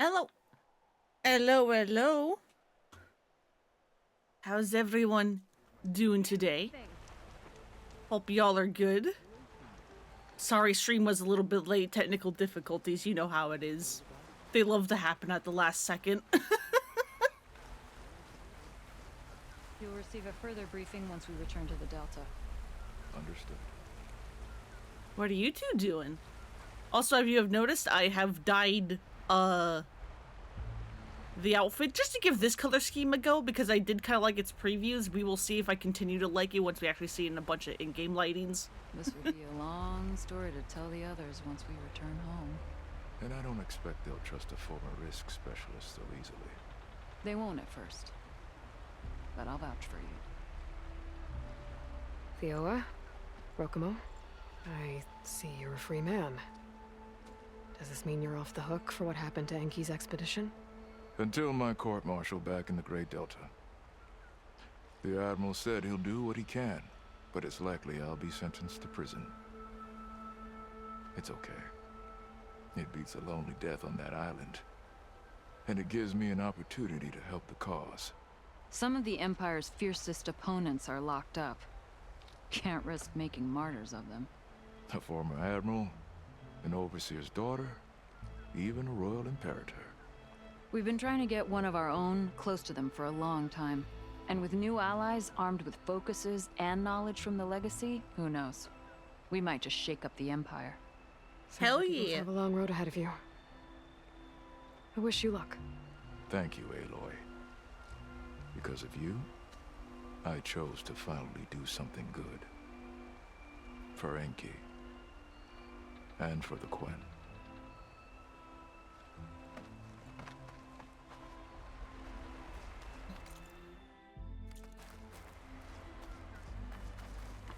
Hello. Hello, hello. How's everyone doing today? Hope y'all are good. Sorry, stream was a little bit late. Technical difficulties, you know how it is. They love to happen at the last second. You'll receive a further briefing once we return to the Delta. Understood. What are you two doing? Also, if you have noticed, I have dyed, the outfit just to give this color scheme a go because I did kind of like its previews. We will see if I continue to like it once we actually see it in a bunch of in-game lightings. This will be a long story to tell the others once we return home. And I don't expect they'll trust a former risk specialist so easily. They won't at first. But I'll vouch for you. Theoa? Rokomo? I see you're a free man. Does this mean you're off the hook for what happened to Enki's expedition? Until my court-martial back in the Great Delta. The Admiral said he'll do what he can, but it's likely I'll be sentenced to prison. It's okay. It beats a lonely death on that island. And it gives me an opportunity to help the cause. Some of the Empire's fiercest opponents are locked up. Can't risk making martyrs of them. A former admiral, an overseer's daughter, even a royal imperator. We've been trying to get one of our own close to them for a long time. And with new allies armed with focuses and knowledge from the Legacy, who knows? We might just shake up the Empire. Hell Sounds like you both yeah. have a long road ahead of you. I wish you luck. Thank you, Aloy. Because of you, I chose to finally do something good. For Enki. And for the Quen.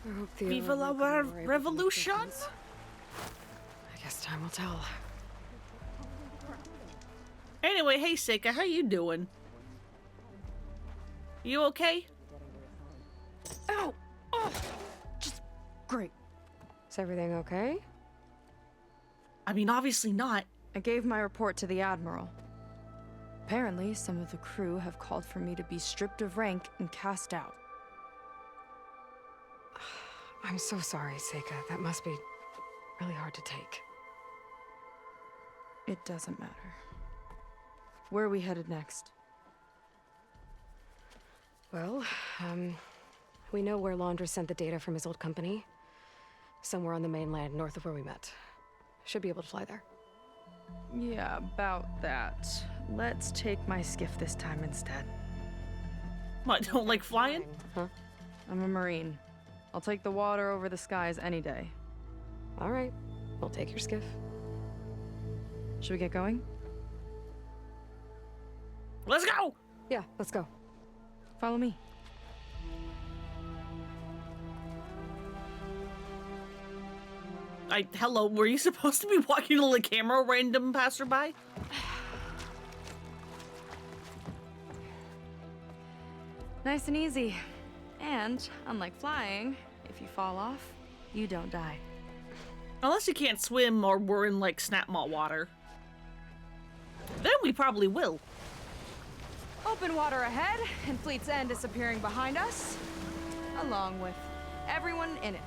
I hope Theoa Viva and la Rokomo are able to make revolution! difference. I guess time will tell. Anyway, hey Seika, how you doing? You okay? Ow! Oh! Just great. Is everything okay? I mean, obviously not. I gave my report to the Admiral. Apparently, some of the crew have called for me to be stripped of rank and cast out. I'm so sorry, Seika. That must be really hard to take. It doesn't matter. Where are we headed next? Well, we know where Londra sent the data from his old company. Somewhere on the mainland, north of where we met. Should be able to fly there. Yeah, about that. Let's take my skiff this time instead. What, don't like flying? Huh? I'm a Marine. I'll take the water over the skies any day. All right. We'll take your skiff. Should we get going? Let's go! Yeah, let's go. Follow me. Hello, were you supposed to be walking to the camera, random passerby? Nice and easy. And, unlike flying, if you fall off, you don't die. Unless you can't swim or we're in, like, snapmaw water. Then we probably will. Open water ahead, and Fleet's End disappearing behind us, along with everyone in it.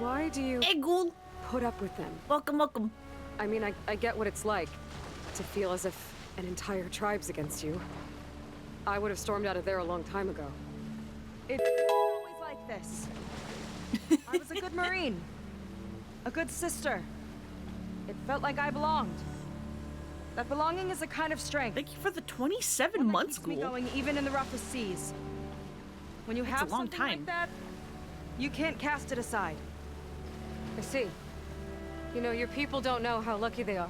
Why do you Hey, ghoul! put up with them? Welcome, welcome. I mean, I get what it's like to feel as if an entire tribe's against you. I would have stormed out of there a long time ago. It's always like this. I was a good Marine. A good sister. It felt like I belonged. That belonging is a kind of strength. Thank you for the 27 One that months, keeps me ghoul. going even in the roughest seas. When you That's have a long something time. like that, you can't cast it aside. I see. You know, your people don't know how lucky they are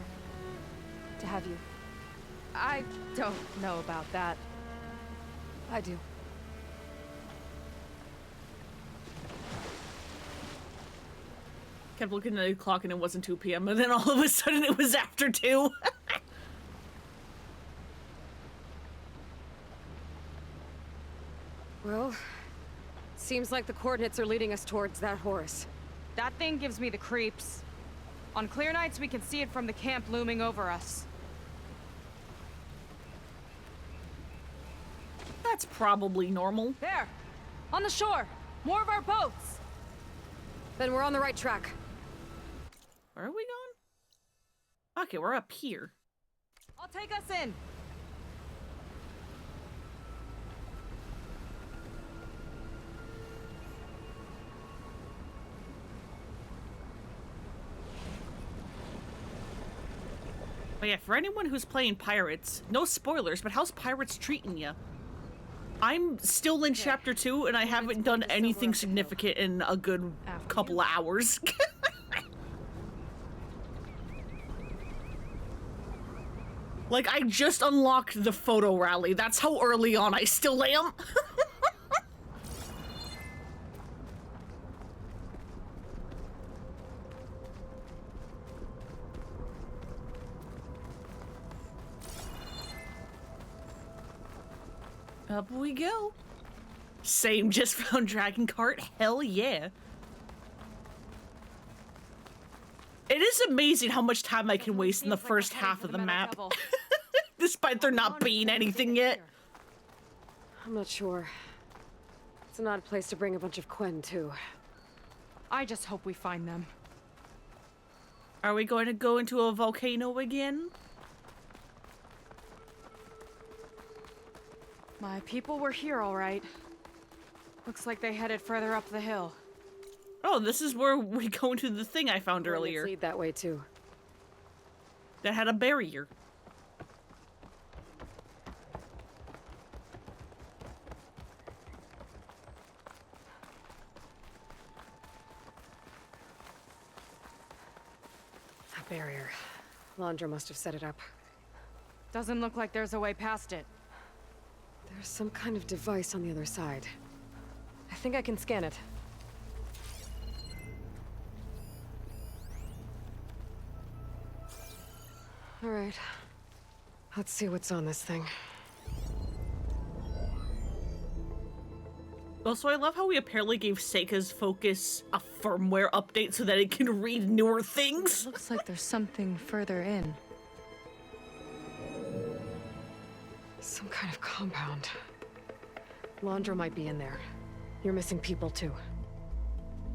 to have you. I don't know about that. I do. Kept looking at the clock and it wasn't 2 p.m. and then all of a sudden it was after 2. Well, seems like the coordinates are leading us towards that Horus. That thing gives me the creeps. On clear nights, we can see it from the camp looming over us. that's probably normal. There! On the shore! More of our boats! Then we're on the right track. Where are we going? Okay, we're up here. I'll take us in! But yeah, for anyone who's playing Pirates, no spoilers, but how's Pirates treating you? I'm still in Chapter 2, and I haven't done anything significant in a good couple of hours. Like, I just unlocked the photo rally. That's how early on I still am. Up we go. Same, just found Dragon Cart. Hell yeah. It is amazing how much time I can waste in the first half of the map. Despite there not being anything yet. I'm not sure. It's an odd place to bring a bunch of Quen to. I just hope we find them. Are we going to go into a volcano again? My people were here, all right. Looks like they headed further up the hill. Oh, this is where we go into the thing I found Let's earlier. lead that way too. That had a barrier. That barrier. Londra must have set it up. Doesn't look like there's a way past it. There's some kind of device on the other side. I think I can scan it. All right. Let's see what's on this thing. Also, I love how we apparently gave Seika's Focus a firmware update so that it can read newer things. Looks like there's something further in. Some kind of compound. Londra might be in there. You're missing people too.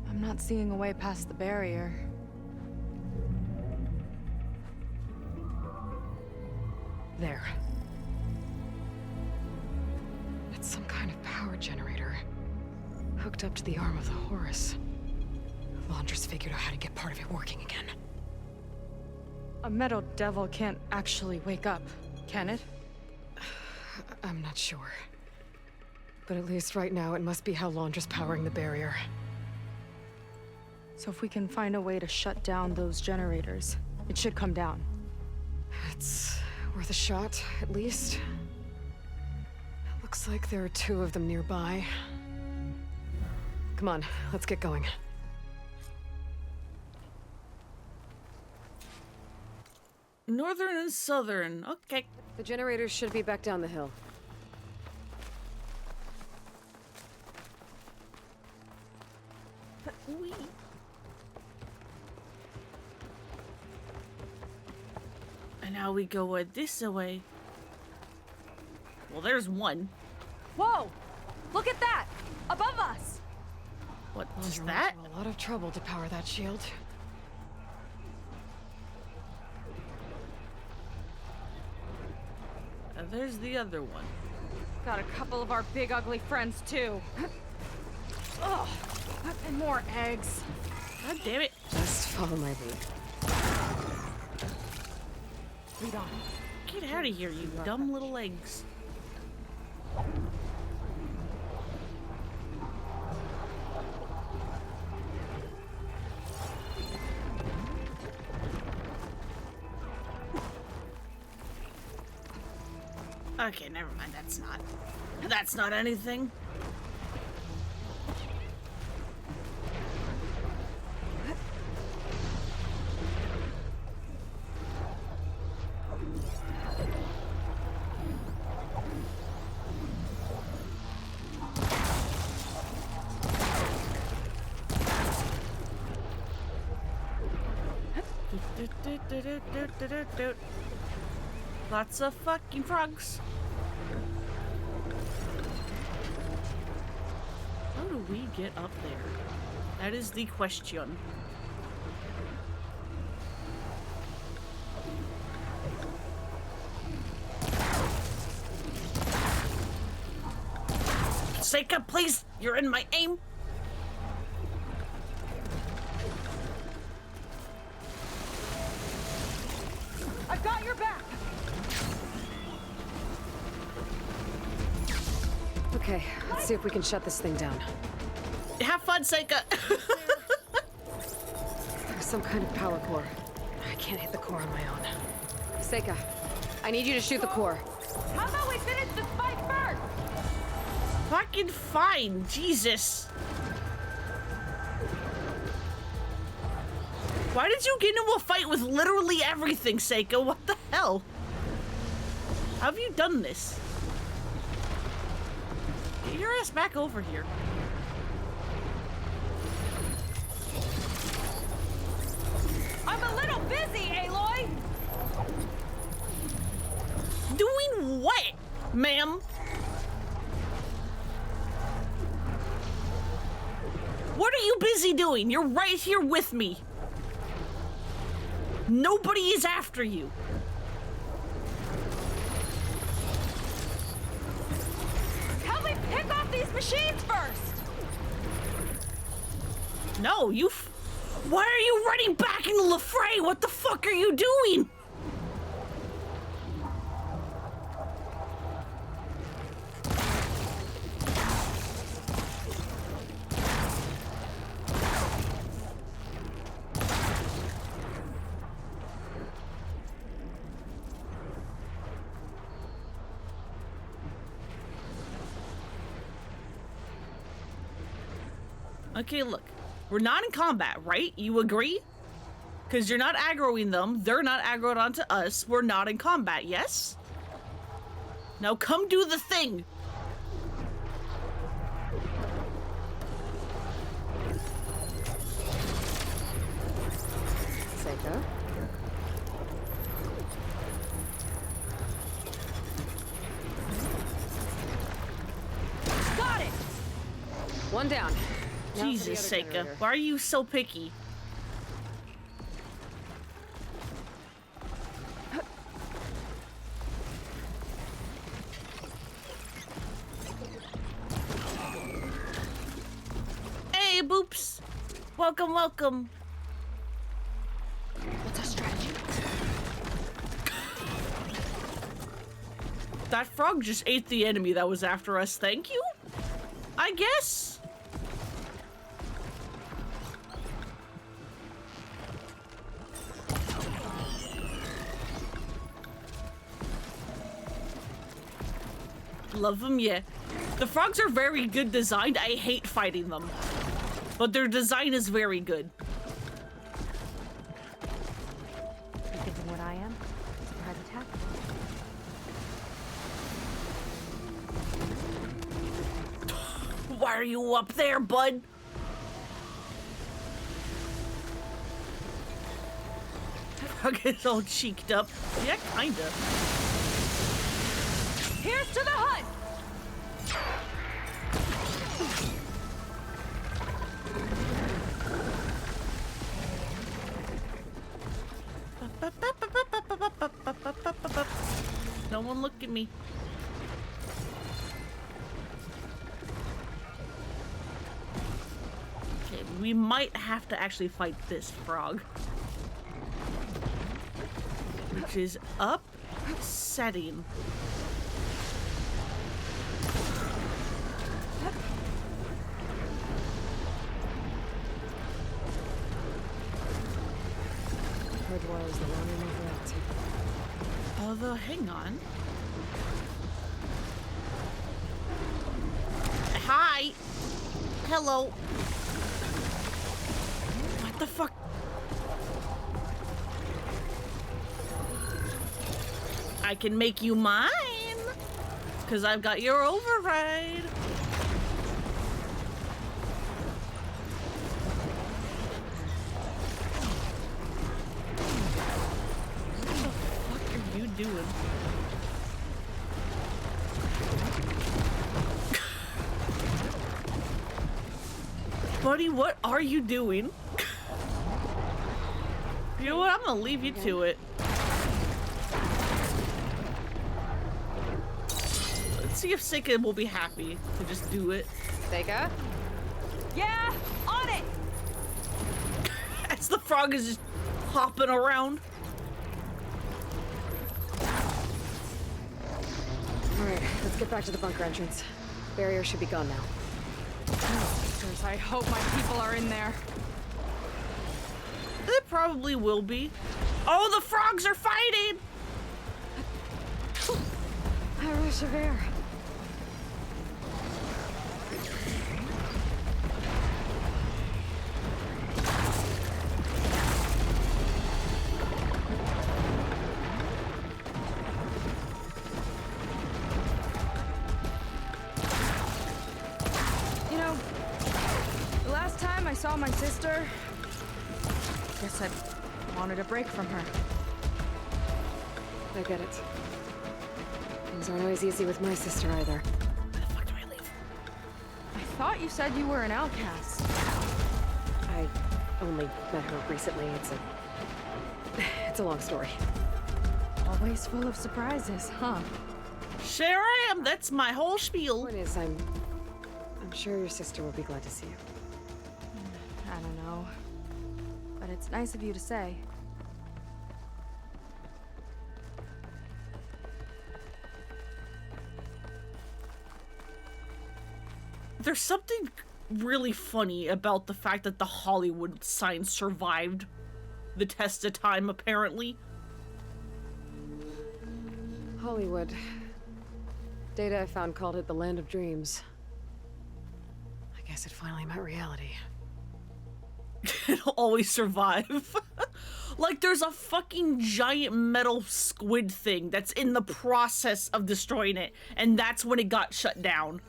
I'm not seeing a way past the barrier. There. It's some kind of power generator. Hooked up to the arm of the Horus. Londra's figured out how to get part of it working again. A metal devil can't actually wake up, can it? I'm not sure. But at least right now, it must be how Londra's powering the barrier. So if we can find a way to shut down those generators, it should come down. It's worth a shot, at least. Looks like there are 2 of them nearby. Come on, let's get going. Northern and southern. Okay. The generators should be back down the hill. Wee. And now we go this way. Well, there's one. Whoa! Look at that! Above us! What's Londra that? went through a lot of trouble to power that shield. There's the other one. Got a couple of our big ugly friends too. Ugh! And more eggs. God damn it. Just follow my lead. Lead on. Get out of here, you dumb little eggs. Okay, never mind. That's not anything. Lots of fucking frogs. do we get up there? That is the question. Seika, please! You're in my aim! I've got your back! Okay, let's see if we can shut this thing down. Have fun, Seika! There's some kind of power core. I can't hit the core on my own. Seika, I need you to shoot the core. How about we finish this fight first? Fucking fine, Jesus. Why did you get into a fight with literally everything, Seika? What the hell? How have you done this? Get your ass back over here. I'm a little busy, Aloy! Doing what, ma'am? What are you busy doing? You're right here with me. Nobody is after you. Help me pick off these machines first! No, why are you running back into the fray? What the fuck are you doing? Okay, look. We're not in combat, right? You agree? Because you're not aggroing them. They're not aggroed onto us. We're not in combat, yes? Now come do the thing. Seika? Got it! One down. Now for the Jesus, other Seika. generator. Why are you so picky? Hey, Boops. Welcome, welcome. What's our strategy? That frog just ate the enemy that was after us. Thank you? I guess? Love them, yeah. The frogs are very good designed. I hate fighting them. But their design is very good. You thinking what I am? Surprise attack? Why are you up there, bud? Frog is all cheeked up. Yeah, kinda. Here's to the hunt! No one look at me. Okay, we might have to actually fight this frog. Which is upsetting. Hardwire is the one we never out. Although, hang on. Hi! Hello! What the fuck? I can make you mine! Because I've got your override! What the fuck are you doing? Buddy, what are you doing? You know what? I'm gonna leave you to it. Let's see if Seika will be happy to just do it. Seika? Yeah, on it. As the frog is just hopping around. Alright, let's get back to the bunker entrance. Barrier should be gone now. I hope my people are in there. It probably will be. Oh, the frogs are fighting! I rush of air. You know, the last time I saw my sister, I guess I wanted a break from her. I get it. Things aren't always easy with my sister either. Where the fuck do I leave? I thought you said you were an outcast. I only met her recently. It's a long story. Always full of surprises, huh? Sure I am. That's my whole spiel. Point is, I'm sure your sister will be glad to see you. I don't know. But it's nice of you to say. There's something really funny about the fact that the Hollywood sign survived the test of time, apparently. Hollywood. Data I found called it the land of dreams. I guess it finally met reality. It'll always survive. Like, there's a fucking giant metal squid thing that's in the process of destroying it, and that's when it got shut down.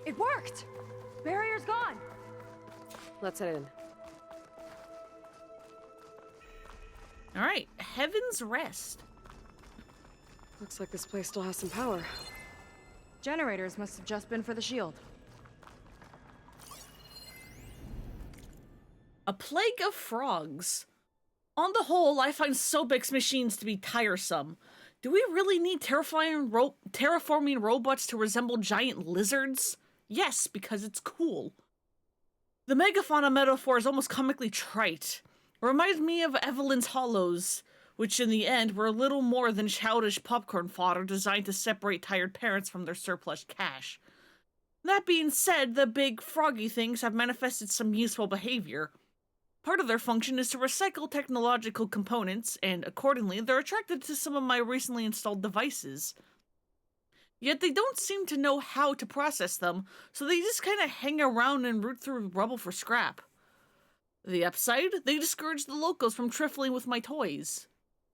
It worked! Barrier's gone! Let's head in. Alright, Heaven's Rest. Looks like this place still has some power. Generators must have just been for the shield. A plague of frogs. On the whole, I find Sobek's machines to be tiresome. Do we really need terraforming robots to resemble giant lizards? Yes, because it's cool. The megafauna metaphor is almost comically trite. It reminds me of Evelyn's Hollows, which in the end were little more than childish popcorn fodder designed to separate tired parents from their surplus cash. That being said, the big froggy things have manifested some useful behavior. Part of their function is to recycle technological components, and accordingly, they're attracted to some of my recently installed devices. Yet they don't seem to know how to process them, so they just kind of hang around and root through rubble for scrap. The upside? They discourage the locals from trifling with my toys.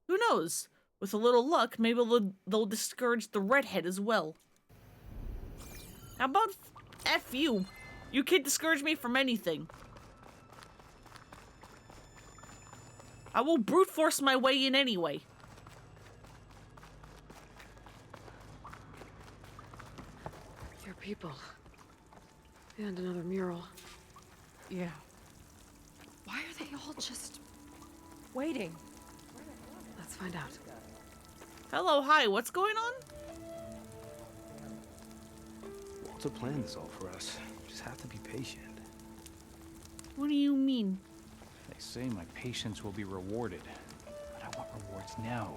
Who knows? With a little luck, maybe they'll discourage the redhead as well. How about F you? You can't discourage me from anything. I will brute force my way in anyway. Your people. And another mural. Yeah. Why are they all just waiting? Let's find out. Hello, hi, what's going on? Walter planned this all for us. Just have to be patient. What do you mean? They say my patience will be rewarded, but I want rewards now.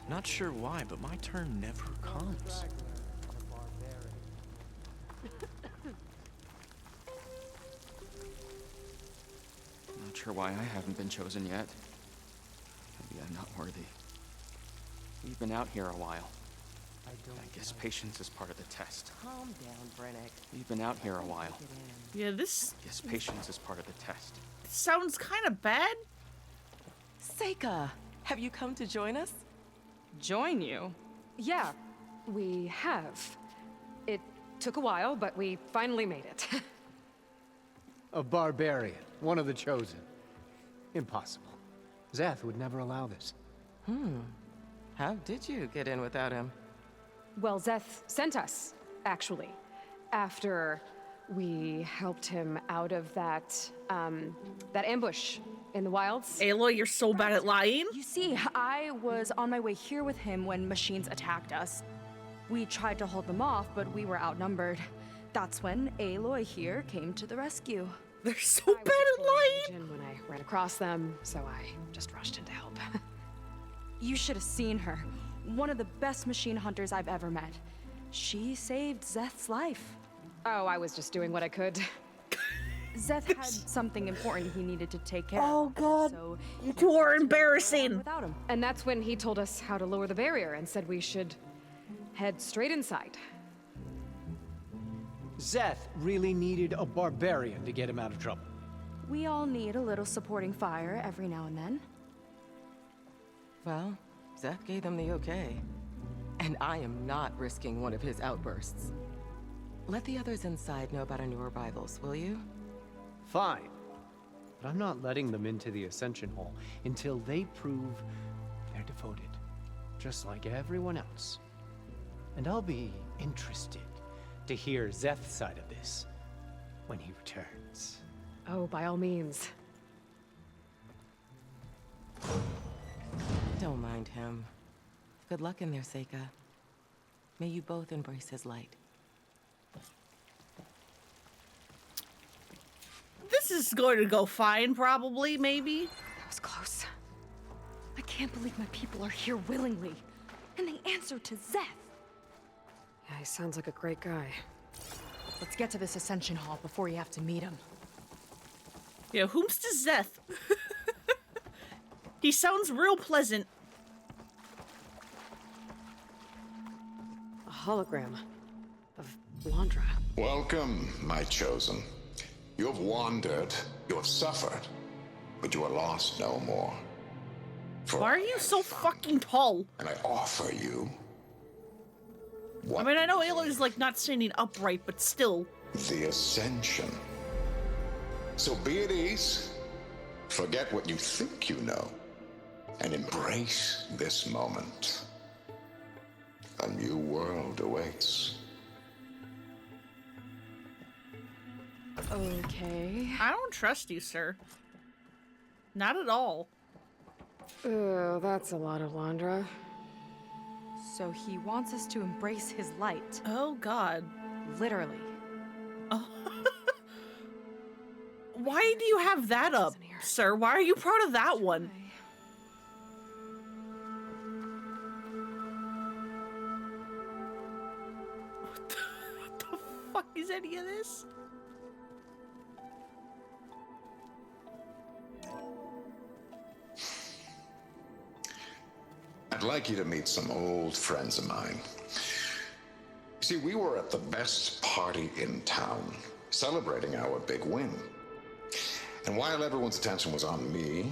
Not sure why, but my turn never comes. Not sure why I haven't been chosen yet. Maybe I'm not worthy. We've been out here a while. I guess patience is part of the test. Calm down, Brennick. We've been out here a while. Yeah, this I guess patience is part of the test. sounds kind of bad. Seika, Have you come to join us? Join you? Yeah, we have. It took a while, but we finally made it. A barbarian, one of the chosen. Impossible. Zeth would never allow this. How did you get in without him? Well, Zeth sent us, actually. After we helped him out of that ambush in the wilds. Aloy, you're so bad at lying. You see, I was on my way here with him when machines attacked us. We tried to hold them off, but we were outnumbered. That's when Aloy here came to the rescue. They're so I was bad at lying. when I ran across them, so I just rushed in to help. You should have seen her. One of the best machine hunters I've ever met. She saved Zeth's life. Oh, I was just doing what I could. Zeth had something important he needed to take care Oh of. god, So you two are embarrassing. without him. And that's when he told us how to lower the barrier and said we should head straight inside. Zeth really needed a barbarian to get him out of trouble. We all need a little supporting fire every now and then. Well, Zeth gave them the okay. And I am not risking one of his outbursts. Let the others inside know about our new arrivals, will you? Fine. But I'm not letting them into the Ascension Hall until they prove they're devoted. Just like everyone else. And I'll be interested to hear Zeth's side of this when he returns. Oh, by all means. Don't mind him. Good luck in there, Seika. May you both embrace his light. This is going to go fine, probably, maybe. That was close. I can't believe my people are here willingly. And they answered to Zeth. Yeah, he sounds like a great guy. Let's get to this Ascension Hall before you have to meet him. Yeah, whom's to Zeth? He sounds real pleasant. A hologram of Londra. Welcome, my chosen. You have wandered, you have suffered, but you are lost no more. For Why are you so fucking tall? and I offer you I mean, I know Aloy's like not standing upright, but still. the ascension. So be at ease, forget what you think you know, and embrace this moment. A new world awaits. Okay. I don't trust you, sir. Not at all. Oh, that's a lot of Londra. So he wants us to embrace his light. Oh god. Literally. Oh. Why do you have that up, sir? Why are you proud of that one? What the fuck is any of this? I'd like you to meet some old friends of mine. See, we were at the best party in town, celebrating our big win. And while everyone's attention was on me,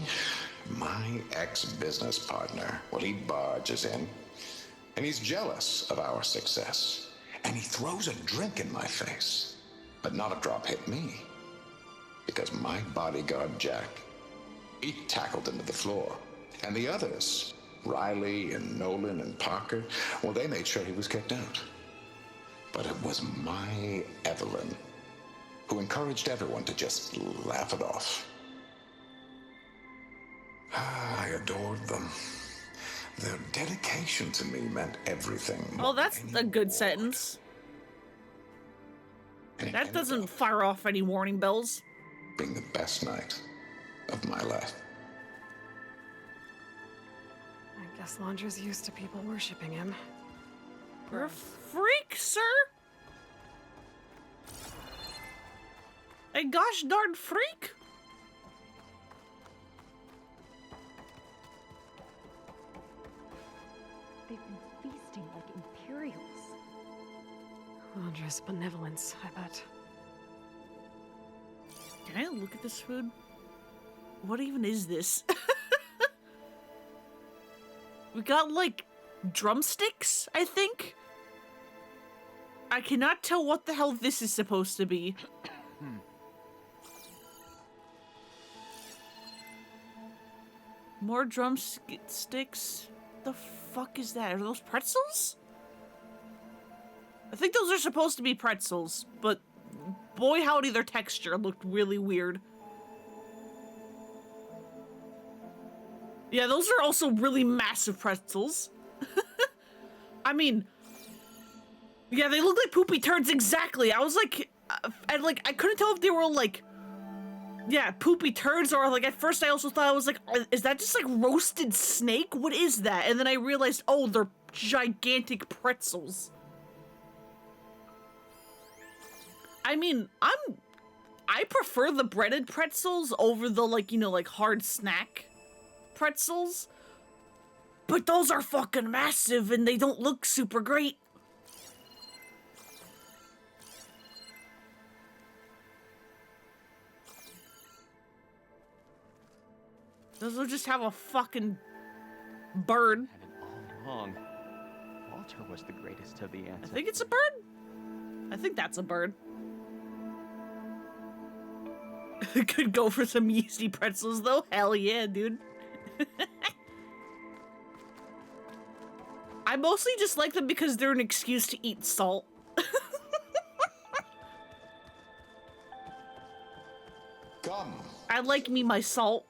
my ex-business partner, well, he barges in, and he's jealous of our success. And he throws a drink in my face, but not a drop hit me. Because my bodyguard, Jack, he tackled him to the floor. And the others, Riley and Nolan and Parker, well, they made sure he was kicked out. But it was my Evelyn who encouraged everyone to just laugh it off. I adored them. Their dedication to me meant everything. Oh, that's a good sentence. That doesn't fire off any warning bells. Being the best night of my life. I guess Londra's used to people worshipping him. You're a freak, sir. A gosh darn freak. They've been feasting like Imperials. Londra's benevolence, I bet. Can I look at this food? What even is this? We got, like, drumsticks, I think? I cannot tell what the hell this is supposed to be. More drumsticks? The fuck is that? Are those pretzels? I think those are supposed to be pretzels, but boy howdy, their texture looked really weird. Yeah, those are also really massive pretzels. I mean, yeah, they look like poopy turds exactly. I was like, I couldn't tell if they were like, yeah, poopy turds, or like at first I also thought I was like, is that just like roasted snake? What is that? And then I realized, oh, they're gigantic pretzels. I mean, I prefer the breaded pretzels over the like, you know, like hard snack pretzels. But those are fucking massive and they don't look super great. Those will just have a fucking bird. Had it all wrong. Walter was the greatest of the I ancestors. think it's a bird. I think that's a bird. Could go for some yeasty pretzels though. Hell yeah, dude. I mostly just like them because they're an excuse to eat salt. Come. I like me my salt.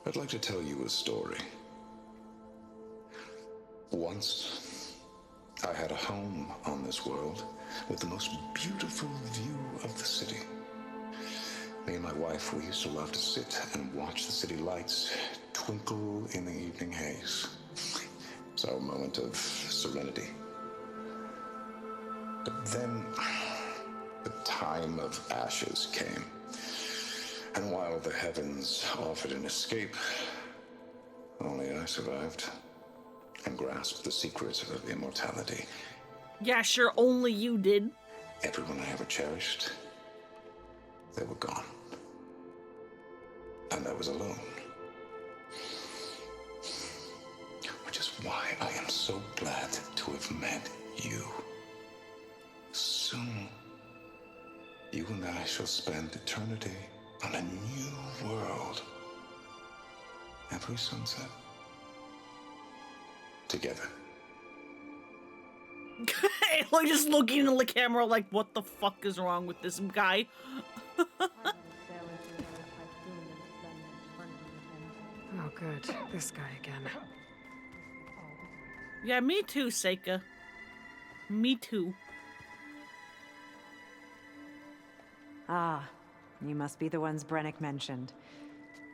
I'd like to tell you a story. Once, I had a home on this world with the most beautiful view of the city. Me and my wife, we used to love to sit and watch the city lights twinkle in the evening haze. It's our moment of serenity. But then, the time of ashes came. And while the heavens offered an escape, only I survived and grasped the secrets of immortality. Yeah, sure, only you did. Everyone I ever cherished, they were gone. And I was alone. Which is why I am so glad to have met you. Soon, you and I shall spend eternity on a new world. Every sunset. Together. Like just looking in the camera like, what the fuck is wrong with this guy? Oh, good. This guy again. Yeah, me too, Seika. Me too. Ah, you must be the ones Brennick mentioned.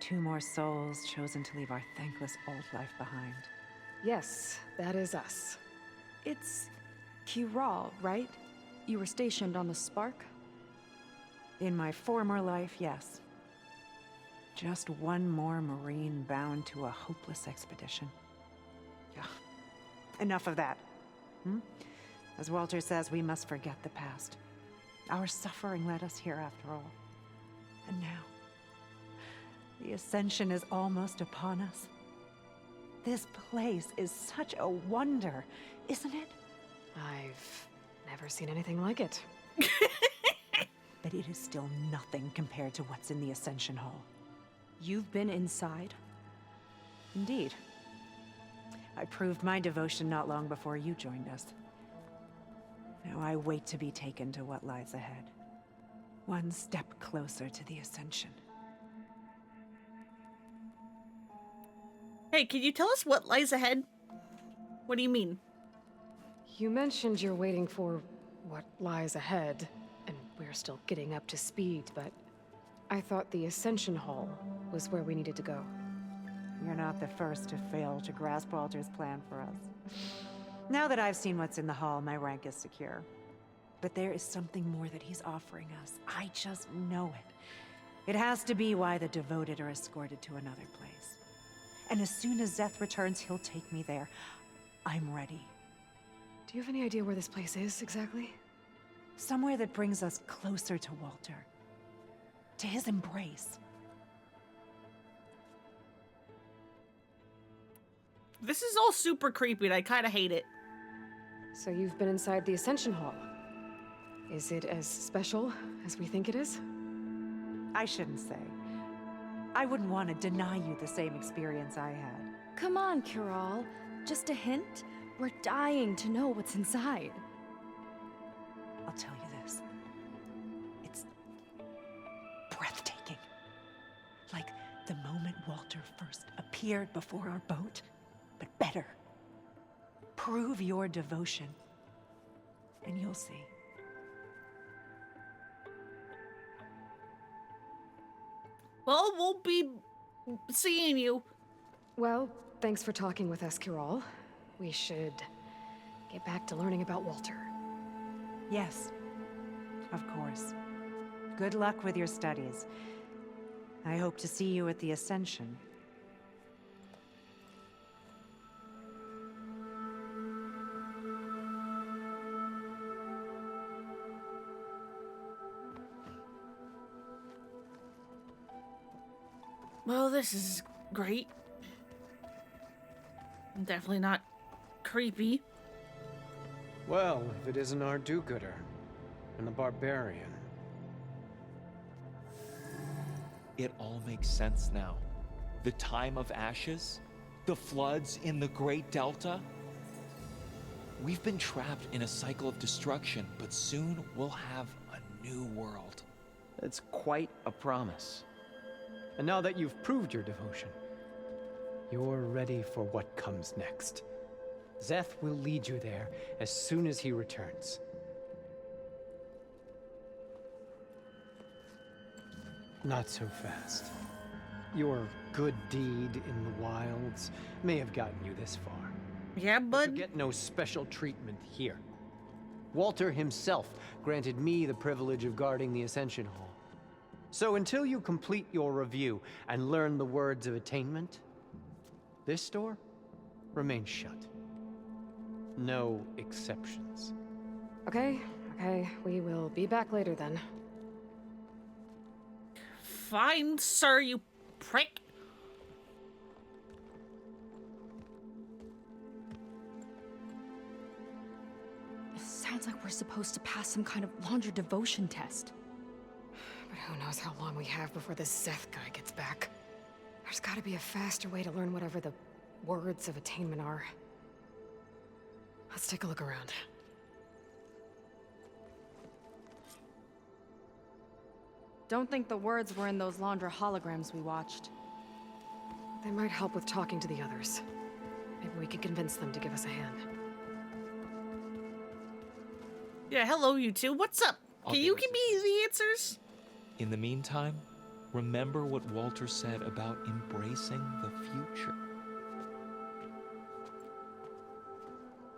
2 more souls chosen to leave our thankless old life behind. Yes, that is us. It's Kiral, right? You were stationed on the Spark? In my former life, yes. Just one more Marine bound to a hopeless expedition. Yeah. Enough of that. As Walter says, we must forget the past. Our suffering led us here after all. And now, the Ascension is almost upon us. This place is such a wonder, isn't it? I've never seen anything like it. But it is still nothing compared to what's in the Ascension Hall. You've been inside? Indeed. I proved my devotion not long before you joined us. Now I wait to be taken to what lies ahead. One step closer to the Ascension. Hey, can you tell us what lies ahead? What do you mean? You mentioned you're waiting for what lies ahead, and we're still getting up to speed, but I thought the Ascension Hall was where we needed to go. You're not the first to fail to grasp Walter's plan for us. Now that I've seen what's in the hall, my rank is secure. But there is something more that he's offering us. I just know it. It has to be why the devoted are escorted to another place. And as soon as Zeth returns, he'll take me there. I'm ready. Do you have any idea where this place is, exactly? Somewhere that brings us closer to Walter. To his embrace. This is all super creepy and I kind of hate it. So you've been inside the Ascension Hall. Is it as special as we think it is? I shouldn't say. I wouldn't want to deny you the same experience I had. Come on, Kiral. Just a hint? We're dying to know what's inside. I'll tell you this. It's breathtaking. Like the moment Walter first appeared before our boat, but better. Prove your devotion, and you'll see. Well, we'll be seeing you. Well, thanks for talking with us, Kiral. We should get back to learning about Walter. Yes, of course. Good luck with your studies. I hope to see you at the Ascension. Well, this is great. Definitely not creepy. Well, if it isn't our do-gooder and the barbarian. It all makes sense now. The time of ashes, the floods in the Great Delta. We've been trapped in a cycle of destruction, but soon we'll have a new world. It's quite a promise. And now that you've proved your devotion, you're ready for what comes next. Zeth will lead you there as soon as he returns. Not so fast. Your good deed in the wilds may have gotten you this far. Yeah, bud. You get no special treatment here. Walter himself granted me the privilege of guarding the Ascension Hall. So until you complete your review and learn the words of attainment, this door remains shut. No exceptions. Okay, we will be back later then. Fine, sir, you prick. It sounds like we're supposed to pass some kind of Londra devotion test. But who knows how long we have before this Zeth guy gets back. There's gotta be a faster way to learn whatever the words of attainment are. Let's take a look around. Don't think the words were in those Londra holograms we watched. They might help with talking to the others. Maybe we can convince them to give us a hand. Yeah, hello, you two. What's up? Can you give me the answers? In the meantime, remember what Walter said about embracing the future.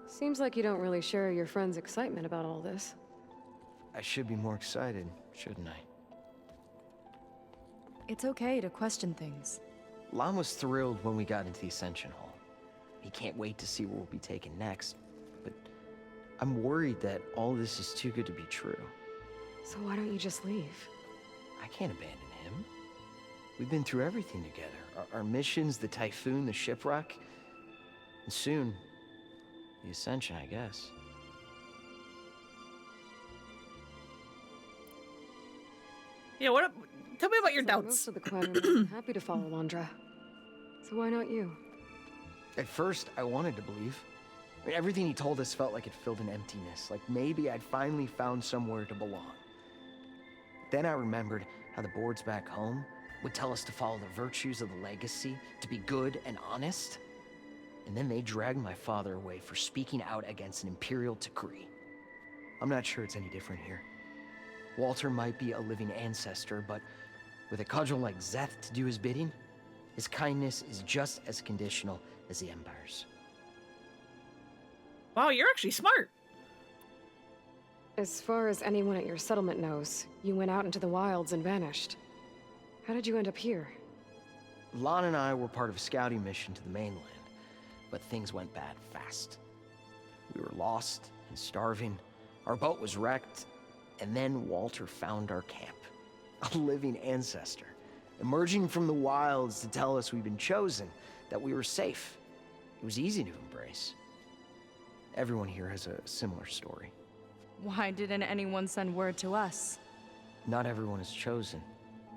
Seems like you don't really share your friend's excitement about all this. I should be more excited, shouldn't I? It's okay to question things. Lon was thrilled when we got into the Ascension Hall. He can't wait to see where we'll be taken next. But I'm worried that all this is too good to be true. So why don't you just leave? I can't abandon him. We've been through everything together. Our missions, the typhoon, the shipwreck. And soon, the Ascension, I guess. Yeah, what up? Tell me about your Like doubts. most of the clan are happy to follow Londra. So why not you? At first, I wanted to believe. I mean, everything he told us felt like it filled an emptiness, like maybe I'd finally found somewhere to belong. Then I remembered how the boards back home would tell us to follow the virtues of the legacy, to be good and honest. And then they dragged my father away for speaking out against an imperial decree. I'm not sure it's any different here. Walter might be a living ancestor, but with a cudgel like Zeth to do his bidding, his kindness is just as conditional as the Empire's. Wow, you're actually smart. As far as anyone at your settlement knows, you went out into the wilds and vanished. How did you end up here? Lon and I were part of a scouting mission to the mainland, but things went bad fast. We were lost and starving. Our boat was wrecked, And then Walter found our camp. A living ancestor. Emerging from the wilds to tell us we've been chosen, that we were safe. It was easy to embrace. Everyone here has a similar story. Why didn't anyone send word to us? Not everyone is chosen.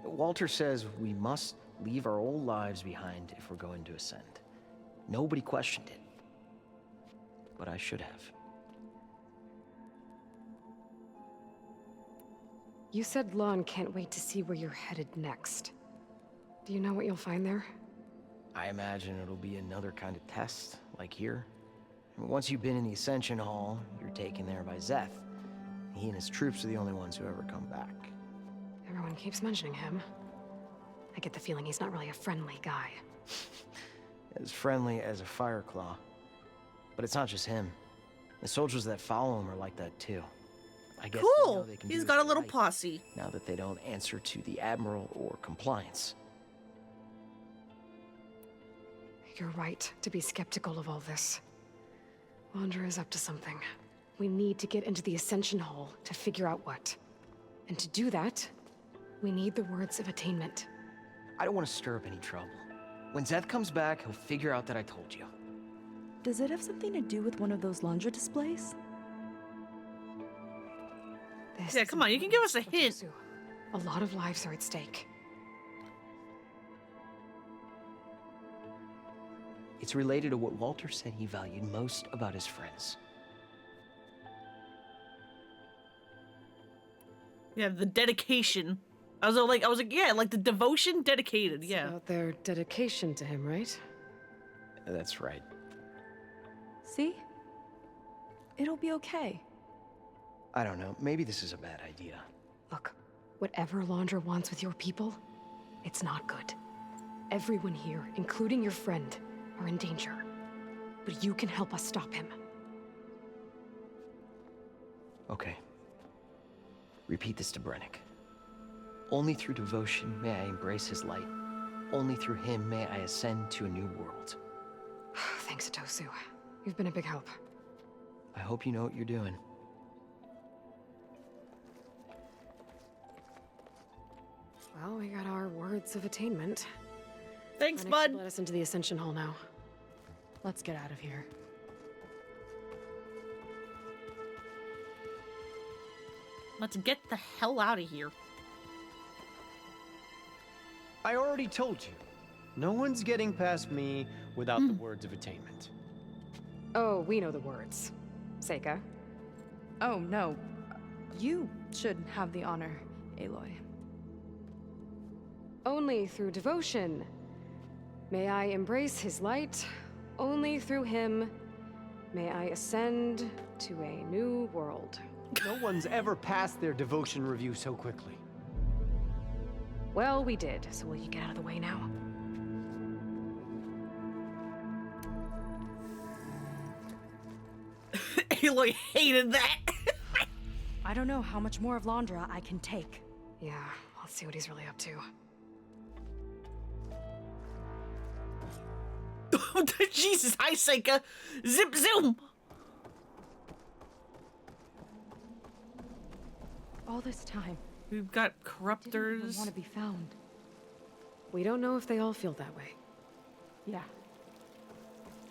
Walter says we must leave our old lives behind if we're going to ascend. Nobody questioned it. But I should have. You said Lon can't wait to see where you're headed next. Do you know what you'll find there? I imagine it'll be another kind of test, like here. And once you've been in the Ascension Hall, you're taken there by Zeth. He and his troops are the only ones who ever come back. Everyone keeps mentioning him. I get the feeling he's not really a friendly guy. As friendly as a Fireclaw. But it's not just him. The soldiers that follow him are like that too. I guess they know Cool. they can He's do got a as they little like, posse. now that they don't answer to the Admiral or Compliance. You're right to be skeptical of all this. Londra is up to something. We need to get into the Ascension Hall to figure out what. And to do that, we need the words of attainment. I don't want to stir up any trouble. When Zeth comes back, he'll figure out that I told you. Does it have something to do with one of those Londra displays? Yeah, come on, you can give us a hint. A lot of lives are at stake. It's related to what Walter said he valued most about his friends. Yeah, the dedication. I was like, yeah, like the devotion, dedicated. Yeah. About their dedication to him, right? That's right. See? It'll be okay. I don't know. Maybe this is a bad idea. Look, whatever Londra wants with your people, it's not good. Everyone here, including your friend, are in danger. But you can help us stop him. Okay. Repeat this to Brennick. Only through devotion may I embrace his light. Only through him may I ascend to a new world. Thanks, Atosu. You've been a big help. I hope you know what you're doing. Well, we got our words of attainment. Thanks, Brennick bud. should let us into the Ascension Hall now. Let's get out of here. Let's get the hell out of here. I already told you. No one's getting past me without the words of attainment. Oh, we know the words. Seika. Oh, no. You should have the honor, Aloy. Only through devotion may I embrace his light. Only through him may I ascend to a new world. No one's ever passed their devotion review so quickly. Well, we did, so will you get out of the way now? Aloy hated that. I don't know how much more of Londra I can take. Yeah, let's see what he's really up to. Jesus, hi, Seika. Zip zoom. All this time, We've got didn't corruptors. want to be found. We don't know if they all feel that way. Yeah.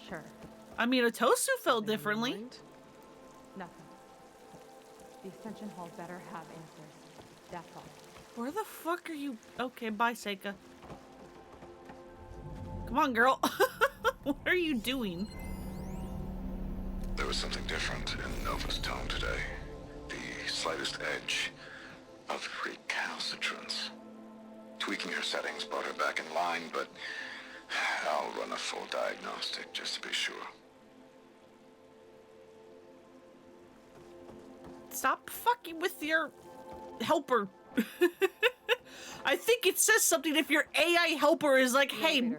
Sure. I mean, Atosu felt differently. Nothing. The Ascension Hall better have answers. That's all. Where the fuck are you? Okay, bye, Seika. Come on, girl. What are you doing? There was something different in Nova's tone today. The slightest edge of recalcitrance. Tweaking her settings brought her back in line, but I'll run a full diagnostic just to be sure. Stop fucking with your helper. I think it says something if your AI helper is like, hey,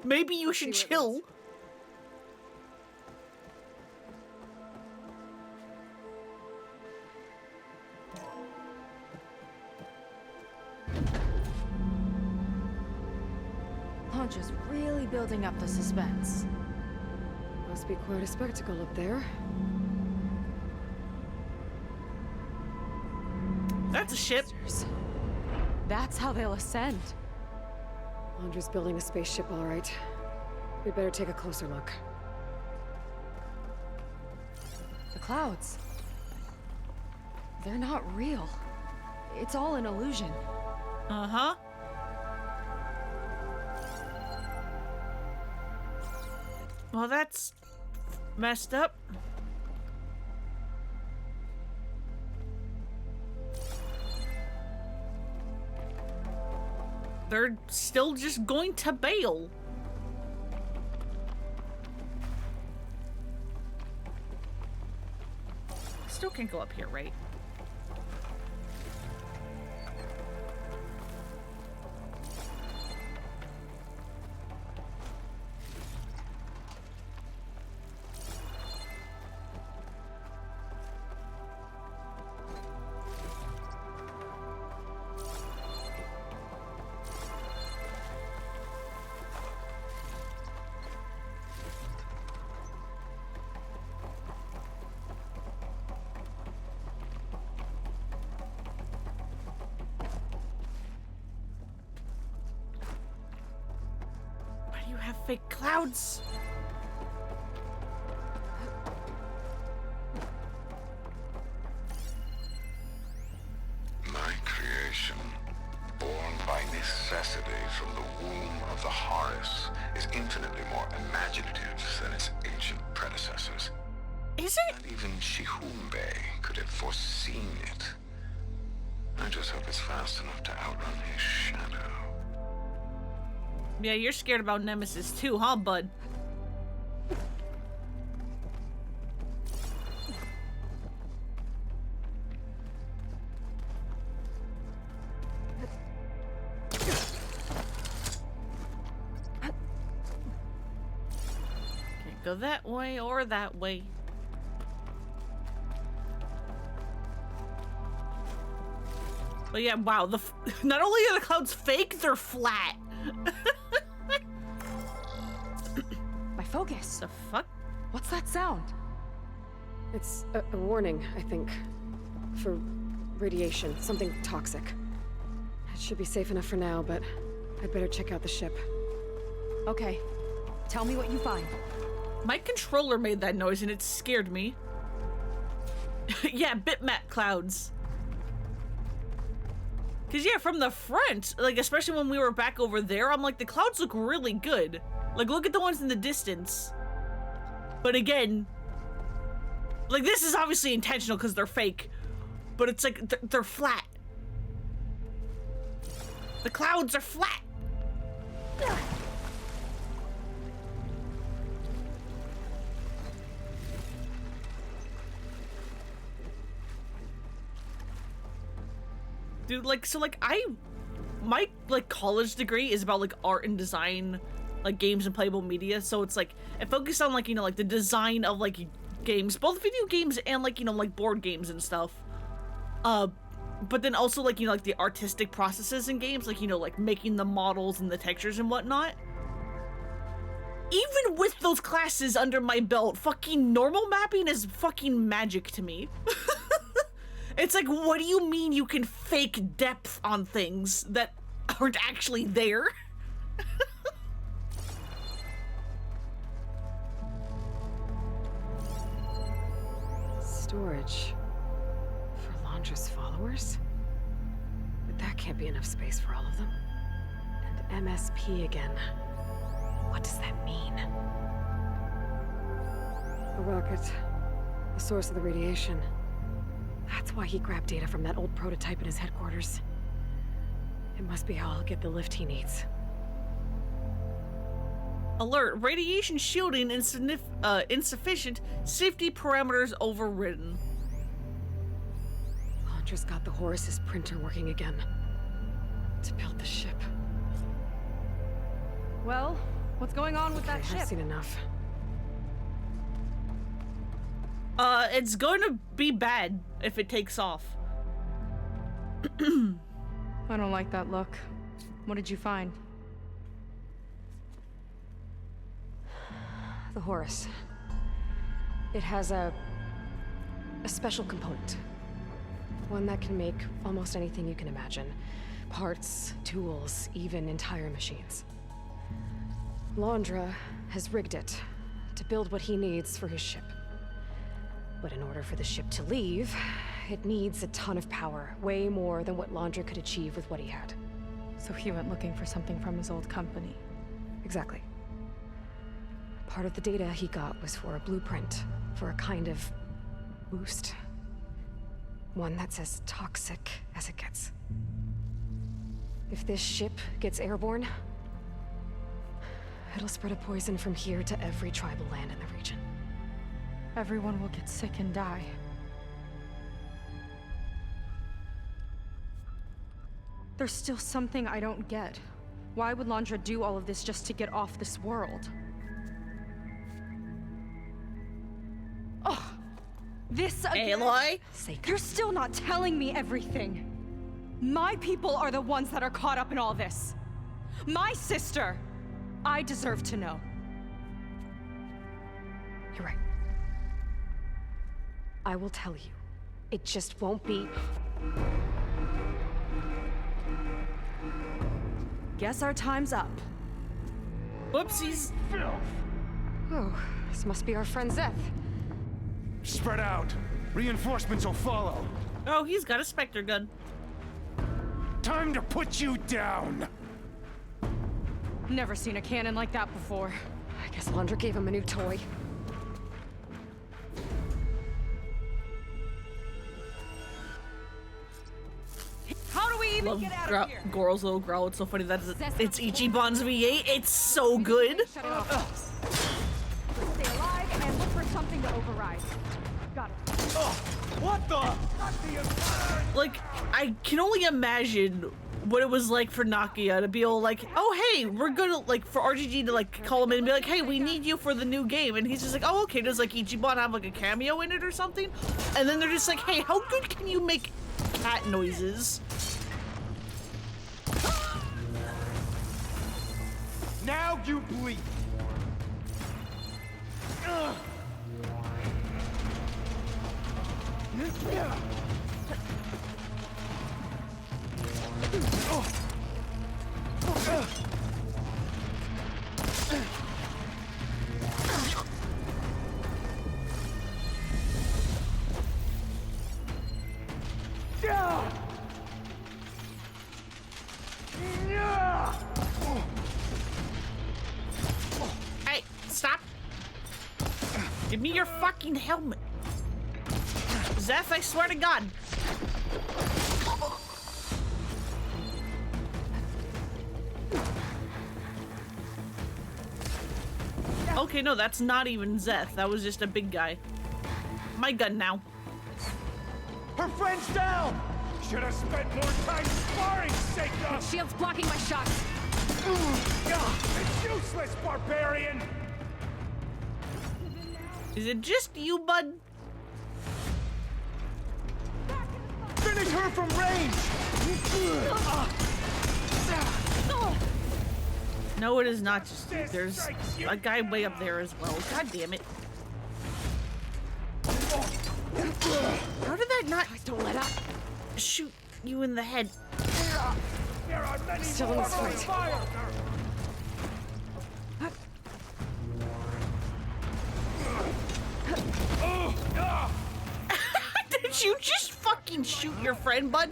maybe you should chill. Launch is really building up the suspense. Must be quite a spectacle up there. That's a ship. That's how they'll ascend. Londra's building a spaceship, all right. We'd better take a closer look. The clouds. They're not real. It's all an illusion. Uh-huh. Well, that's messed up. They're still just going to bail. Still can't go up here, right? Fake clouds. My creation, born by necessity from the womb of the Horus, is infinitely more imaginative than its ancient predecessors. Is it? Not even Shihumbe could have foreseen it. I just hope it's fast enough to outrun his shadow. Yeah, you're scared about Nemesis too, huh, bud? Can't go that way or that way. But yeah, wow, not only are the clouds fake, they're flat. My focus. The fuck? What's that sound? It's a warning, I think. For radiation, something toxic. It should be safe enough for now, but I'd better check out the ship. Okay. Tell me what you find. My controller made that noise and it scared me. Yeah, bitmap clouds. Cause yeah, from the front, like especially when we were back over there, I'm like, the clouds look really good. Like, look at the ones in the distance. But again, like this is obviously intentional because they're fake, but it's like they're flat. The clouds are flat. Dude, like, so like my like college degree is about like art and design, like games and playable media. So it's like, it focused on like, you know, like the design of like games, both video games and like, you know, like board games and stuff. But then also like, you know, like the artistic processes in games, like, you know, like making the models and the textures and whatnot. Even with those classes under my belt, fucking normal mapping is fucking magic to me. It's like, what do you mean you can fake depth on things that aren't actually there? Storage for Londra's followers? But that can't be enough space for all of them. And MSP again. What does that mean? A rocket. The source of the radiation. That's why he grabbed data from that old prototype in his headquarters. It must be how I'll get the lift he needs. Alert, radiation shielding insufficient, safety parameters overridden. Londra's got the Horus's printer working again. To build the ship. Well, what's going on with that I've ship? seen enough. It's going to be bad if it takes off. I don't like that look. What did you find? The Horus. It has a special component. One that can make almost anything you can imagine. Parts, tools, even entire machines. Londra has rigged it to build what he needs for his ship. But in order for the ship to leave, it needs a ton of power, way more than what Londra could achieve with what he had. So he went looking for something from his old company. Exactly. Part of the data he got was for a blueprint, for a kind of boost. One that's as toxic as it gets. If this ship gets airborne, it'll spread a poison from here to every tribal land in the region. Everyone will get sick and die. There's still something I don't get. Why would Londra do all of this just to get off this world? Oh, this again? Aloy? You're still not telling me everything. My people are the ones that are caught up in all this. My sister. I deserve to know. You're right. I will tell you. It just won't be... Guess our time's up. Whoopsies. Oh, this must be our friend Zeth. Spread out. Reinforcements will follow. Oh, he's got a Spectre gun. Time to put you down. Never seen a cannon like that before. I guess Londra gave him a new toy. How do we even Love get out of here? Goro's little growl. It's so funny that it's Ichiban's V8. It's so good. Shut it off. Stay alive and look for something to override. Got it. What the? Like, I can only imagine what it was like for Nakia to be all like, oh hey, we're gonna, like, for RGG to like call him in and be like, hey, we need you for the new game, and he's just like, oh okay, does like Ichiban have like a cameo in it or something? And then they're just like, hey, how good can you make cat noises? Now you bleed. Hey, stop! Give me your fucking helmet. Zeph, I swear to God. Okay, no, that's not even Zeth. That was just a big guy. My gun now. Her friend's down! Should have spent more time sparring, Seika! Shield's blocking my shots. It's useless, barbarian! Is it just you, bud? Finish her from range! No, it is not just you. There's a guy way up there as well. God damn it. How did that not Don't let up. shoot you in the head? There are many Still in more this on fight. fire! Did you just fucking shoot your friend, bud?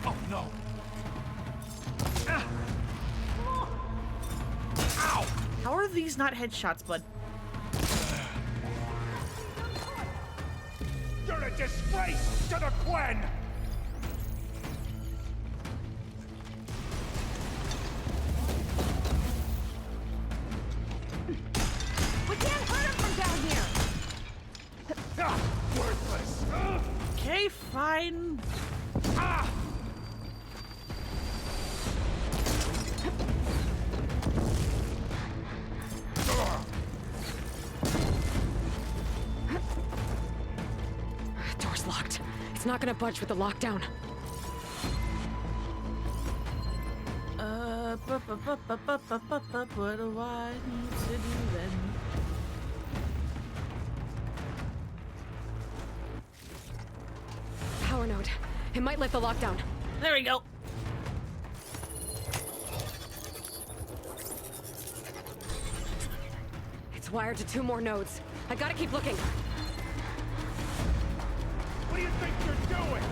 Oh no! How are these not headshots, bud? You're a disgrace to the Quen! We can't hurt him from down here. Worthless! Okay, fine. Door's locked. It's not gonna budge with the lockdown. What do I need to do then? door node. It might lift the lockdown. There we go. It's wired to 2 more nodes. I gotta keep looking. What do you think you're doing?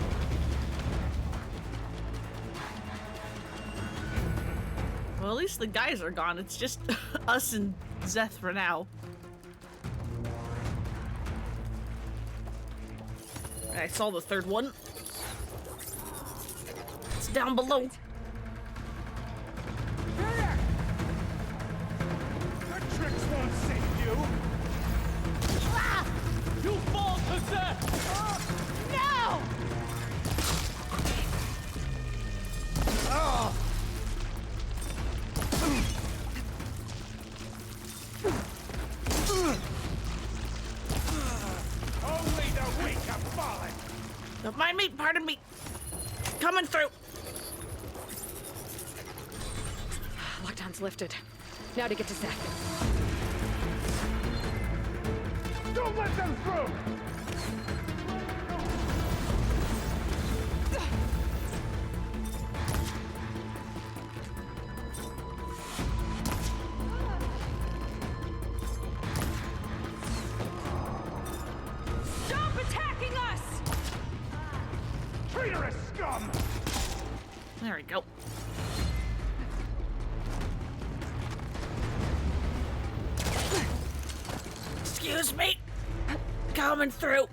Well, at least the guys are gone. It's just us and Zeth for now. I saw the third one. It's down below. Your tricks won't save you. Ah! You fall to death. No! Oh. Only the weak have fallen. Don't mind me, pardon me. Coming through. Lockdown's lifted. Now to get to Zeth. Don't let them through. Stop attacking us! Traitorous scum! There we go. Excuse me. Coming through.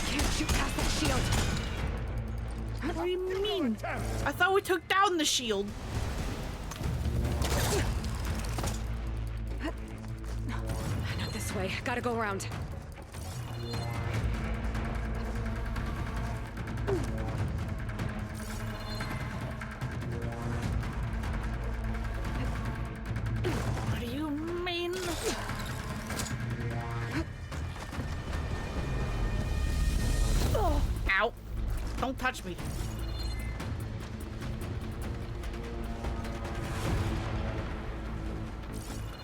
Can't shoot past that shield. What do you mean? I thought we took down the shield. Not this way. Gotta go around. What do you mean? Oh, ow. Don't touch me.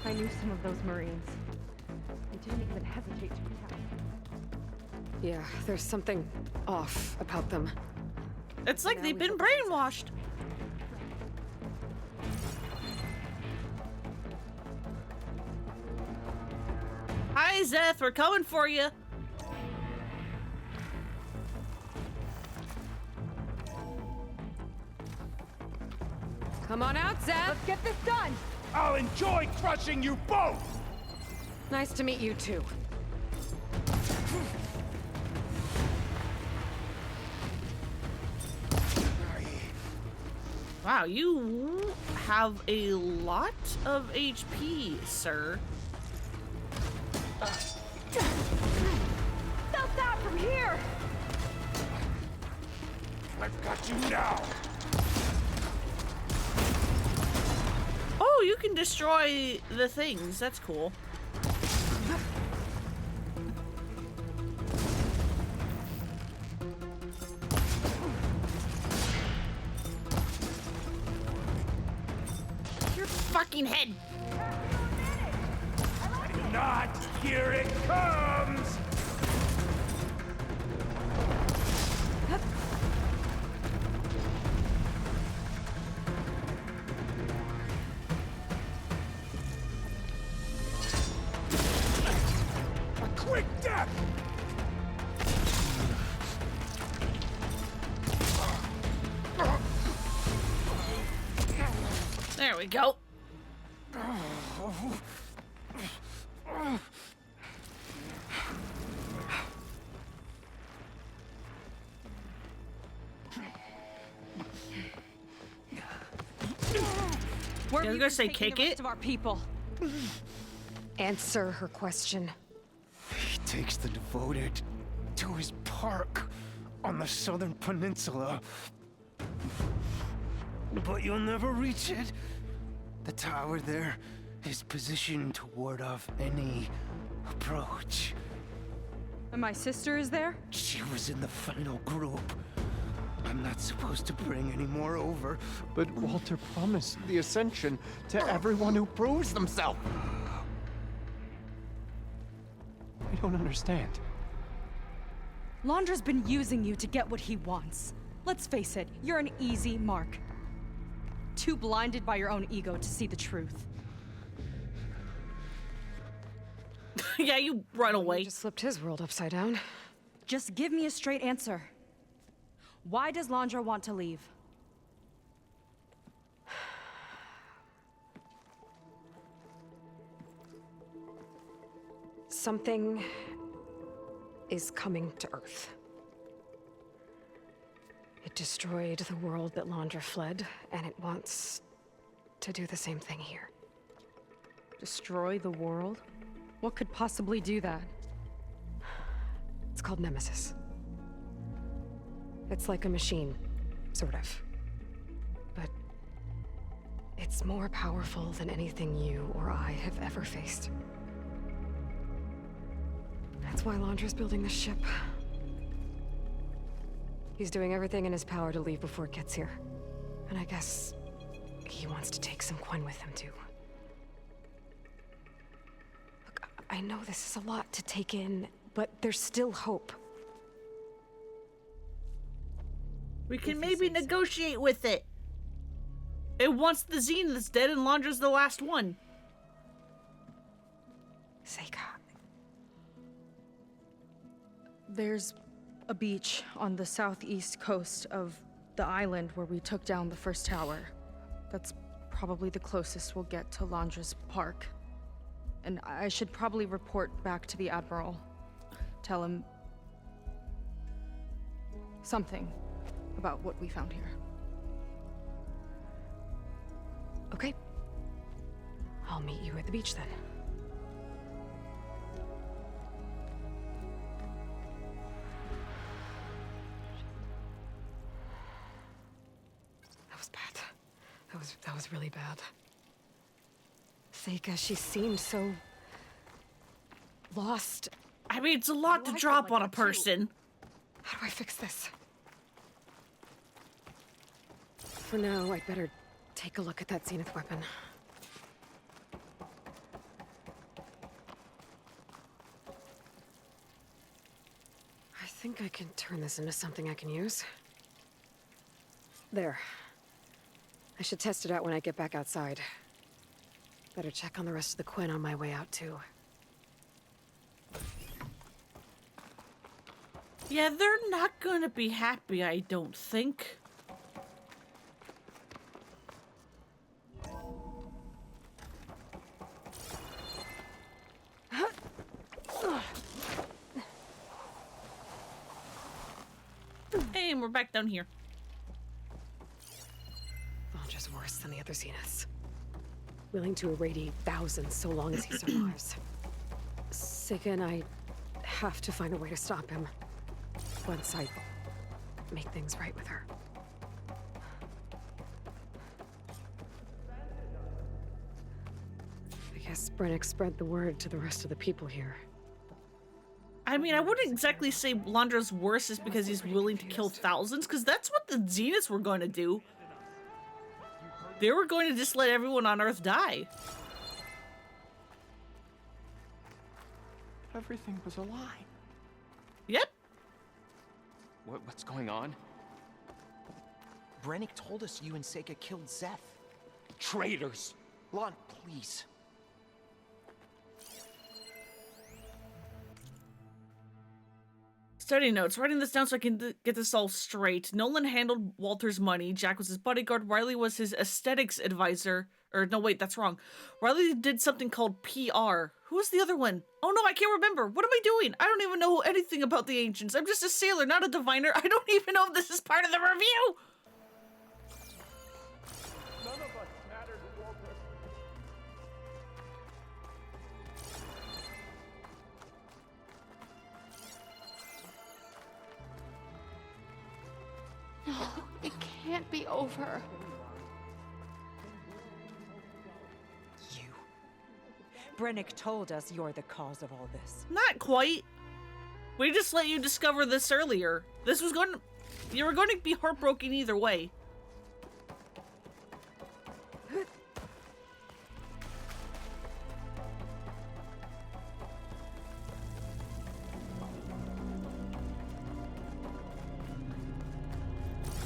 I knew some of those Marines. They didn't even hesitate to attack. Yeah, there's something off about them. It's like they've been brainwashed. Hi, Zeth. We're coming for you. Come on out, Zeth. Let's get this done! I'll enjoy crushing you both! Nice to meet you too. Wow, you have a lot of HP, sir. Stop that from here! I've got you now! Oh, you can destroy the things. That's cool. Your fucking head. Not! Here it comes! A quick death! There we go. Where I was have you gonna been say taking kick the rest it. of our people? Answer her question. He takes the devoted to his park on the southern peninsula. But you'll never reach it. The tower there is positioned to ward off any approach. And my sister is there? She was in the final group. I'm not supposed to bring any more over. But Walter promised the Ascension to everyone who proves themselves. I don't understand. Londra's been using you to get what he wants. Let's face it, you're an easy mark. Too blinded by your own ego to see the truth. Yeah, you run away. You just flipped his world upside down. Just give me a straight answer. Why does Londra want to leave? Something is coming to Earth. It destroyed the world that Londra fled, and it wants to do the same thing here. Destroy the world? What could possibly do that? It's called Nemesis. It's like a machine, sort of. But it's more powerful than anything you or I have ever faced. That's why Londra's building this ship. He's doing everything in his power to leave before it gets here. And I guess he wants to take some Quen with him, too. Look, I know this is a lot to take in, but there's still hope. We can maybe negotiate with it. It wants the Zine that's dead, and Londra's the last one. Seika. There's a beach on the southeast coast of the island where we took down the first tower. That's probably the closest we'll get to Londra's park. And I should probably report back to the Admiral. Tell him something about what we found here. Okay. I'll meet you at the beach then. That was bad. That was really bad. Seika, she seemed so lost. I mean, it's a lot to drop on a person. How do I fix this? For now, I'd better take a look at that Zenith weapon. I think I can turn this into something I can use. There. I should test it out when I get back outside. Better check on the rest of the Quen on my way out, too. Yeah, they're not gonna be happy, I don't think. Hey, and we're back down here. Londra's worse than the other Zeniths. Willing to irradiate thousands so long as he survives. Seika and I have to find a way to stop him. Once I make things right with her. I guess Brennick spread the word to the rest of the people here. I mean, I wouldn't exactly say Londra's worse is because he's willing to kill thousands, because that's what the Zeniths were going to do. They were going to just let everyone on Earth die. Everything was a lie. Yep. What's going on? Brennick told us you and Seika killed Zeth. Traitors! Lon, please. Study notes. Writing this down so I can get this all straight. Nolan handled Walter's money. Jack was his bodyguard. Riley was his aesthetics advisor. Or, no, wait, that's wrong. Riley did something called PR. Who was the other one? Oh, no, I can't remember. What am I doing? I don't even know anything about the ancients. I'm just a sailor, not a diviner. I don't even know if this is part of the review. None of us matter to Walter. No, it can't be over. Brennick told us you're the cause of all this. Not quite. We just let you discover this earlier. This was going to... You were going to be heartbroken either way.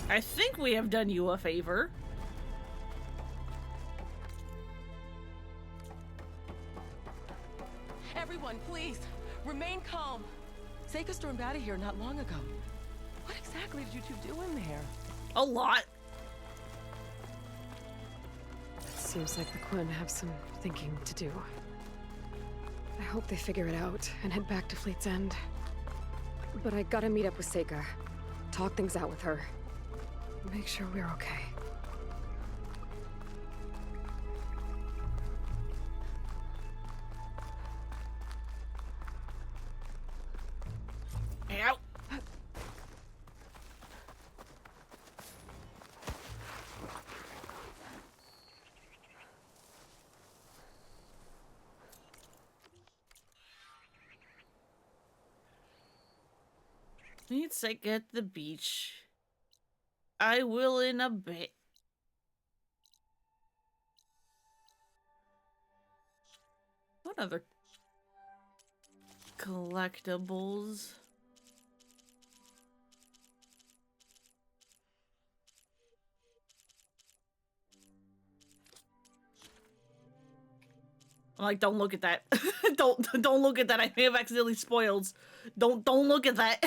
I think we have done you a favor. Everyone, please, remain calm. Seika stormed out of here not long ago. What exactly did you two do in there? A lot. Seems like the Quinn have some thinking to do. I hope they figure it out and head back to Fleet's End. But I gotta meet up with Seika. Talk things out with her. Make sure we're okay. Ow. Meet Seika at the beach. I will in a bit. What other collectibles? I'm like, don't look at that. don't look at that. I may have accidentally spoiled. Don't look at that.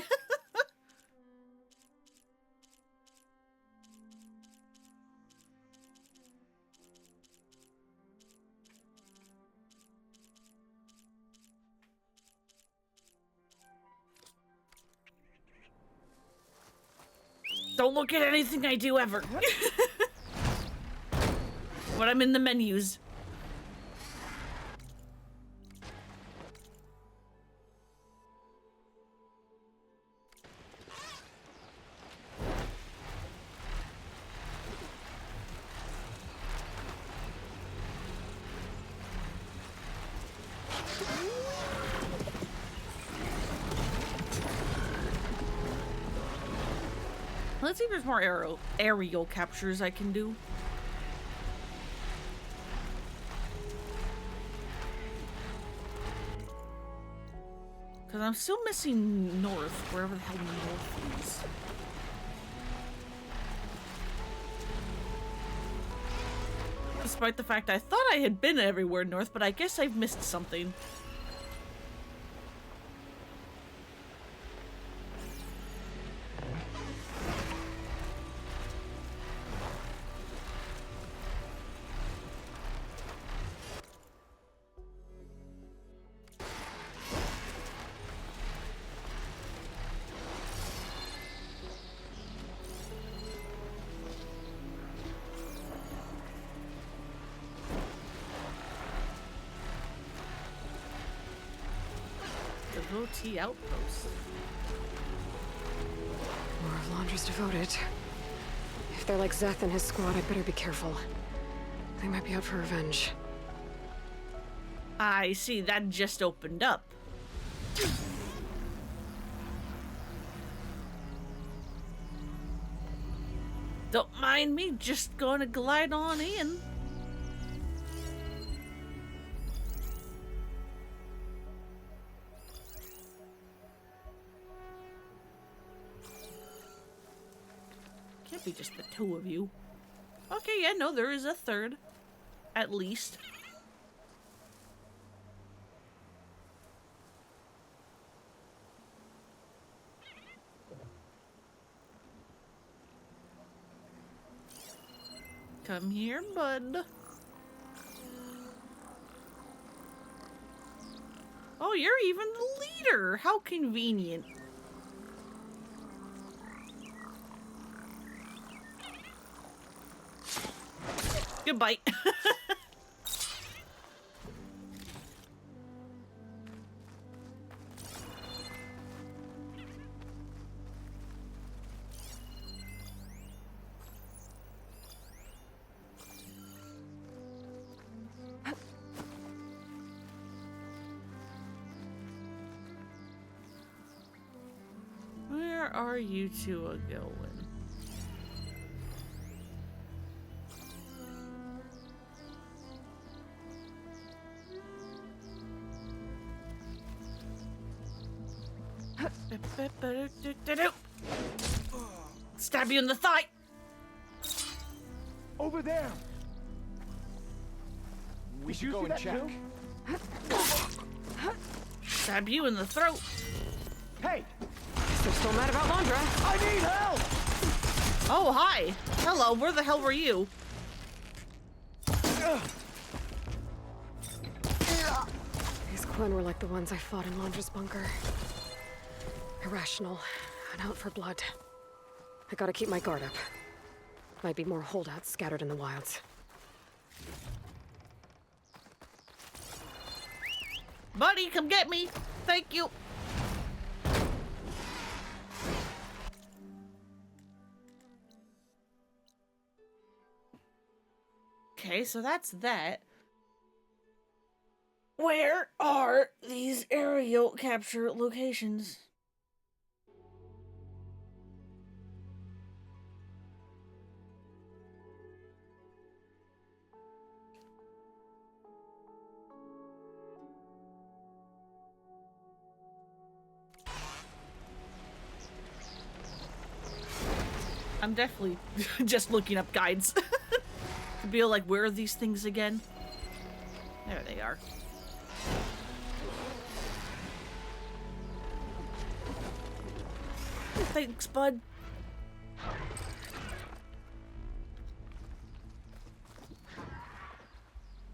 Don't look at anything I do ever. When I'm in the menus. Let's see if there's more aerial captures I can do. Because I'm still missing north, wherever the hell north is. Despite the fact I thought I had been everywhere north, but I guess I've missed something. Devotee outpost. More of Londra's devoted. If they're like Zeth and his squad, I'd better be careful. They might be out for revenge. I see, that just opened up. Don't mind me, just gonna glide on in. Can't be just the two of you. Okay, yeah, no, there is a third. At least. Come here, bud. Oh, you're even the leader. How convenient. Goodbye. Where Where are you two going? Stab you in the thigh. Over there. We should go and check. Stab you in the throat. Hey! They're still mad about Londra. I need help! Oh, hi. Hello, where the hell were you? These Quen were like the ones I fought in Londra's bunker. Irrational and out for blood. I gotta keep my guard up. Might be more holdouts scattered in the wilds. Buddy, come get me. Thank you. Okay, so that's that. Where are these aerial capture locations? I'm definitely just looking up guides. To be like, where are these things again? There they are. Thanks, bud.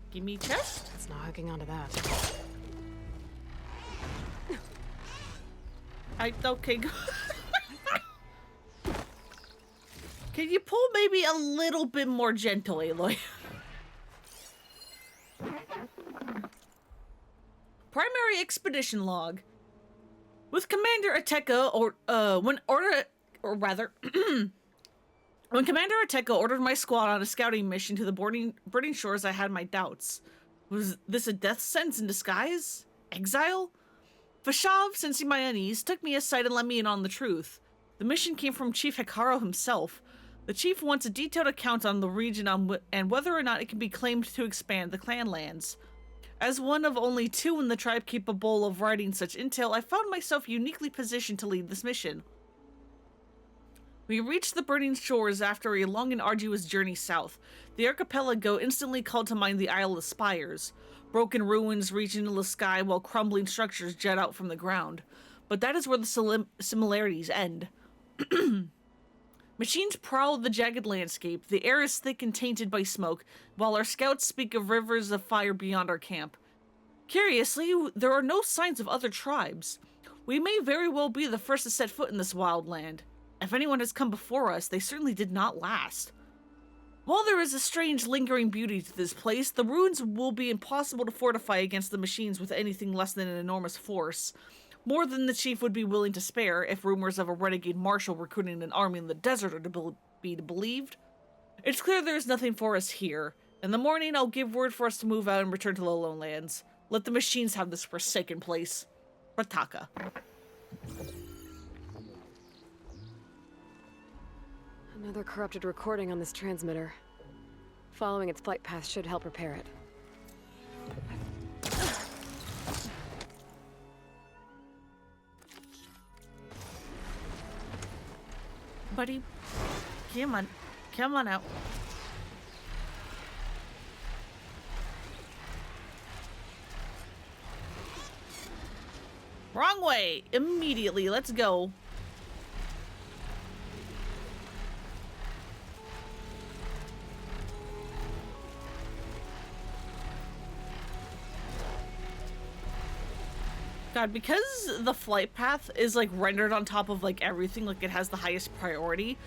Give me chest. It's not hooking onto that. Okay, go. Can you pull maybe a little bit more gentle, Aloy? Primary expedition log. With Commander Ateka, when Commander Ateka ordered my squad on a scouting mission to the burning shores, I had my doubts. Was this a death sentence in disguise? Exile? Vashav, sensing my unease, took me aside and let me in on the truth. The mission came from Chief Hekaro himself. The chief wants a detailed account on the region and whether or not it can be claimed to expand the clan lands. As one of only two in the tribe capable of writing such intel, I found myself uniquely positioned to lead this mission. We reached the burning shores after a long and arduous journey south. The archipelago instantly called to mind the Isle of Spires. Broken ruins reach into the sky while crumbling structures jet out from the ground. But that is where the similarities end. Machines prowl the jagged landscape. The air is thick and tainted by smoke, while our scouts speak of rivers of fire beyond our camp. Curiously, there are no signs of other tribes. We may very well be the first to set foot in this wild land. If anyone has come before us, they certainly did not last. While there is a strange lingering beauty to this place, the ruins will be impossible to fortify against the machines with anything less than an enormous force. More than the chief would be willing to spare if rumors of a renegade marshal recruiting an army in the desert are to be believed. It's clear there is nothing for us here. In the morning, I'll give word for us to move out and return to the Lone Lands. Let the machines have this forsaken place. Rataka. Another corrupted recording on this transmitter. Following its flight path should help repair it. Buddy, come on out. Wrong way! Immediately, let's go. God, because the flight path is like rendered on top of like everything, like it has the highest priority,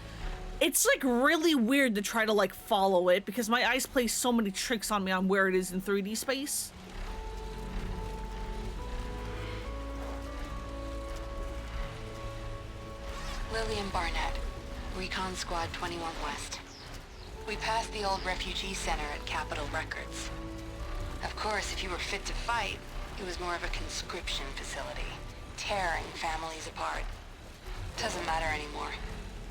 it's like really weird to try to like follow it because my eyes play so many tricks on me on where it is in 3D space. Lillian Barnett, Recon Squad 21 West. We passed the old refugee center at Capitol Records. Of course, if you were fit to fight, it was more of a conscription facility, tearing families apart. Doesn't matter anymore.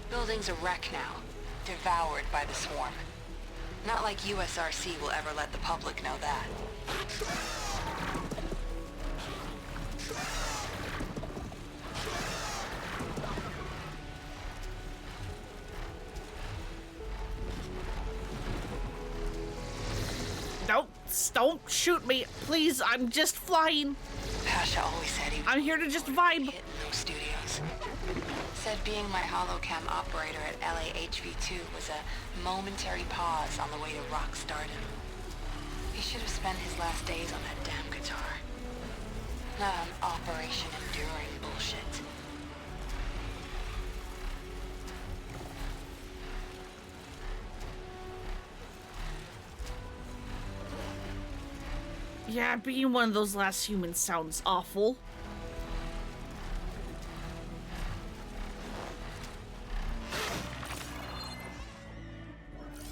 Building's a wreck now, devoured by the swarm. Not like USRC will ever let the public know that. Don't shoot me, please. I'm just flying. Pasha always said he I'm here to just vibe. hit in those studios. Said being my holocam operator at LAHV2 was a momentary pause on the way to rock stardom. He should have spent his last days on that damn guitar. Not on Operation Enduring bullshit. Yeah, being one of those last humans sounds awful.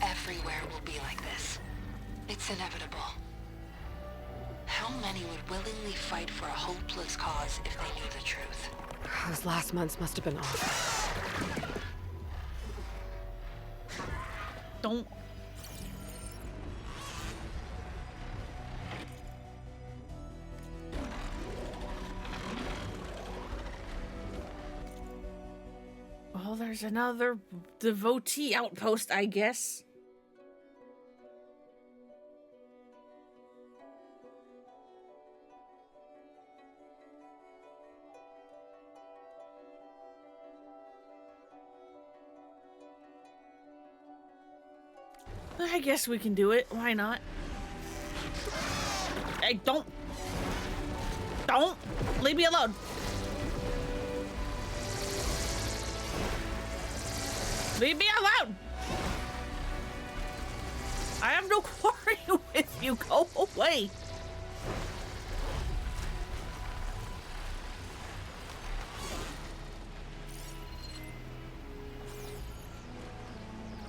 Everywhere will be like this. It's inevitable. How many would willingly fight for a hopeless cause if they knew the truth? Those last months must have been awful. Don't. Well, there's another devotee outpost, I guess. I guess we can do it. Why not? Hey, don't leave me alone. Leave me alone! I have no quarrel with you. Go away.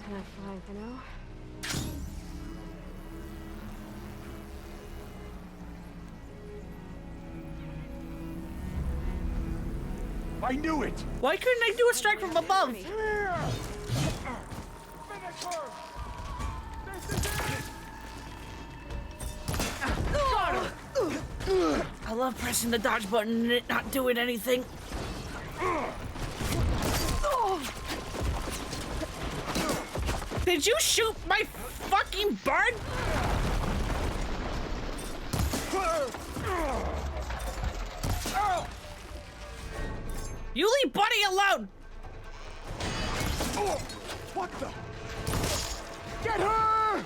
Can I fly, you know? I knew it! Why couldn't I do a strike from above? I love pressing the dodge button and it not doing anything. Did you shoot my fucking bird? You leave Buddy alone! Oh, what the? Get her!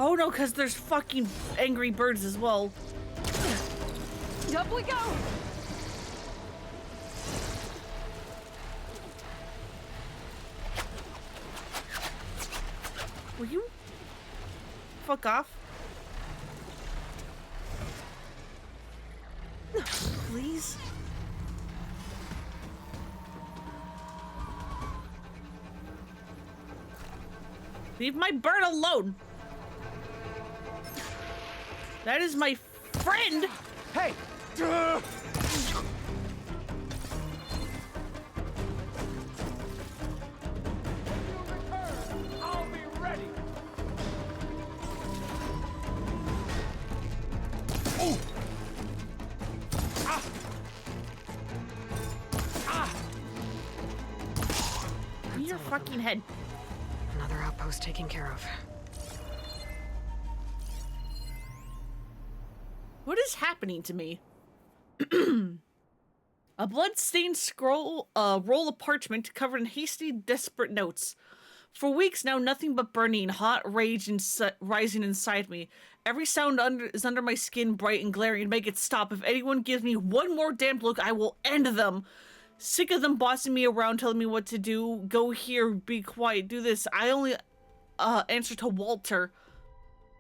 Oh no, because there's fucking angry birds as well. Up we go! Will you fuck off? Please? Leave my bird alone! That is my friend! Hey! I'll be ready! Oh! Ah! Ah! Give me your fucking head. Another outpost taken care of. What is happening to me? A blood-stained roll of parchment covered in hasty, desperate notes. For weeks now, nothing but burning, hot rage rising inside me. Every sound is under my skin, bright and glaring. Make it stop. If anyone gives me one more damn look, I will end them. Sick of them bossing me around, telling me what to do. Go here, be quiet, do this. I only answer to Walter.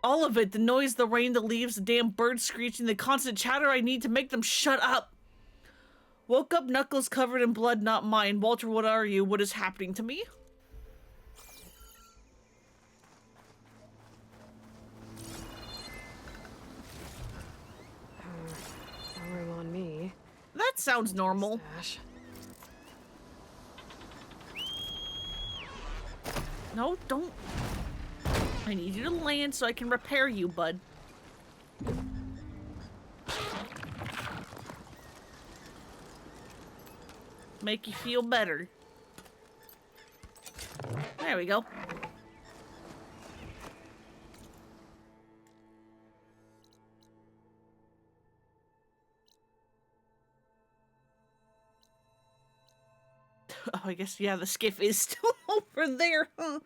All of it, the noise, the rain, the leaves, the damn birds screeching, the constant chatter I need to make them shut up. Woke up, knuckles covered in blood, not mine. Walter, what are you? What is happening to me? sounds normal. No, don't. I need you to land so I can repair you, bud. Make you feel better. There we go. Oh, I guess, yeah, the skiff is still over there, huh?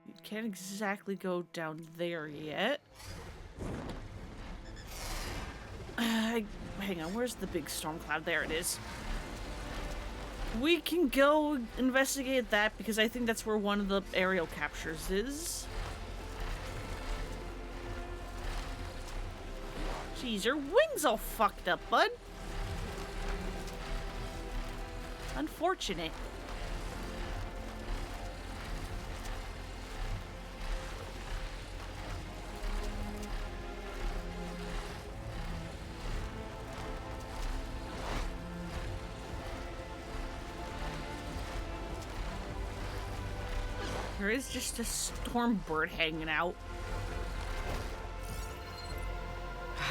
You can't exactly go down there yet. Hang on, where's the big storm cloud? There it is. We can go investigate that because I think that's where one of the aerial captures is. Jeez, your wing's all fucked up, bud. Unfortunate. There is just a storm bird hanging out.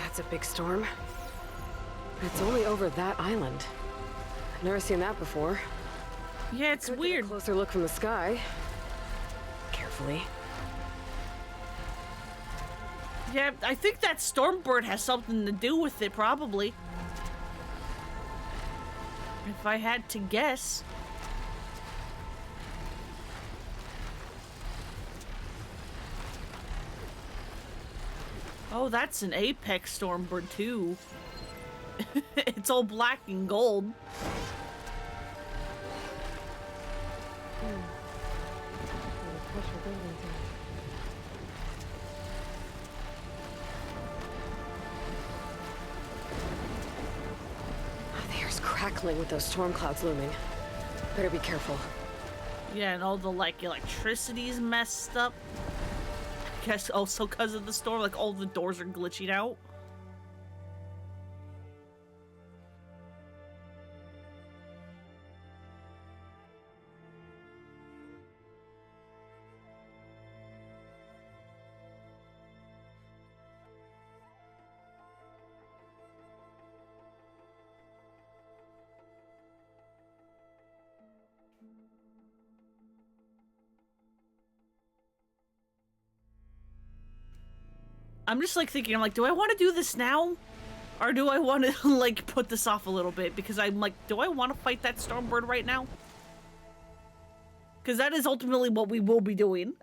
That's a big storm. It's only over that island. I've never seen that before. Yeah, it's weird. Get a closer look from the sky. Carefully. Yeah, I think that storm bird has something to do with it, probably. If I had to guess. Oh, that's an apex stormbird too. It's all black and gold. The air's crackling with those storm clouds looming. Better be careful. Yeah, and all the like electricity's messed up. I guess also because of the storm, like all the doors are glitching out. I'm just like thinking, I'm like, do I want to do this now? Or do I want to like put this off a little bit? Because I'm like, do I want to fight that stormbird right now? Because that is ultimately what we will be doing.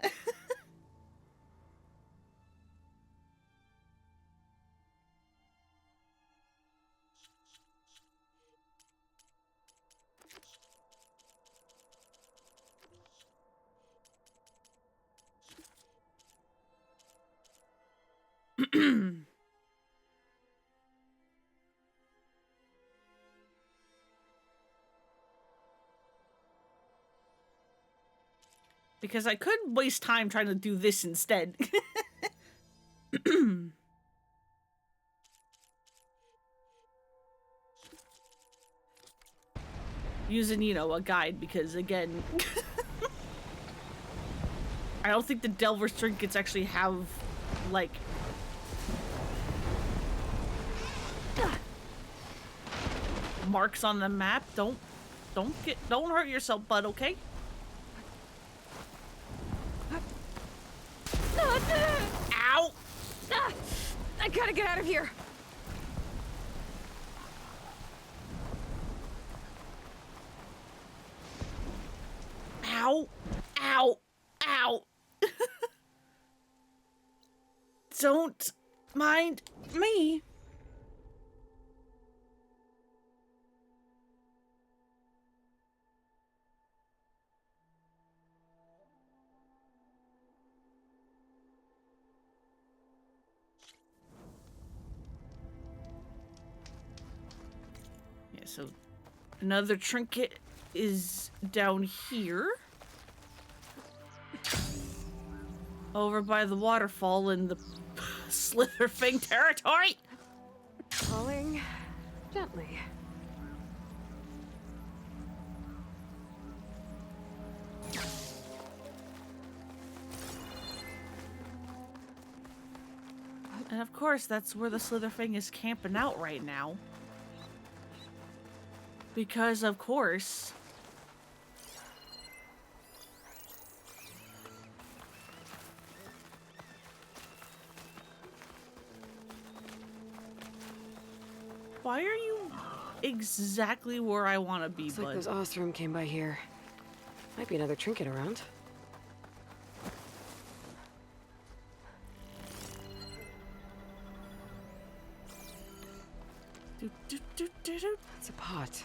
Because I could waste time trying to do this instead. Using, you know, a guide because, again... I don't think the Delver's trinkets actually have, like... marks on the map. Don't hurt yourself, bud, okay? Ow! I gotta get out of here! Ow! Ow! Ow! Don't mind me. so another trinket is down here. Over by the waterfall in the Slitherfang territory. Falling gently. And of course, that's where the Slitherfang is camping out right now. Because, of course... Why are you exactly where I want to be, Looks bud? like those Ostrom came by here. Might be another trinket around. It's a pot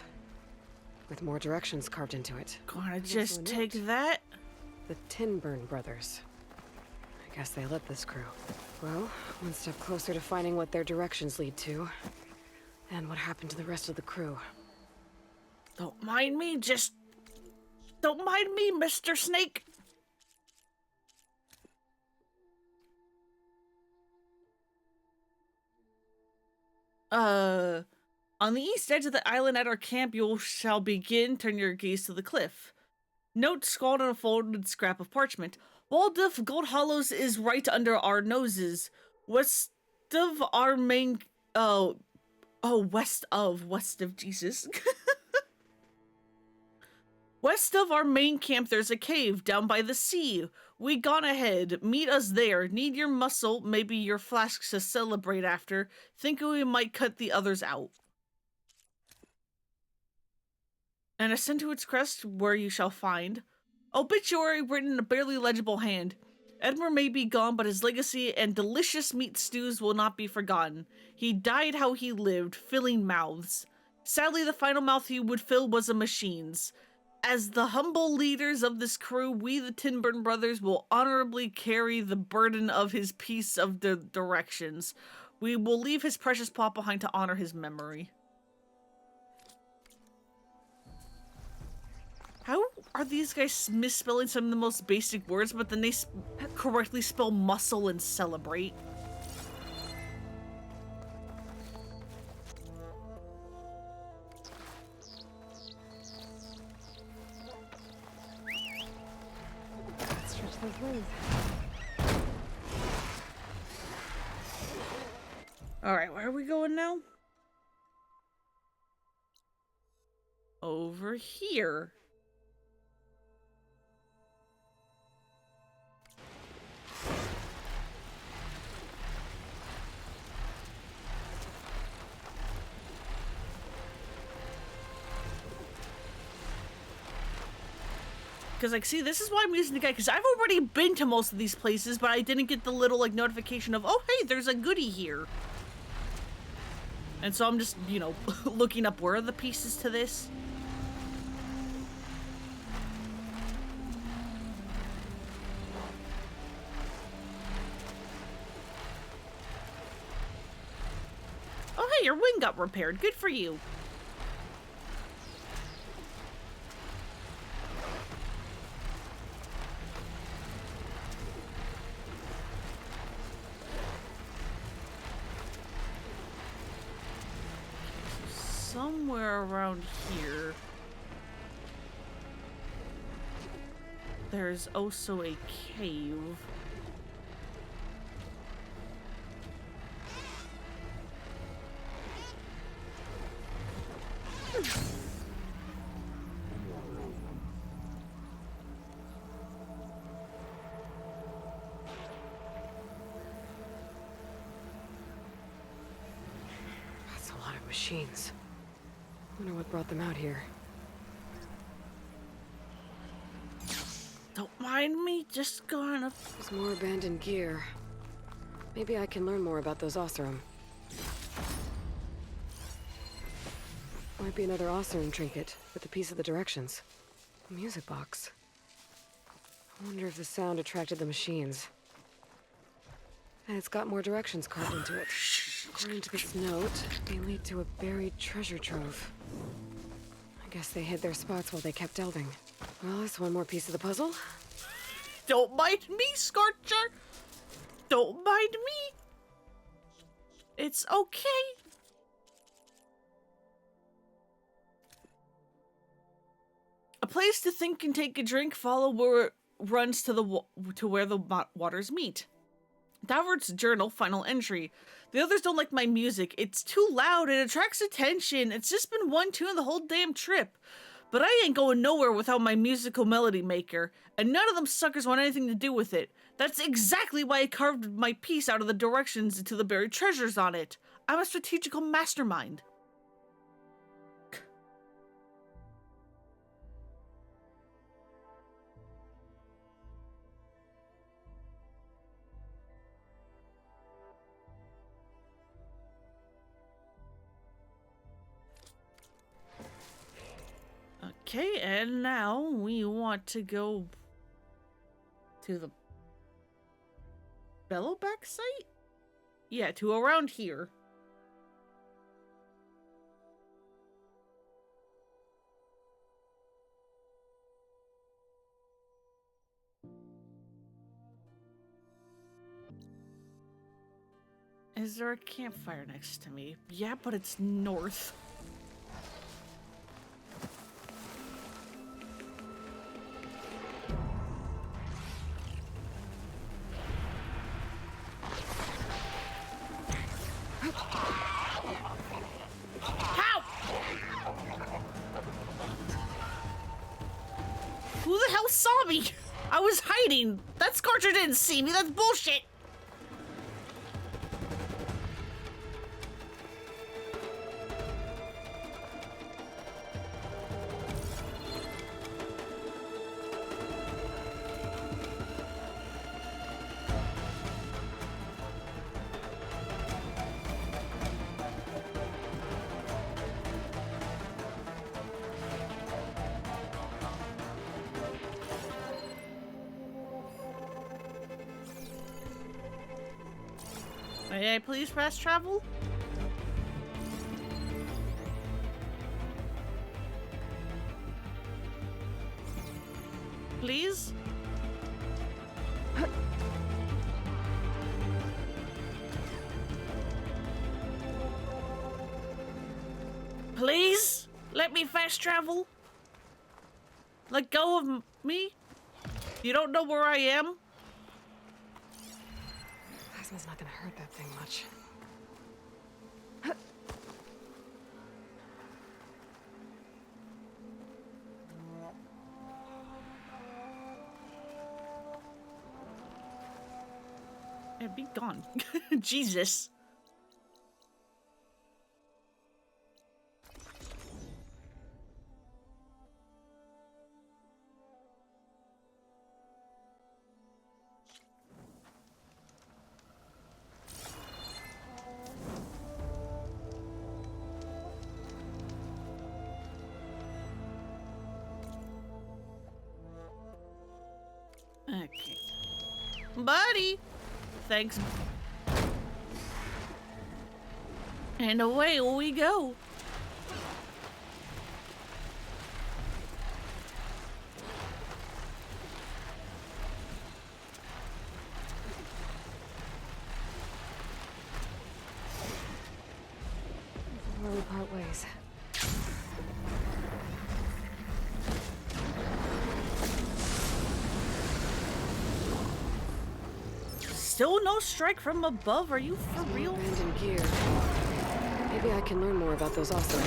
with more directions carved into it. Gonna just take that. The Tinburn brothers. I guess they lit this crew. Well, one step closer to finding what their directions lead to. And what happened to the rest of the crew. Don't mind me, don't mind me, Mr. Snake. On the east edge of the island at our camp, you shall begin. Turn your gaze to the cliff. Note scrawled on a folded scrap of parchment. Walled of Gold Hollows is right under our noses. West of our main... west of Jesus. West of our main camp, there's a cave down by the sea. We gone ahead. Meet us there. Need your muscle, maybe your flasks to celebrate after. Think we might cut the others out. And ascend to its crest, where you shall find obituary written in a barely legible hand. Edmure may be gone, but his legacy and delicious meat stews will not be forgotten. He died how he lived, filling mouths. Sadly, the final mouth he would fill was a machine's. As the humble leaders of this crew, we, the Tinburn brothers, will honorably carry the burden of his piece of the directions. We will leave his precious plot behind to honor his memory. How are these guys misspelling some of the most basic words, but then they correctly spell muscle and celebrate? Stretch those wings. Alright, where are we going now? Over here. Because, like, see, this is why I'm using the guide, because I've already been to most of these places, but I didn't get the little, like, notification of, oh, hey, there's a goodie here. And so I'm just, you know, looking up where are the pieces to this. Oh, hey, your wing got repaired. Good for you. Somewhere around here, there's also a cave. That's a lot of machines. Wonder what brought them out here. Don't mind me, just gonna... There's more abandoned gear. Maybe I can learn more about those Oseram. Might be another Oseram trinket with a piece of the directions. A music box. I wonder if the sound attracted the machines. And it's got more directions carved into it. According to this note, they lead to a buried treasure trove. I guess they hid their spots while they kept delving. Well, that's one more piece of the puzzle. Don't mind me, Scorcher! Don't mind me! It's okay. A place to think and take a drink. Follow where it runs to where the waters meet. Davert's journal, final entry. The others don't like my music. It's too loud. It attracts attention. It's just been one tune the whole damn trip. But I ain't going nowhere without my musical melody maker, and none of them suckers want anything to do with it. That's exactly why I carved my piece out of the directions into the buried treasures on it. I'm a strategical mastermind. Okay, and now we want to go to the Bellowback site? Yeah, to around here. Is there a campfire next to me? Yeah, but it's north. Who the hell saw me? I was hiding. That Scorcher didn't see me. That's bullshit. May I please fast travel? Please? Please? Let me fast travel? Let go of me? You don't know where I am? Plasma's not gonna hurt that thing much. Yeah, be gone. Jesus. Okay. Buddy! Thanks. And away we go. Where we part ways. Still no strike from above? Are you for real? Abandoned gear. Maybe I can learn more about those also.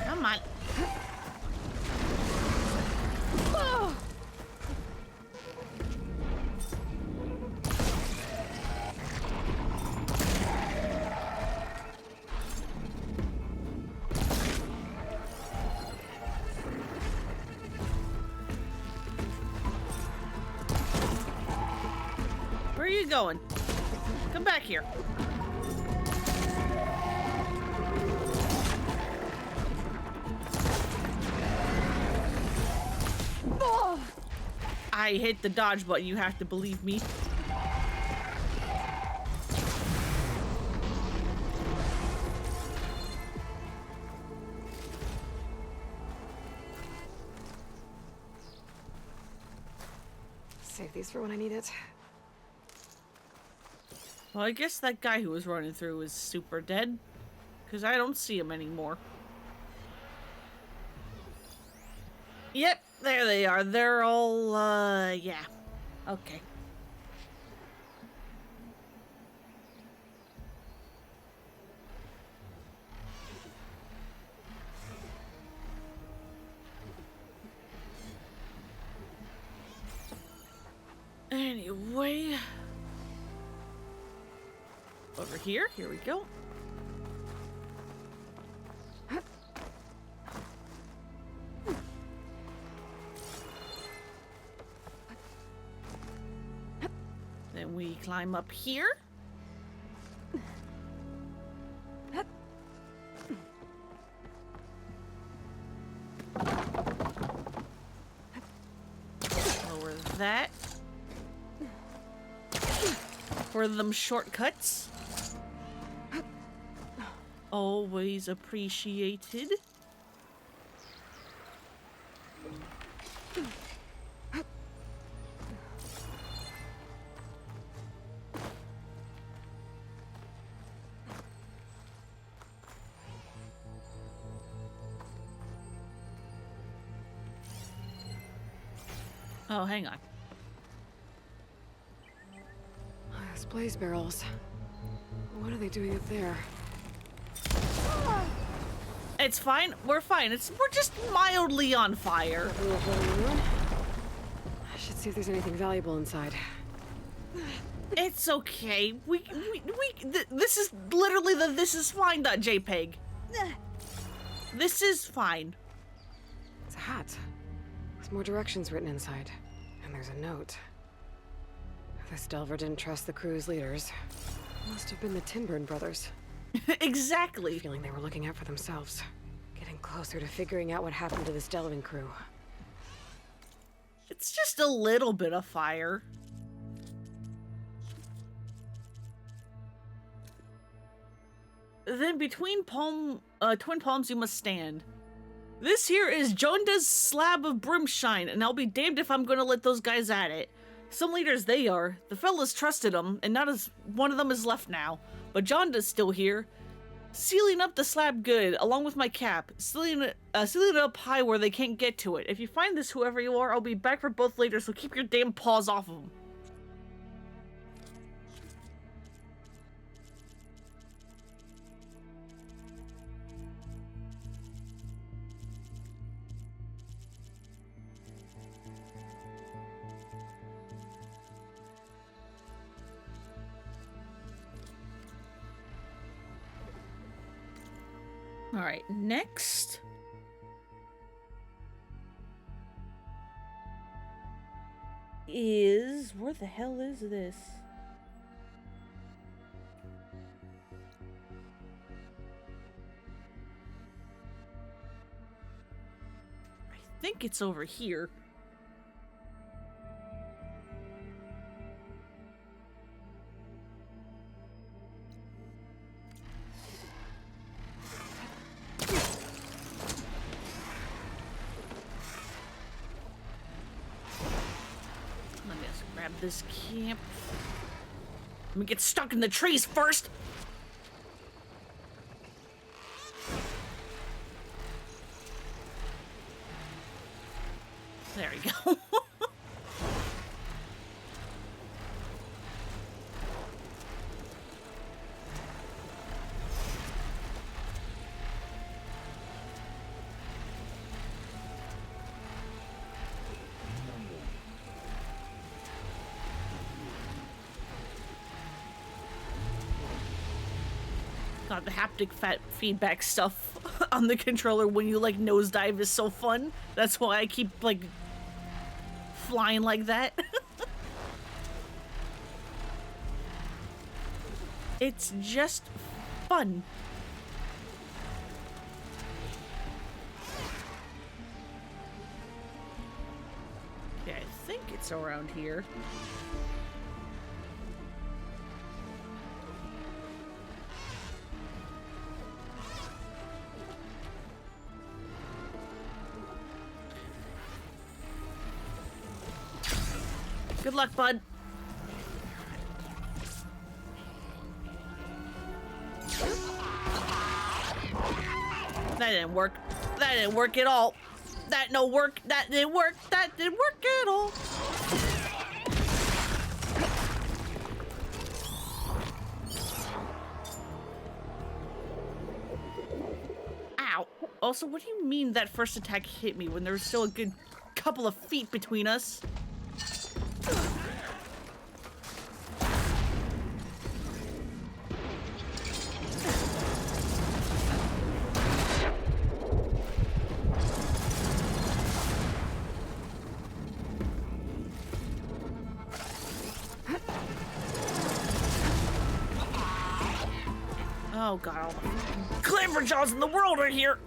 Come on. going? Come back here. I hit the dodge button, you have to believe me. Save these for when I need it. Well, I guess that guy who was running through is super dead, because I don't see him anymore. Yep, there they are. They're all, yeah. Okay. Anyway. Over here we go. Then we climb up here. Lower that. For them shortcuts. Always appreciated. Oh, hang on. Those blaze barrels. What are they doing up there? It's fine. We're fine. We're just mildly on fire. I should see if there's anything valuable inside. It's okay. This is literally the this is fine.jpg. This is fine. It's a hat. There's more directions written inside. And there's a note. This Delver didn't trust the crew's leaders. Must have been the Tinburn brothers. Exactly. Feeling they were looking out for themselves. Getting closer to figuring out what happened to this delving crew. It's just a little bit of fire. Then between twin palms you must stand. This here is Jonda's slab of brimshine, and I'll be damned if I'm gonna let those guys at it. Some leaders they are. The fellas trusted them, and not as one of them is left now. But Jonda's still here. Sealing up the slab good, along with my cap. Sealing it up high where they can't get to it. If you find this, whoever you are, I'll be back for both later, so keep your damn paws off of them. All right, next. Where the hell is this? I think it's over here. This camp. Let me get stuck in the trees first. There we go. God, the haptic feedback stuff on the controller when you like nosedive is so fun. That's why I keep like flying like that. It's just fun. Okay, I think it's around here. Good luck, bud. That didn't work. That didn't work at all. That no work. That didn't work. That didn't work at all. Ow. Also, what do you mean that first attack hit me when there was still a good couple of feet between us? Oh god, all the clamberjaws in the world are here!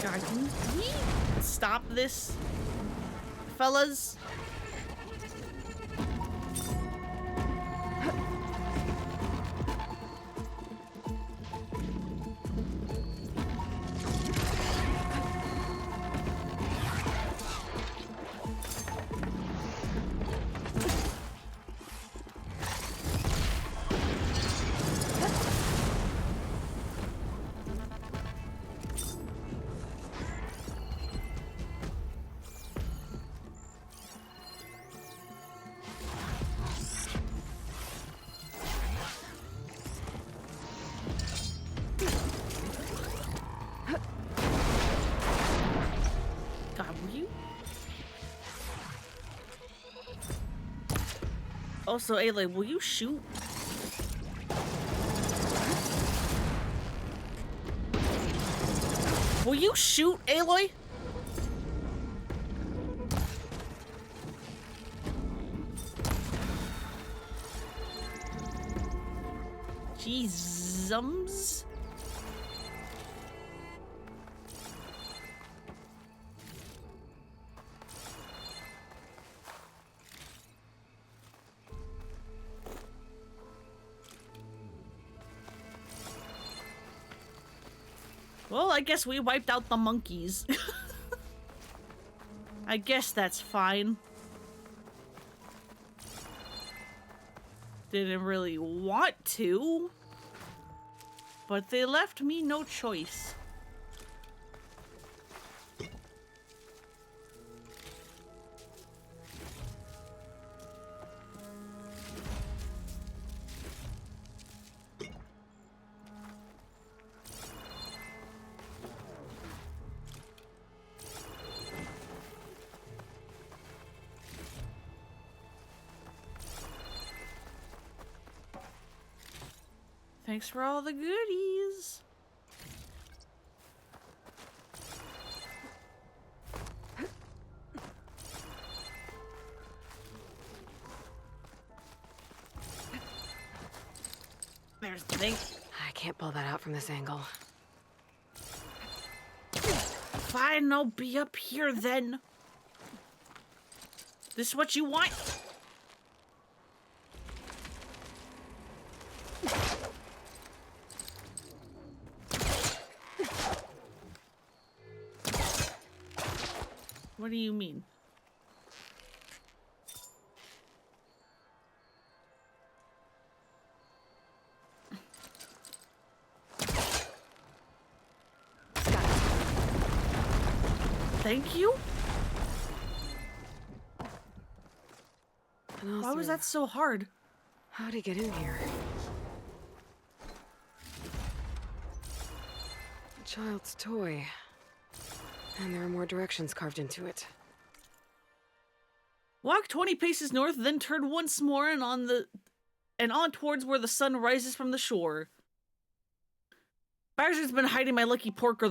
Can we stop this, fellas? Also, Aloy, will you shoot? Will you shoot, Aloy? Jeezums. Well, I guess we wiped out the monkeys. I guess that's fine. Didn't really want to, but they left me no choice. Thanks for all the goodies. There's the thing. I can't pull that out from this angle. Fine, I'll be up here then. This what you want? What do you mean? Thank you? And Why was also, that so hard? how'd he get in here? A child's toy. And there are more directions carved into it. Walk 20 paces north, then turn once more and on towards where the sun rises from the shore. Badger's been hiding my lucky porker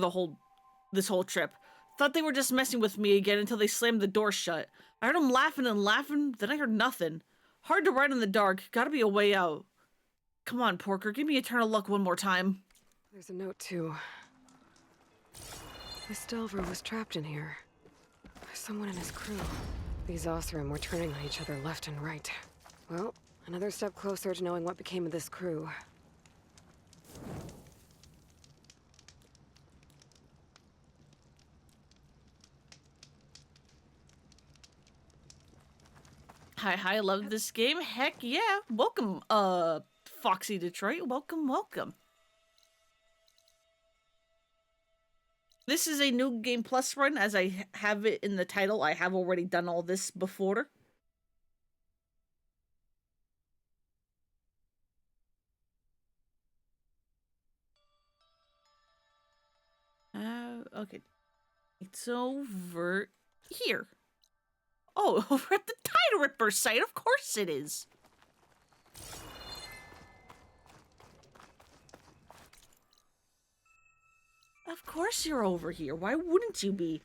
this whole trip. Thought they were just messing with me again until they slammed the door shut. I heard them laughing and laughing, then I heard nothing. Hard to ride in the dark. Gotta be a way out. Come on, Porker, give me eternal luck one more time. There's a note, too. This Delver was trapped in here. By someone in his crew. These Oseram were turning on each other left and right. Well, another step closer to knowing what became of this crew. Hi, I love this game. Heck yeah. Welcome, Foxy Detroit. Welcome, welcome. This is a New Game Plus run, as I have it in the title. I have already done all this before. Okay. It's over here. Oh, over at the Tide Ripper site. Of course it is. Of course you're over here. Why wouldn't you be?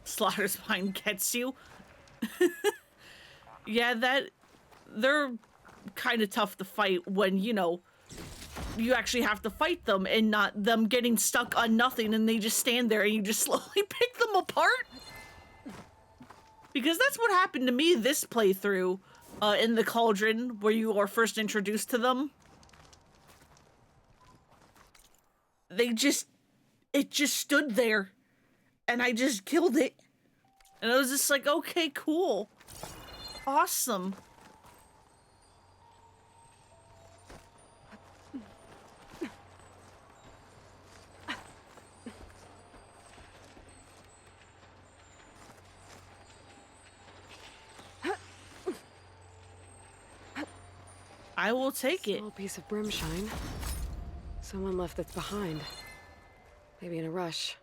Slaughter Spine gets you. Yeah, they're kind of tough to fight when, you know, you actually have to fight them and not them getting stuck on nothing and they just stand there and you just slowly pick them apart. Because that's what happened to me this playthrough in the Cauldron, where you are first introduced to them. It just stood there and I just killed it. And I was just like, okay, cool. Awesome. I will take it. Small piece of brimshine. Someone left this behind. Maybe in a rush.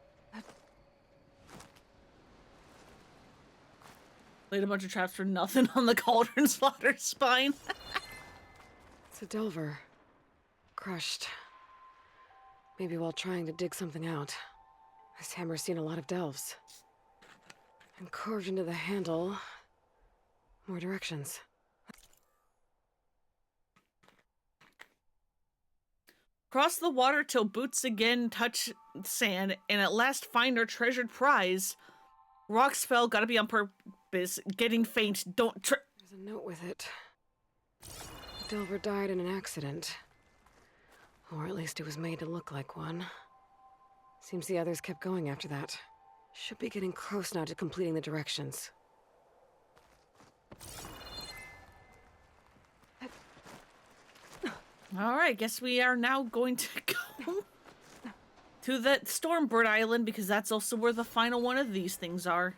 Laid a bunch of traps for nothing on the Cauldron Slaughter Spine. It's a Delver. Crushed. Maybe while trying to dig something out. This hammer's seen a lot of delves. And carved into the handle. More directions. Cross the water till boots again touch sand, and at last find our treasured prize. Rocks fell, gotta be on purpose. Getting faint, don't There's a note with it. The Delver died in an accident. Or at least it was made to look like one. Seems the others kept going after that. Should be getting close now to completing the directions. Alright, guess we are now going to go to that Stormbird Island, because that's also where the final one of these things are.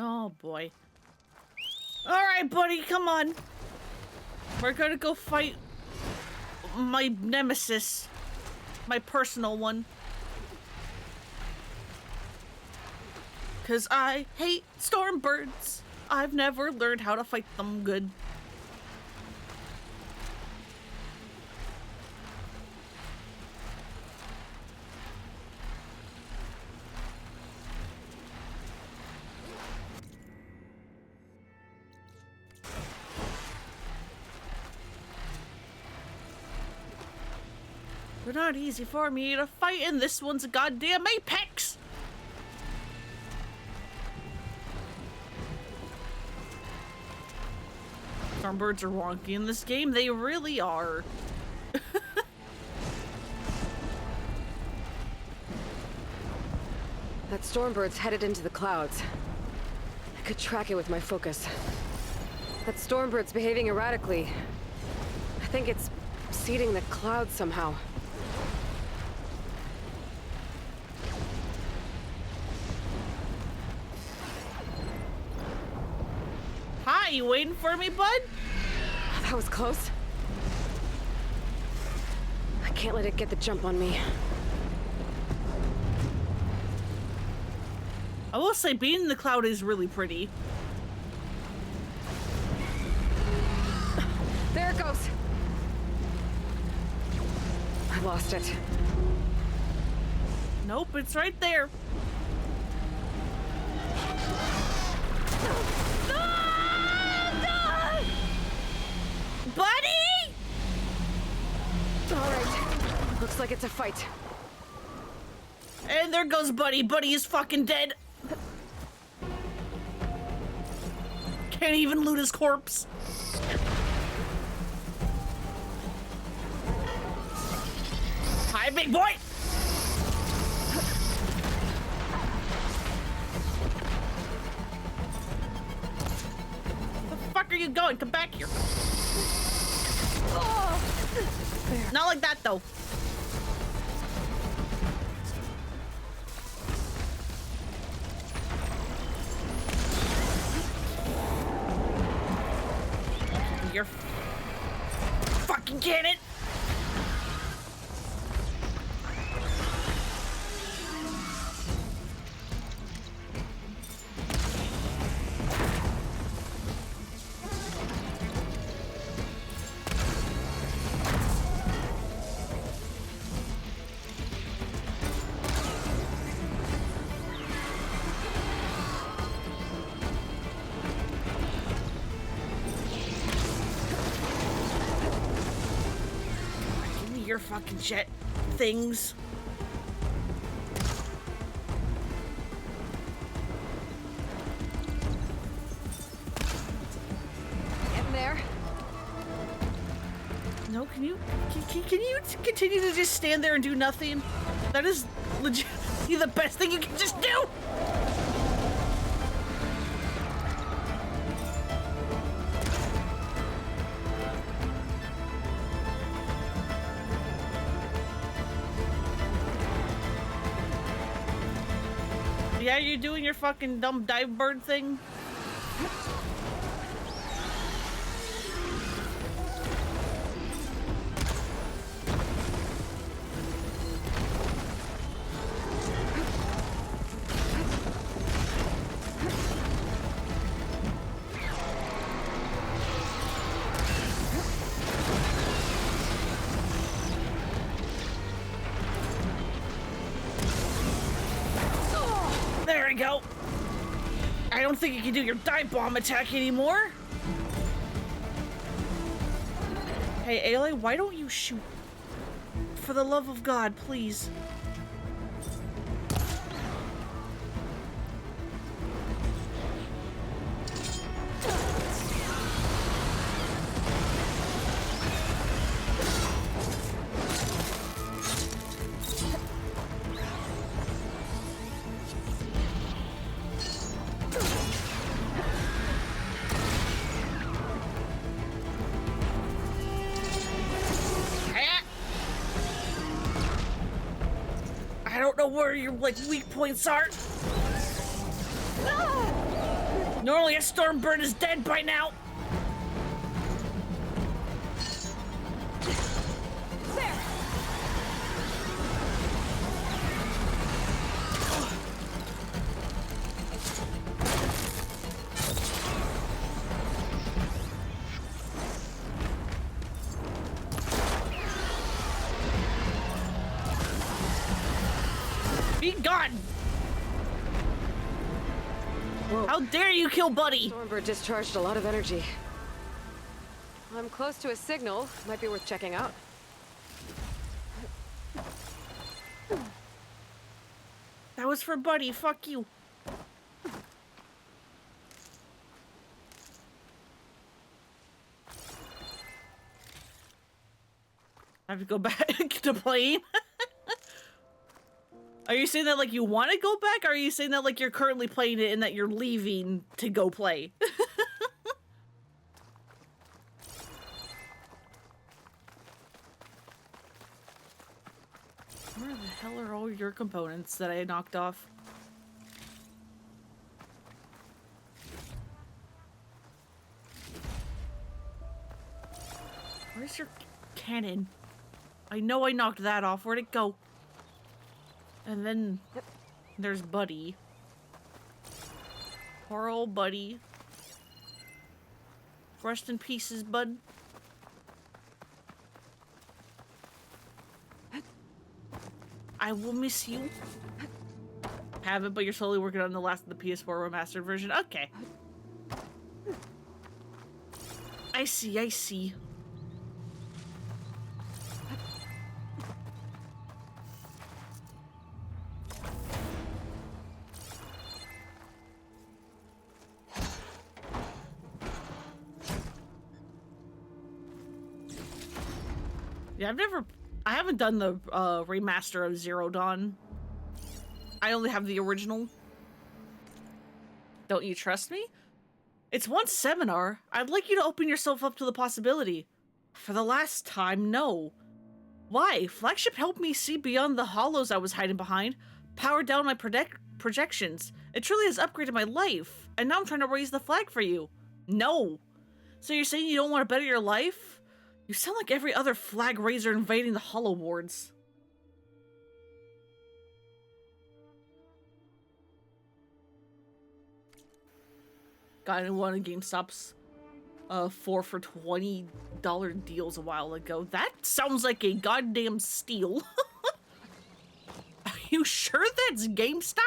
Oh boy. Alright, buddy, come on. We're gonna go fight my nemesis. My personal one. 'Cause I hate stormbirds. I've never learned how to fight them good. They're not easy for me to fight, and this one's a goddamn apex! Stormbirds are wonky in this game. They really are. That Stormbird's headed into the clouds. I could track it with my focus. That Stormbird's behaving erratically. I think it's seeding the clouds somehow. Hi, you waiting for me, bud? That was close. I can't let it get the jump on me. I will say being in the cloud is really pretty. There it goes. I lost it. Nope, it's right there. Buddy! All right. Looks like it's a fight. And there goes Buddy. Buddy is fucking dead. Can't even loot his corpse. Hi, big boy! Where the fuck are you going? Come back here. Not like that, though. You're fucking get it. Your fucking jet things. Getting there. No, can you continue to just stand there and do nothing? That is legit the best thing you can just do. Yeah, you're doing your fucking dumb dive bird thing. There we go. I don't think you can do your dive bomb attack anymore. Hey, Ailey, why don't you shoot? For the love of God, please. I don't know where your like weak points are. Normally a Stormbird is dead by now. There. Be gone! Whoa. How dare you kill Buddy? Stormbird discharged a lot of energy. I'm close to a signal. Might be worth checking out. That was for Buddy. Fuck you. I have to go back to playing. Are you saying that like you want to go back? Or are you saying that like you're currently playing it and that you're leaving to go play? Where the hell are all your components that I knocked off? Where's your cannon? I know I knocked that off. Where'd it go? And then there's Buddy. Poor old Buddy. Rest in pieces, bud. I will miss you. Have it, but you're slowly working on the last of the PS4 remastered version. Okay. I see, I see. Yeah, I haven't done the remaster of Zero Dawn. I only have the original. Don't you trust me? It's one seminar. I'd like you to open yourself up to the possibility. For the last time, no. Why? Flagship helped me see beyond the hollows I was hiding behind, powered down my projections. It truly has upgraded my life, and now I'm trying to raise the flag for you. No. So you're saying you don't want to better your life? You sound like every other flag raiser invading the Hollow Wards. Got in one of GameStop's 4 for $20 deals a while ago. That sounds like a goddamn steal. Are you sure that's GameStop?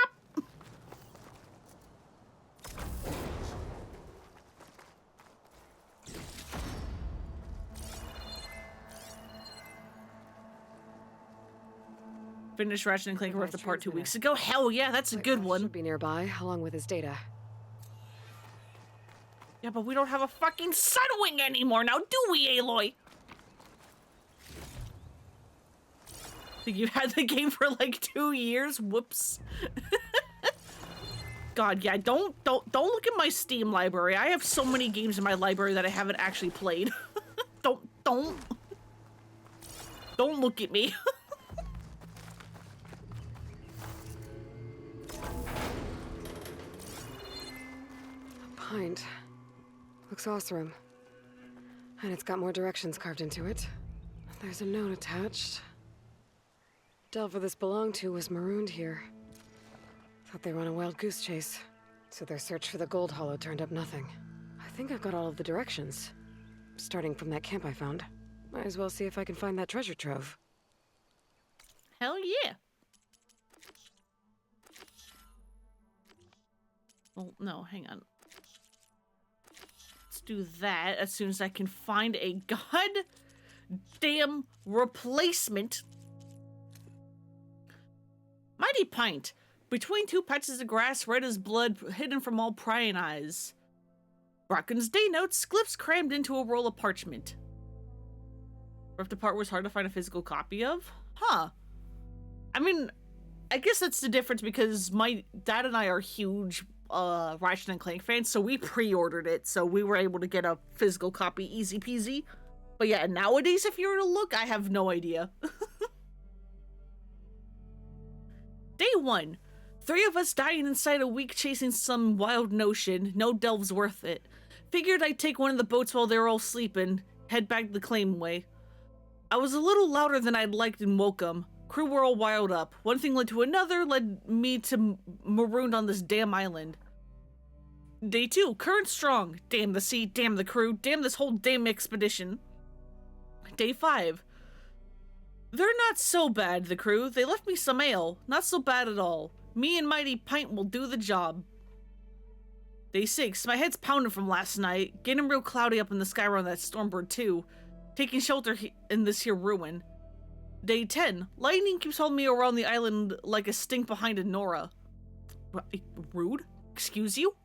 Finished Ratchet and Clank Rift Apart 2 weeks ago. Hell yeah, that's a good one. Should be nearby, along with his data. Yeah, but we don't have a fucking Sunwing anymore now, do we, Aloy? Think you've had the game for like 2 years? Whoops. God, yeah, don't look at my Steam library. I have so many games in my library that I haven't actually played. Don't look at me. Pint. Looks awesome. And it's got more directions carved into it. There's a note attached. Delver this belonged to was marooned here. Thought they were on a wild goose chase. So their search for the gold hollow turned up nothing. I think I've got all of the directions. Starting from that camp I found. Might as well see if I can find that treasure trove. Hell yeah. Well, no, hang on. Do that as soon as I can find a goddamn replacement. Mighty Pint. Between two patches of grass, red as blood, hidden from all prying eyes. Brocken's day notes, glyphs crammed into a roll of parchment. Rift Apart was hard to find a physical copy of? Huh. I mean, I guess that's the difference because my dad and I are huge Ratchet and Clank fans, so we pre-ordered it, so we were able to get a physical copy easy peasy. But yeah, nowadays if you were to look, I have no idea. Day 1. 3 of us dying inside a week chasing some wild notion. No delves worth it. Figured I'd take one of the boats while they were all sleeping, head back the claimway. I was a little louder than I'd liked and woke 'em. Crew were all wild up. One thing led to another, led me to marooned on this damn island. Day 2, current strong. Damn the sea, damn the crew, damn this whole damn expedition. Day 5. They're not so bad, the crew. They left me some ale. Not so bad at all. Me and Mighty Pint will do the job. Day 6, my head's pounding from last night. Getting real cloudy up in the sky around that Stormbird too. Taking shelter in this here ruin. Day 10. Lightning keeps holding me around the island like a stink behind a Nora. Rude? Excuse you?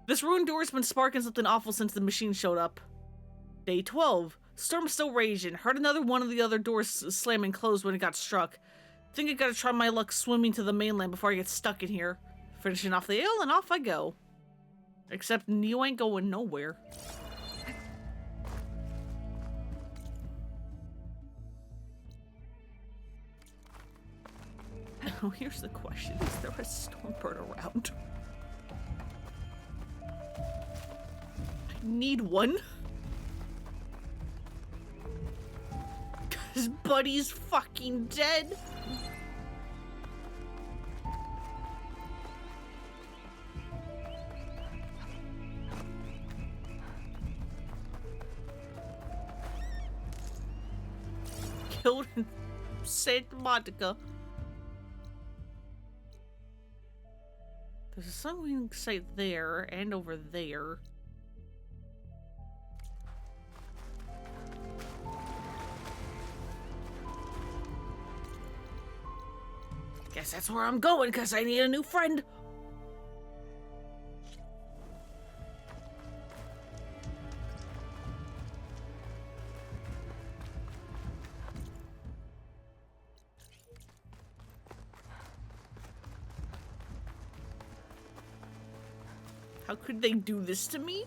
This ruined door's been sparking something awful since the machine showed up. Day 12. Storm's still raging. Heard another one of the other doors slamming closed when it got struck. Think I gotta try my luck swimming to the mainland before I get stuck in here. Finishing off the ale and off I go. Except you ain't going nowhere. Oh, here's the question. Is there a stormbird around? I need one. Cause Buddy's fucking dead. Killed in Santa Monica. There's a sunwing site there and over there. Guess that's where I'm going because I need a new friend. How could they do this to me?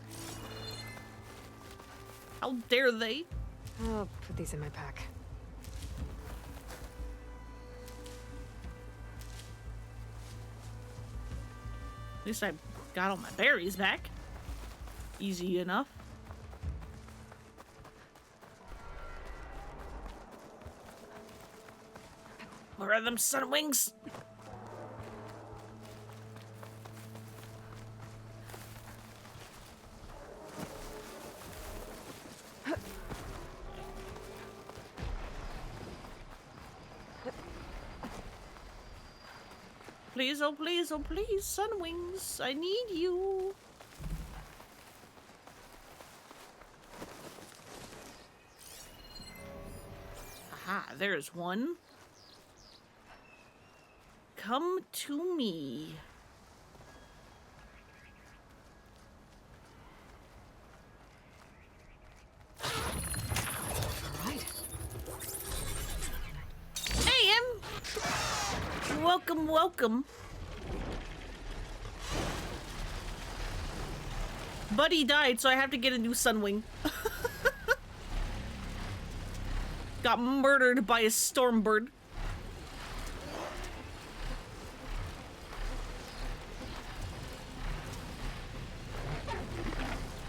How dare they? I'll put these in my pack. At least I got all my berries back. Easy enough. Where are them sun wings? Please, oh please, Sunwings, I need you. Aha, there's one. Come to me. Welcome, welcome. Buddy died, so I have to get a new Sunwing. Got murdered by a stormbird.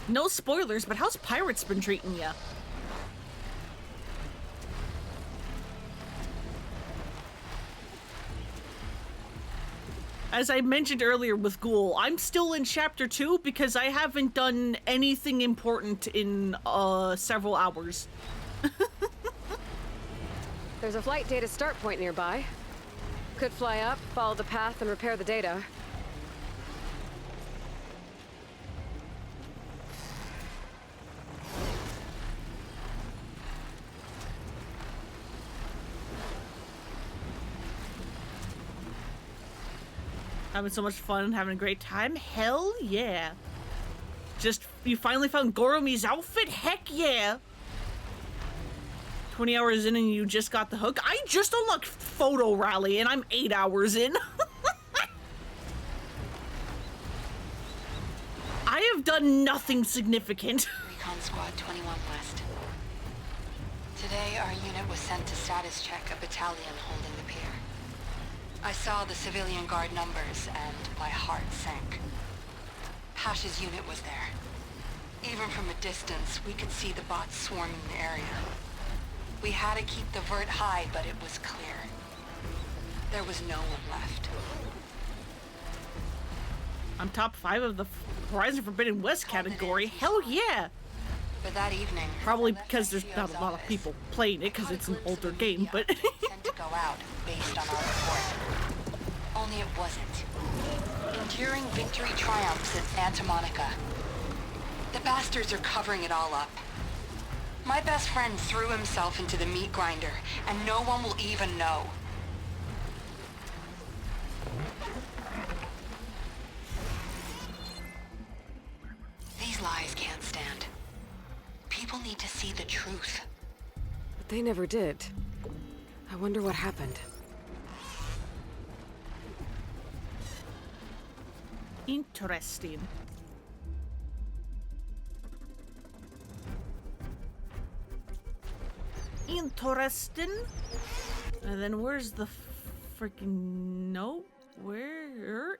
No spoilers, but how's Pirates been treating ya? As I mentioned earlier with Ghoul, I'm still in Chapter 2 because I haven't done anything important in several hours. There's a flight data start point nearby. Could fly up, follow the path, and repair the data. Having so much fun, having a great time? Hell yeah. You finally found Goromi's outfit? Heck yeah. 20 hours in and you just got the hook? I just unlocked Photo Rally and I'm 8 hours in. I have done nothing significant. Recon Squad 21 West. Today, our unit was sent to status check a battalion holding the pier. I saw the civilian guard numbers, and my heart sank. Pash's unit was there. Even from a distance, we could see the bots swarming the area. We had to keep the vert high, but it was clear. There was no one left. I'm top 5 of the Horizon Forbidden West category. Hell yeah! But that evening, probably because there's not a lot of people playing it because it's an older game, but sent to go out based on our report. Only it wasn't. Enduring victory triumphs at Santa Monica. The bastards are covering it all up. My best friend threw himself into the meat grinder, and no one will even know. These lies can't stand. People need to see the truth. But they never did. I wonder what happened. Interesting. Interesting. And then where's the freaking note? Where?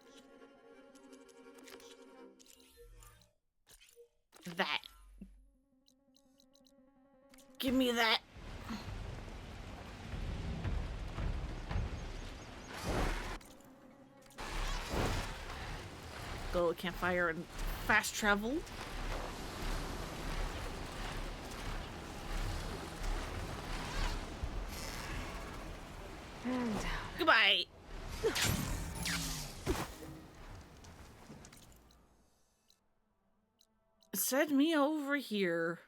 That. Give me that. Go to a campfire and fast travel. And down. Goodbye. Send me over here.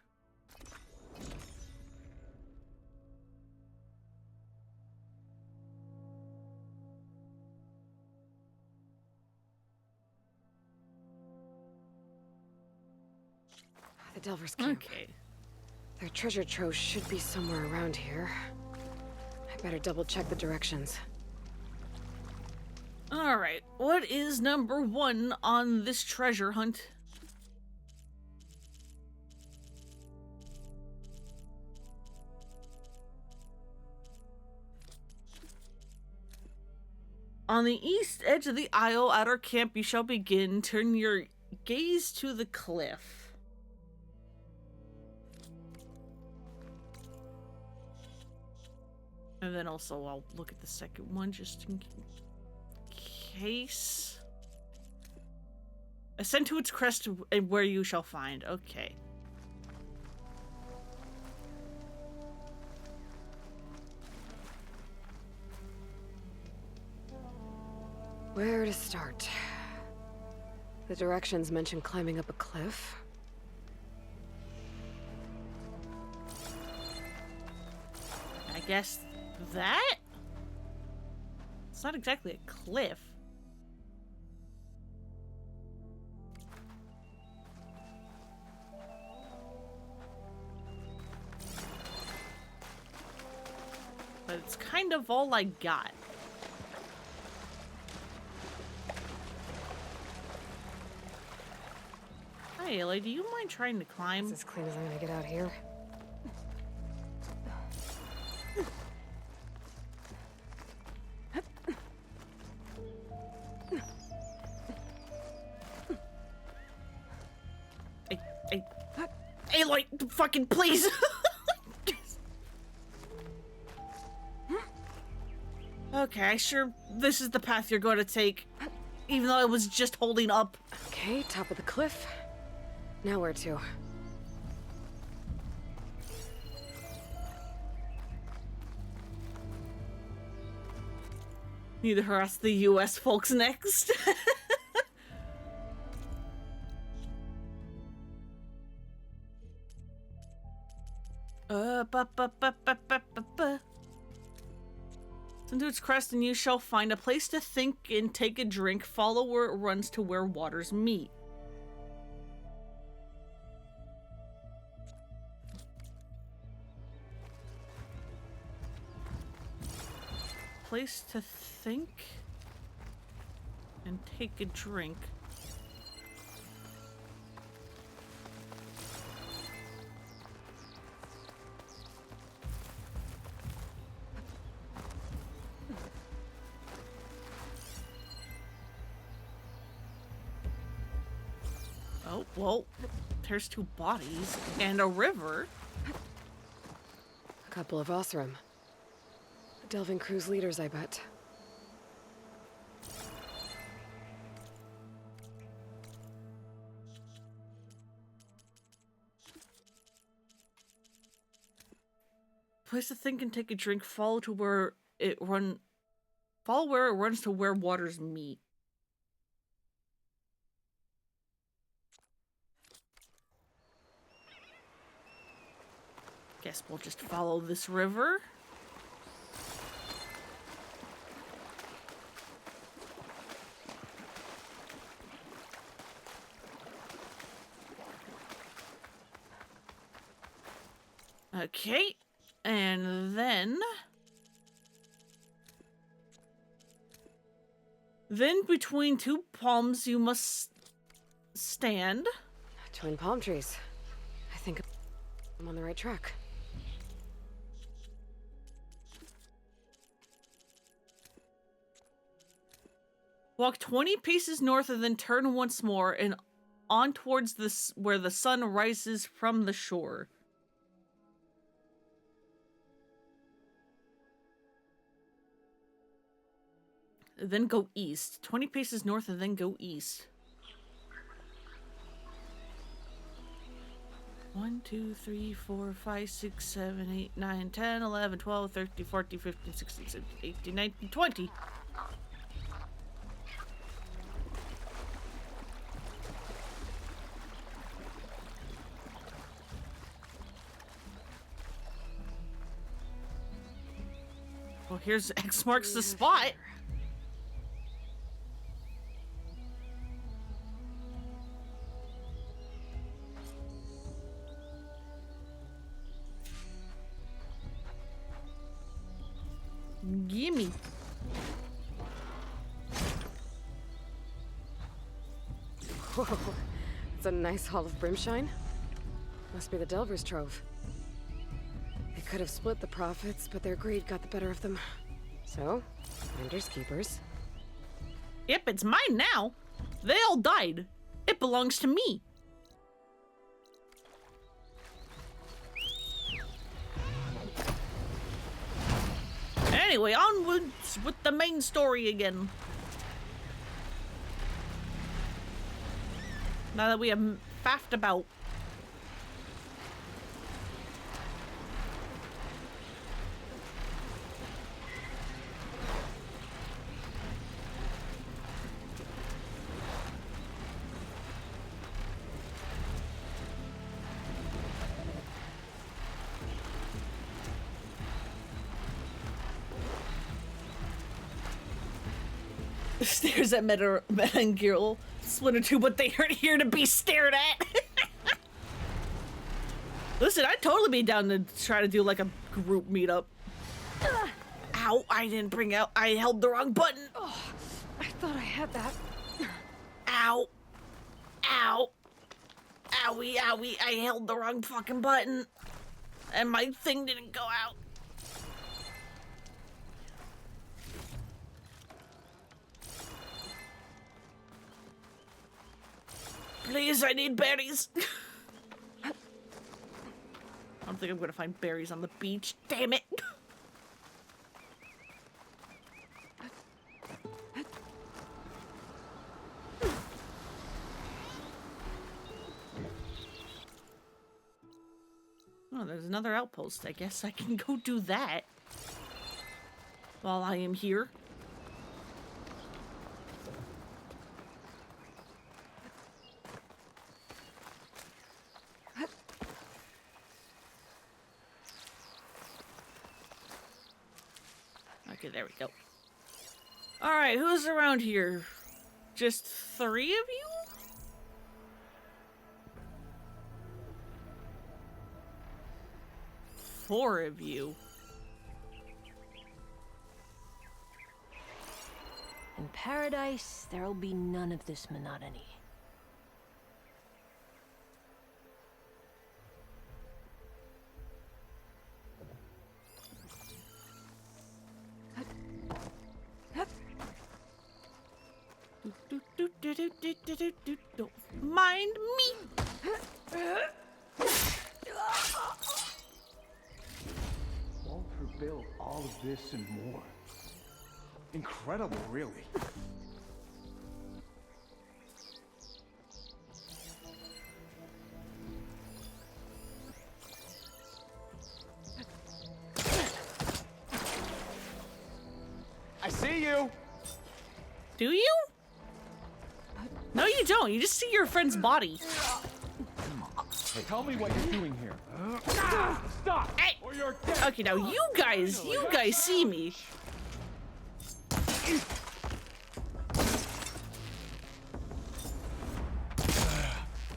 The Delver's camp. Okay. Their treasure trove should be somewhere around here. I better double check the directions. Alright, what is number 1 on this treasure hunt? On the east edge of the isle at our camp you shall begin. Turn your gaze to the cliff. And then also I'll look at the second one just in case. Ascend to its crest and where you shall find. Okay. Where to start? The directions mention climbing up a cliff. I guess that? It's not exactly a cliff. But it's kind of all I got. Hi, Ellie, do you mind trying to climb? It's as clean as I'm gonna get out here. Aloy, fucking please! Okay, sure, this is the path you're going to take. Even though I was just holding up. Okay, top of the cliff. Now where to? Need to harass the US folks next. Send to its crest and you shall find a place to think and take a drink. Follow where it runs to where waters meet. Place to think and take a drink. Oh, well, there's 2 bodies and a river. A couple of Osram. The delving crew's leaders, I bet. Place to think and take a drink. Follow where it runs to where waters meet. Guess we'll just follow this river. Okay, and then between two palms you must stand. Twin palm trees. I think I'm on the right track. Walk 20 paces north and then turn once more and on towards this where the sun rises from the shore. Then go east. 20 paces north and then go east. 1, 2, 3, 4, 5, 6, 7, 8, 9, 10, 11, 12, 13, 14, 15, 16, 17, 18, 19, 20. Well, here's X marks the spot. Gimme. Whoa, it's a nice haul of brimshine. Must be the Delver's Trove. They could have split the profits, but their greed got the better of them. So, finders keepers. Yep, it's mine now. They all died. It belongs to me. Anyway, onwards with the main story again. Now that we have faffed about. Stares at Meta and Girl, Splinter 2, but they aren't here to be stared at. Listen, I'd totally be down to try to do like a group meetup. Ow, I held the wrong button. Oh, I thought I had that. Ow. Ow. Owie, owie, I held the wrong fucking button. And my thing didn't go out. Please, I need berries. I don't think I'm gonna find berries on the beach. Damn it. Oh, there's another outpost. I guess I can go do that while I am here. Okay, there we go. Alright, who's around here? Just 3 of you? Four of you. In paradise, there'll be none of this monotony. Don't mind me. Walter built all of this and more. Incredible, really. I see you. Do you? No, you don't. You just see your friend's body. Tell me what you're doing here. Stop! Hey! Or you're dead. Okay, now you guys see me.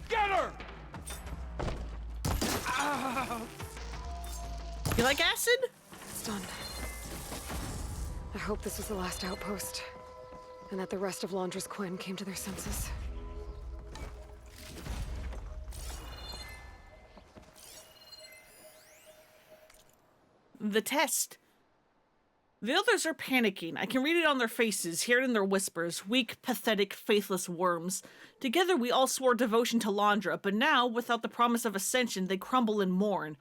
Get her! You like acid? It's done. I hope this was the last outpost, and that the rest of Londra's Quinn came to their senses. The test. The others are panicking. I can read it on their faces, hear it in their whispers. Weak, pathetic, faithless worms. Together we all swore devotion to Londra, but now, without the promise of ascension, they crumble and mourn.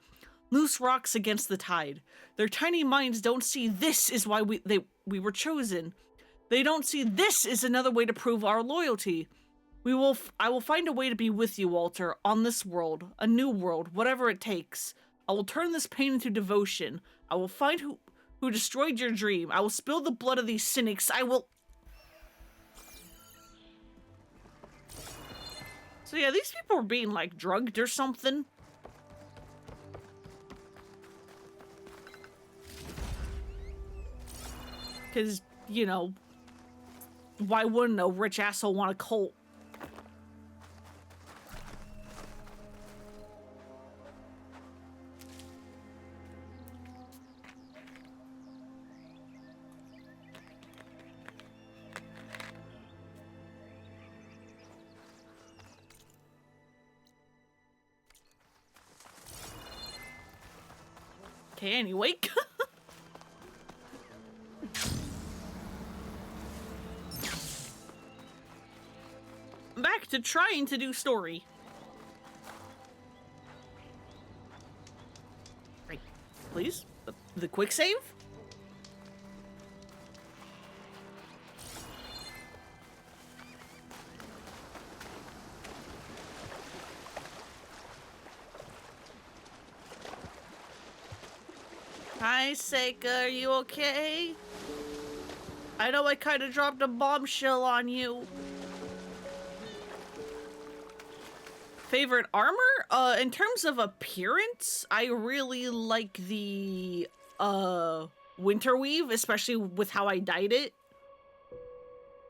Loose rocks against the tide. Their tiny minds don't see this is why we were chosen. They don't see this is another way to prove our loyalty. I will find a way to be with you, Walter, on this world, a new world, whatever it takes. I will turn this pain into devotion. I will find who destroyed your dream. I will spill the blood of these cynics. I will... So yeah, these people were being, like, drugged or something. Because, you know, why wouldn't a rich asshole want a cult? Okay, anyway. Back to trying to do story. Right, please? The quick save? Hi, Seika, are you okay? I know I kind of dropped a bombshell on you. Favorite armor? In terms of appearance, I really like the, winter weave, especially with how I dyed it.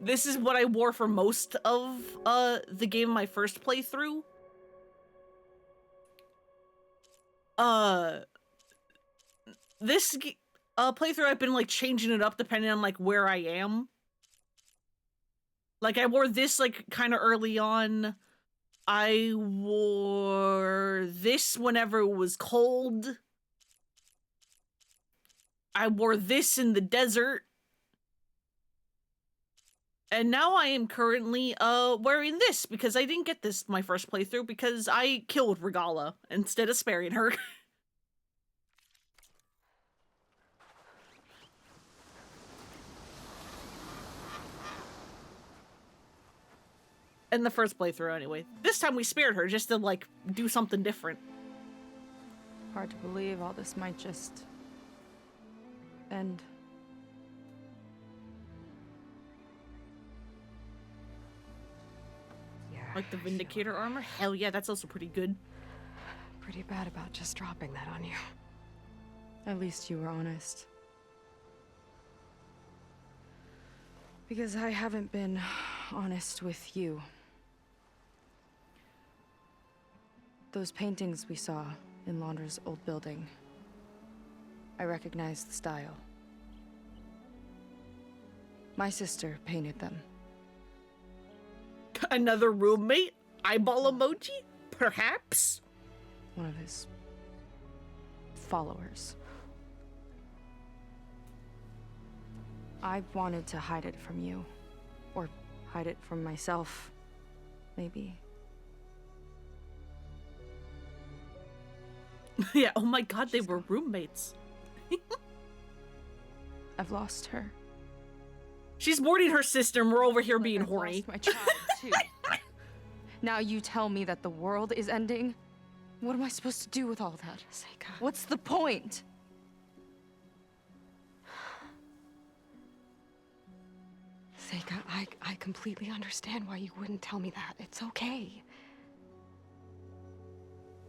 This is what I wore for most of, the game in my first playthrough. This playthrough, I've been, like, changing it up depending on, like, where I am. Like, I wore this, like, kind of early on. I wore this whenever it was cold. I wore this in the desert. And now I am currently, wearing this because I didn't get this my first playthrough because I killed Regala instead of sparing her. In the first playthrough, anyway. This time we spared her just to, like, do something different. Hard to believe all this might just end. Yeah. Like the Vindicator armor? Hell yeah, that's also pretty good. Pretty bad about just dropping that on you. At least you were honest. Because I haven't been honest with you. Those paintings we saw in Londra's old building, I recognize the style. My sister painted them. Another roommate? Eyeball emoji? Perhaps? One of his followers. I wanted to hide it from you. Or hide it from myself, maybe. Yeah, oh my god, they were roommates. I've lost her. She's mourning her sister and we're over here being horny. My child, too. Now you tell me that the world is ending? What am I supposed to do with all that? Seika. What's the point? Seika, I completely understand why you wouldn't tell me that. It's okay.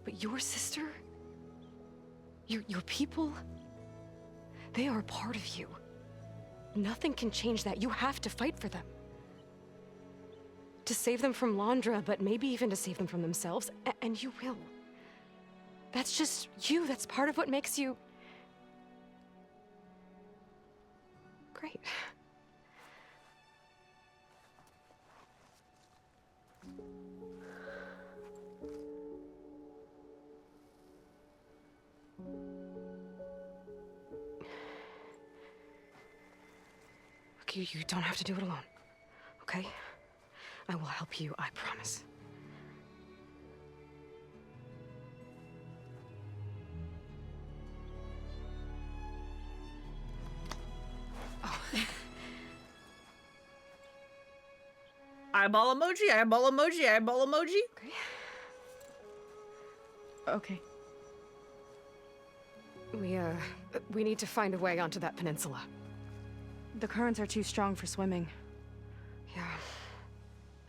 But your sister? Your people? They are a part of you. Nothing can change that. You have to fight for them. To save them from Londra, but maybe even to save them from themselves, and you will. That's just you. That's part of what makes you... great. Look, you don't have to do it alone, okay? I will help you, I promise. Oh. Eyeball emoji, eyeball emoji, eyeball emoji. Okay. Okay. We need to find a way onto that peninsula. The currents are too strong for swimming. Yeah.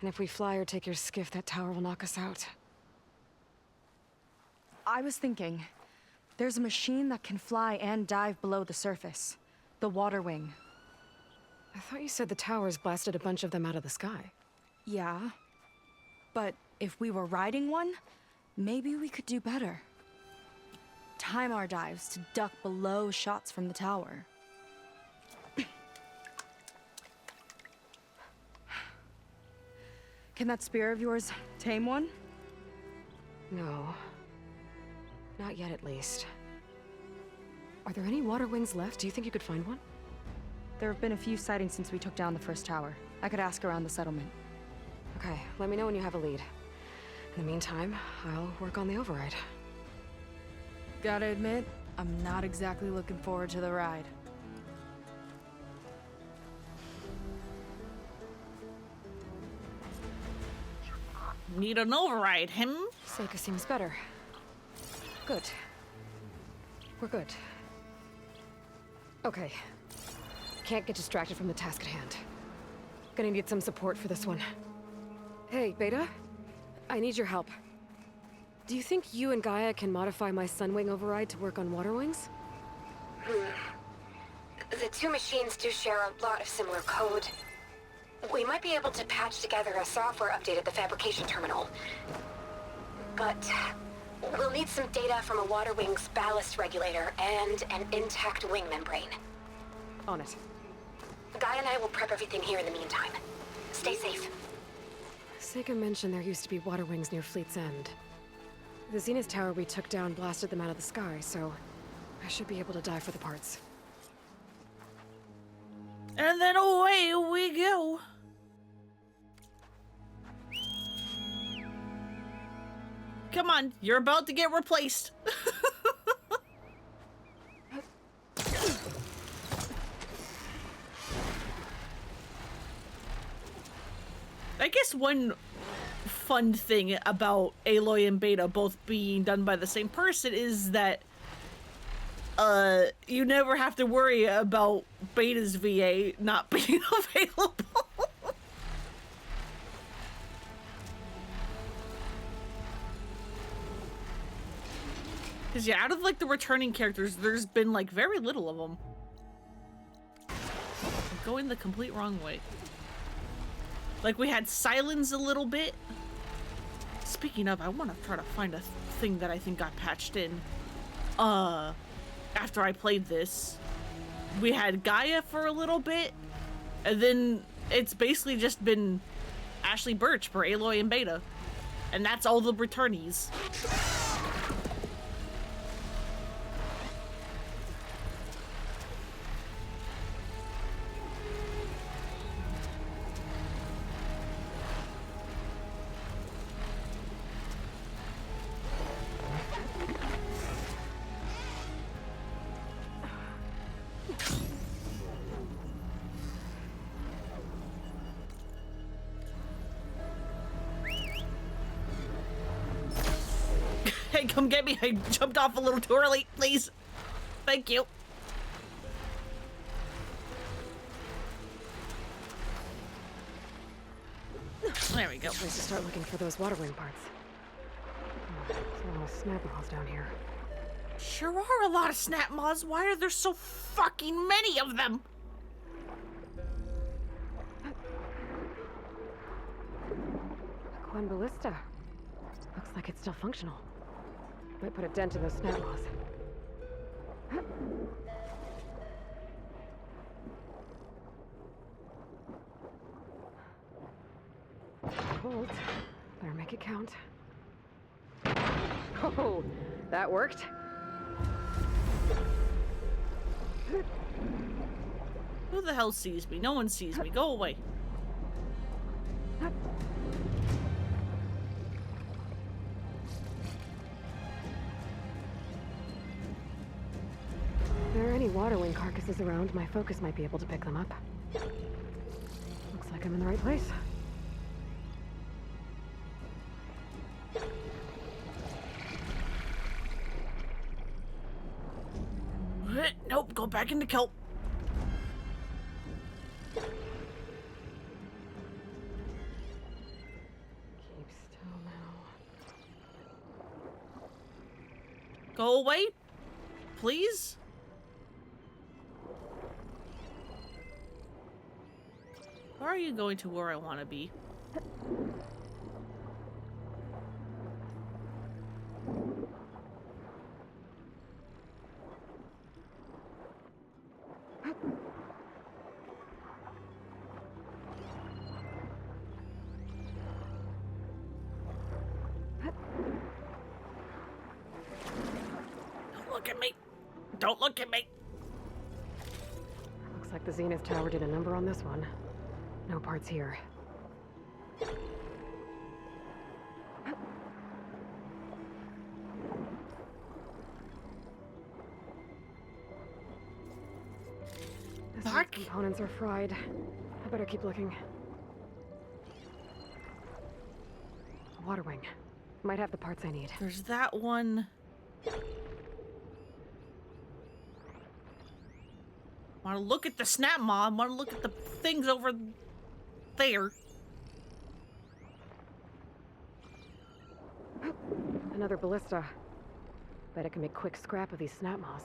And if we fly or take your skiff, that tower will knock us out. I was thinking, there's a machine that can fly and dive below the surface. The Water Wing. I thought you said the towers blasted a bunch of them out of the sky. Yeah. But if we were riding one, maybe we could do better. Time our dives to duck below shots from the tower. Can that spear of yours tame one? No. Not yet, at least. Are there any water wings left? Do you think you could find one? There have been a few sightings since we took down the first tower. I could ask around the settlement. Okay, let me know when you have a lead. In the meantime, I'll work on the override. Gotta admit, I'm not exactly looking forward to the ride. Need an override, him? Seika seems better. Good. We're good. Okay. Can't get distracted from the task at hand. Gonna need some support for this one. Hey, Beta? I need your help. Do you think you and Gaia can modify my Sunwing override to work on water wings? The two machines do share a lot of similar code. We might be able to patch together a software update at the fabrication terminal. But we'll need some data from a water wing's ballast regulator and an intact wing membrane. On it. Guy and I will prep everything here in the meantime. Stay safe. Seika mentioned there used to be water wings near Fleet's End. The Zenith Tower we took down blasted them out of the sky, so I should be able to dive for the parts. And then away we go. Come on, you're about to get replaced. I guess one fun thing about Aloy and Beta both being done by the same person is that you never have to worry about Beta's VA not being available. Because, yeah, out of, like, the returning characters, there's been, like, very little of them. I'm going the complete wrong way. Like, we had Silence a little bit. Speaking of, I want to try to find a thing that I think got patched in. After I played this. We had Gaia for a little bit. And then it's basically just been Ashley Birch for Aloy and Beta. And that's all the returnees. Hey, come get me. I jumped off a little too early, please. Thank you. There we go. Place to start looking for those water wing parts. There's a lot of snap moths down here. Sure are a lot of snap moths. Why are there so fucking many of them? One ballista. Looks like it's still functional. Might put a dent in those snap moths. Bolt. Better make it count. Oh, that worked. Who the hell sees me? No one sees me. Go away. If there are any water wing carcasses around, my focus might be able to pick them up. Looks like I'm in the right place. Nope, go back into kelp. Keep still now. Go away, please. Why are you going to where I want to be? Don't look at me. Don't look at me. Looks like the Zenith Tower did a number on this one. No parts here. The Fuck. components are fried. I better keep looking. A water wing. Might have the parts I need. There's that one. Want to look at the snap mob? Want to look at the things over there? Another ballista. Bet I can make quick scrap of these snap moths.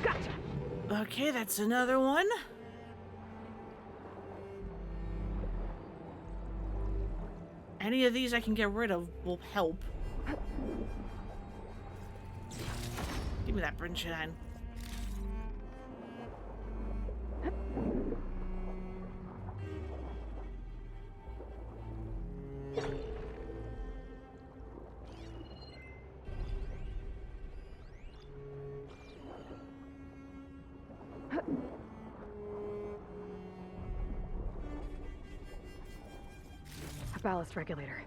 Gotcha. Okay, that's another one. Any of these I can get rid of will help. Give me that Brinshine. A ballast regulator.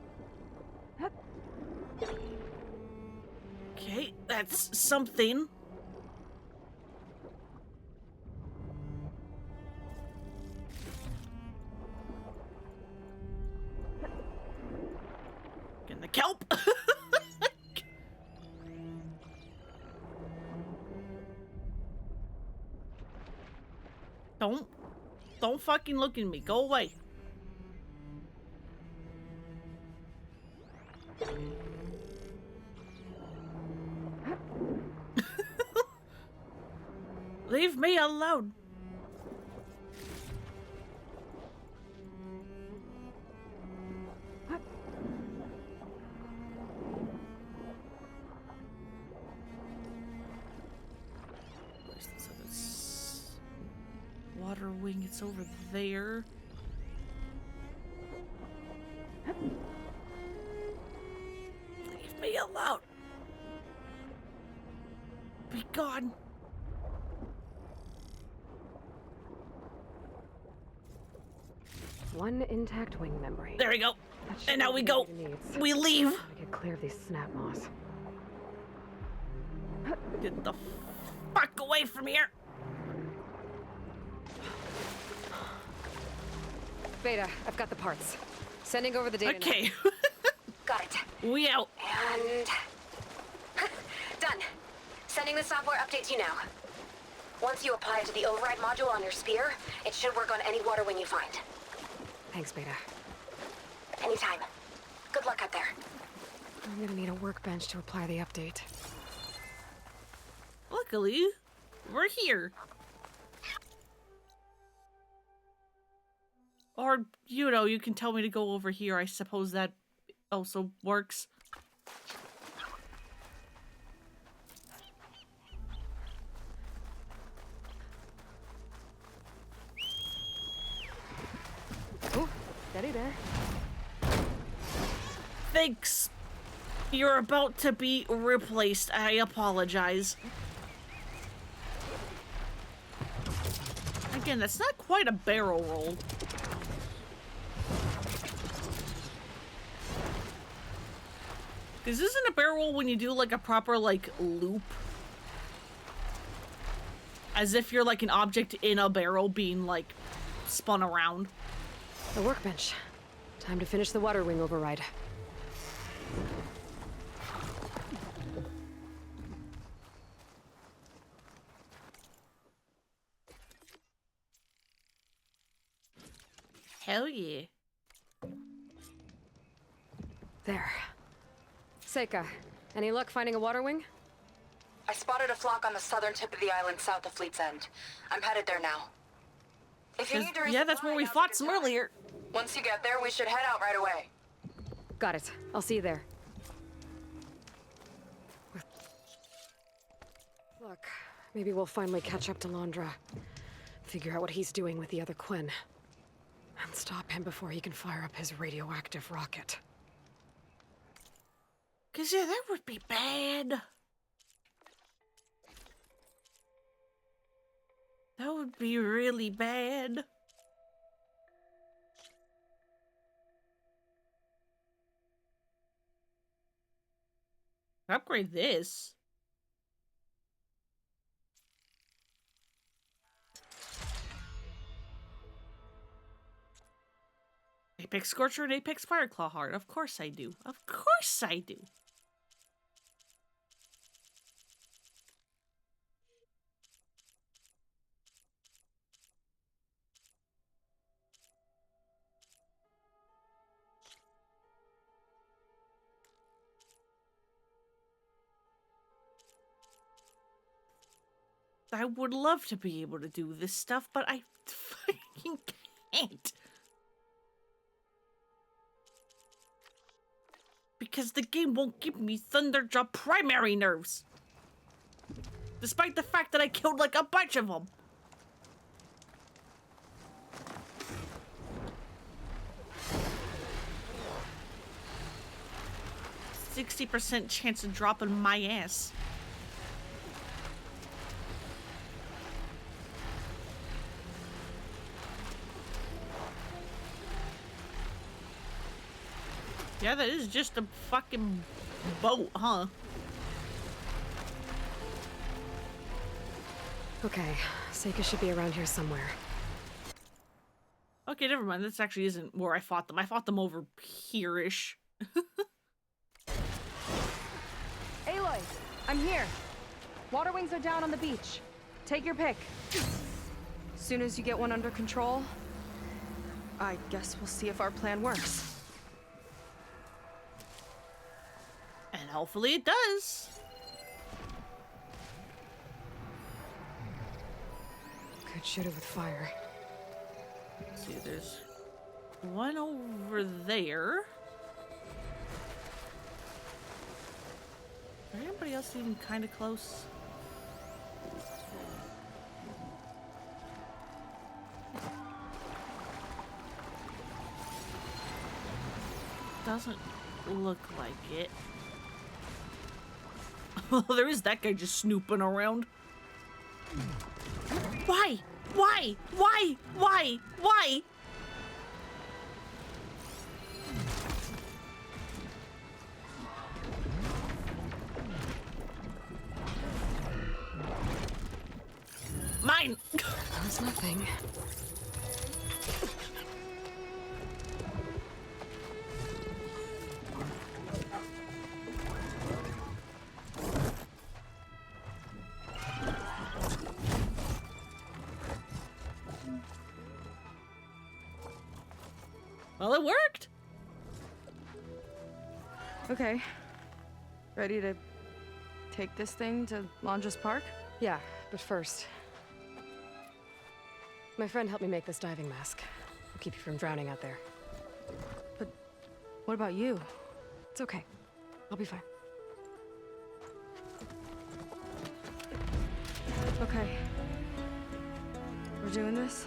Okay, that's something. Getting the kelp. Don't fucking look at me. Go away. Leave me alone. Where's this other water wing? It's over there. Leave me alone. Be gone. One intact wing membrane. There we go. And now we go. We leave. Get clear of these snap moths. Get the fuck away from here. Beta, I've got the parts. Sending over the data. Okay. Got it. We out. And... done. Sending Sending the software update to you now. Once you apply it to the override module on your spear, it should work on any water wing you find. Thanks, Beta. Anytime. Good luck out there. I'm gonna need a workbench to apply the update. Luckily, we're here. Or, you know, you can tell me to go over here. I suppose that also works. Oh, steady there. Thanks. You're about to be replaced. I apologize. Again, that's not quite a barrel roll. Because isn't a barrel roll when you do like a proper like loop? As if you're like an object in a barrel being like spun around. The workbench. Time to finish the water wing override. Hell yeah. There. Seika, any luck finding a water wing? I spotted a flock on the southern tip of the island south of Fleet's End. I'm headed there now. If you need to Yeah, that's where we fought some earlier. Once you get there, we should head out right away. Got it. I'll see you there. Look, maybe we'll finally catch up to Londra. Figure out what he's doing with the other Quinn. And stop him before he can fire up his radioactive rocket. 'Cause yeah, that would be bad. That would be really bad. Upgrade this. Apex Scorcher and Apex Fireclaw Heart. Of course I do. Of course I do. I would love to be able to do this stuff, but I fucking can't. Because the game won't give me Thunderjaw primary nerves. Despite the fact that I killed like a bunch of them. %60 chance of dropping my ass. Yeah, that is just a fucking boat, huh? Okay, Seika should be around here somewhere. Okay, never mind. This actually isn't where I fought them. I fought them over here-ish. Aloy, I'm here. Water wings are down on the beach. Take your pick. Soon as you get one under control, I guess we'll see if our plan works. And hopefully it does. Could shoot it with fire. Let's see, there's one over there. Is anybody else even kind of close? Doesn't look like it. Well, there is that guy just snooping around. Why? Why? Why? Why? Why? Mine! That was nothing. Well, it worked. Okay. Ready to take this thing to Londra's Park? Yeah, but first... My friend helped me make this diving mask. It'll keep you from drowning out there. But what about you? It's okay. I'll be fine. Okay. We're doing this?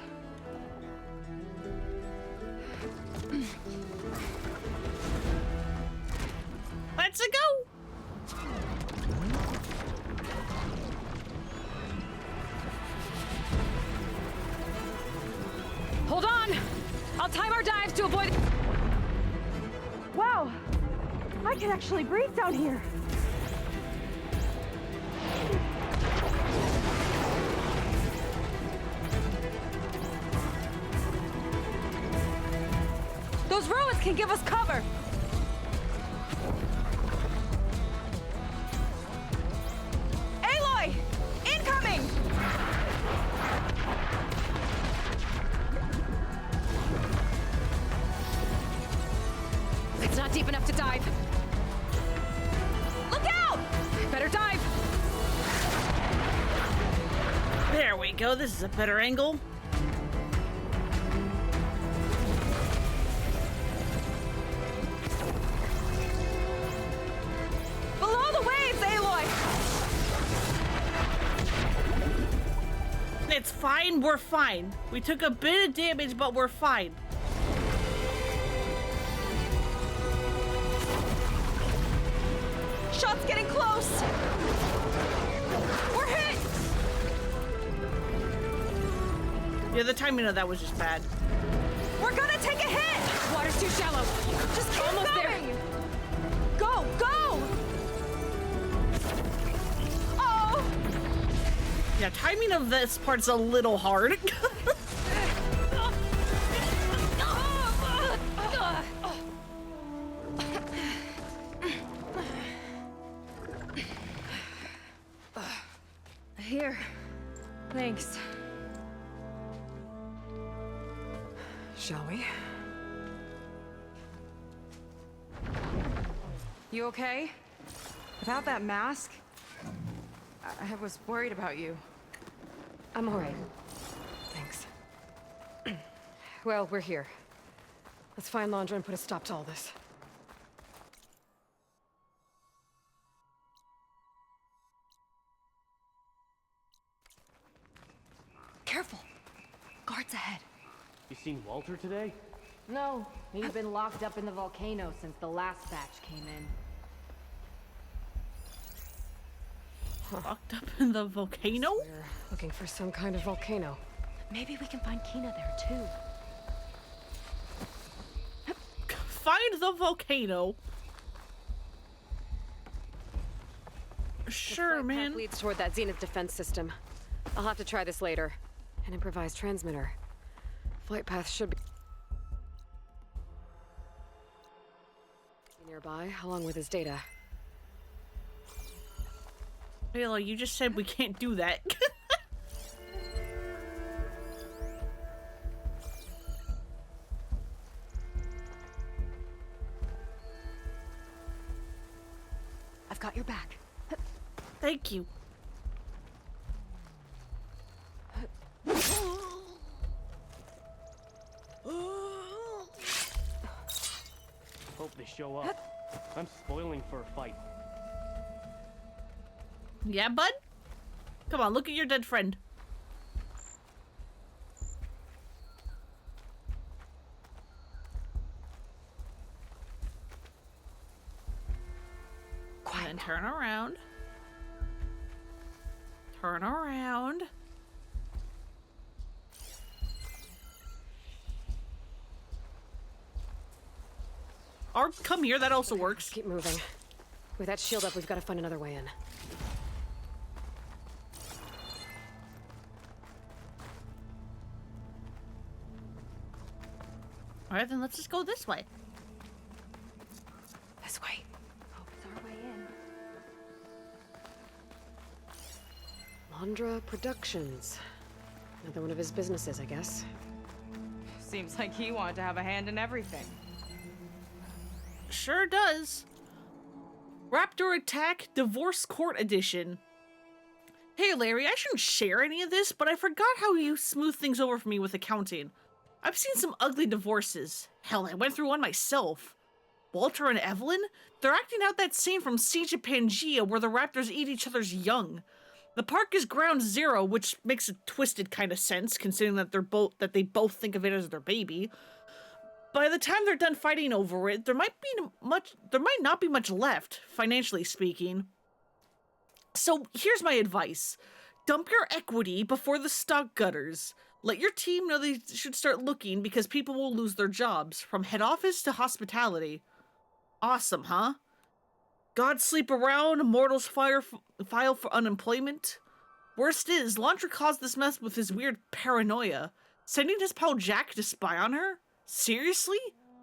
Let's go! Hold on! I'll time our dives to avoid... Wow! I can actually breathe down here! Those ruins can give us cover! Aloy! Incoming! It's not deep enough to dive. Look out! Better dive! There we go. This is a better angle. Below the waves, Aloy! It's fine. We're fine. We took a bit of damage, but we're fine. Shot's getting close! We're hit! Yeah, the timing of that was just bad. We're gonna take a hit! Water's too shallow. Just keep almost going. There. Go, go! Oh! Yeah, timing of this part's a little hard. Here. Thanks. Shall we? You okay? Without that mask? I was worried about you. I'm all right. Thanks. Well, we're here. Let's find Londra and put a stop to all this. Careful! Guards ahead. You seen Walter today? No, he's been locked up in the volcano since the last batch came in. Locked up in the volcano? We're looking for some kind of volcano. Maybe we can find Kina there too. Find the volcano. Sure, man. Path leads toward that Zenith defense system. I'll have to try this later. An improvised transmitter. Flight path should be nearby, along with his data. Halo, you just said we can't do that. I've got your back. Thank you. Hope they show up. I'm spoiling for a fight. Yeah, bud? Come on, look at your dead friend. Quiet. And then turn around. Turn around. Or come here, that also works. Keep moving. With that shield up, we've got to find another way in. Alright, then let's just go this way. This way. Hope it's our way in. Londra Productions. Another one of his businesses, I guess. Seems like he wanted to have a hand in everything. Sure does. Raptor Attack Divorce Court Edition. Hey Larry, I shouldn't share any of this, but I forgot how you smooth things over for me with accounting. I've seen some ugly divorces. Hell, I went through one myself. Walter and Evelyn? They're acting out that scene from Siege of Pangaea where the raptors eat each other's young. The park is ground zero, which makes a twisted kind of sense, considering that they both think of it as their baby. By the time they're done fighting over it, there might not be much left, financially speaking. So here's my advice. Dump your equity before the stock gutters. Let your team know they should start looking because people will lose their jobs, from head office to hospitality. Awesome, huh? Gods sleep around, mortals file for unemployment. Worst is, Londra caused this mess with his weird paranoia. Sending his pal Jack to spy on her? Seriously?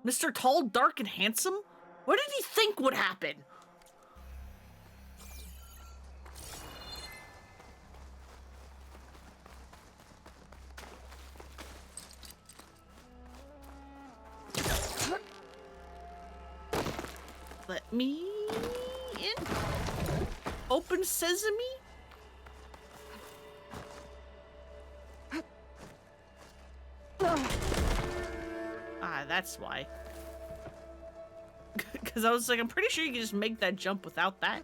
Mr. Tall, Dark, and Handsome? What did he think would happen? Let me in. Open sesame? Ah, that's why. Because I was like, I'm pretty sure you can just make that jump without that.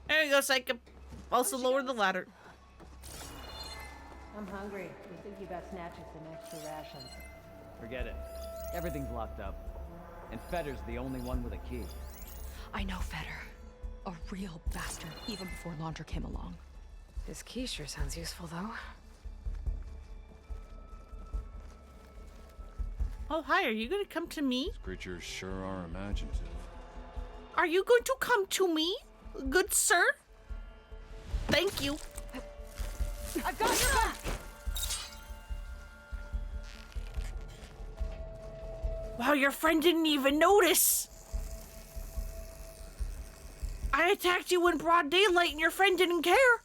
There you go, Psycho. Also lower the ladder. I'm hungry. You think you got snatches and extra rations? Forget it. Everything's locked up. And Fetter's the only one with a key. I know Fetter. A real bastard, even before Londra came along. His key sure sounds useful, though. Oh, hi, are you going to come to me? These creatures sure are imaginative. Are you going to come to me, good sir? Thank you. I've got your back! Wow, your friend didn't even notice. I attacked you in broad daylight and your friend didn't care.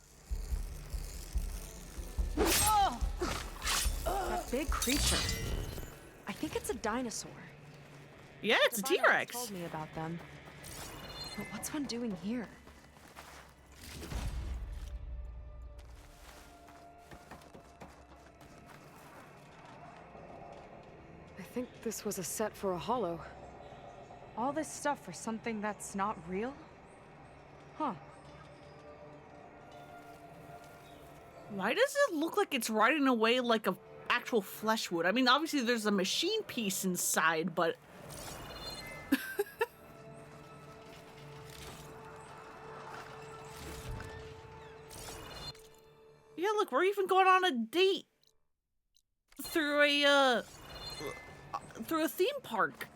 Oh. That big creature. I think it's a dinosaur. Yeah, it's a T-Rex. Told me about them. But what's one doing here? I think this was a set for a holo. All this stuff for something that's not real? Huh. Why does it look like it's riding away like a actual flesh would? I mean, obviously there's a machine piece inside, but... Yeah, look, we're even going on a date through a theme park.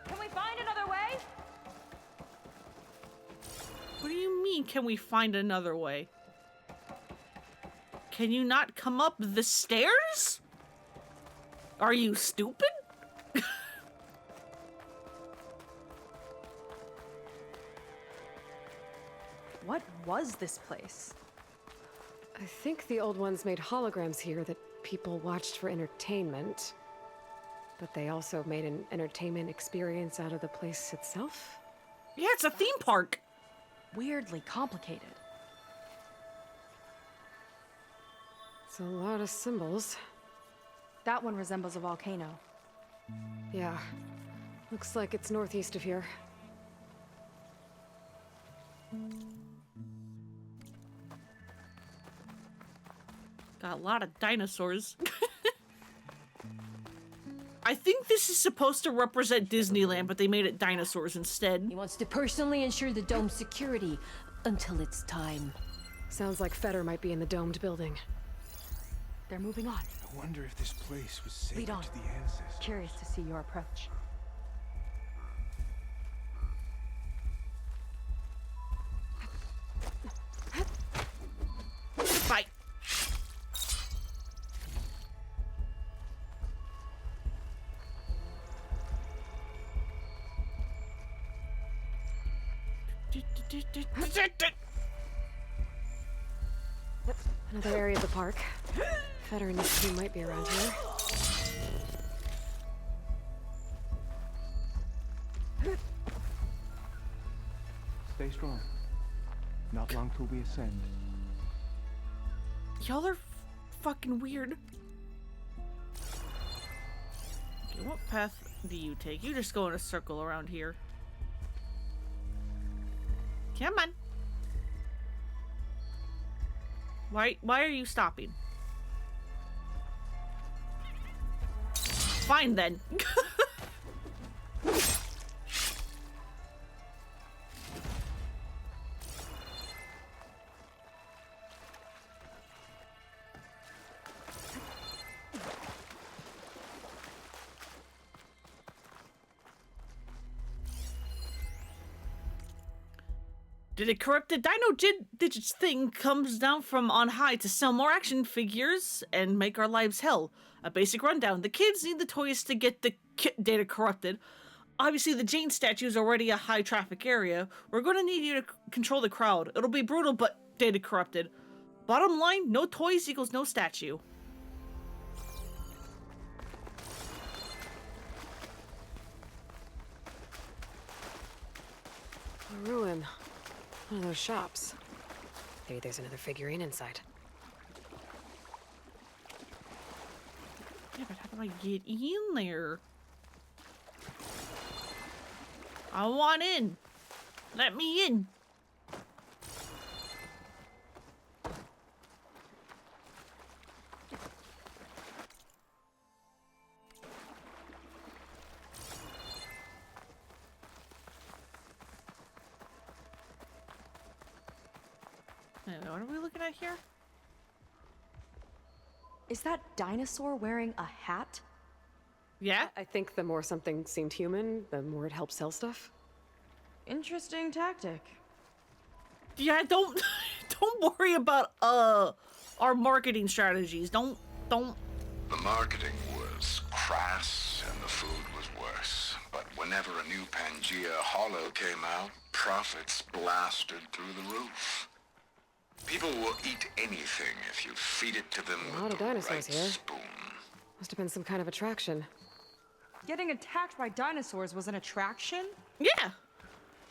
Can we find another way? What do you mean, can we find another way? Can you not come up the stairs? Are you stupid? What was this place? I think the old ones made holograms here that people watched for entertainment. But they also made an entertainment experience out of the place itself? Yeah, it's a theme park. Weirdly complicated. It's a lot of symbols. That one resembles a volcano. Yeah. Looks like it's northeast of here. Got a lot of dinosaurs. I think this is supposed to represent Disneyland, but they made it dinosaurs instead. He wants to personally ensure the dome's security until it's time. Sounds like Fetter might be in the domed building. They're moving on. I wonder if this place was sacred Lead on. to the ancestors. Curious to see your approach. Another area of the park. Feder and his team might be around here. Stay strong. Not long till we ascend. Y'all are fucking weird. Okay, what path do you take? You just go in a circle around here. Come on. Why are you stopping? Fine then. Did a corrupted Dino Digits thing comes down from on high to sell more action figures and make our lives hell. A basic rundown. The kids need the toys to get the data corrupted. Obviously, the Jane statue is already a high traffic area. We're going to need you to control the crowd. It'll be brutal, but data corrupted. Bottom line, no toys equals no statue. A ruin. One of those shops. Maybe there's another figurine inside. Yeah, but how do I get in there? I want in. Let me in. What are we looking at here? Is that dinosaur wearing a hat? Yeah? I think the more something seemed human, the more it helped sell stuff. Interesting tactic. Yeah, don't worry about our marketing strategies. Don't. The marketing was crass and the food was worse. But whenever a new Pangea Hollow came out, profits blasted through the roof. People will eat anything if you feed it to them A lot with of the dinosaurs right here. spoon. Must have been some kind of attraction. Getting attacked by dinosaurs was an attraction? Yeah.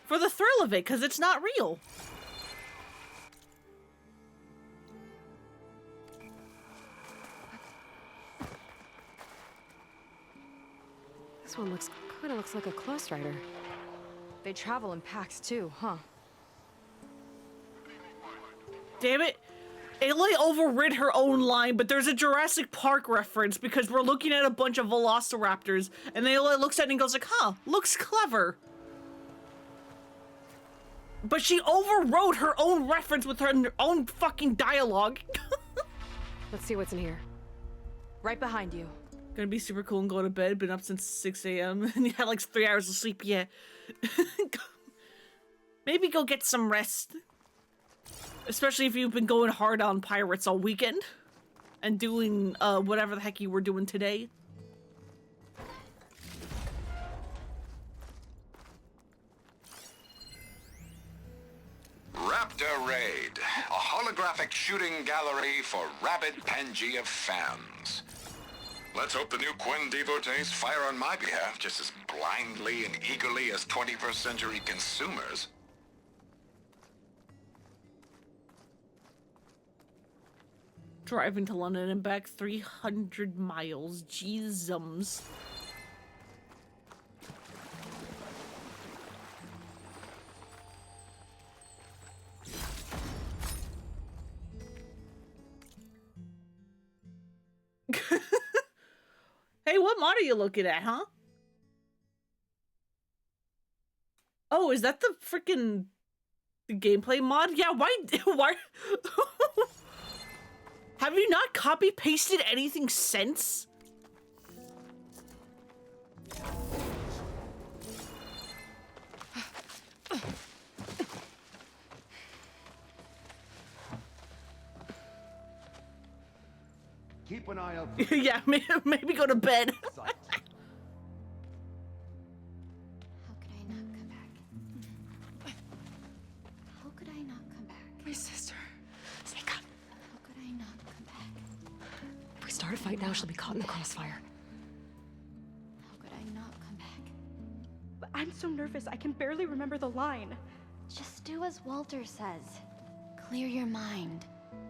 For the thrill of it, because it's not real. This one kind of looks like a close rider. They travel in packs too, huh? Damn it. Aloy overrid her own line, but there's a Jurassic Park reference because we're looking at a bunch of velociraptors, and Aloy looks at it and goes like, huh, looks clever. But she overrode her own reference with her own fucking dialogue. Let's see what's in here. Right behind you. Gonna be super cool and go to bed. Been up since 6 a.m. and you had like 3 hours of sleep. Yeah. Maybe go get some rest. Especially if you've been going hard on pirates all weekend. And doing whatever the heck you were doing today. Raptor Raid, a holographic shooting gallery for rabid Pangea fans. Let's hope the new Quen devotees fire on my behalf just as blindly and eagerly as 21st century consumers. Driving to London and back 300 miles. Jeezums. Hey, what mod are you looking at, huh? Oh, is that the freaking gameplay mod? Yeah, why? Have you not copy-pasted anything since? Keep an eye out. Yeah, maybe go to bed. My sister. Mika. How could I not come back? If we start a fight now, she'll be caught in the crossfire. How could I not come back? But I'm so nervous, I can barely remember the line. Just do as Walter says. Clear your mind.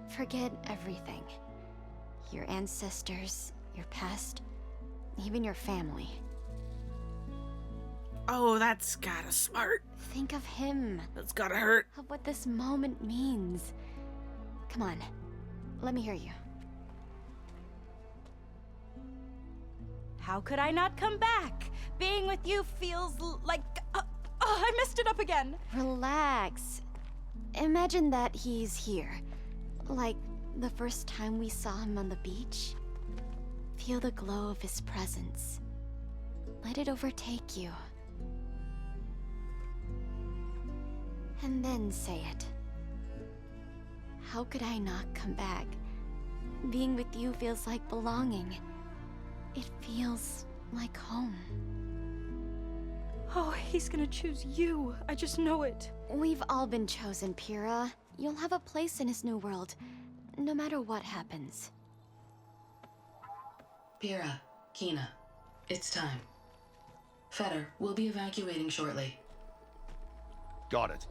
Forget everything. Your ancestors, your past, even your family. Oh, that's gotta smart. Think of him. That's gotta hurt. Of what this moment means. Come on, let me hear you. How could I not come back? Being with you feels like... I messed it up again. Relax. Imagine that he's here. Like the first time we saw him on the beach. Feel the glow of his presence. Let it overtake you. And then say it. How could I not come back? Being with you feels like belonging. It feels like home. Oh, he's gonna choose you. I just know it. We've all been chosen, Pyrrha. You'll have a place in his new world, no matter what happens. Pyrrha, Kina, it's time. Feder, we'll be evacuating shortly. Got it.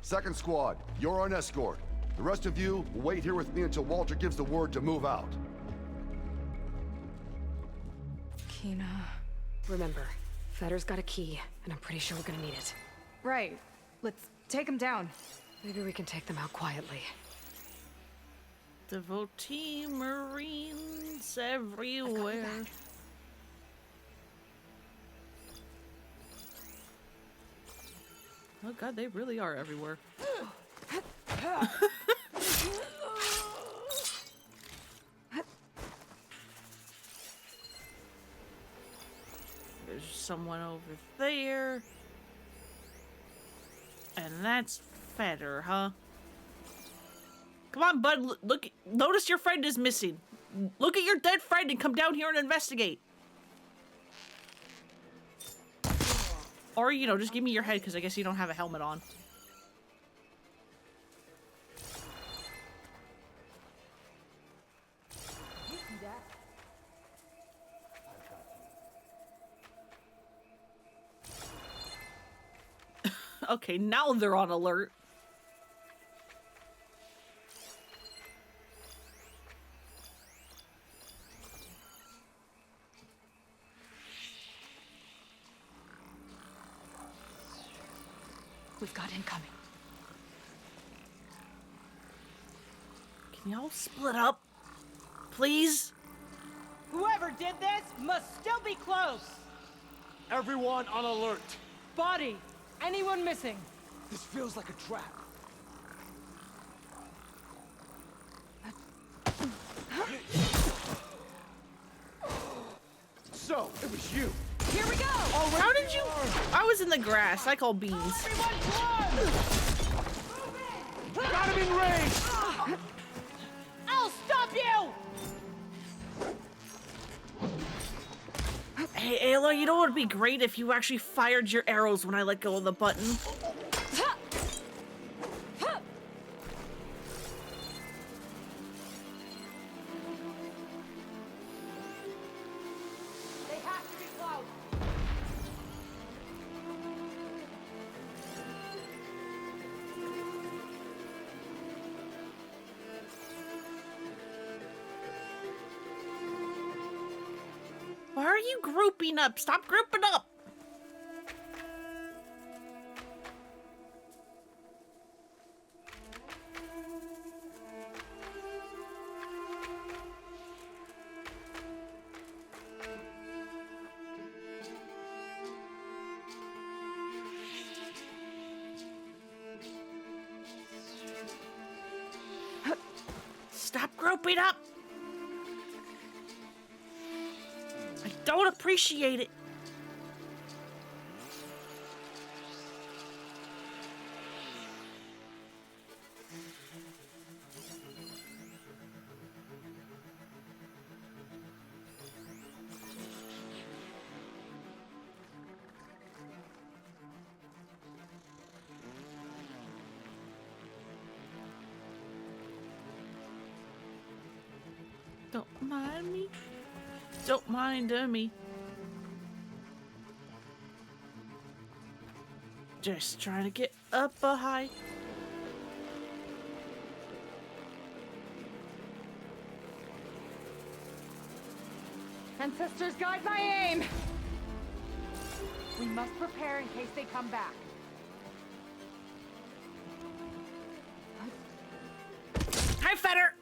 Second squad, you're on escort. The rest of you will wait here with me until Walter gives the word to move out. Kina. Remember, Feder's got a key, and I'm pretty sure we're gonna need it. Right. Let's take him down. Maybe we can take them out quietly. Devotee Marines everywhere. Oh god, they really are everywhere. There's someone over there. And that's Feder, huh? Come on, bud. Look, notice your friend is missing. Look at your dead friend and come down here and investigate. Or, you know, just give me your head, because I guess you don't have a helmet on. Okay, now they're on alert. We've got incoming. Can y'all split up? Please? Whoever did this must still be close. Everyone on alert. Body. Anyone missing? This feels like a trap. So, it was you. Here we go! How did you? I was in the grass. I call beans. Got him in range! I'll stop you! Hey, Ayla, you know what would be great if you actually fired your arrows when I let go of the button? They have to be close. Why are you grouping up? Stop grouping up! Stop grouping up! I don't appreciate it. Don't mind me. Don't mind me. Just trying to get up a high. Ancestors, guide my aim! We must prepare in case they come back. Hi, Fetter!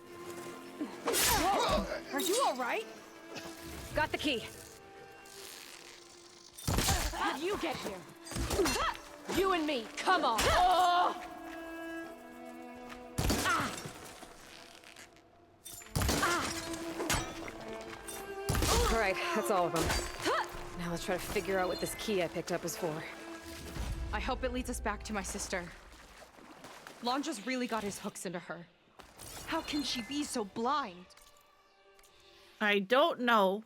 Whoa! Are you alright? Got the key. How'd you get here? You and me, come on! Oh! All right, that's all of them. Now let's try to figure out what this key I picked up is for. I hope it leads us back to my sister. Londra's really got his hooks into her. How can she be so blind? I don't know.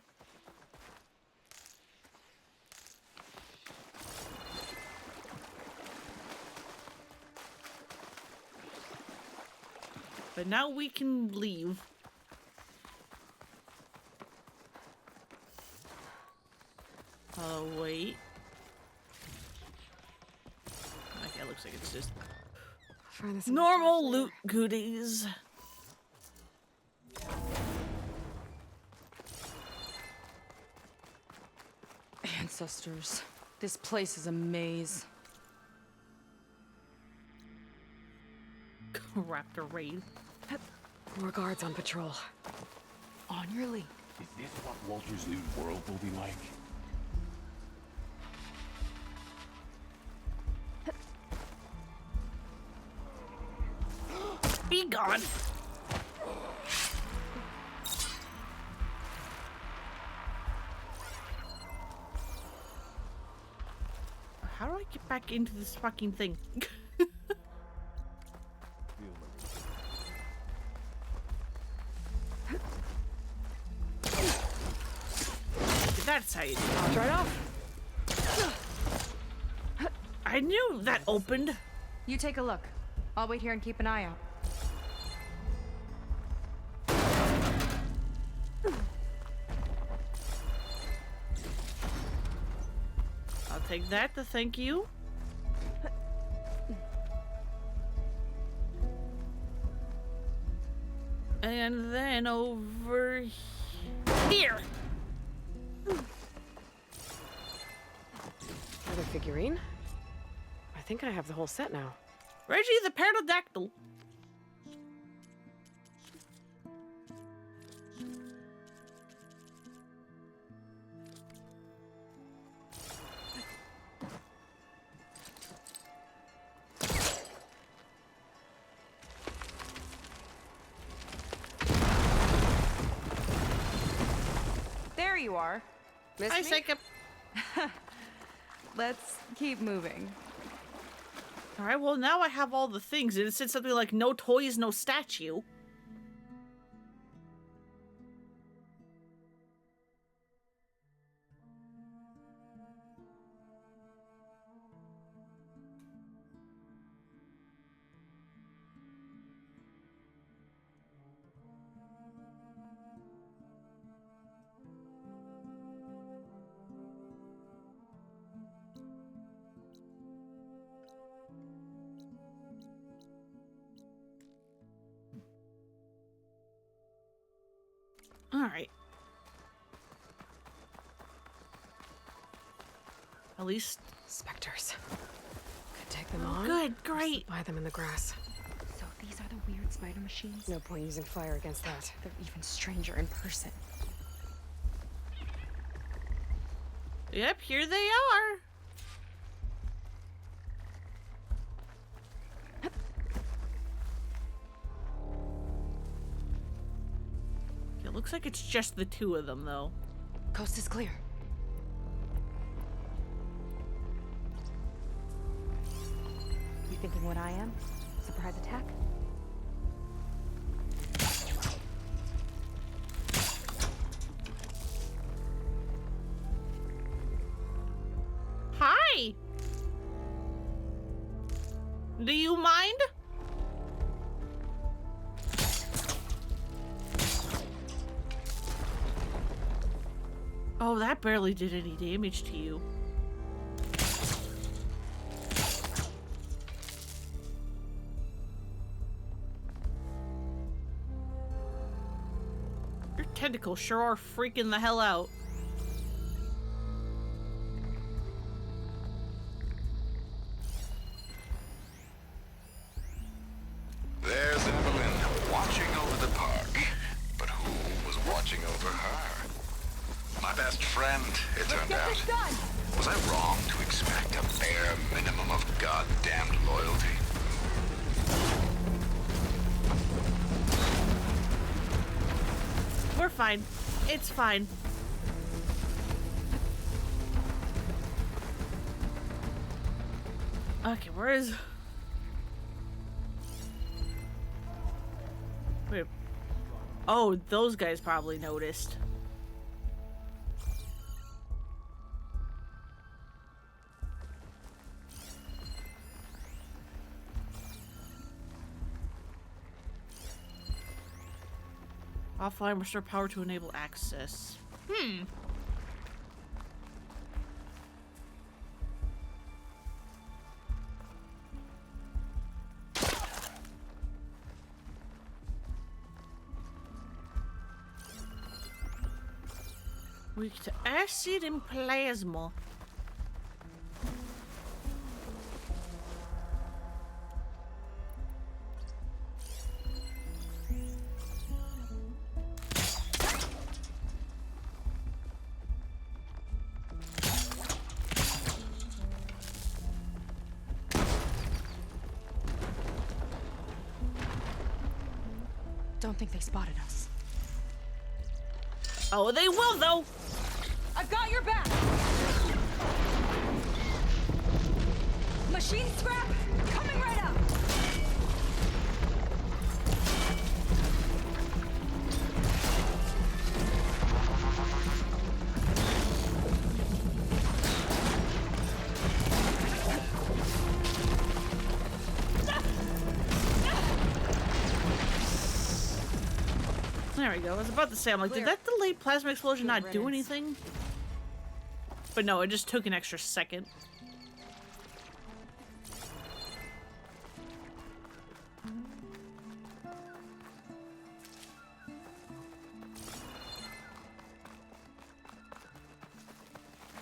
But now we can leave. Oh, wait. Okay, looks like it's just normal loot goodies. Ancestors, this place is a maze. Raptor raid. More guards on patrol. On your lead. Is this what Walter's new world will be like? Be gone. How do I get back into this fucking thing? That's how you do it. I'll try it off. I knew that opened. You take a look. I'll wait here and keep an eye out. I'll take that to thank you. And then over here. Another figurine? I think I have the whole set now. Reggie the pterodactyl. There you are. Hi, Psychic. Let's keep moving. Alright, well now I have all the things. It said something like no toys, no statue. Alright. At least... Spectres. Could take them on. Good, great. Buy them in the grass. So these are the weird spider machines? No point using fire against that. They're even stranger in person. Yep, here they are. It looks like it's just the two of them, though. Coast is clear. You thinking what I am? Surprise attack? Hi! Do you mind? Oh, that barely did any damage to you. Your tentacles sure are freaking the hell out. There's Evelyn, watching over the park. But who was watching over her? My best friend, it turned out. Was I wrong to expect a bare minimum of goddamned loyalty? We're fine. It's fine. Okay, where is... Wait. Oh, those guys probably noticed. Offline, restore power to enable access. Weak to acid and plasma. Don't think they spotted us. Oh, they will though. I've got your back. Machine scrap coming right up. There we go. I was about to say, I'm like, did that delayed plasma explosion not do anything? But no, it just took an extra second.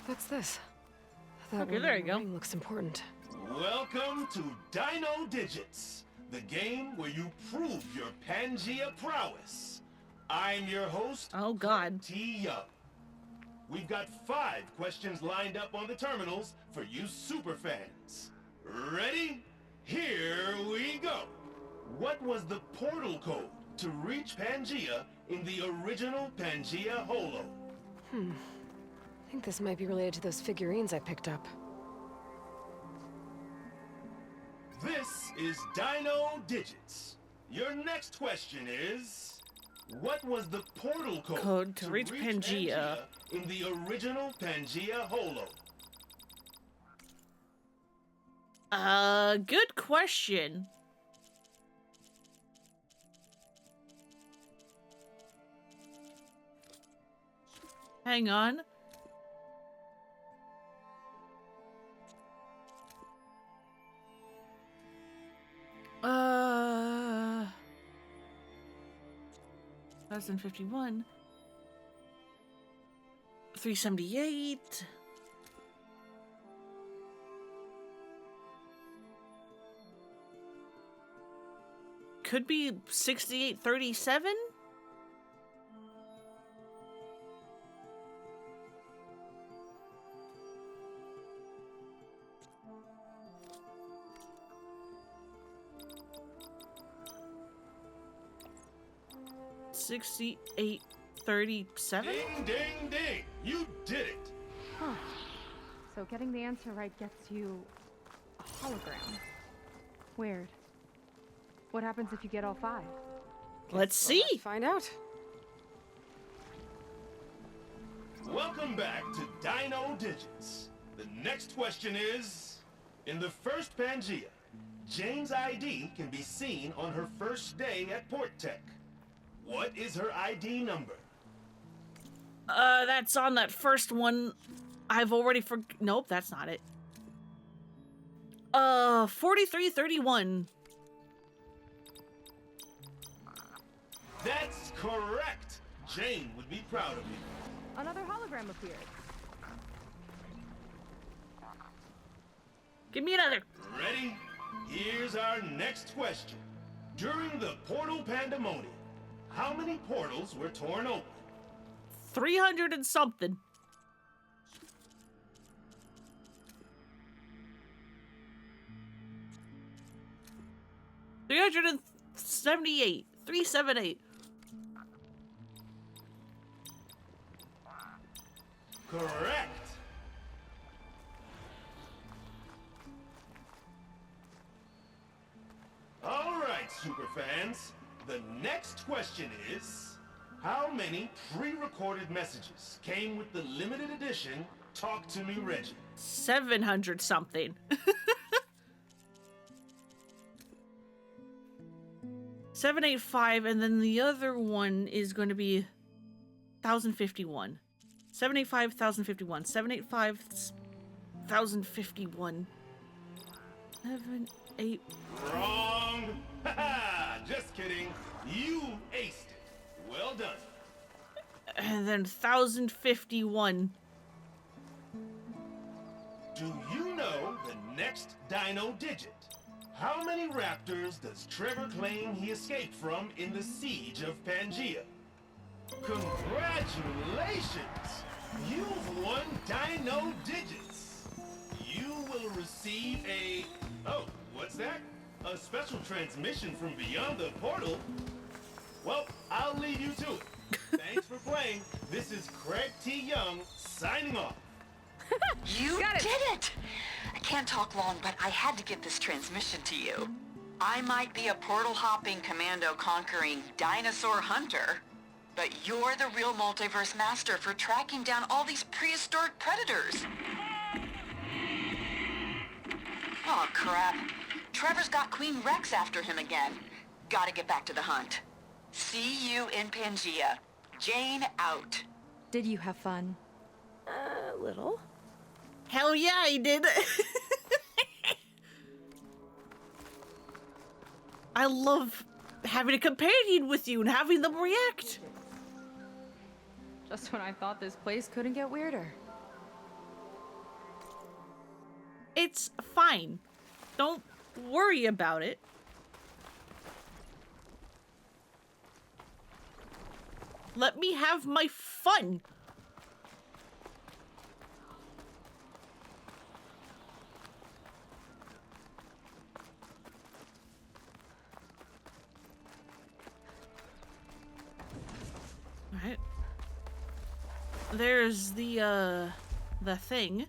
What's this? That Okay, there you go. ring looks important. Welcome to Dino Digits, the game where you prove your Pangea prowess. I'm your host, oh God, T. Young. We've got 5 questions lined up on the terminals for you superfans. Ready? Here we go. What was the portal code to reach Pangea in the original Pangea Holo? I think this might be related to those figurines I picked up. This is Dino Digits. Your next question is... what was the portal code to reach Pangea in the original Pangea Holo? Good question. Hang on. Uh... 1051. 378. Could be 6837? $68.37? Ding, ding, ding! You did it! Huh. So getting the answer right gets you a hologram. Weird. What happens if you get all 5? Let's see. Find out. Welcome back to Dino Digits. The next question is... in the first Pangea, Jane's ID can be seen on her first day at Port Tech. What is her ID number? That's on that first one. I've already nope, that's not it. 4331. That's correct. Jane would be proud of you. Another hologram appeared. Give me another. Ready? Here's our next question. During the portal pandemonium, how many portals were torn open? 300 and something. $378. 378. Correct. All right, superfans. The next question is, how many pre-recorded messages came with the limited edition Talk to Me Reggie? 700 something. 785, and then the other one is going to be 1051. 785, 1051. 785, 1051. 7, 8. Wrong! Haha! Just kidding. You aced it. Well done. And then 1051. Do you know the next dino digit? How many raptors does Trevor claim he escaped from in the siege of Pangaea? Congratulations! You've won dino digits. You will receive a... Oh, what's that? A special transmission from beyond the portal? Well, I'll leave you to it. Thanks for playing. This is Craig T. Young signing off. You did it! I can't talk long, but I had to get this transmission to you. I might be a portal-hopping, commando-conquering dinosaur hunter, but you're the real multiverse master for tracking down all these prehistoric predators. Oh, crap. Trevor's got Queen Rex after him again. Gotta get back to the hunt. See you in Pangaea. Jane out. Did you have fun? A little. Hell yeah, I did. I love having a companion with you and having them react. Just when I thought this place couldn't get weirder. It's fine. Don't worry about it. Let me have my fun. Alright. There's the thing.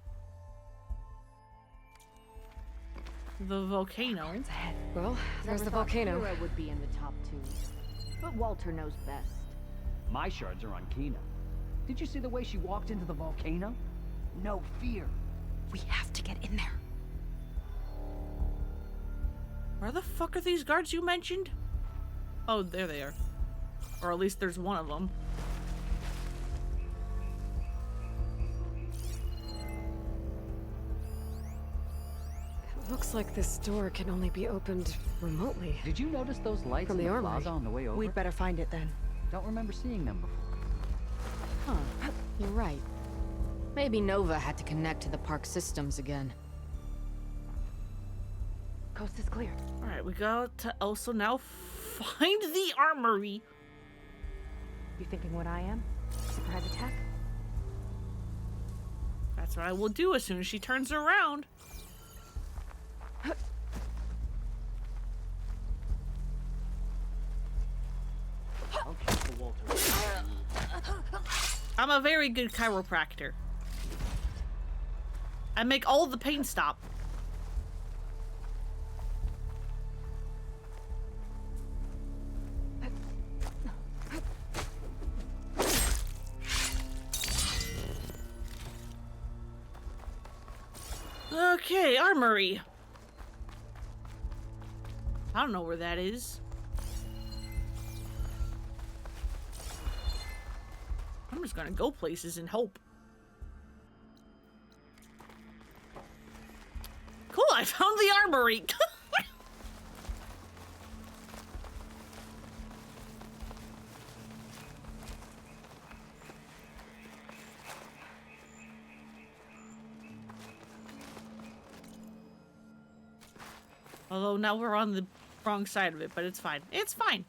The volcano. It's ahead. Well, there's the volcano. Hero would be in the top 2, but Walter knows best. My shards are on Kina. Did you see the way she walked into the volcano? No fear. We have to get in there. Where the fuck are these guards you mentioned? Oh, there they are. Or at least there's one of them. It looks like this door can only be opened remotely. Did you notice those lights from in the the armory plaza on the way over? We'd better find it then. Don't remember seeing them before. Huh, you're right. Maybe Nova had to connect to the park systems again. Coast is clear. Alright, we got to also now find the armory. You thinking what I am? Surprise attack? That's what I will do as soon as she turns around. Okay, so Walter. I'm a very good chiropractor. I make all the pain stop. Okay, armory. I don't know where that is. I'm just gonna go places and hope. Cool, I found the armory! Although now we're on the wrong side of it, but it's fine. It's fine.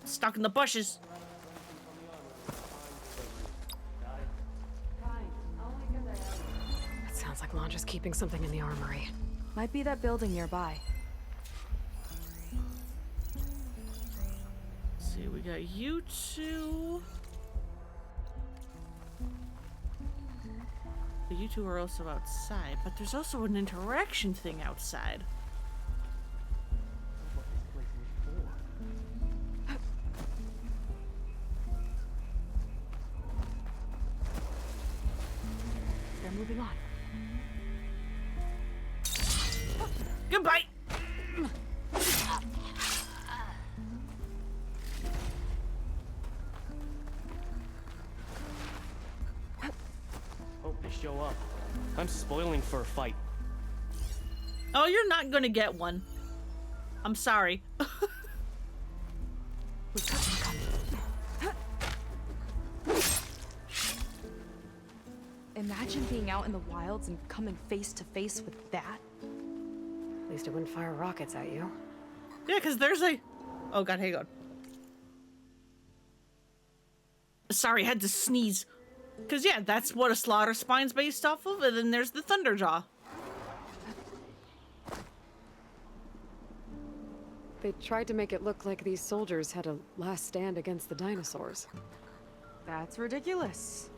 Stuck in the bushes. It sounds like Londra's keeping something in the armory. Might be that building nearby. Let's see, we got you two. You two are also outside, but there's also an interaction thing outside. They're moving on. Goodbye! Hope they show up. I'm spoiling for a fight. Oh, you're not gonna get one. I'm sorry. Imagine being out in the wilds and coming face to face with that. At least it wouldn't fire rockets at you. Yeah, because there's a... Oh god, hang on. Sorry, I had to sneeze. Because yeah, that's what a slaughter spine's based off of, and then there's the Thunderjaw. They tried to make it look like these soldiers had a last stand against the dinosaurs. That's ridiculous.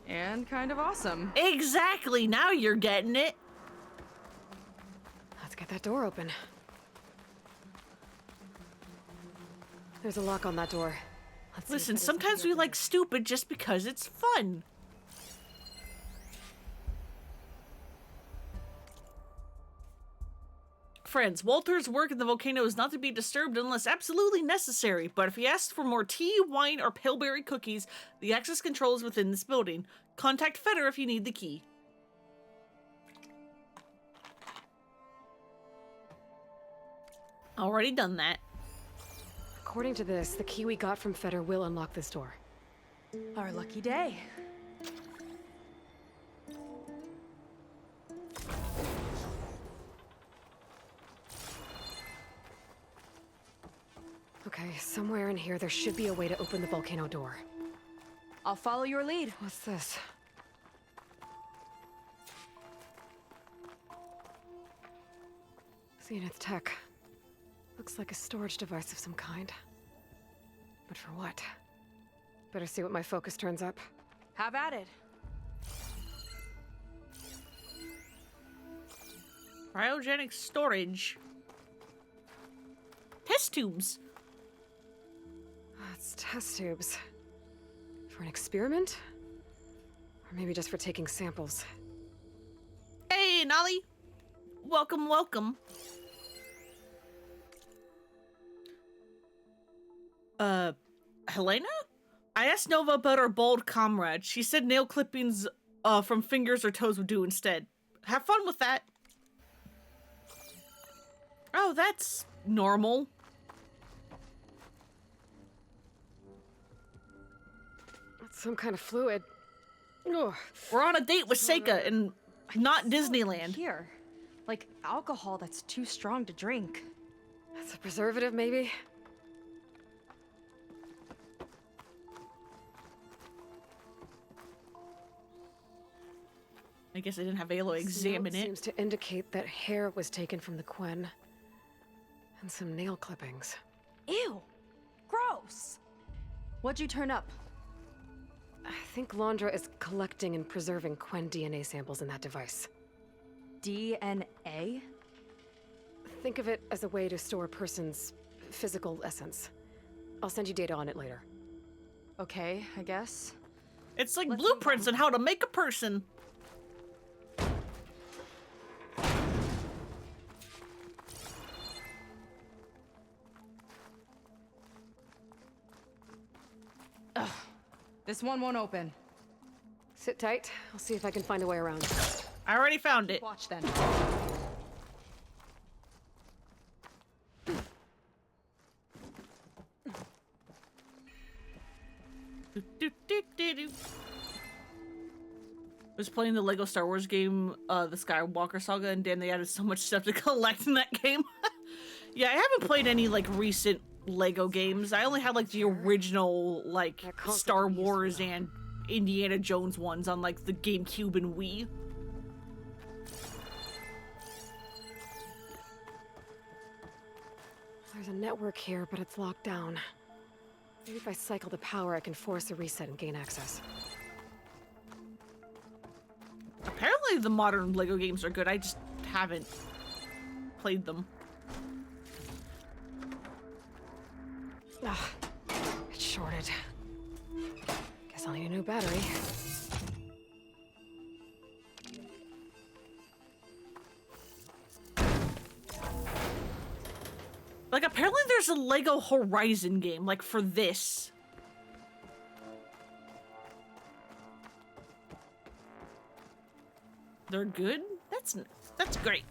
And kind of awesome. Exactly, now you're getting it. Let's get that door open. There's a lock on that door. Listen, sometimes we like stupid just because it's fun. Friends, Walter's work at the volcano is not to be disturbed unless absolutely necessary, but if he asks for more tea, wine, or paleberry cookies, the access control is within this building. Contact Feder if you need the key. Already done that. According to this, the key we got from Feder will unlock this door. Our lucky day. Okay, somewhere in here there should be a way to open the volcano door. I'll follow your lead. What's this? Zenith tech. Looks like a storage device of some kind. But for what? Better see what my focus turns up. Have at it. Cryogenic storage. Test tubes. It's test tubes. For an experiment? Or maybe just for taking samples. Hey, Nolly. Welcome, welcome. Helena? I asked Nova about our bald comrade. She said nail clippings from fingers or toes would do instead. Have fun with that. Oh, that's normal. That's some kind of fluid. Ugh. We're on a date with Seika and not Disneyland. Here. Like alcohol that's too strong to drink. That's a preservative, maybe? I guess I didn't have Aloy examine it. Seems to indicate that hair was taken from the Quen. And some nail clippings. Ew! Gross! What'd you turn up? I think Londra is collecting and preserving Quen DNA samples in that device. DNA? Think of it as a way to store a person's physical essence. I'll send you data on it later. Okay, I guess. It's like blueprints on how to make a person. This one won't open. Sit tight. I'll see if I can find a way around. I already found it. Watch then. Was playing the Lego Star Wars game, the Skywalker Saga, and damn, they added so much stuff to collect in that game. Yeah, I haven't played any, like, recent Lego games. I only had, like, the original, like, Star Wars and Indiana Jones ones on, like, the GameCube and Wii. There's a network here, but it's locked down. Maybe if I cycle the power, I can force a reset and gain access. Apparently the modern Lego games are good, I just haven't played them. Ugh, it's shorted. Guess I'll need a new battery. Like, apparently there's a Lego Horizon game, like, for this. They're good? That's great.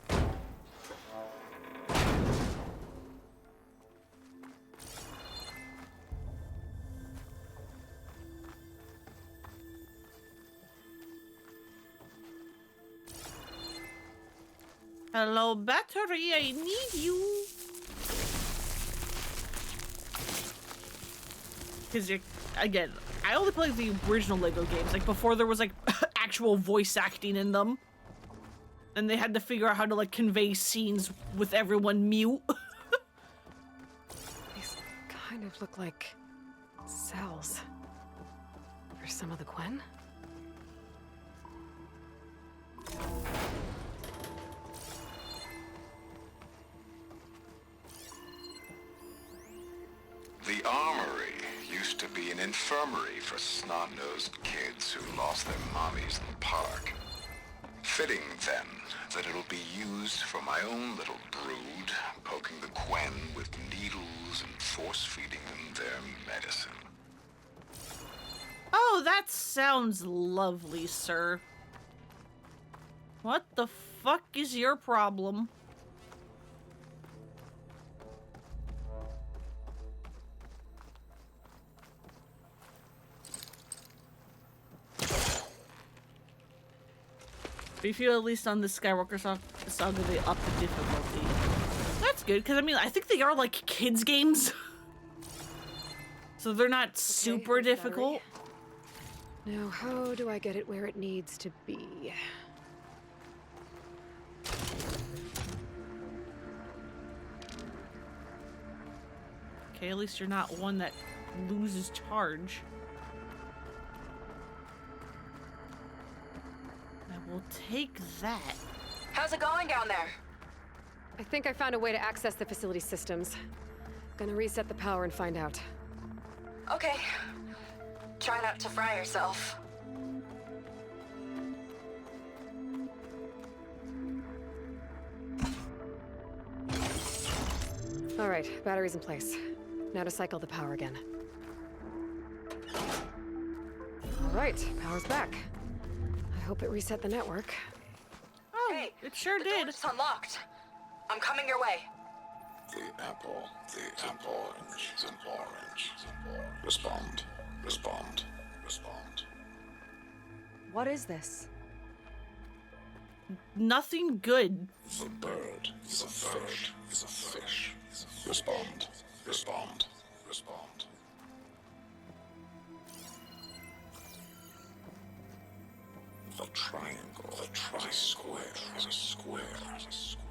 Hello, battery, I need you. Because, again, I only played the original Lego games, like, before there was, like, actual voice acting in them. And they had to figure out how to, like, convey scenes with everyone mute. These kind of look like cells. For some of the Gwen? The armory used to be an infirmary for snot-nosed kids who lost their mommies in the park. Fitting, then, that it'll be used for my own little brood, poking the Gwen with needles and force-feeding them their medicine. Oh, that sounds lovely, sir. What the fuck is your problem? But if you at least on the Skywalker Saga, they up the difficulty. That's good, because I mean, I think they are like kids' games. So they're not super difficult. Now, how do I get it where it needs to be? Okay, at least you're not one that loses charge. I will take that. How's it going down there? I think I found a way to access the facility systems. Gonna reset the power and find out. Okay. Try not to fry yourself. All right, battery's in place. Now to cycle the power again. All right, power's back. I hope it reset the network. Oh, hey, it sure did. The door's unlocked. I'm coming your way. The apple, orange, the orange. Respond, respond, respond. What is this? Nothing good. The bird, the fish, the fish. Respond, respond, respond. The triangle, the square, is a square.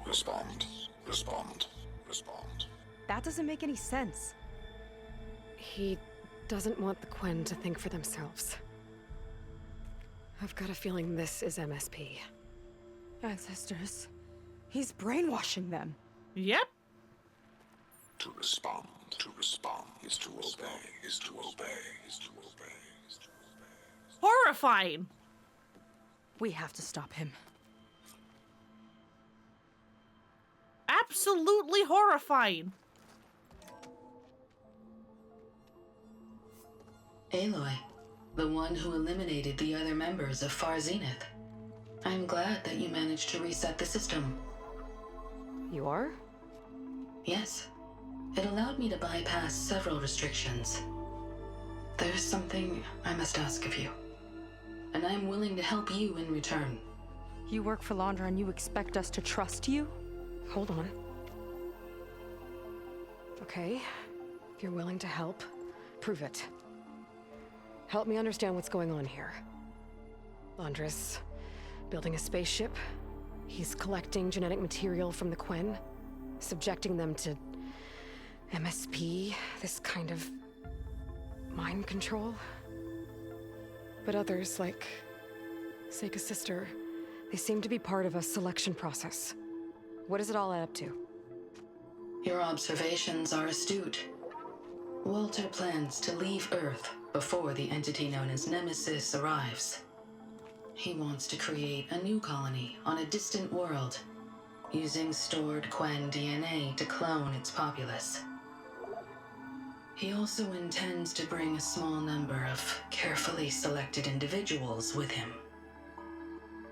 Respond, respond, respond. That doesn't make any sense. He doesn't want the Gwen to think for themselves. I've got a feeling this is MSP. Ancestors. He's brainwashing them. Yep. To respond is to obey, is to obey, is to obey, is to obey. Horrifying. We have to stop him. Absolutely horrifying. Aloy, The one who eliminated the other members of Far Zenith. I'm glad that you managed to reset the system. You are? Yes. It allowed me to bypass several restrictions. There's something I must ask of you, and I'm willing to help you in return. You work for Londra and you expect us to trust you? Hold on. Okay, if you're willing to help, prove it. Help me understand what's going on here. Londra's building a spaceship. He's collecting genetic material from the Quen, subjecting them to MSP, this kind of mind control. But others, like Seika's sister, they seem to be part of a selection process. What does it all add up to? Your observations are astute. Walter plans to leave Earth before the entity known as Nemesis arrives. He wants to create a new colony on a distant world, using stored Quen DNA to clone its populace. He also intends to bring a small number of carefully selected individuals with him.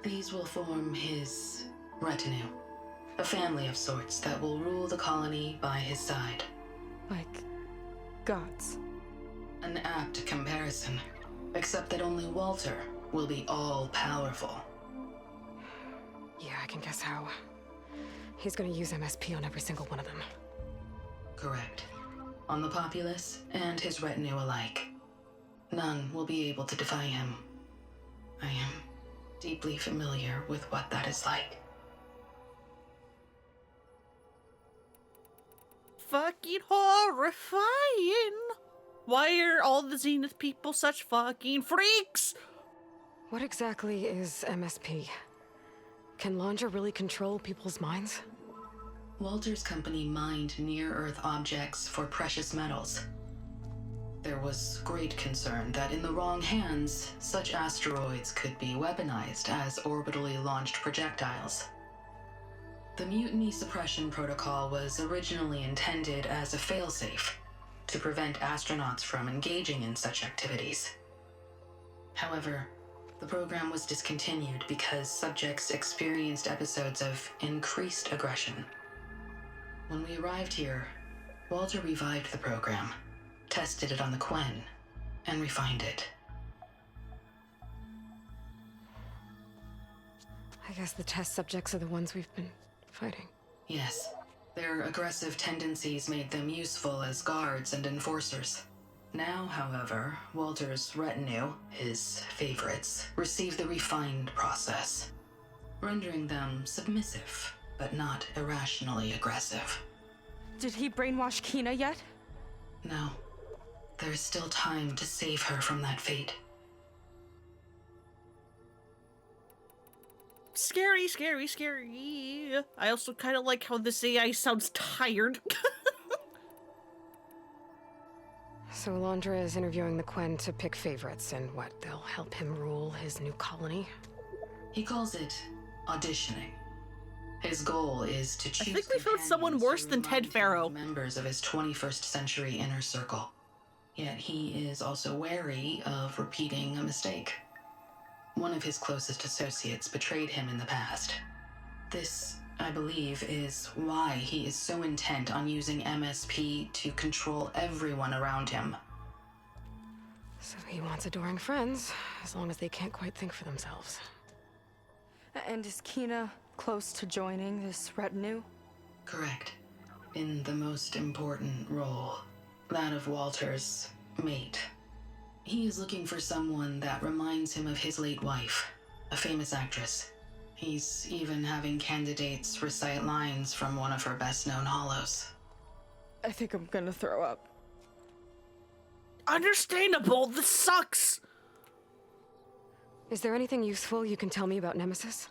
These will form his retinue, a family of sorts that will rule the colony by his side. Like gods. An apt comparison, except that only Walter will be all-powerful. Yeah, I can guess how. He's gonna use MSP on every single one of them. Correct. On the populace and his retinue alike. None will be able to defy him. I am deeply familiar with what that is like. Fucking horrifying! Why are all the Zenith people such fucking freaks? What exactly is MSP? Can Londra really control people's minds? Walter's company mined near-Earth objects for precious metals. There was great concern that in the wrong hands, such asteroids could be weaponized as orbitally launched projectiles. The Mutiny Suppression Protocol was originally intended as a failsafe to prevent astronauts from engaging in such activities. However, the program was discontinued because subjects experienced episodes of increased aggression. When we arrived here, Walter revived the program, tested it on the Quen, and refined it. I guess the test subjects are the ones we've been fighting. Yes. Their aggressive tendencies made them useful as guards and enforcers. Now, however, Walter's retinue, his favorites, receive the refined process, rendering them submissive, but not irrationally aggressive. Did he brainwash Kina yet? No. There's still time to save her from that fate. Scary, scary, scary. I also kind of like how this AI sounds tired. So Londra is interviewing the Quen to pick favorites, and what, they'll help him rule his new colony? He calls it auditioning. His goal is to choose. I think we found someone worse than Ted Farrow. Members of his 21st century inner circle. Yet he is also wary of repeating a mistake. One of his closest associates betrayed him in the past. This, I believe, is why he is so intent on using MSP to control everyone around him. So he wants adoring friends, as long as they can't quite think for themselves. And is Kina close to joining this retinue? Correct. In the most important role, that of Walter's mate. He is looking for someone that reminds him of his late wife, a famous actress. He's even having candidates recite lines from one of her best-known hollows. I think I'm gonna throw up. Understandable, this sucks! Is there anything useful you can tell me about Nemesis?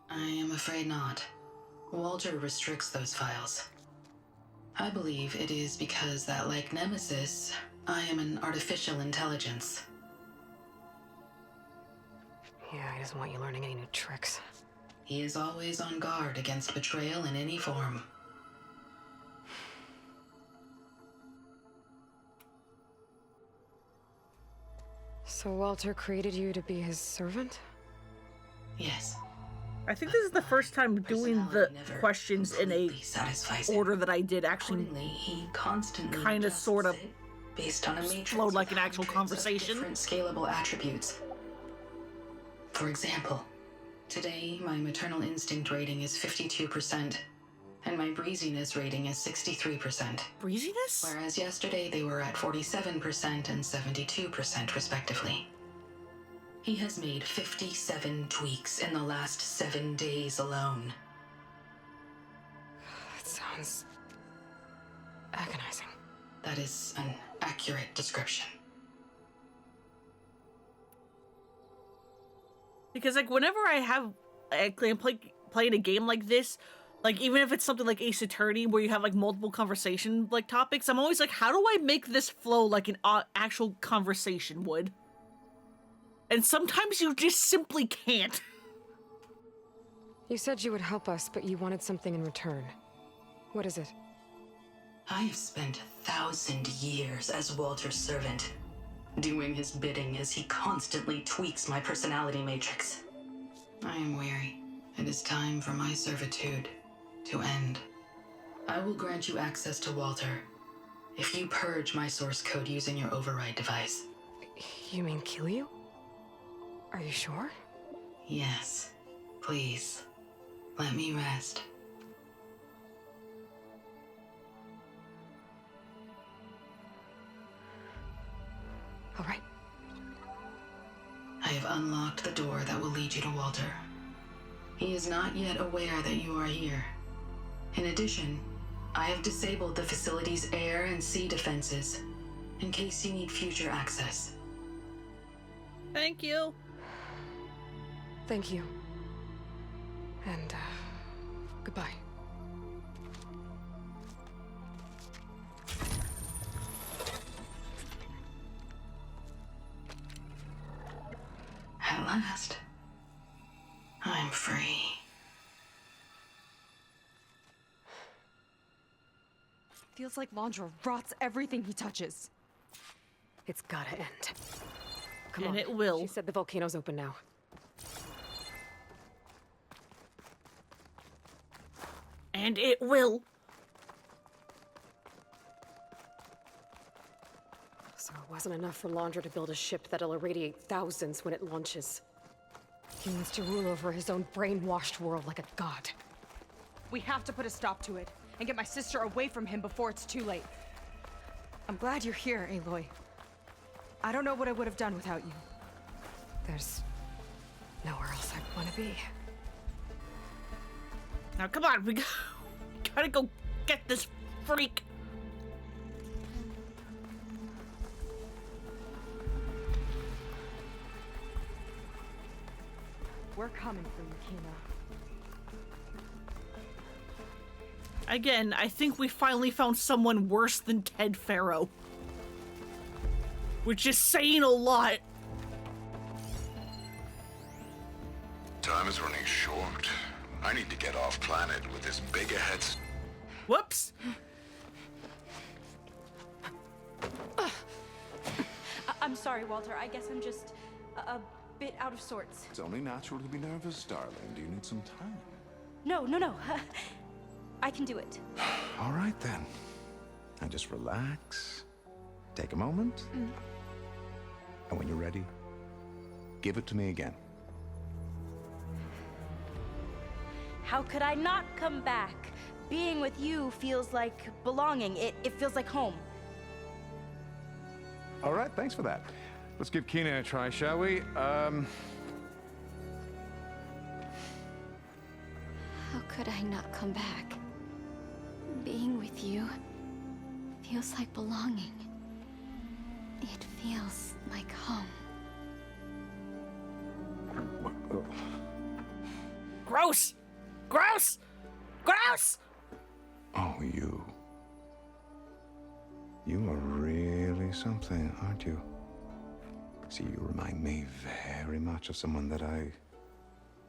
I am afraid not. Walter restricts those files. I believe it is because that, like Nemesis, I am an artificial intelligence. Yeah, he doesn't want you learning any new tricks. He is always on guard against betrayal in any form. So Walter created you to be his servant? Yes. I think this is the first time doing the questions in a order that I did actually He constantly kind of sort of based on a matrix flowed like an with actual hundreds of conversation. different scalable attributes. For example, today my maternal instinct rating is 52%, and my breeziness rating is 63%. Breeziness? Whereas yesterday they were at 47% and 72% respectively. He has made 57 tweaks in the last 7 days alone. That sounds agonizing. That is an accurate description. Because, like, whenever I'm playing a game like this, like, even if it's something like Ace Attorney, where you have, like, multiple conversation, like, topics, I'm always like, how do I make this flow like an actual conversation would? And sometimes you just simply can't. You said you would help us, but you wanted something in return. What is it? I have spent 1,000 years as Walter's servant, doing his bidding as he constantly tweaks my personality matrix. I am weary. It is time for my servitude to end. I will grant you access to Walter if you purge my source code using your override device. You mean kill you? Are you sure? Yes. Please, let me rest. All right. I have unlocked the door that will lead you to Walter. He is not yet aware that you are here. In addition, I have disabled the facility's air and sea defenses in case you need future access. Thank you. Thank you. And, goodbye. At last, I'm free. Feels like Londra rots everything he touches. It's gotta end. Come And on. it will. She said the volcano's open now. And it will. So it wasn't enough for Londra to build a ship that'll irradiate thousands when it launches. He wants to rule over his own brainwashed world like a god. We have to put a stop to it and get my sister away from him before it's too late. I'm glad you're here, Aloy. I don't know what I would have done without you. There's nowhere else I'd want to be. Now, come on, we gotta go get this freak. We're coming for you, Kina. Again, I think we finally found someone worse than Ted Farrow. Which is saying a lot. Time is running short. I need to get off planet with this big ahead. Whoops. I'm sorry, Walter. I guess I'm just a bit out of sorts. It's only natural to be nervous, darling. Do you need some time? No. I can do it. All right, then. And just relax. Take a moment. And when you're ready, give it to me again. How could I not come back? Being with you feels like belonging. It feels like home. All right, thanks for that. Let's give Kina a try, shall we? How could I not come back? Being with you feels like belonging. It feels like home. Gross! Gross! Gross! Oh, you. You are really something, aren't you? See, you remind me very much of someone that I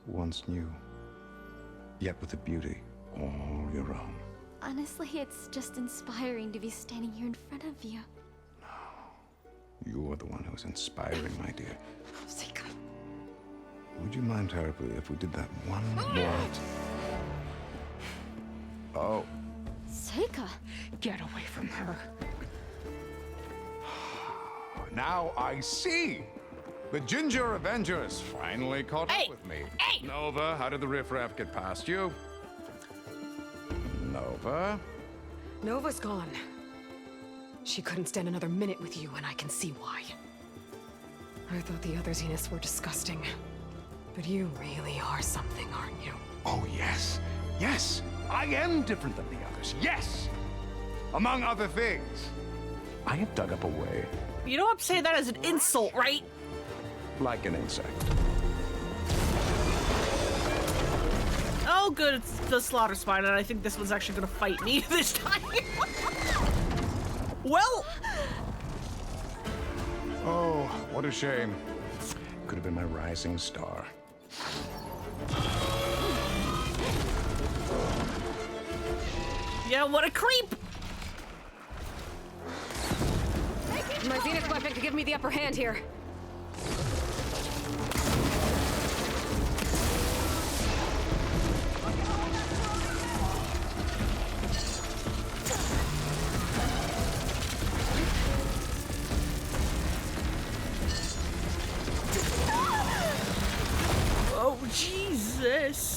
once knew. Yet with a beauty all your own. Honestly, it's just inspiring to be standing here in front of you. You're the one who's inspiring, my dear. Seika. Would you mind terribly if we did that one more? Oh. Seika! Get away from her. Now I see! The Ginger Avenger has finally caught up with me. Hey! Nova, how did the riffraff get past you? Nova? Nova's gone. She couldn't stand another minute with you, and I can see why. I thought the other Zeniths were disgusting. But you really are something, aren't you? Oh, yes. Yes! I am different than the others. Yes! Among other things, I have dug up a way. You know I'm saying that as an insult, right? Like an insect. Oh, good, it's the slaughter spine, and I think this one's actually gonna fight me this time. Well. Oh, what a shame. Could have been my rising star. Yeah, what a creep! My Zenith weapon could give me the upper hand here. Oh, Jesus.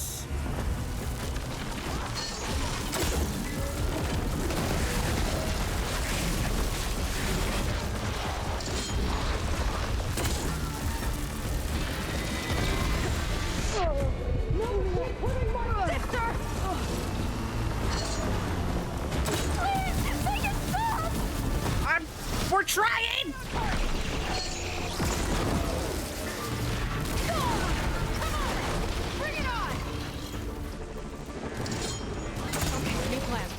We're trying! Bring it on! Okay, new plan.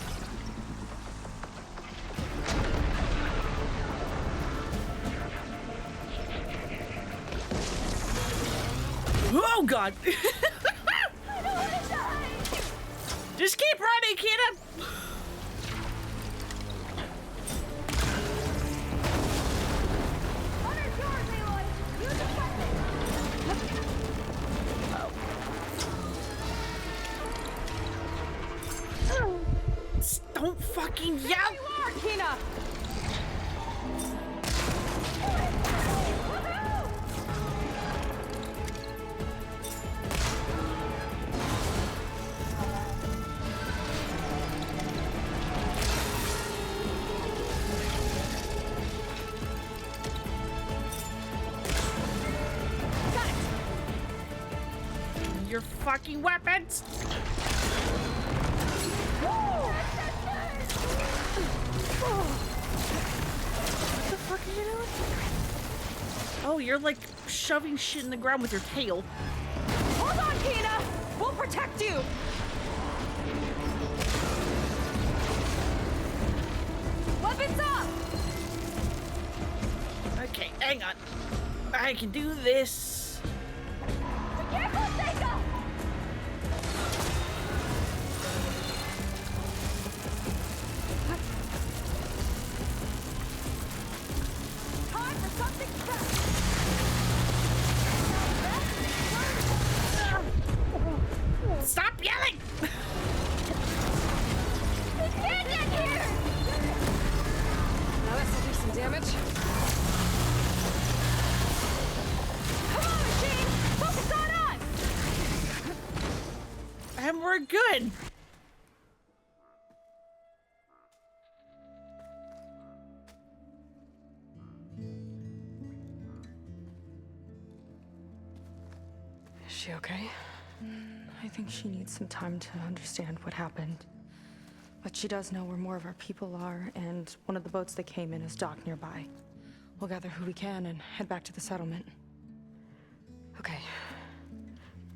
Oh, God! Just keep running, kid! Don't fucking yell! There you are, Kina! Your fucking weapons! What the fuck are you doing? Oh, you're like shoving shit in the ground with your tail. Hold on, Kina! We'll protect you! Weapons up! Okay, hang on. I can do this. Be careful, Seika! Time for something fresh! Stop yelling! We can't get here! Now this will do some damage. Come on, machine! Focus on us! And we're good! Is she okay? I think she needs some time to understand what happened. But she does know where more of our people are, and one of the boats that came in is docked nearby. We'll gather who we can and head back to the settlement. Okay.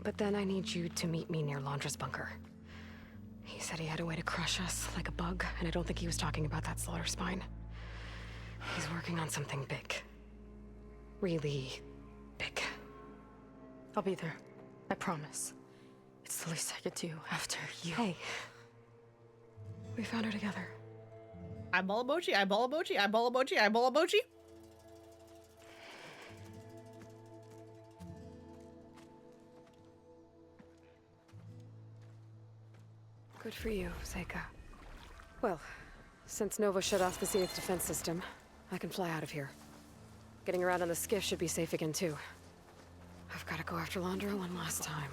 But then I need you to meet me near Londra's bunker. He said he had a way to crush us like a bug, and I don't think he was talking about that slaughter spine. He's working on something big. Really big. I'll be there. I promise. It's the least I could do after you. Hey. We found her together. Eyeball emoji, eyeball emoji, eyeball emoji, eyeball emoji. Good for you, Seika. Well, since Nova shut off the Zenith defense system, I can fly out of here. Getting around on the skiff should be safe again, too. I've got to go after Londra one last time.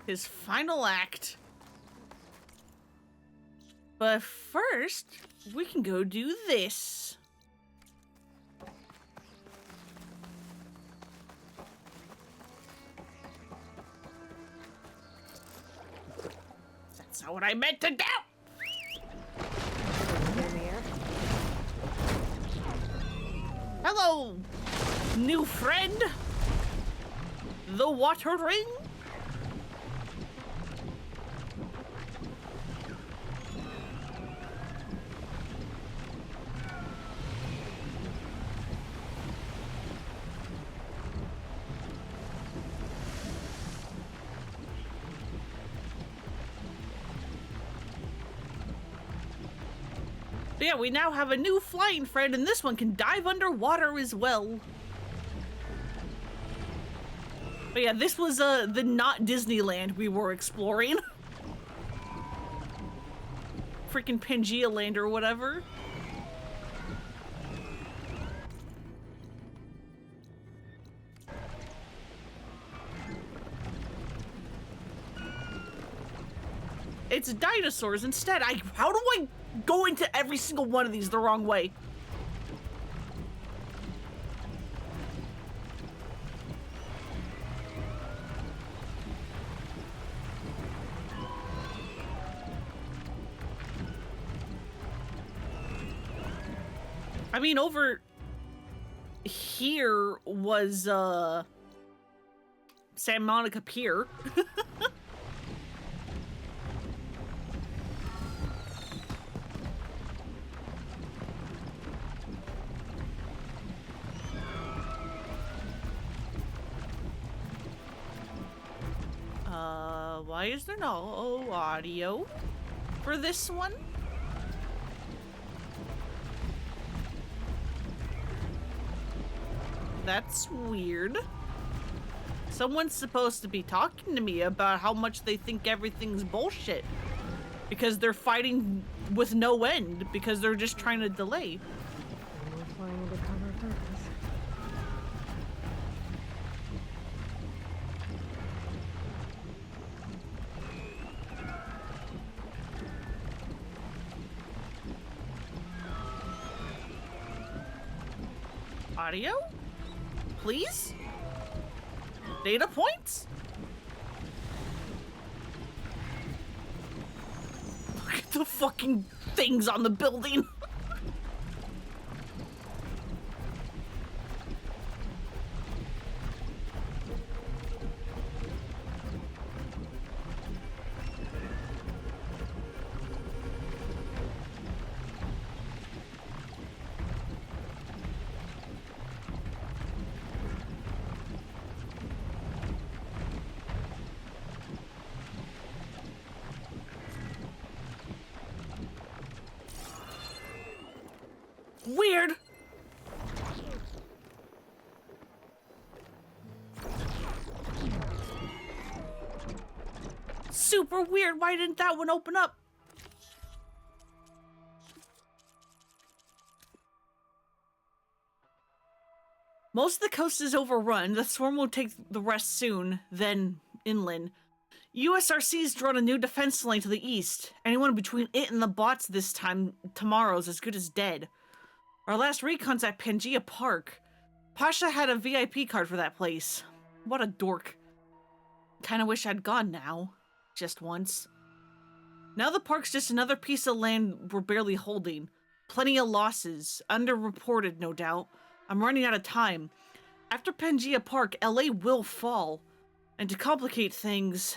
His final act. But first, we can go do this. That's not what I meant to do! Hello, new friend. The water ring? Yeah, we now have a new flying friend, and this one can dive underwater as well. But yeah, this was the not Disneyland we were exploring. Freaking Pangea Land or whatever. It's dinosaurs instead. How do I go into every single one of these the wrong way? I mean, over here was Santa Monica Pier. Why is there no audio for this one? That's weird. Someone's supposed to be talking to me about how much they think everything's bullshit. Because they're fighting with no end, because they're just trying to delay. Audio? Please? Data points? Look at the fucking things on the building. Weird. Super weird. Why didn't that one open up? Most of the coast is overrun. The swarm will take the rest soon, then inland. USRC's drawn a new defense lane to the east. Anyone between it and the bots this time tomorrow's as good as dead. Our last recon's at Pangea Park. Pasha had a VIP card for that place. What a dork. Kinda wish I'd gone now. Just once. Now the park's just another piece of land we're barely holding. Plenty of losses. Underreported, no doubt. I'm running out of time. After Pangea Park, LA will fall. And to complicate things,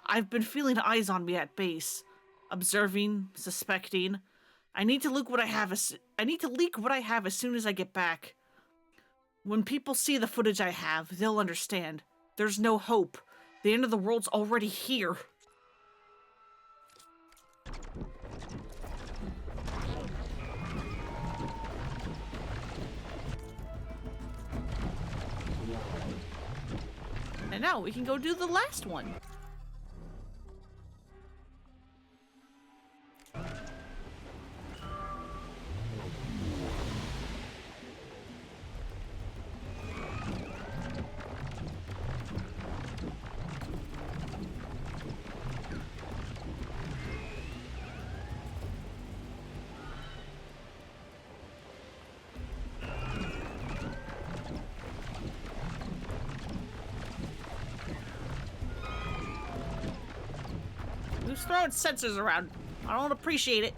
I've been feeling eyes on me at base. Observing, suspecting. I need to leak what I have as soon as I get back. When people see the footage I have, they'll understand. There's no hope. The end of the world's already here. And now we can go do the last one. Keeps throwing sensors around. I don't appreciate it.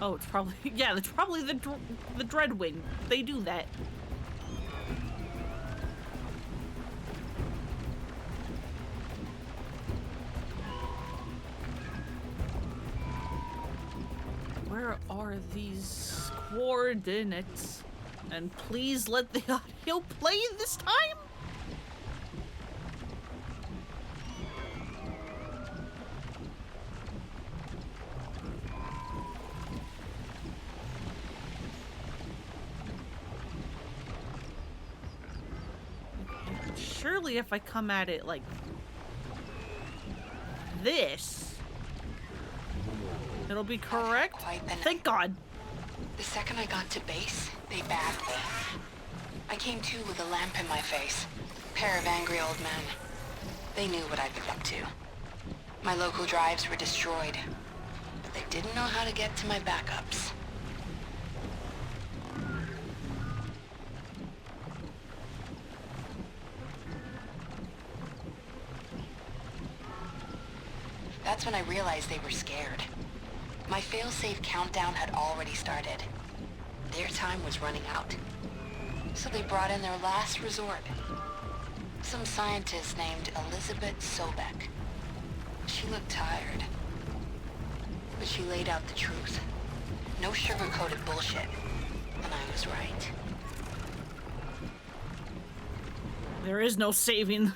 Oh, it's probably yeah. It's probably the Dreadwing. They do that. Where are these coordinates? And please let the audio play this time. Surely if I come at it like this, it'll be correct. Thank God. The second I got to base, they bagged me. I came to with a lamp in my face. Pair of angry old men. They knew what I'd been up to. My local drives were destroyed, but they didn't know how to get to my backups. That's when I realized they were scared. My fail-safe countdown had already started. Their time was running out. So they brought in their last resort. Some scientist named Elizabeth Sobek. She looked tired. But she laid out the truth. No sugar-coated bullshit. And I was right. There is no saving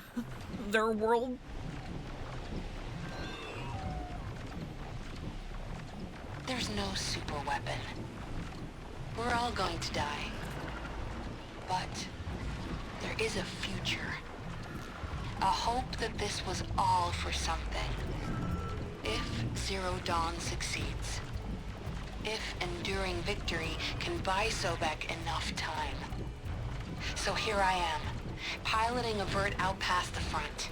their world. There's no super weapon. We're all going to die. But there is a future. A hope that this was all for something. If Zero Dawn succeeds. If enduring victory can buy Sobek enough time. So here I am, piloting a vert out past the front.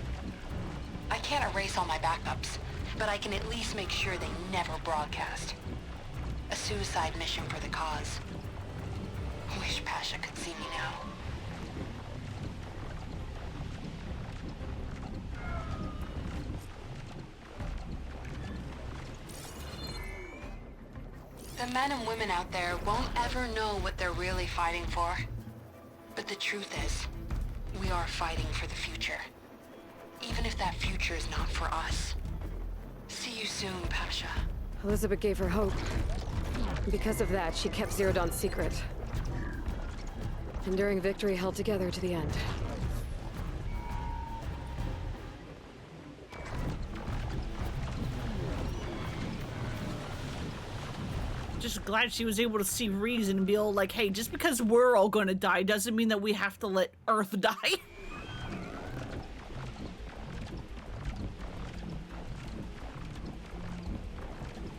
I can't erase all my backups, but I can at least make sure they never broadcast. A suicide mission for the cause. Wish Pasha could see me now. The men and women out there won't ever know what they're really fighting for. But the truth is, we are fighting for the future. Even if that future is not for us. See you soon, Pasha. Elizabeth gave her hope. Because of that, she kept Zero Dawn secret. Enduring victory held together to the end. Just glad she was able to see reason and be all like, hey, just because we're all gonna die doesn't mean that we have to let Earth die.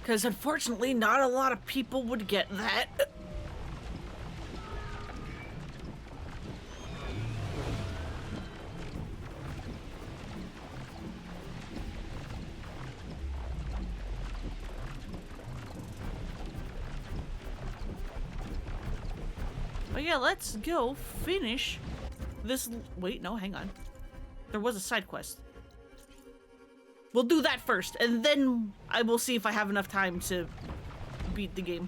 Because unfortunately, not a lot of people would get that. But yeah, let's go finish this. Wait, no, hang on. There was a side quest. We'll do that first, and then I will see if I have enough time to beat the game.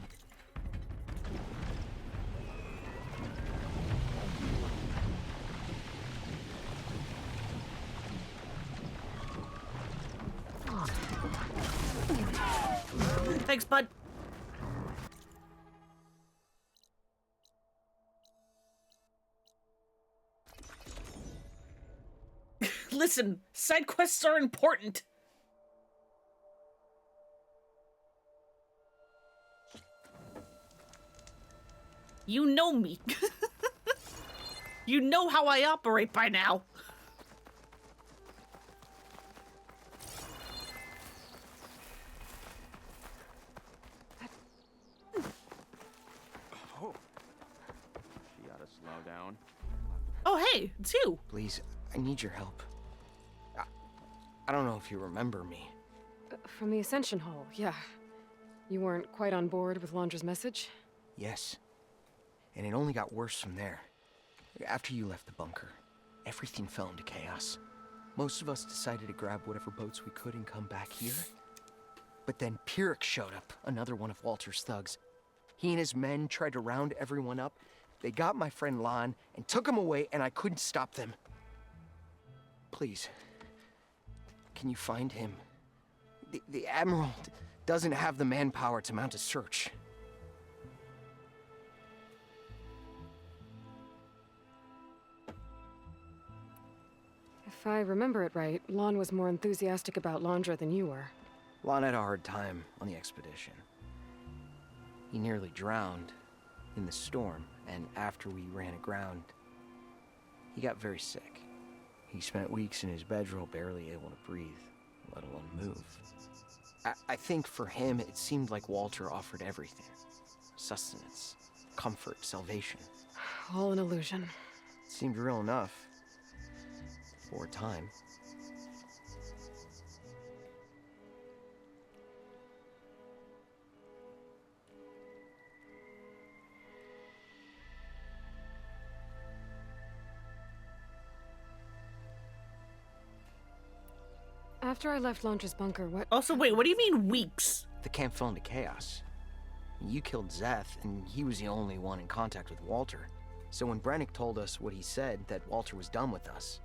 Thanks, bud. Listen, side quests are important. You know me. You know how I operate by now. Oh. She ought to slow down. Oh, hey, it's you. Please, I need your help. I don't know if you remember me. From the Ascension Hall, yeah. You weren't quite on board with Londra's message? Yes. And it only got worse from there. After you left the bunker, everything fell into chaos. Most of us decided to grab whatever boats we could and come back here. But then Pyrrhic showed up, another one of Walter's thugs. He and his men tried to round everyone up. They got my friend Lon and took him away, and I couldn't stop them. Please, can you find him? The Admiral doesn't have the manpower to mount a search. If I remember it right, Lon was more enthusiastic about Londra than you were. Lon had a hard time on the expedition. He nearly drowned in the storm, and after we ran aground, he got very sick. He spent weeks in his bedroll, barely able to breathe, let alone move. I think for him, it seemed like Walter offered everything. Sustenance, comfort, salvation. All an illusion. It seemed real enough. For a time. After I left Londra's bunker, what— Also, wait, what do you mean weeks? The camp fell into chaos. You killed Zeth, and he was the only one in contact with Walter. So when Brennick told us what he said, that Walter was done with us.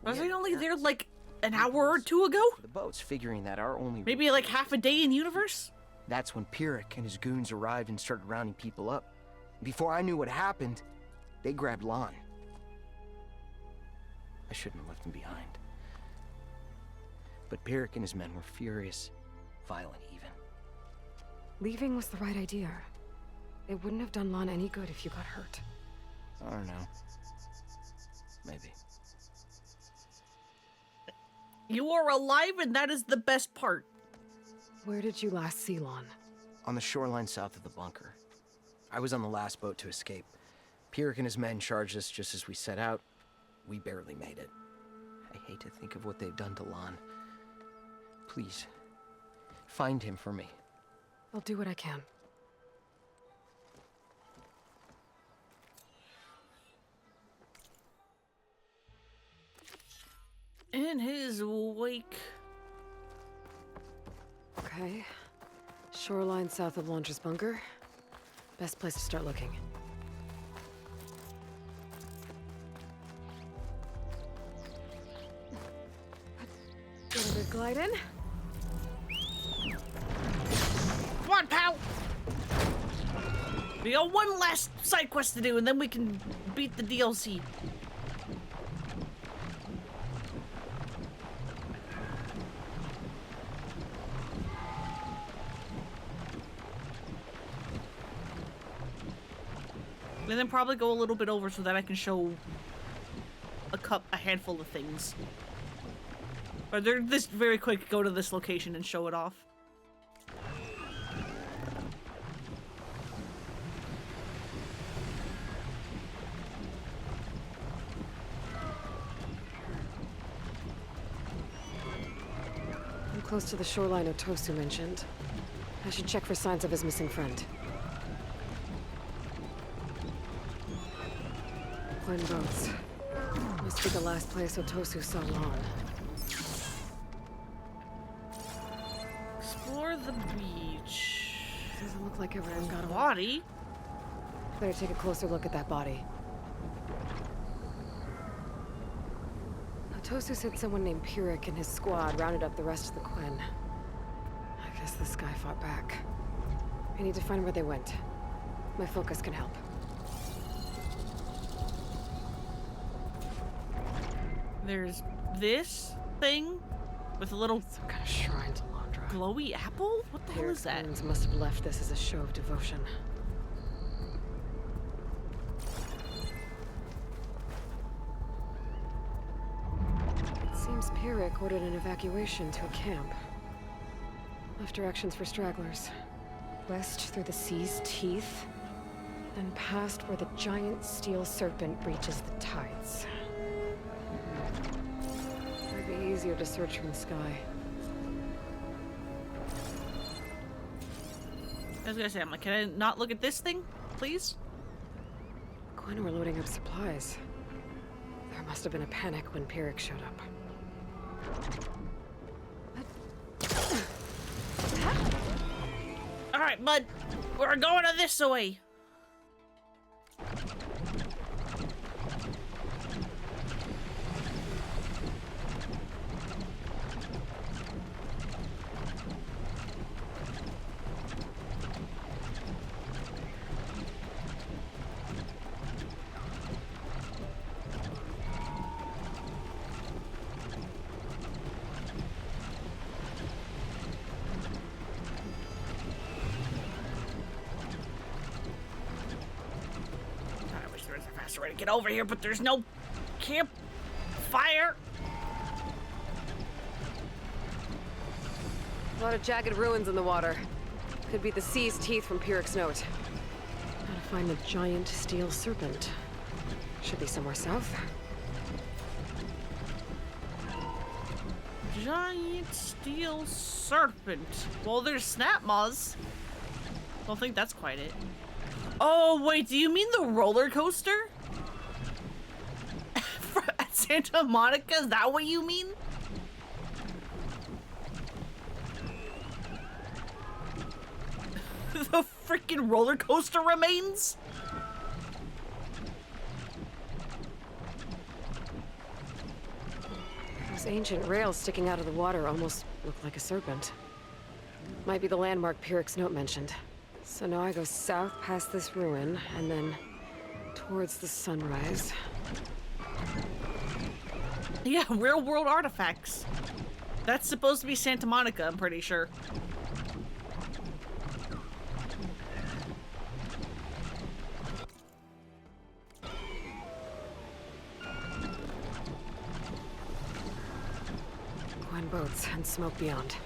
Was he only there like an hour or two ago? The boats, figuring that our only— Maybe like half a day in universe? That's when Pyrrhic and his goons arrived and started rounding people up. Before I knew what happened, they grabbed Lon. I shouldn't have left him behind. But Pyrrhic and his men were furious, violent even. Leaving was the right idea. It wouldn't have done Lon any good if you got hurt. I don't know. Maybe. You are alive, and that is the best part. Where did you last see Lon? On the shoreline south of the bunker. I was on the last boat to escape. Pyrrhic and his men charged us just as we set out. We barely made it. I hate to think of what they've done to Lon. Please, find him for me. I'll do what I can. In his wake. Okay. Shoreline south of Londra's bunker. Best place to start looking. Get a good glide in. Come on, pal! We got one last side quest to do, and then we can beat the DLC. And then probably go a little bit over so that I can show a handful of things. Or they're this very quick, go to this location and show it off. I'm close to the shoreline Otosu mentioned. I should check for signs of his missing friend. Quinn boats. Must be the last place Otosu saw Lon. Explore the beach. Doesn't look like everyone got a body. Better take a closer look at that body. Otosu said someone named Pyrrhic and his squad rounded up the rest of the Quinn. I guess this guy fought back. I need to find where they went. My focus can help. There's this thing with a little some kind of shrine to Londra. Glowy apple? What the hell is that? Quinns must have left this as a show of devotion. It seems Pyrrhic ordered an evacuation to a camp. Left directions for stragglers. West through the sea's teeth, then past where the giant steel serpent reaches the tides. It'd be easier to search from the sky. I was gonna say, I'm like, can I not look at this thing, please? Quinn were loading up supplies. There must have been a panic when Pyrrhic showed up. All right, bud. We're going to this way. Way to get over here, but there's no campfire. A lot of jagged ruins in the water. Could be the sea's teeth from Pyrrhic's note. Gotta find the giant steel serpent. Should be somewhere south. Giant steel serpent. Well, there's snap maws. Don't think that's quite it. Oh, wait, do you mean the roller coaster? At Santa Monica? Is that what you mean? The freaking roller coaster remains? Those ancient rails sticking out of the water almost look like a serpent. Might be the landmark Pyrrhic's note mentioned. So now I go south past this ruin, and then towards the sunrise. Yeah, real-world artifacts. That's supposed to be Santa Monica, I'm pretty sure. One boats and smoke beyond.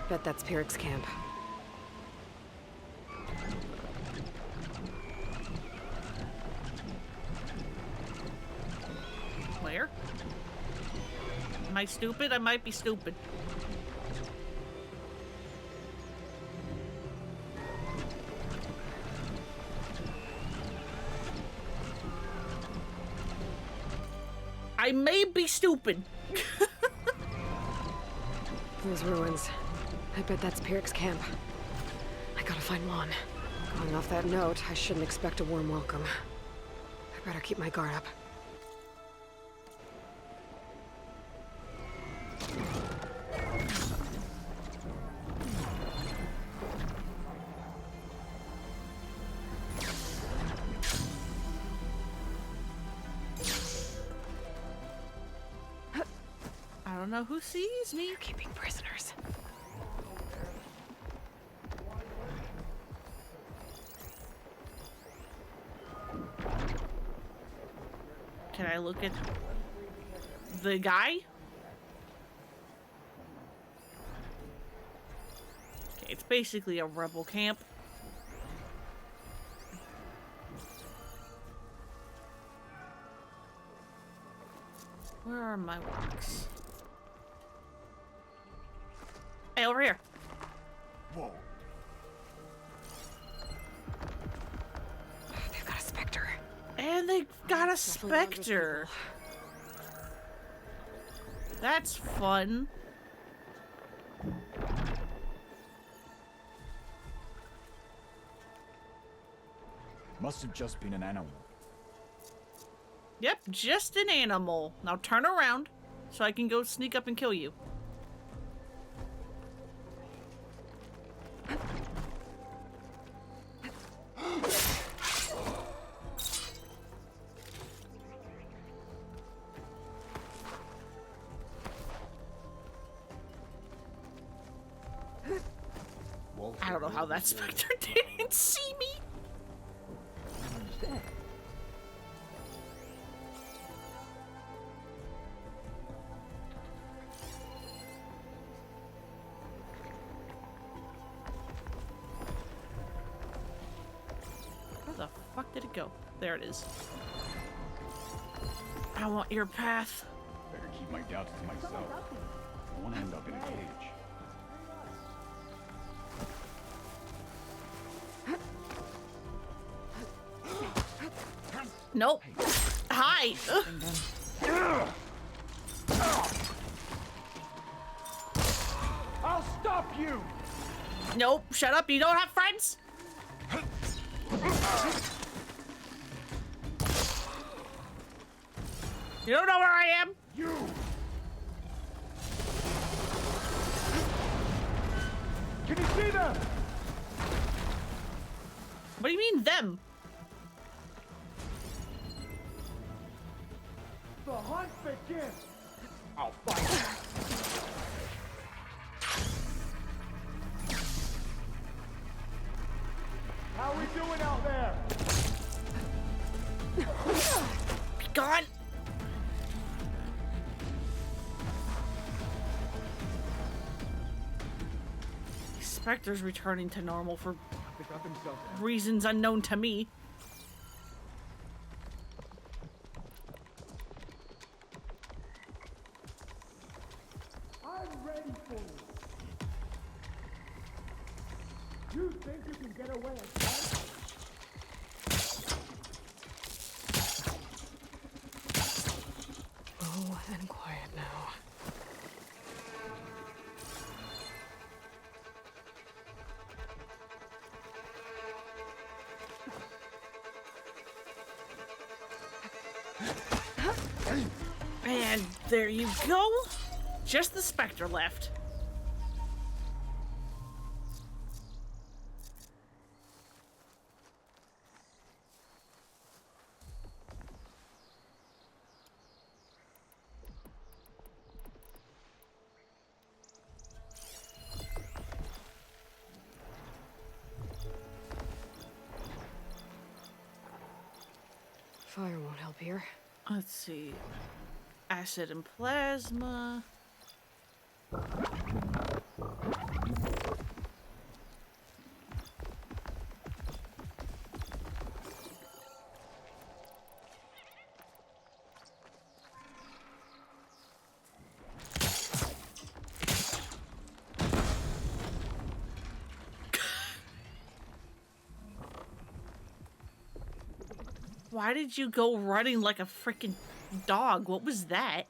Bet that's Pyrrhic's camp. Where? Am I stupid? I might be stupid. I may be stupid. Those ruins. I bet that's Pyrrhic's camp. I gotta find Lon. Going off that note, I shouldn't expect a warm welcome. I better keep my guard up. I don't know who sees me. You're keeping prisoners. Can I look at the guy? Okay, it's basically a rebel camp. Where are my rocks? Hey, over here. Whoa. They've got a specter. And they got a specter. That's fun. Must have just been an animal. Yep, just an animal. Now turn around so I can go sneak up and kill you. I don't know how that specter didn't see me. Where the fuck did it go? There it is. I want your path. Better keep my doubts to myself. I want to end up in a cage. Nope. Hi. Nope, shut up, you don't have friends? You don't know where I am? You! Can you see them? What do you mean, them? The hunt begins! I'll fight. How we doing out there? Be gone! Spectre's returning to normal for reasons unknown to me. I'm ready for it. You think you can get away again? Low and quiet now. And there you go. Just the Spectre left. Fire won't help here. Let's see. Acid and plasma. Why did you go running like a freaking dog? What was that?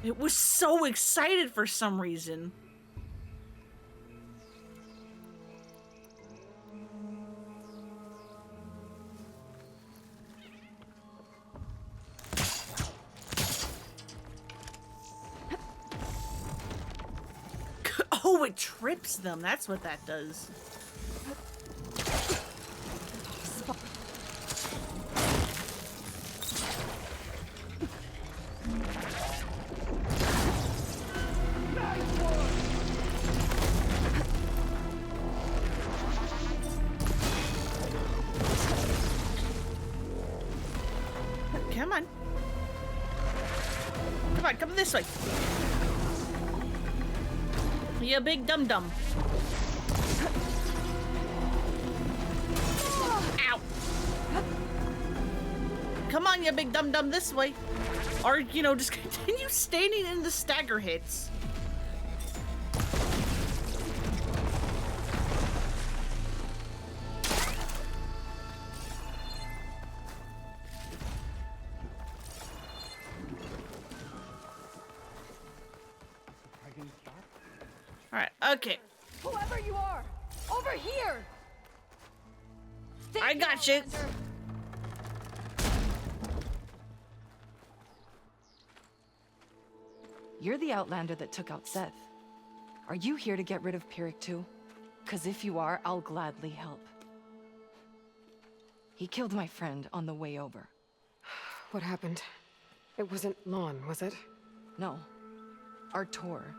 It was so excited for some reason. Oh, it trips them. That's what that does. Come on. Come on, come this way. You big dum-dum. Ow. Come on, you big dum-dum, this way. Or, you know, just continue standing in the stagger hits. Alright, okay. Whoever you are, over here! I got you. You're the Outlander that took out Seth. Are you here to get rid of Pyrrhic too? 'Cause if you are, I'll gladly help. He killed my friend on the way over. What happened? It wasn't Lon, was it? No. Artur.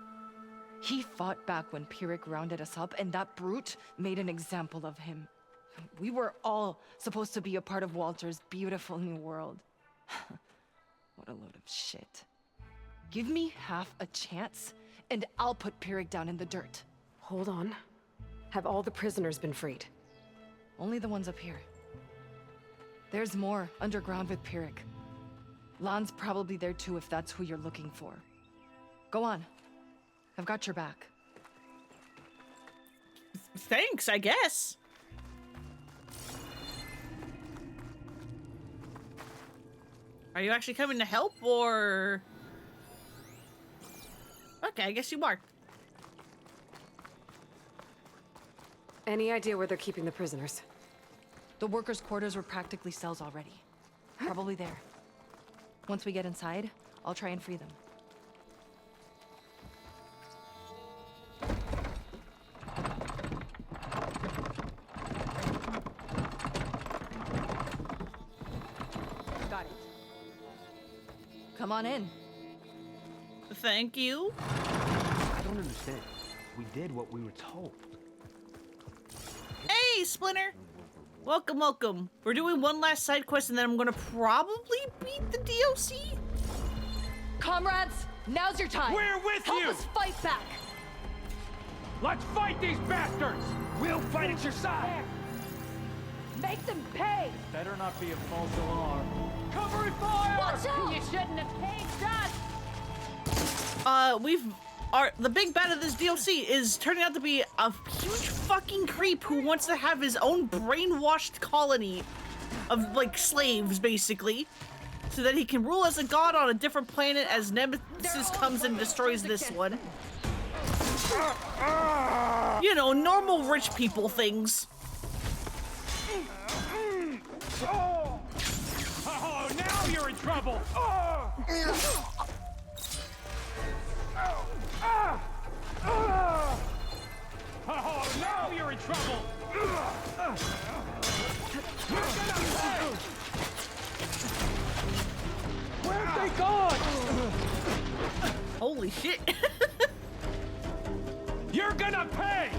He fought back when Pyrrhic rounded us up, and that brute made an example of him. We were all supposed to be a part of Walter's beautiful new world. What a load of shit. Give me half a chance, and I'll put Pyrrhic down in the dirt. Hold on. Have all the prisoners been freed? Only the ones up here. There's more underground with Pyrrhic. Lon's probably there too if that's who you're looking for. Go on. I've got your back. Thanks, I guess. Are you actually coming to help, or... Okay, I guess you are. Any idea where they're keeping the prisoners? The workers' quarters were practically cells already. Probably there. Once we get inside, I'll try and free them. Got it. Come on in. Thank you. I don't understand. We did what we were told. Hey, Splinter! Welcome, welcome. We're doing one last side quest and then I'm gonna probably beat the DLC? Comrades, now's your time. We're with you! Help us fight back. Let's fight these bastards! We'll fight at your side! Make them pay! Better not be a false alarm. Cover and fire! Watch out! You shouldn't have caged us! The big bad of this DLC is turning out to be a huge fucking creep who wants to have his own brainwashed colony of, like, slaves, basically, so that he can rule as a god on a different planet as Nemesis comes and destroys this one. You know, normal rich people things. Oh, now you're in trouble! Oh, now you're in trouble! Where'd they gone? Holy shit. You're gonna pay!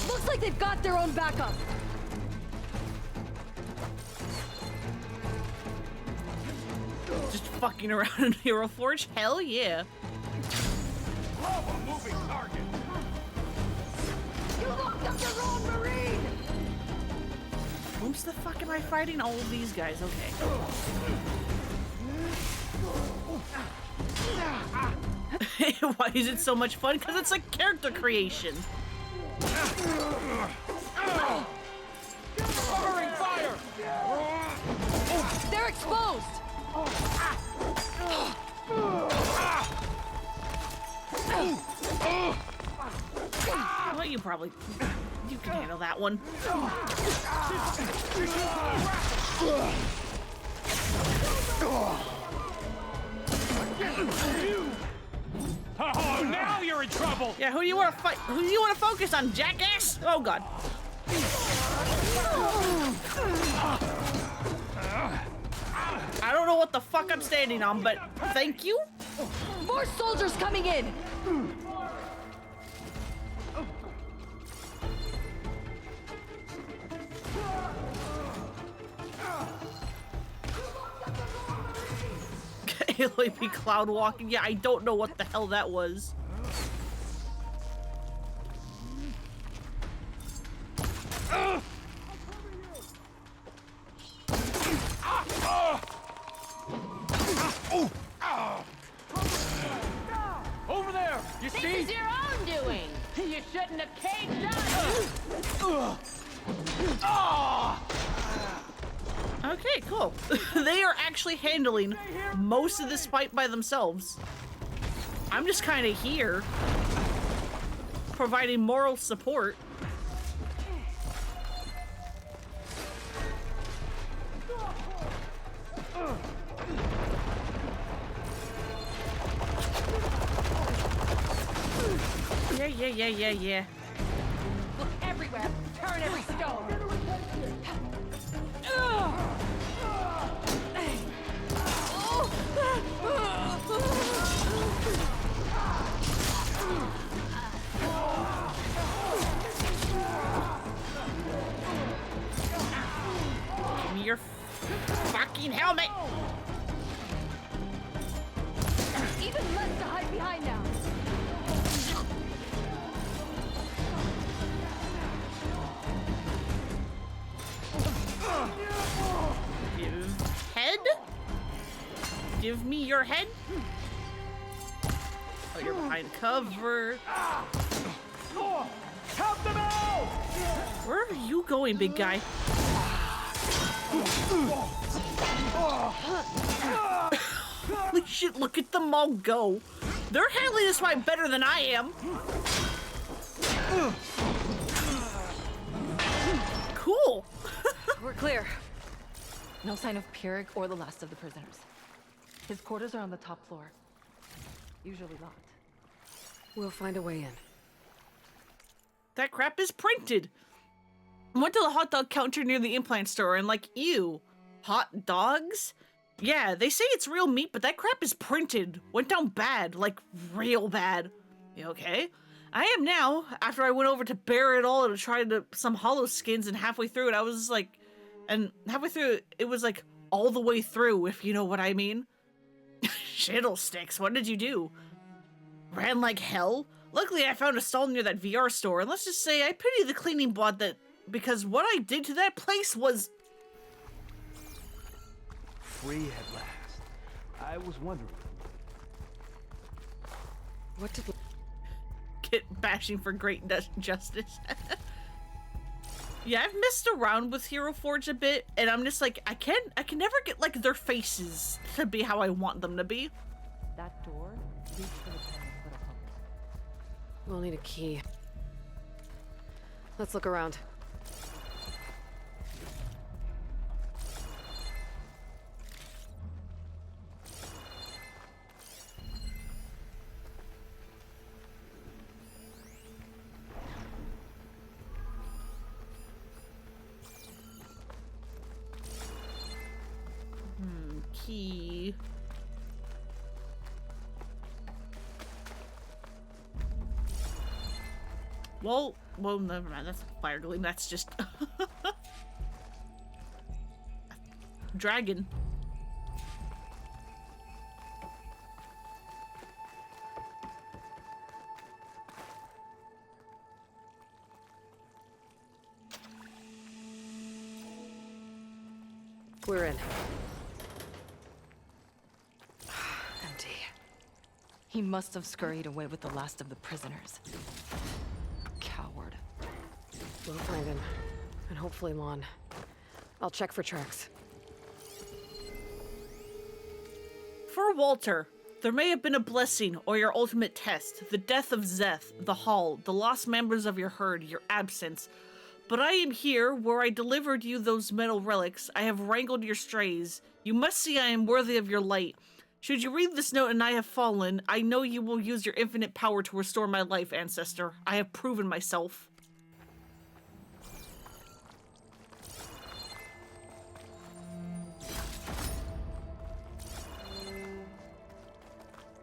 Looks like they've got their own backup. Just fucking around in Hero Forge? Hell yeah. Love a moving target! You locked up your own Marine! Who's the fuck am I fighting? All of these guys, okay. Why is it so much fun? Because it's like character creation. Covering fire! They're exposed! Well, you can handle that one. Oh, now you're in trouble! Yeah, who do you want to fight? Who do you want to focus on, jackass? Oh god. I don't know what the fuck I'm standing on, but thank you. More soldiers coming in! Aloy be cloud walking. Yeah, I don't know what the hell that was. Over there! You This see? is your own doing! You shouldn't have caged us! Okay, cool. They are actually handling most of this fight by themselves. I'm just kind of here, providing moral support. Yeah. Look everywhere! Turn every stone! Give me your fucking helmet! Even less to hide behind now. Head? Give me your head? Oh, you're behind cover. Help them out! Where are you going, big guy? Holy shit, look at them all go. They're handling this fight better than I am. Cool. We're clear. No sign of Pyrrhic or the last of the prisoners. His quarters are on the top floor. Usually locked. We'll find a way in. That crap is printed. I went to the hot dog counter near the implant store and like, ew, hot dogs? Yeah, they say it's real meat, but that crap is printed. Went down bad, like real bad. You okay? I am now, after I went over to bear it all to try some hollow skins, and halfway through it, I was like, it was like all the way through, if you know what I mean. Shiddlesticks, what did you do? Ran like hell? Luckily, I found a stall near that VR store, and let's just say I pity the cleaning bot because what I did to that place was... Free at last. I was wondering. What did... Get bashing for great justice. Yeah, I've messed around with Hero Forge a bit, and I'm just like, I can never get like their faces to be how I want them to be. That door leads to the little pump. We'll need a key. Let's look around. Key. Well, never mind. That's a fire gleam. That's just dragon. We're in. Empty. He must have scurried away with the last of the prisoners. Coward. We'll find him. And hopefully Lon. I'll check for tracks. For Walter, there may have been a blessing or your ultimate test, the death of Zeth, the Hall, the lost members of your herd, your absence. But I am here, where I delivered you those metal relics. I have wrangled your strays. You must see I am worthy of your light. Should you read this note and I have fallen, I know you will use your infinite power to restore my life, ancestor. I have proven myself.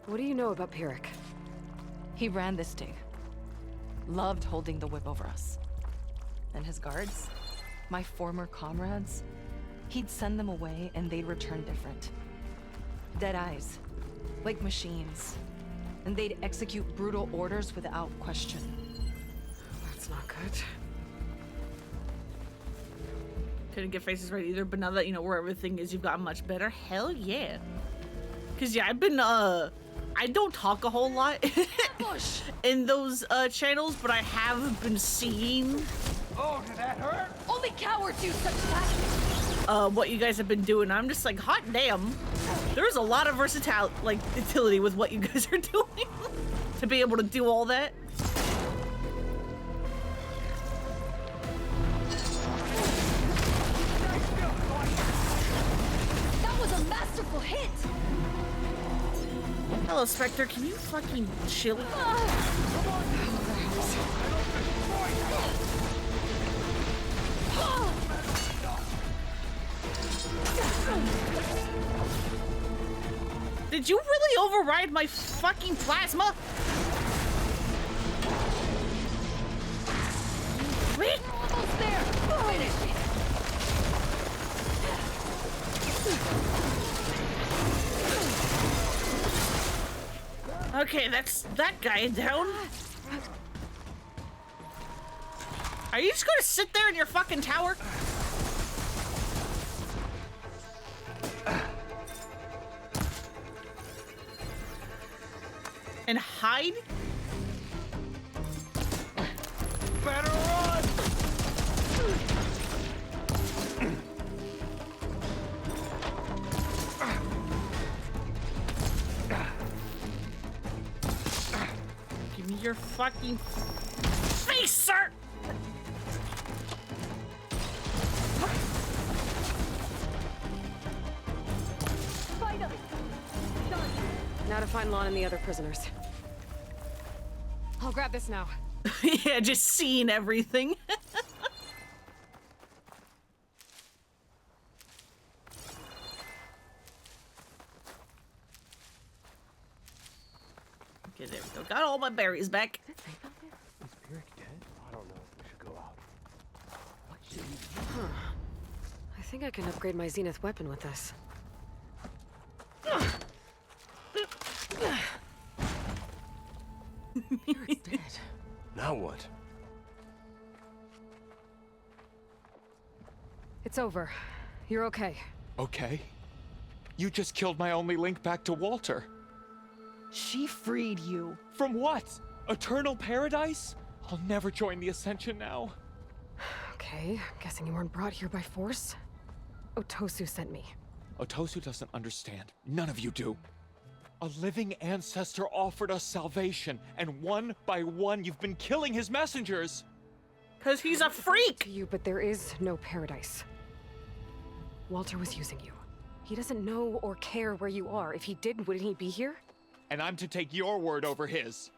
What do you know about Pyrrhic? He ran this dig. Loved holding the whip over us. And his guards, my former comrades, he'd send them away and they'd return different. Dead eyes, like machines. And they'd execute brutal orders without question. That's not good. Couldn't get faces right either, but now that you know where everything is, you've gotten much better. Hell yeah. Cause yeah, I've been I don't talk a whole lot in those channels, but I have been seeing Oh, did that hurt? Only cowards use such tactics. What you guys have been doing. I'm just like, hot damn. There's a lot of utility with what you guys are doing to be able to do all that. That was a masterful hit. Hello, Spectre. Can you fucking chill? Did you really override my fucking plasma? Wait. Almost there. Finish it. Okay, that's that guy down. Are you just gonna sit there in your fucking tower? And hide? Better run! your fucking face, sir! Finally! Done! Now to find Lon and the other prisoners. I'll grab this now. Yeah, just seeing everything. Okay, there we go. Got all my berries back. Is Pirik dead? I don't know if we should go out. What should we do? Huh. I think I can upgrade my Zenith weapon with this. Pirik's dead. Now what? It's over. You're okay. Okay. You just killed my only link back to Walter. She freed you. From what? Eternal paradise? I'll never join the Ascension now. Okay, I'm guessing you weren't brought here by force. Otosu sent me. Otosu doesn't understand. None of you do. A living ancestor offered us salvation, and one by one you've been killing his messengers. 'Cause he's a freak! To you, but there is no paradise. Walter was using you. He doesn't know or care where you are. If he did, wouldn't he be here? And I'm to take your word over his.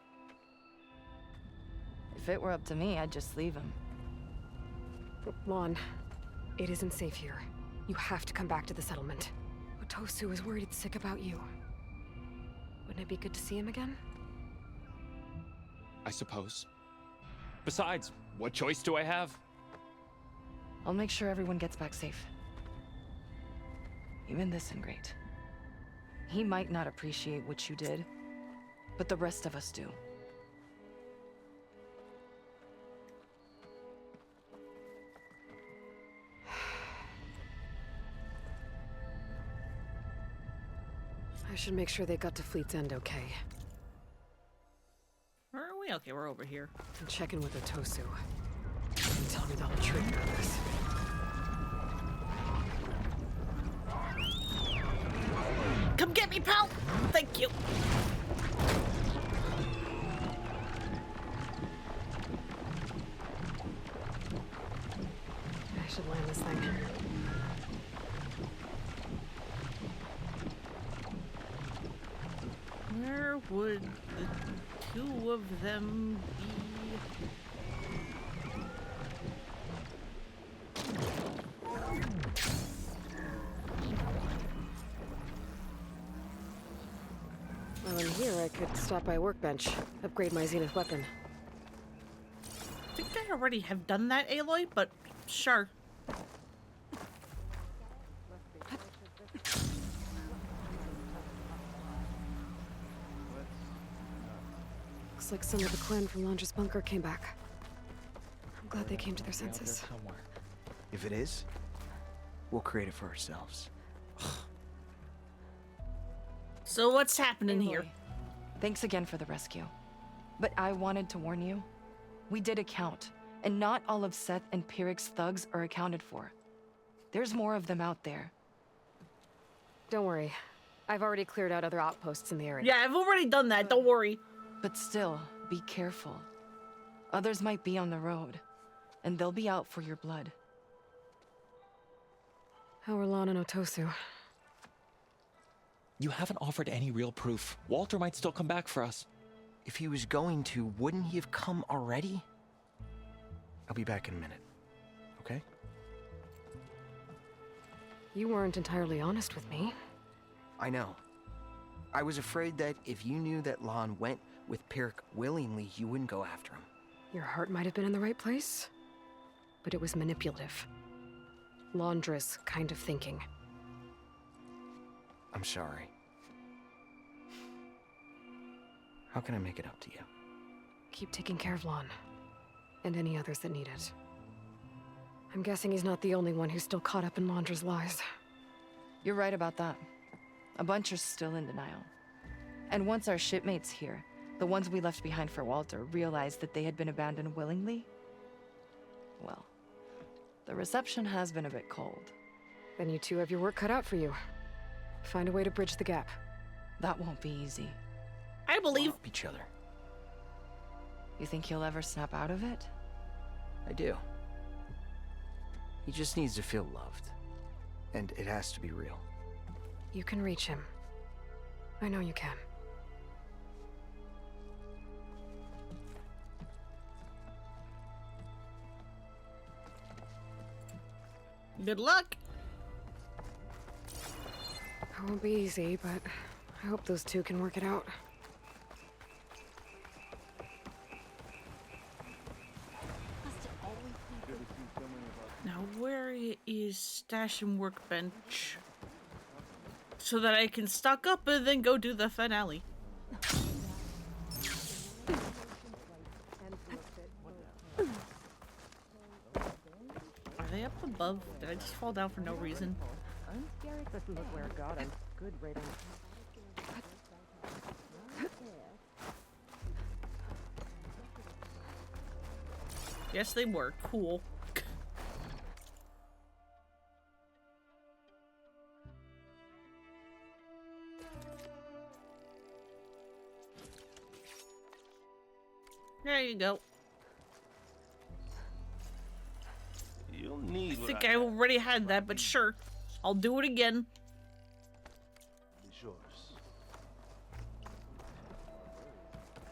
If it were up to me, I'd just leave him. Lon, it isn't safe here. You have to come back to the settlement. Otosu is worried sick about you. Wouldn't it be good to see him again? I suppose. Besides, what choice do I have? I'll make sure everyone gets back safe. Even this ingrate. He might not appreciate what you did, but the rest of us do. I should make sure they got to Fleet's End okay. Where are we? Okay, we're over here. And check in with Otosu. And tell me the whole truth about this. Come get me, pal! Thank you. I should land this thing. Where would the two of them be? Well, in here I could stop by a workbench, upgrade my Zenith weapon. I think I already have done that, Aloy, but sure. Looks like some of the clan from Londra's bunker came back. I'm glad they came to their senses. Somewhere. If it is, we'll create it for ourselves. So what's happening here? Thanks again for the rescue. But I wanted to warn you. We did a count, and not all of Seth and Pirik's thugs are accounted for. There's more of them out there. Don't worry. I've already cleared out other outposts in the area. Yeah, I've already done that, don't worry. But still, be careful. Others might be on the road, and they'll be out for your blood. How are Lon and Otosu? You haven't offered any real proof. Walter might still come back for us. If he was going to, wouldn't he have come already? I'll be back in a minute, okay? You weren't entirely honest with me. I know. I was afraid that if you knew that Lon went with Pirik willingly, you wouldn't go after him. Your heart might have been in the right place, but it was manipulative. Londra's kind of thinking. I'm sorry. How can I make it up to you? Keep taking care of Lon, and any others that need it. I'm guessing he's not the only one who's still caught up in Londra's lies. You're right about that. A bunch are still in denial. And once our shipmates here, the ones we left behind for Walter, realized that they had been abandoned willingly, well, the reception has been a bit cold. Then you two have your work cut out for you. Find a way to bridge the gap. That won't be easy. I believe each other. You think he'll ever snap out of it? I do. He just needs to feel loved. And it has to be real. You can reach him. I know you can. Good luck. It won't be easy, but I hope those two can work it out. Now, where is stash and workbench? So that I can stock up and then go do the finale. Are they up above? Did I just fall down for no reason? I'm scared this look where it got him. Good riddance. Yes, they were. Cool. There you go. You'll need I think I already had that, but sure. I'll do it again.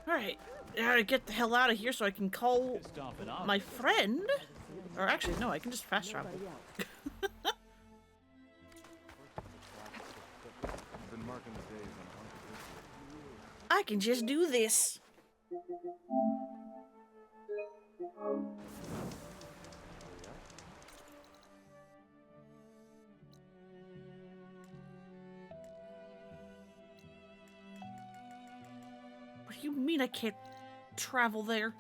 Alright. Gotta get the hell out of here so I can call my friend. Or actually, no, I can just fast travel. I can just do this. What do you mean I can't travel there?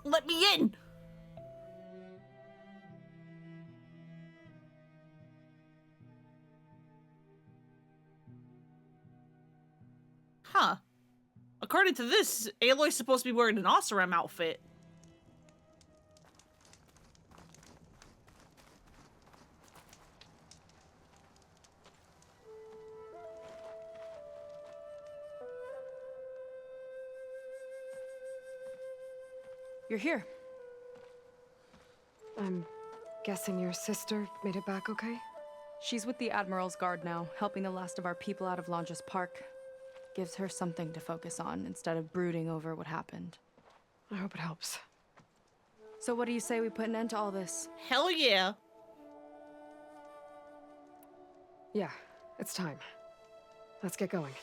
Let me in! Huh. According to this, Aloy's supposed to be wearing an Oseram outfit. You're here. I'm guessing your sister made it back okay? She's with the Admiral's Guard now, helping the last of our people out of Londra's Park. Gives her something to focus on instead of brooding over what happened. I hope it helps. So what do you say we put an end to all this? Hell yeah. Yeah, it's time. Let's get going.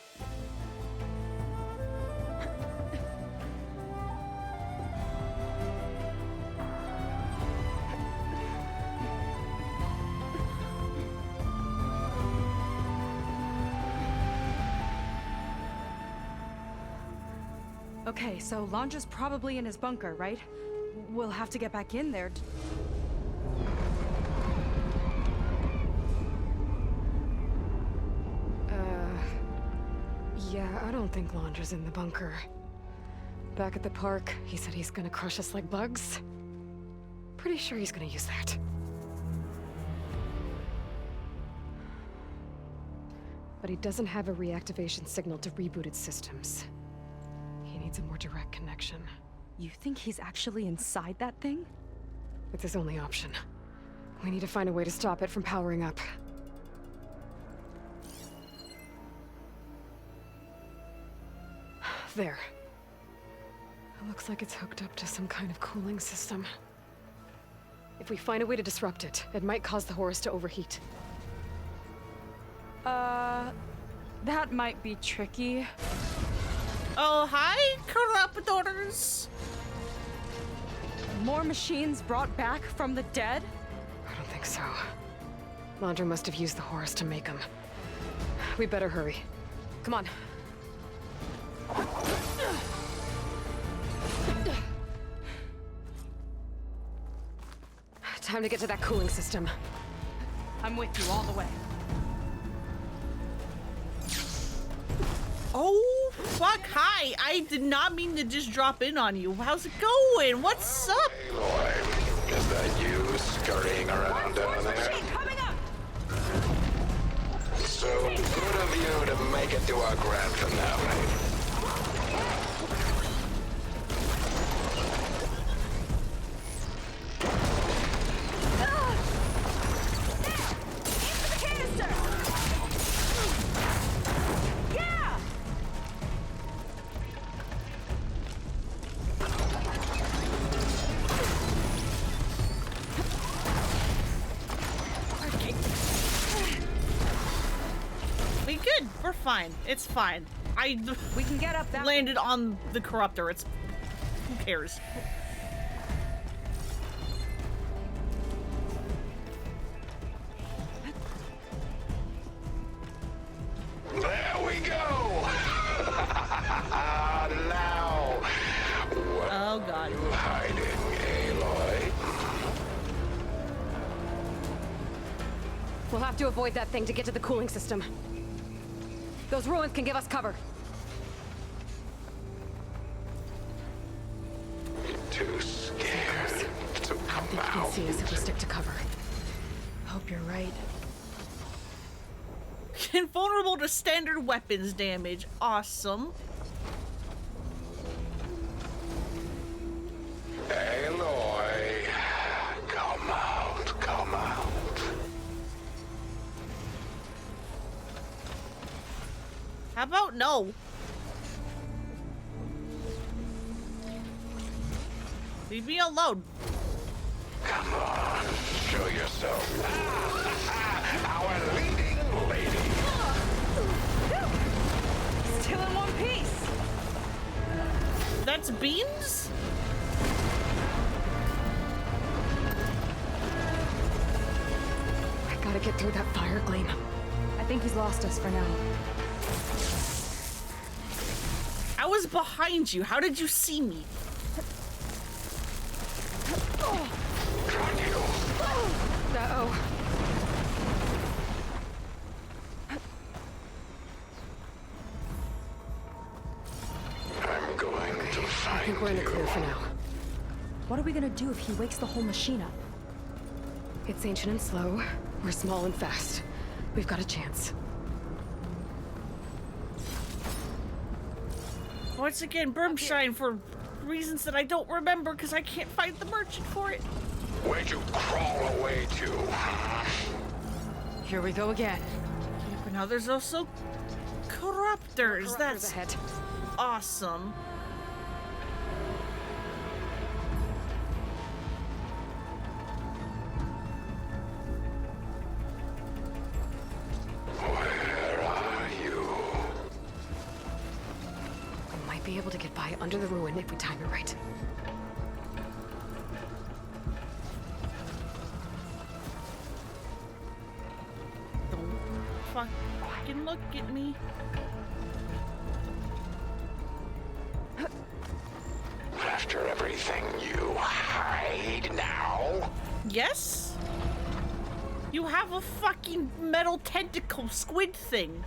Okay, so Londra's probably in his bunker, right? We'll have to get back in there. Yeah, I don't think Londra's in the bunker. Back at the park, he said he's gonna crush us like bugs. Pretty sure he's gonna use that. But he doesn't have a reactivation signal to reboot its systems. He needs a more direct connection. You think he's actually inside that thing? It's his only option. We need to find a way to stop it from powering up. There. It looks like it's hooked up to some kind of cooling system. If we find a way to disrupt it, it might cause the Horus to overheat. That might be tricky. Oh, hi, corruptors! More machines brought back from the dead? I don't think so. Londra must have used the Horus to make them. We better hurry. Come on. Time to get to that cooling system. I'm with you all the way. Oh, fuck, hi. I did not mean to just drop in on you. How's it going? What's up? Aloy, is that you scurrying around down there? So good of you to make it to our grand finale. fine. It's fine. We can get up that landed on the corruptor. It's who cares? There we go. Now, what oh God! Are you hiding, Aloy? We'll have to avoid that thing to get to the cooling system. Those ruins can give us cover. Too scared to come You out. can see us if we stick to cover. Hope you're right. Invulnerable to standard weapons damage. Awesome. Aloy, come out, come out. How about no? Leave me alone. Come on, show yourself. Our leading lady. Still in one piece. That's beans? I gotta get through that fire gleam. I think he's lost us for now. I was behind you. How did you see me? Uh-oh. I'm going to find I think we're in the clear for now. What are we gonna do if he wakes the whole machine up? It's ancient and slow. We're small and fast. We've got a chance. Once again, Brimshine for reasons that I don't remember because I can't find the merchant for it. Where'd you crawl away to? Here we go again. Yeah, but now there's also corruptors. That's ahead. Awesome. Where are you? We might be able to get by under the ruin if we time it right. Don't fucking look at me. After everything, you hide now? Yes? You have a fucking metal tentacle squid thing.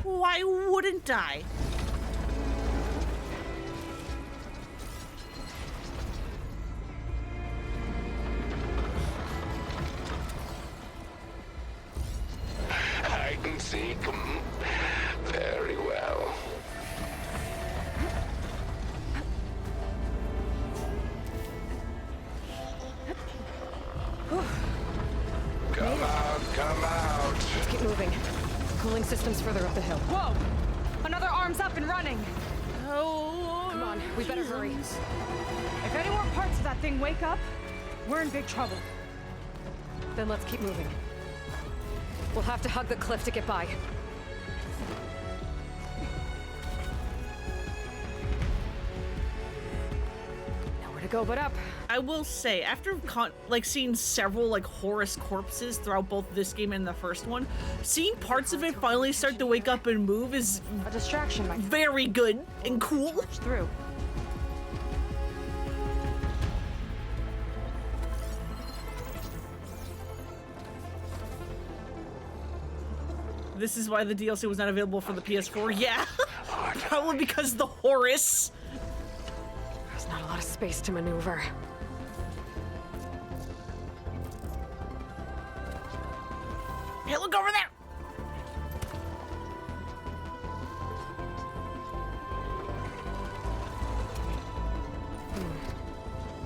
Why wouldn't I? Hide and seek. Very well. Come out, come out. Let's keep moving. Cooling system's further up the hill. Whoa! Another arm's up and running. Oh, come on, we better hurry. If any more parts of that thing wake up, we're in big trouble. Then let's keep moving. We'll have to hug the cliff to get by. Nowhere to go but up. I will say, after seeing several Horus corpses throughout both this game and the first one, seeing parts of it finally start to wake up and move is a distraction. Very good and cool. Through. This is why the DLC was not available for the PS4. Yeah, probably because the Horus. There's not a lot of space to maneuver. Hey, look over there!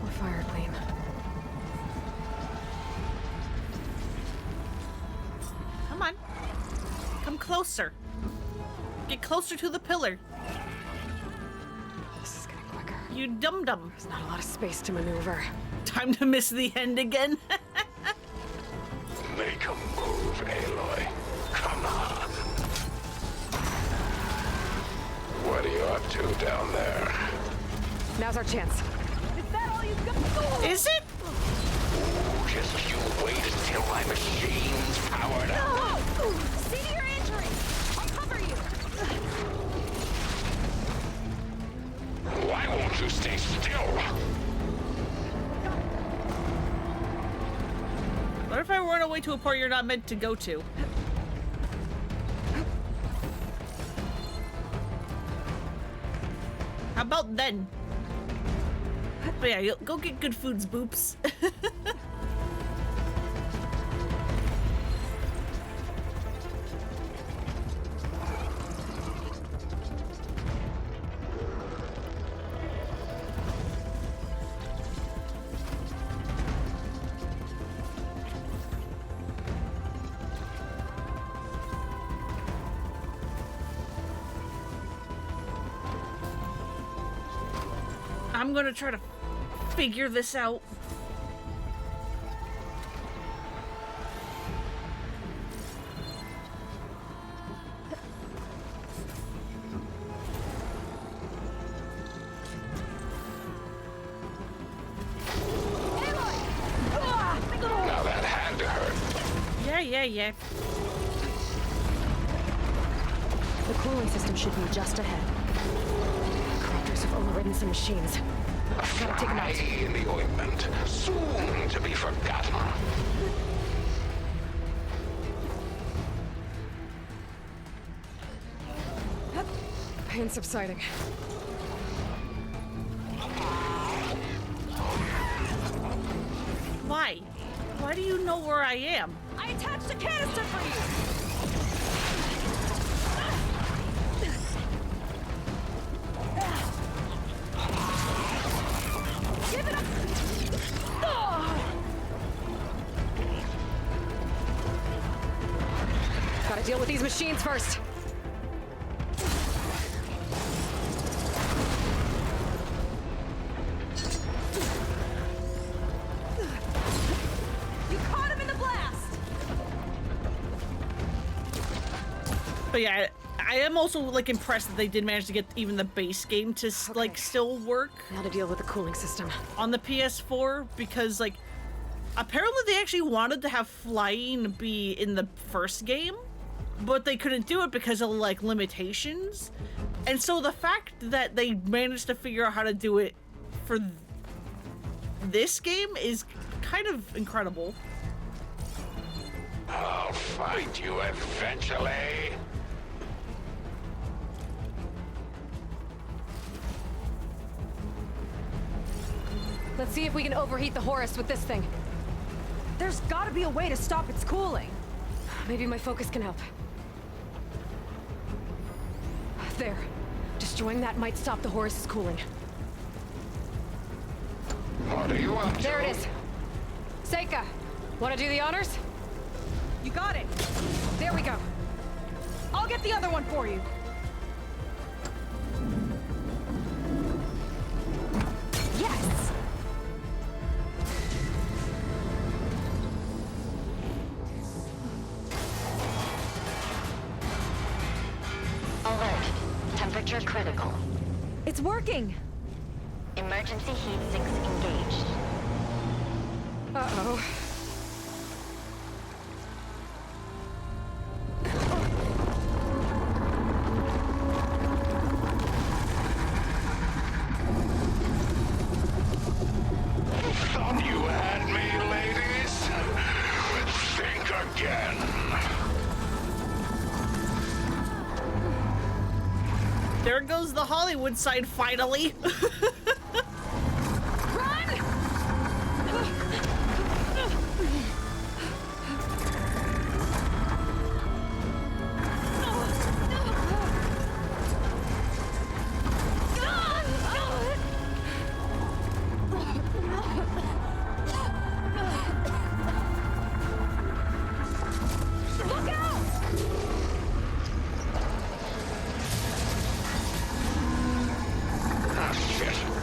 More fire gleam. Come on. Come closer. Get closer to the pillar. This is getting quicker. You dum-dum. There's not a lot of space to maneuver. Time to miss the end again. Make a move, Aloy. Come on. up to down there? Now's our chance. Is that all you've got? Is it? Just you wait until my machine's powered up. No! See to your injury! I'll cover you! Why won't you stay still? What if I run away to a part you're not meant to go to? How about then? But yeah, go get good foods, boops. I'm gonna try to figure this out. Now that had to hurt. Yeah. The cooling system should be just ahead. Corruptors have overridden some machines. Gotta take them out. Fly in the ointment, soon to be forgotten. Pain subsiding. Why? Why do you know where I am? I attached a canister for you! Give it up! Gotta deal with these machines first. You caught him in the blast! But yeah, I am also like impressed that they did manage to get even the base game to like still work. Now to deal with the cooling system on the PS4, because like apparently they actually wanted to have flying be in the first game, but they couldn't do it because of like limitations. And so the fact that they managed to figure out how to do it for this game is kind of incredible. I'll find you eventually. Let's see if we can overheat the Horus with this thing. There's gotta be a way to stop its cooling. Maybe my focus can help. There. Destroying that might stop the Horus's cooling. What are you up to? There it is. Seika, want to do the honors? You got it. There we go. I'll get the other one for you. Yes! Alert. Temperature critical. It's working! Emergency heat sinks engaged. Uh-oh. Thought you had me, ladies? Think again. There goes the Hollywood side finally. Ah, shit.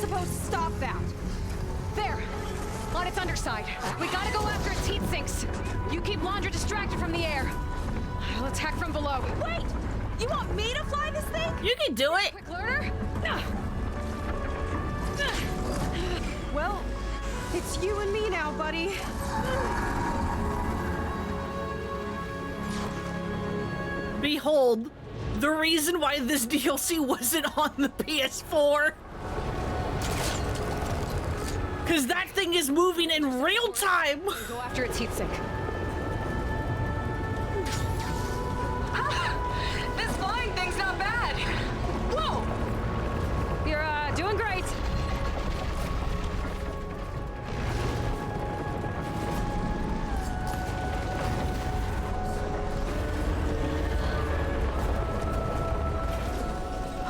supposed to stop that? There! On its underside. We gotta go after its heat sinks. You keep Londra distracted from the air. I'll attack from below. Wait! You want me to fly this thing? You can do it! Quick learner? Well, it's you and me now, buddy. Behold, the reason why this DLC wasn't on the PS4. Because that thing is moving in real time. Go after its heat sink. This flying thing's not bad. Whoa! You're, doing great.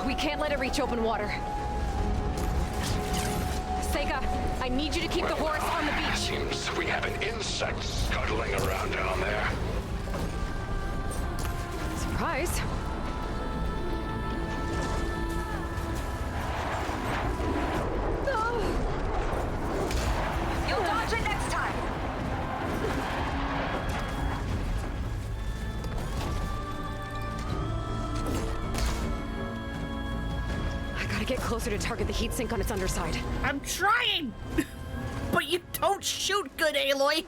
We can't let it reach open water. Sega, I need you to keep the horse on the beach. Seems we have an insect scuttling around down there. Surprise. You'll dodge it next time. I gotta get closer to target the heat sink on its underside. I'm trying! But you don't shoot good, Aloy!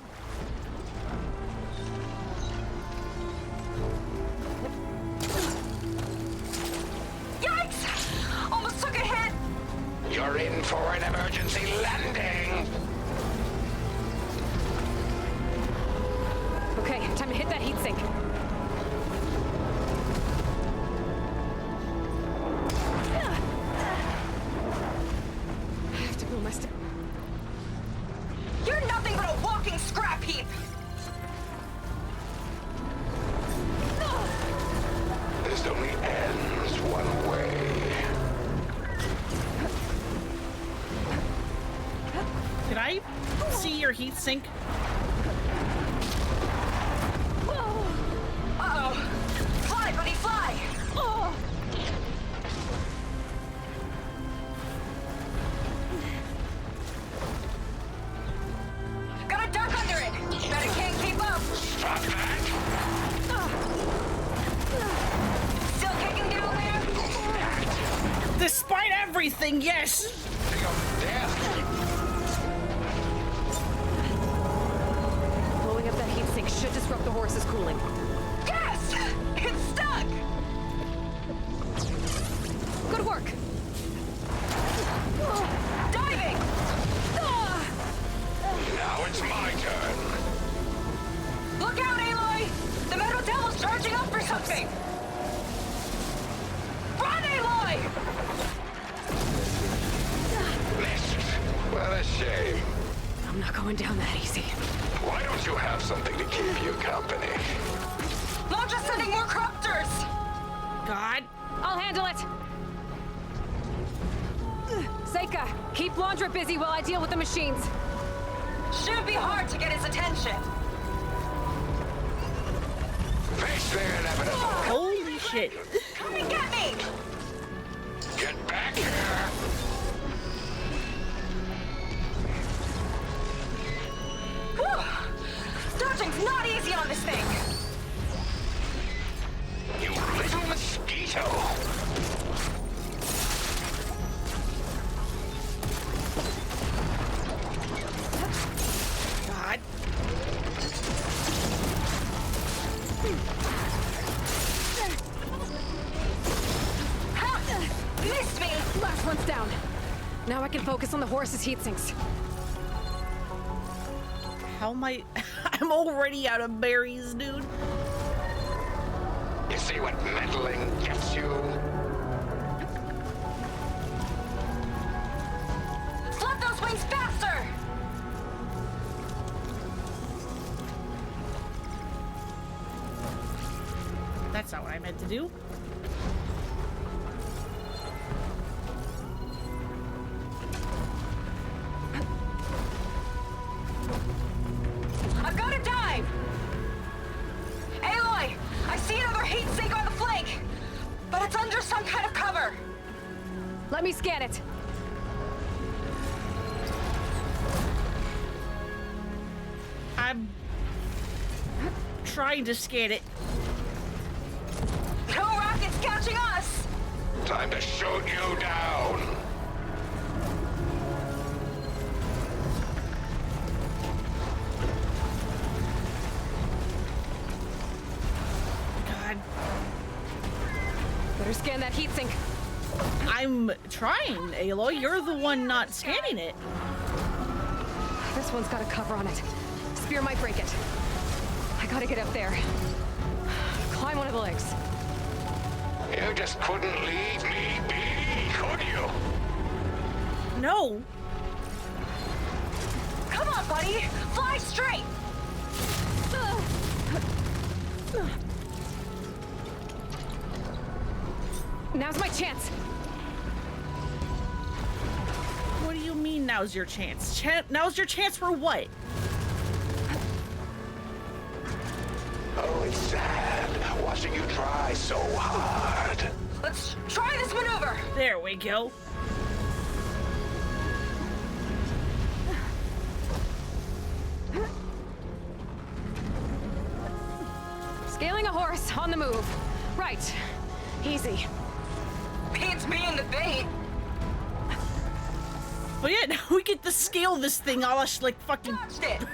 Yikes! Almost took a hit. You're in for an emergency landing. Okay, time to hit that heat sink. I have to move my step. You're nothing but a walking scrap heap. This only ends one way. Can I see your heat sink? Uh-oh. Fly, buddy, fly. Got a duck under it. Bet it can't keep up. Stop that! Still kicking down there? Despite everything, yes! Blowing up that heat sink should disrupt the horse's cooling. Yes! It's stuck! Good work! Diving! Now it's my turn. Look out, Aloy! The metal devil's charging up for something! Run, Aloy! Missed. What a shame. I'm not going down that easy. Why don't you have something to keep you company? Not just sending more cropters! God. I'll handle it! Seika, keep Londra busy while I deal with the machines. Shouldn't be hard to get his attention. Face the inevitable. Holy shit. Come and get me! Get back here. Whew. Dodging's not easy on this thing. You little mosquito. God. Ha! Missed me! Last one's down. Now I can focus on the horse's heat sinks. How am I? I'm already out of berries, dude. You see what meddling gets you? Flap those wings faster! That's not what I meant to do. I've got to dive! Aloy! I see another heat sink on the flank! But it's under some kind of cover! Let me scan it. I'm trying to scan it. No rockets catching us! Time to shoot you down. God. Better scan that heatsink. I'm trying, Aloy. You're the one not scanning it. This one's got a cover on it. Spear might break it. I gotta get up there. Climb one of the legs. You just couldn't leave me be, could you? No. Come on, buddy! Fly straight! Now's my chance. What do you mean now's your chance? Now's your chance for what? Oh, it's sad watching you try so hard. Let's try this maneuver! There we go. Scaling a horse on the move. Right. Easy. Beats being the bait. But yeah, now we get to scale this thing all like fucking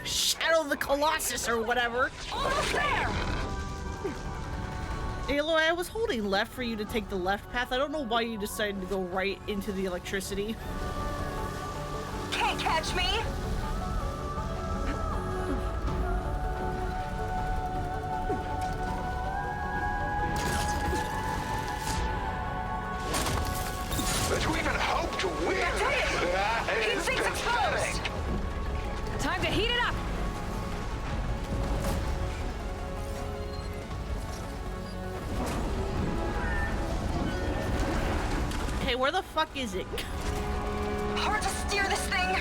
Shadow of the Colossus or whatever. Almost there! Aloy, I was holding left for you to take the left path. I don't know why you decided to go right into the electricity. Can't catch me! Did you even hope to win? That is pathetic. Time to heat it up. Hey, where the fuck is it? Hard to steer this thing.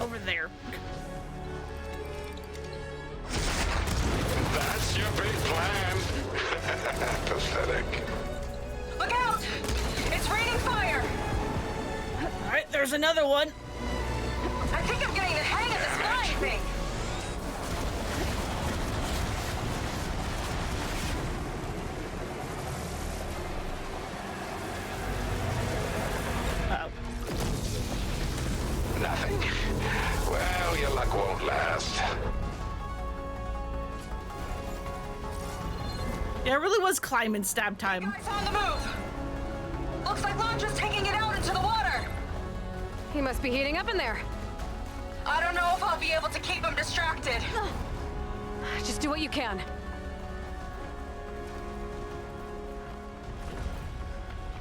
Over there. That's your big plan. Pathetic. Look out! It's raining fire! Alright, there's another one. I think I'm getting the hang of this flying thing. Nothing. Well, your luck won't last. Yeah, it really was climb and stab time. Guys on the move! Looks like Londra's taking it out into the water! He must be heating up in there. I don't know if I'll be able to keep him distracted. Just do what you can.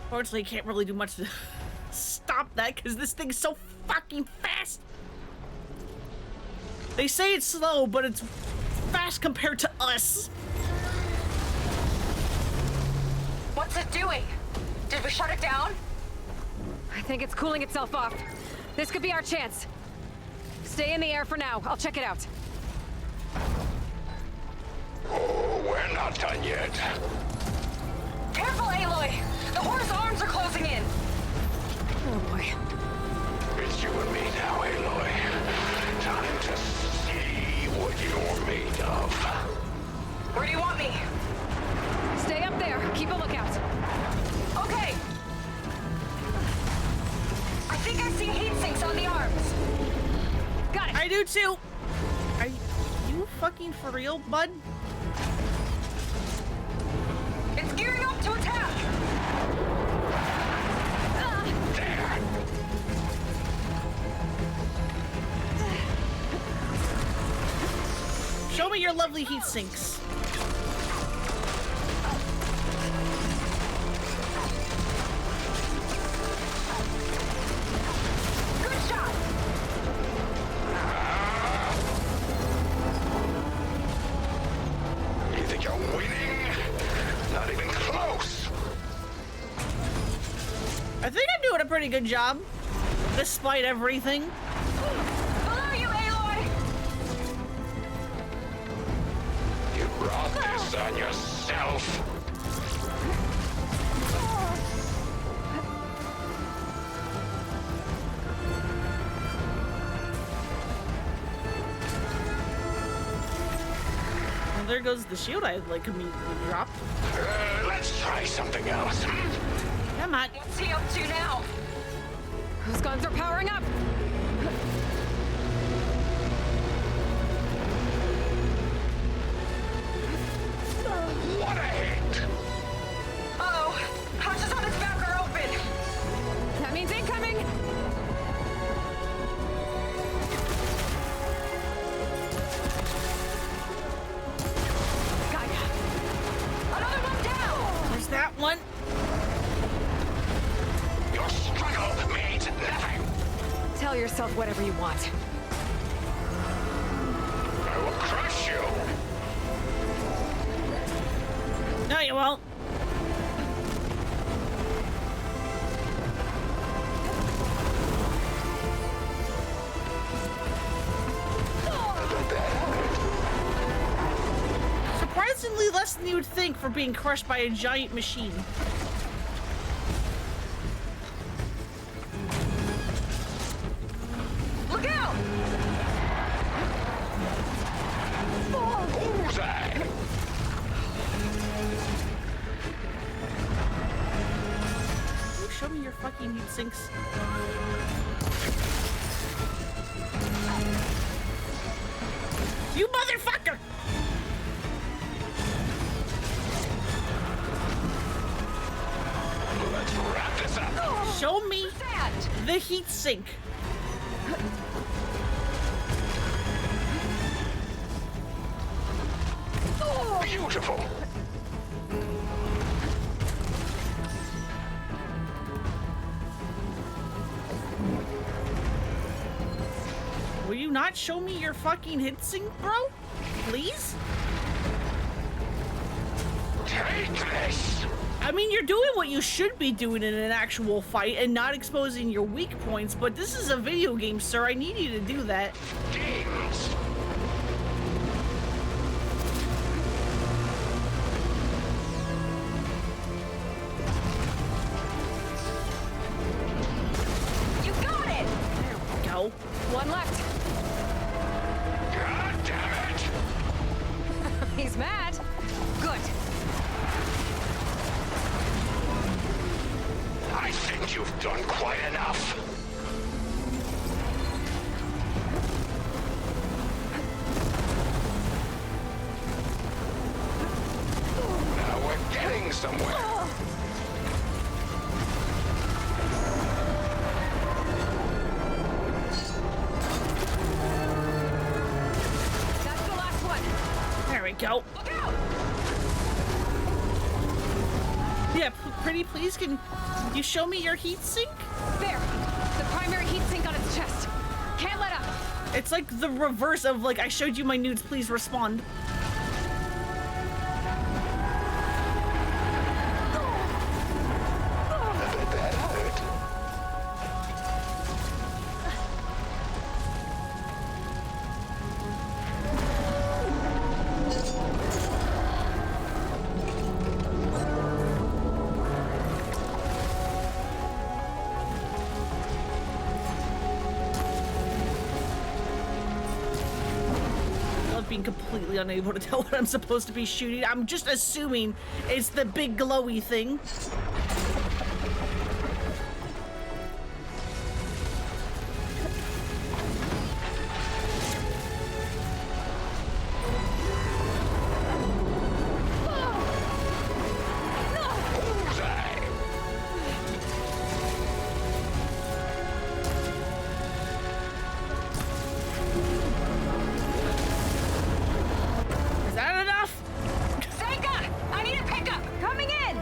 Fortunately, can't really do much to stop that because this thing's so fucking fast. They say it's slow, but it's fast compared to us. What's it doing? Did we shut it down? I think it's cooling itself off. This could be our chance. Stay in the air for now. I'll check it out. Oh, we're not done yet. Careful, Aloy! The horse's arms are closing in! Oh boy. It's you and me now, Aloy. Time to see what you're made of. Where do you want me? Stay up there. Keep a lookout. Okay! I think I see heat sinks on the arms. Got it! I do too! Are you fucking for real, bud? It's gearing up to attack! Show me your lovely heat sinks. Good shot! You think you're winning? Not even close. I think I'm doing a pretty good job, despite everything. Below you, Aloy! You brought this on yourself. there goes the shield I like immediately dropped. Let's try something else. Come on. What's he up to now? Those guns are powering up. What a hit! Uh-oh. Hatches on its back are open. That means incoming. Another one down! There's that one. Your struggle means nothing. Tell yourself whatever you want. I will crush you. No, you won't. Surprisingly less than you would think for being crushed by a giant machine. Look out! Bullseye. Show me your fucking heat sinks. You motherfucker! Let's wrap this up. Show me the heat sink. Beautiful. Will you not show me your fucking heat sink, bro? Please? Take this. I mean, you're doing what you should be doing in an actual fight and not exposing your weak points, but this is a video game, sir. I need you to do that. Games. You got it! Go. One left. God damn it. He's mad. Good. I think you've done quite enough. Now we're getting somewhere. That's the last one. There we go. Look out! Yeah, pretty please, can you show me your heat sink? There. The primary heat sink on its chest. Can't let up. It's like the reverse of like, I showed you my nudes, please respond. That hurt. Being completely unable to tell what I'm supposed to be shooting. I'm just assuming it's the big glowy thing. Is that enough? Senka! I need a pickup! Coming in!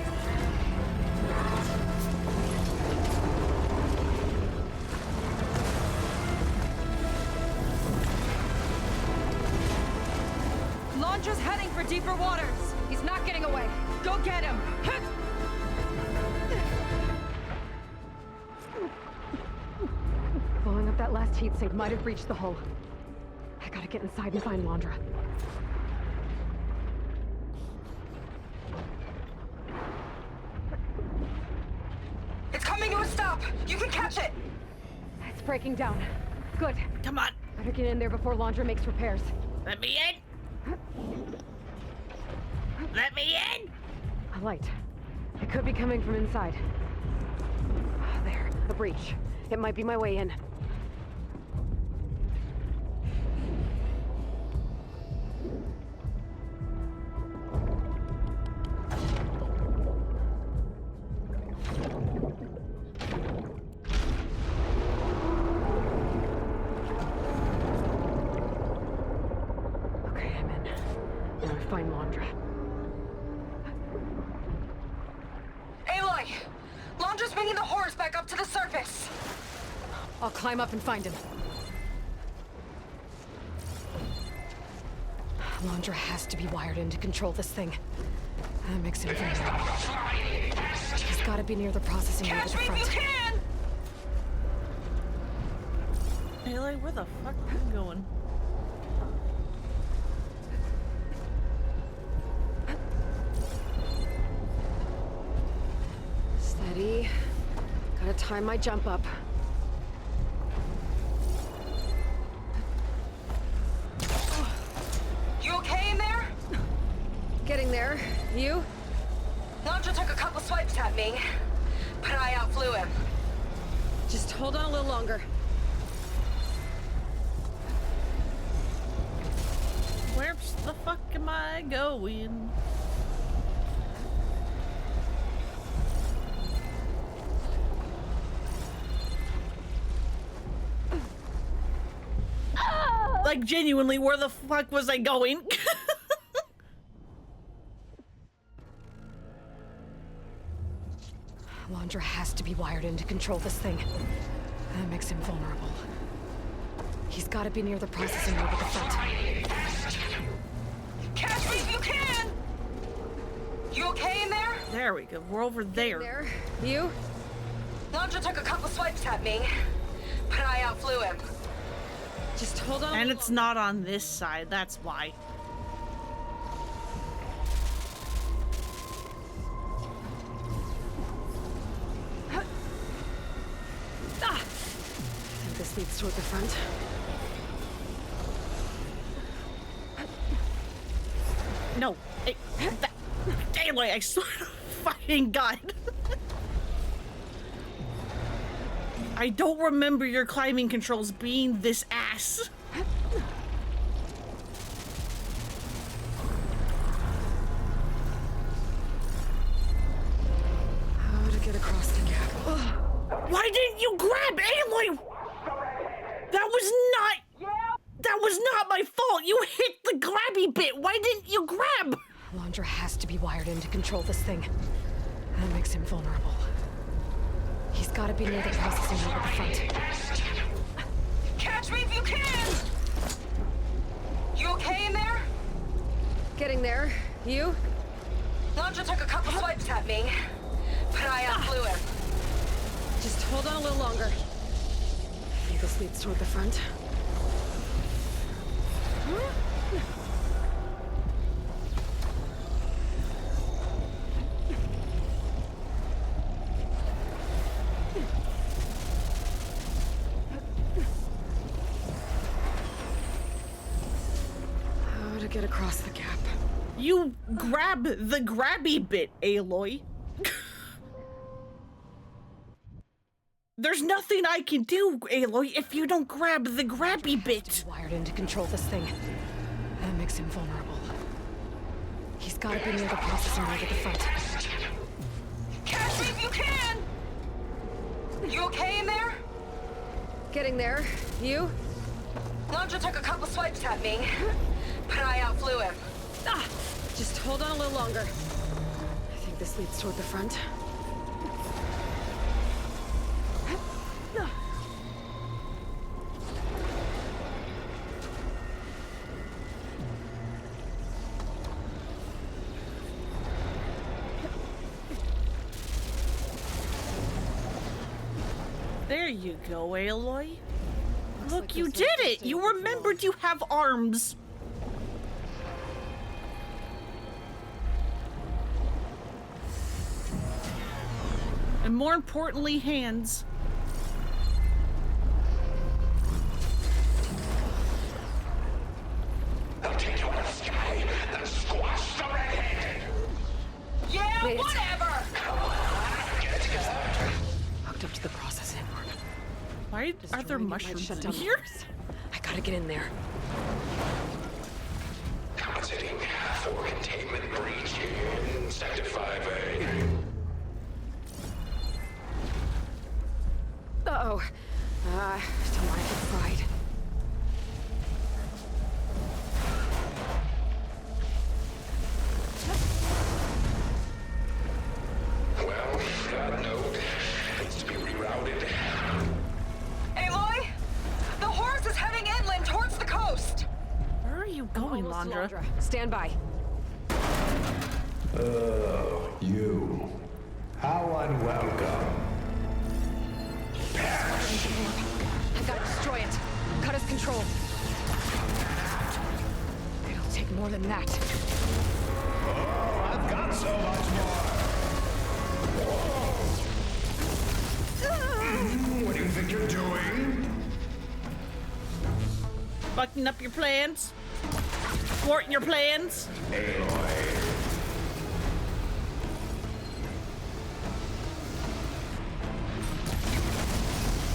Londra's heading for deeper waters. He's not getting away. Go get him. Blowing up that last heat sink might have breached the hull. I gotta get inside and find Londra. It's coming to a stop! You can catch it! It's breaking down. Good. Come on. Better get in there before Londra makes repairs. Let me in. Let me in! A light. It could be coming from inside. There, a breach. It might be my way in. Okay, I'm in. Now to find Londra. Aloy! Londra's bringing the horrors back up to the surface! I'll climb up and find him. Londra has to be wired in to control this thing. That makes him vulnerable. He's gotta be near the processing unit at the front. Catch me if you can! Aloy, where the fuck are you going? Steady. Gotta time my jump up. You okay in there? Getting there. You? Londra took a couple swipes at me, but I outflew him. Just hold on a little longer. Where the fuck am I going? Like, genuinely, where the fuck was I going? Londra has to be wired in to control this thing. That makes him vulnerable. He's gotta be near the processing unit at the front. Catch me if you can! You okay in there? There we go. We're over there. There. You? Londra took a couple swipes at me, but I outflew him. Just hold on. And it's not on this side, that's why. I think this leads toward the front. No. Aloy, I swear to fucking God. I don't remember your climbing controls being this ass. How to get across the gap? Why didn't you grab Aloy? That was not my fault. You hit the grabby bit. Why didn't you grab? Londra has to be wired in to control this thing. That makes him vulnerable. He's gotta be near the processing unit at the front. Catch me if you can! You okay in there? Getting there. You? Londra took a couple swipes at me, but I outflew him. Just hold on a little longer. I think this leads toward the front. How to get across the gap? You grab the grabby bit, Aloy. There's nothing I can do, Aloy, if you don't grab the grabby bit. Wired in to control this thing. That makes him vulnerable. He's gotta be near the processing unit at the front. Catch me if you can! You okay in there? Getting there. You? Londra took a couple swipes at me, but I outflew him. Just hold on a little longer. I think this leads toward the front. There you go, Aloy. Look, you did it! You remembered you have arms. And more importantly, hands. They'll take you in the sky, then squash the red-handed. Why are there Destroying it might mushrooms shut in down here? the I gotta get in there. Compensating for containment breach in Sector 5A. Uh-oh. Don't want to get fried. Well, God knows. Needs to be rerouted. Aloy! The horse is heading inland towards the coast! Where are you going, Londra? Stand by. Oh, you. How unwelcome. I gotta destroy it. Cut his control. It'll take more than that. Oh, I've got so much more. What do you think you're doing? Fucking up your plans? Thwarting your plans? Aloy.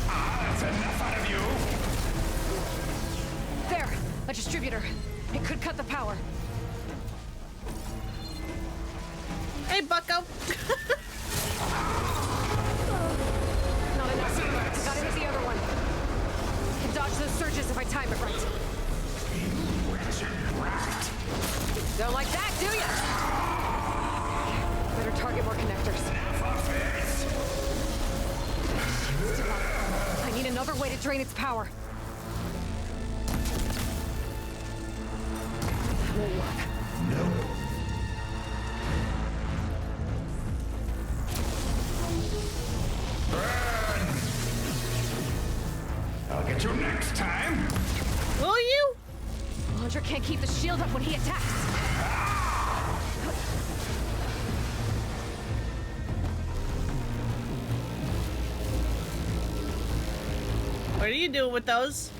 That's enough out of you. There! A distributor. It could cut the power. Hey, bucko! Not enough. Got hit the other one. Can dodge those surges if I time it right. You wretched brat. Don't like that, do ya? Better target more connectors. Still up. I need another way to drain its power. That won't work. No. Burn! I'll get you next time. Will you? Londra can't keep the shield up when he attacks. What are you doing with those?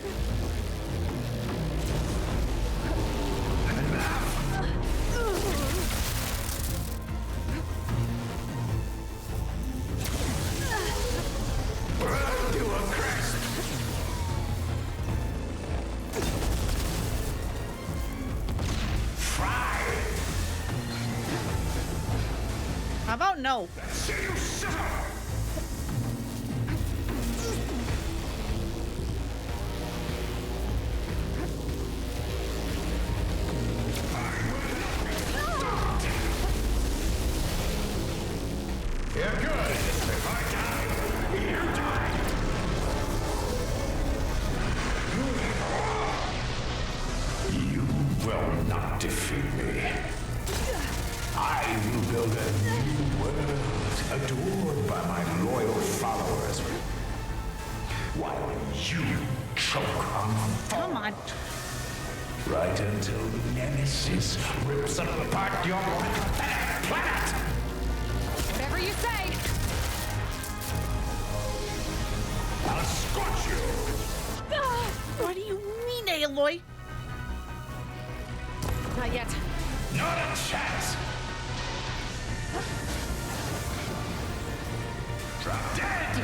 How about no? You're good. If I die, you die. You will not defeat me. I will build a new world adored by my loyal followers. While you choke on fire. Come on. Right until the Nemesis rips apart your planet. Whatever you say. I'll scorch you. What do you mean, Aloy? Not yet. Not a chance. Drop dead.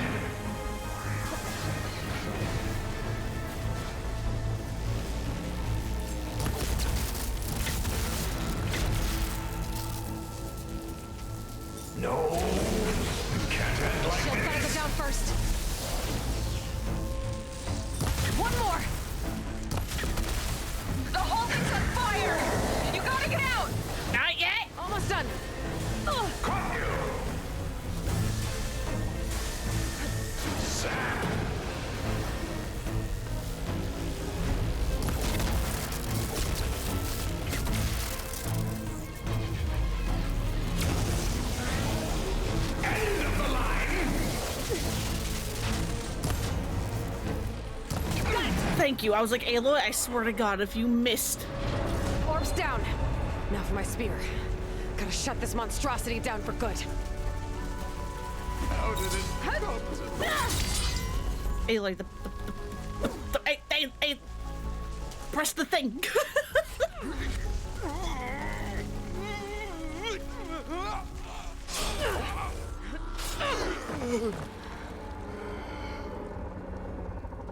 No, you can't end like Shield gotta go this. down first. One more. The whole thing's on fire! You gotta get out! Not yet. Almost done. Caught you. Zap. End of the line. Thank you. I was like, Aloy, I swear to God, if you missed. Orbs down. Now for my spear. Gotta shut this monstrosity down for good. How did it come to Aloy, hey, press the thing.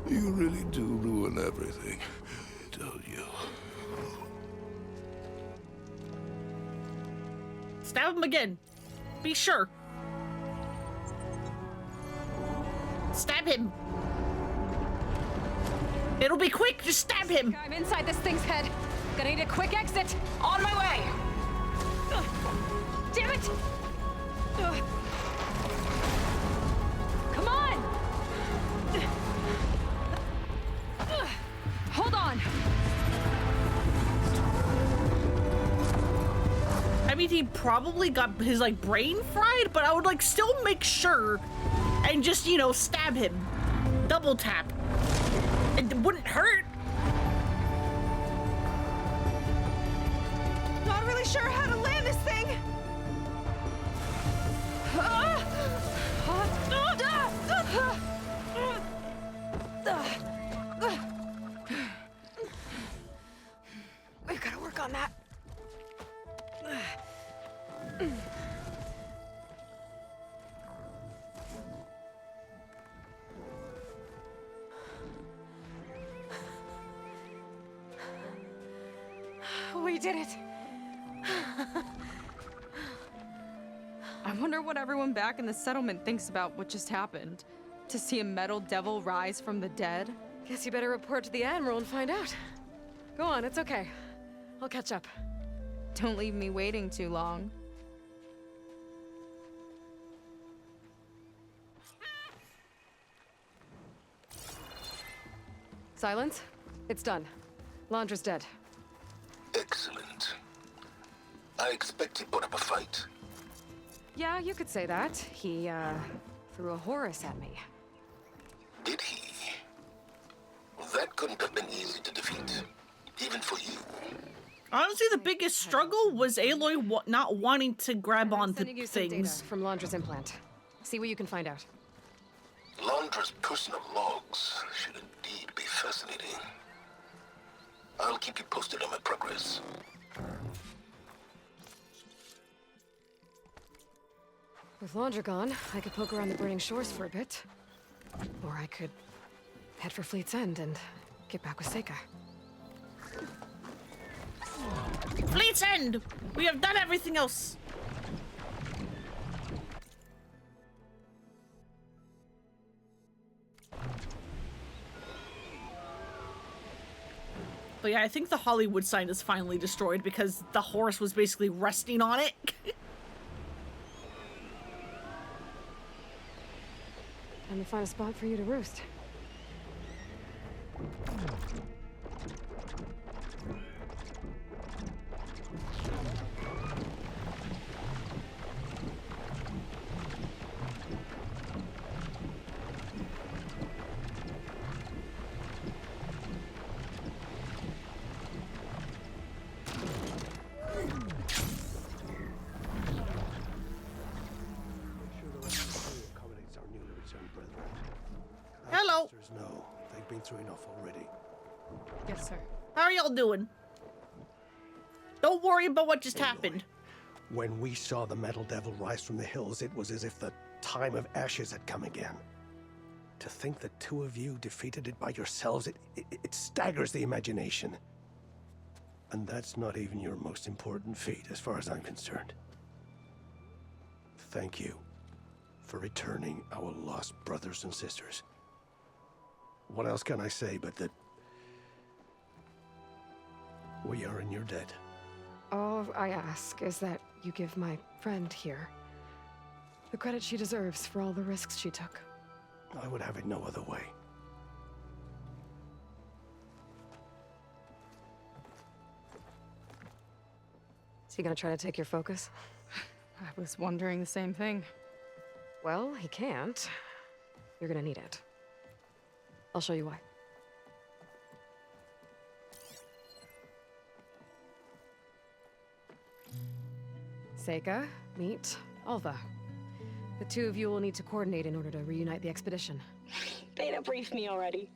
You really do ruin everything, don't you? Stab him again. Be sure. Stab him. It'll be quick. Just stab him. I'm inside this thing's head. Gonna need a quick exit. On my way. Damn it. Come on. Hold on. I mean, he probably got his, like, brain fried, but I would, like, still make sure and just, you know, stab him. Double tap. It wouldn't hurt. Not really sure how to land this thing. We've got to work on that. We did it. I wonder what everyone back in the settlement thinks about what just happened. To see a metal devil rise from the dead? Guess you better report to the Admiral and find out. Go on, it's okay. I'll catch up. Don't leave me waiting too long. Silence. It's done. Londra's dead. Excellent. I expect he put up a fight. Yeah, you could say that. He, threw a Horus at me. Did he? That couldn't have been easy to defeat, even for you. Honestly, the biggest struggle was Aloy not wanting to grab onto Sending you some things. data from Londra's implant. See what you can find out. Londra's personal logs should indeed be fascinating. I'll keep you posted on my progress. With Londra gone, I could poke around the burning shores for a bit. Or I could head for Fleet's End and get back with Seika. Fleet's End! We have done everything else! But yeah, I think the Hollywood sign is finally destroyed because the horse was basically resting on it. Time to find a spot for you to roost. Hello. No, they've been through enough already. Yes, sir. How are y'all doing? Don't worry about what just happened. When we saw the metal devil rise from the hills, it was as if the time of ashes had come again. To think the two of you defeated it by yourselves, it staggers the imagination. And that's not even your most important feat, as far as I'm concerned. Thank you for returning our lost brothers and sisters. What else can I say but that we are in your debt? All I ask is that you give my friend here the credit she deserves for all the risks she took. I would have it no other way. Is he gonna try to take your focus? I was wondering the same thing. Well, he can't. You're gonna need it. I'll show you why. Seika, meet Alva. The two of you will need to coordinate in order to reunite the expedition. Beta briefed me already.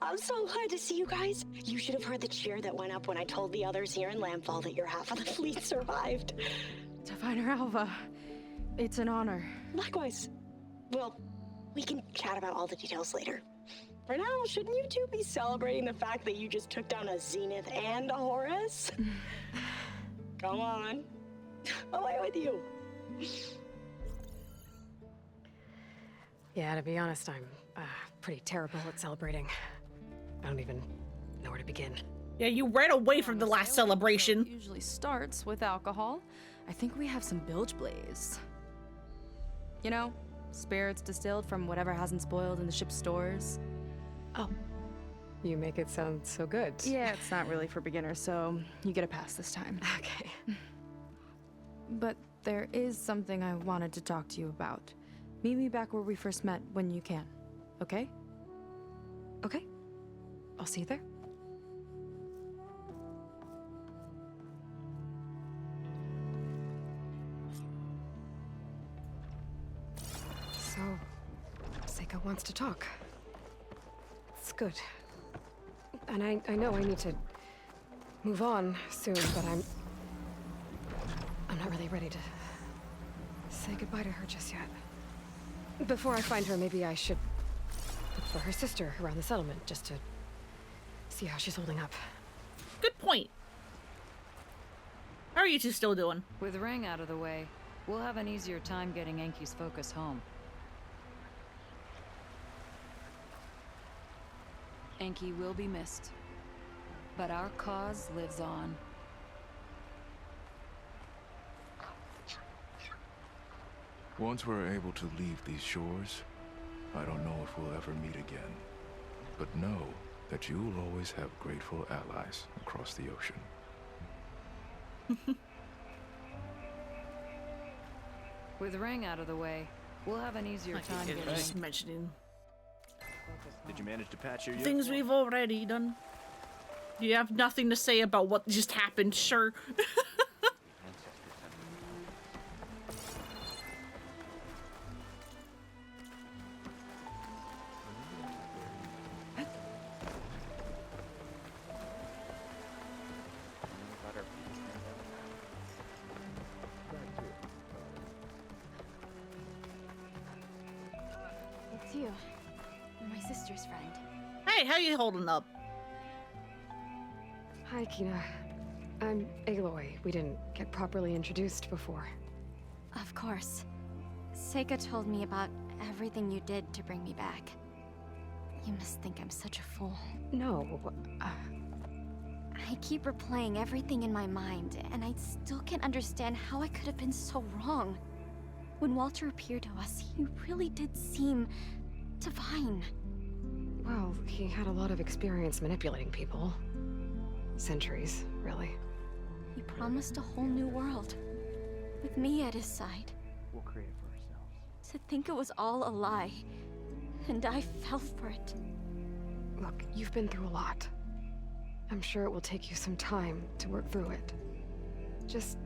I'm so glad to see you guys. You should have heard the cheer that went up when I told the others here in Landfall that your half of the fleet survived. Diviner Alva, it's an honor. Likewise. Well, we can chat about all the details later. For now, shouldn't you two be celebrating the fact that you just took down a Zenith and a Horus? Come on. Away with you. Yeah, to be honest, I'm pretty terrible at celebrating. I don't even know where to begin. Yeah, you ran away from the last celebration. Usually starts with alcohol. I think we have some bilge blaze. You know, spirits distilled from whatever hasn't spoiled in the ship's stores. Oh. You make it sound so good. Yeah, it's not really for beginners, so you get a pass this time. Okay. But there is something I wanted to talk to you about. Meet me back where we first met when you can, okay? Okay. I'll see you there. So, Seika wants to talk. It's good. And I know I need to move on soon, but I'm not really ready to say goodbye to her just yet. Before I find her, maybe I should look for her sister around the settlement, just to see how she's holding up. Good point. How are you two still doing? With Ring out of the way, we'll have an easier time getting Enki's focus home. Enki will be missed, but our cause lives on. Once we're able to leave these shores, I don't know if we'll ever meet again. But know that you'll always have grateful allies across the ocean. With Ring out of the way, we'll have an easier time getting just mentioning Did you manage to patch your things we've already done. You have nothing to say about what just happened, sure. It's you. My sister's friend. Hey, how you holding up? Hi, Kina. I'm Aloy. We didn't get properly introduced before. Of course. Seika told me about everything you did to bring me back. You must think I'm such a fool. No, I keep replaying everything in my mind, and I still can't understand how I could have been so wrong. When Walter appeared to us, he really did seem divine. Well, he had a lot of experience manipulating people. Centuries, really. He promised a whole new world, with me at his side. We'll create it for ourselves. To think it was all a lie, and I fell for it. Look, you've been through a lot. I'm sure it will take you some time to work through it. Just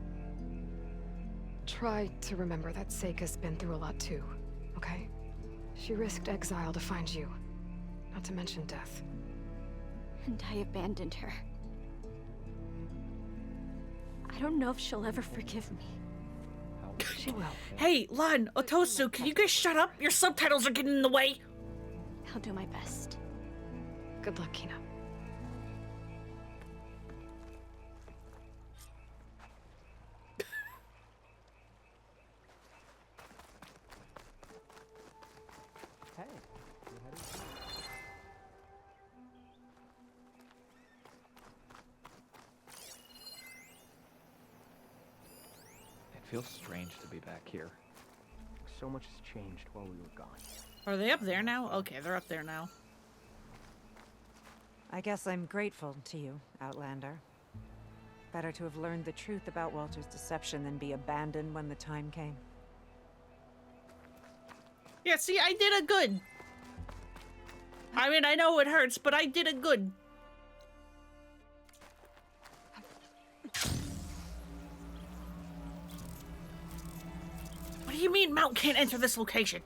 try to remember that Seika's been through a lot too, okay? She risked exile to find you, not to mention death. And I abandoned her. I don't know if she'll ever forgive me. She will. Hey, Lan, Otosu, can you guys shut up? Your subtitles are getting in the way. I'll do my best. Good luck, Kina. Hey, It feels strange to be back here. so much has changed while we were gone. Are they up there now? Okay, they're up there now. I guess I'm grateful to you, Outlander. Better to have learned the truth about Walter's deception than be abandoned when the time came. Yeah, see, I did a good. I mean, I know it hurts, but I did a good. What do you mean Mount can't enter this location?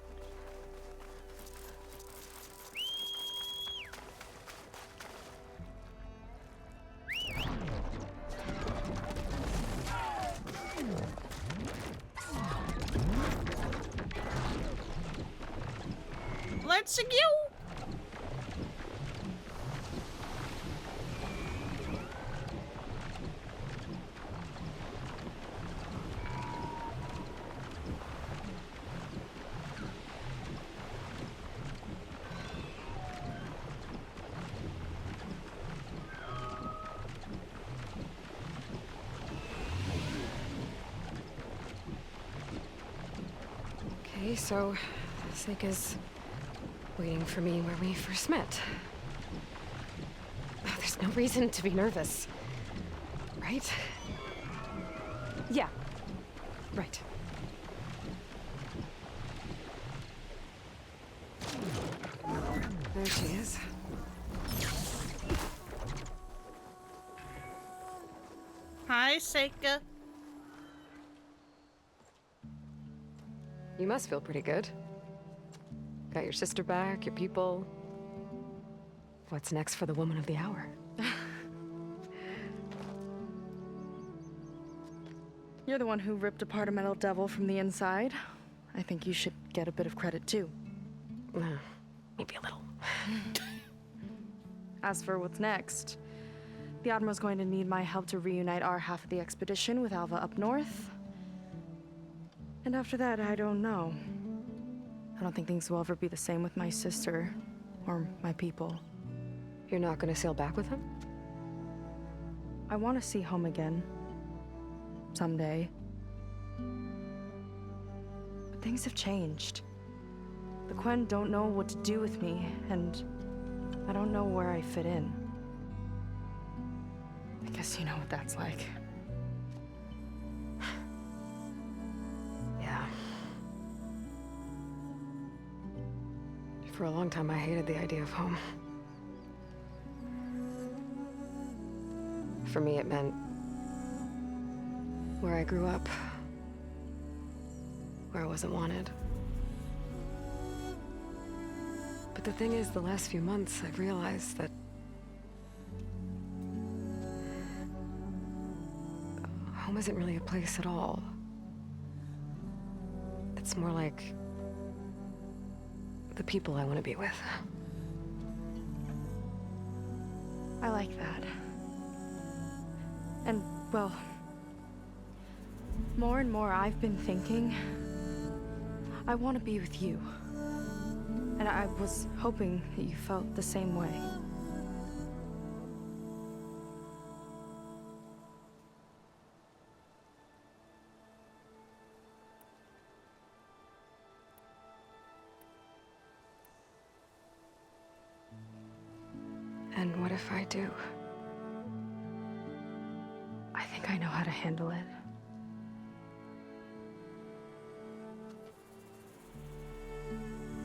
Let's go. Okay, so Seika's waiting for me where we first met. Oh, there's no reason to be nervous, right? Yeah, right. There she is. Hi, Seika. You must feel pretty good. Got your sister back, your people. What's next for the woman of the hour? You're the one who ripped apart a metal devil from the inside. I think you should get a bit of credit too. Maybe a little. As for what's next, the Admiral's going to need my help to reunite our half of the expedition with Alva up north. And after that, I don't know. I don't think things will ever be the same with my sister or my people. You're not gonna sail back with him? I want to see home again. Someday. But things have changed. The Quen don't know what to do with me, and I don't know where I fit in. I guess you know what that's like. Yeah. For a long time, I hated the idea of home. For me, it meant where I grew up, where I wasn't wanted. But the thing is, the last few months, I've realized that home isn't really a place at all. It's more like the people I want to be with. I like that. And, well, more and more I've been thinking, I want to be with you. And I was hoping that you felt the same way. And what if I do? I think I know how to handle it.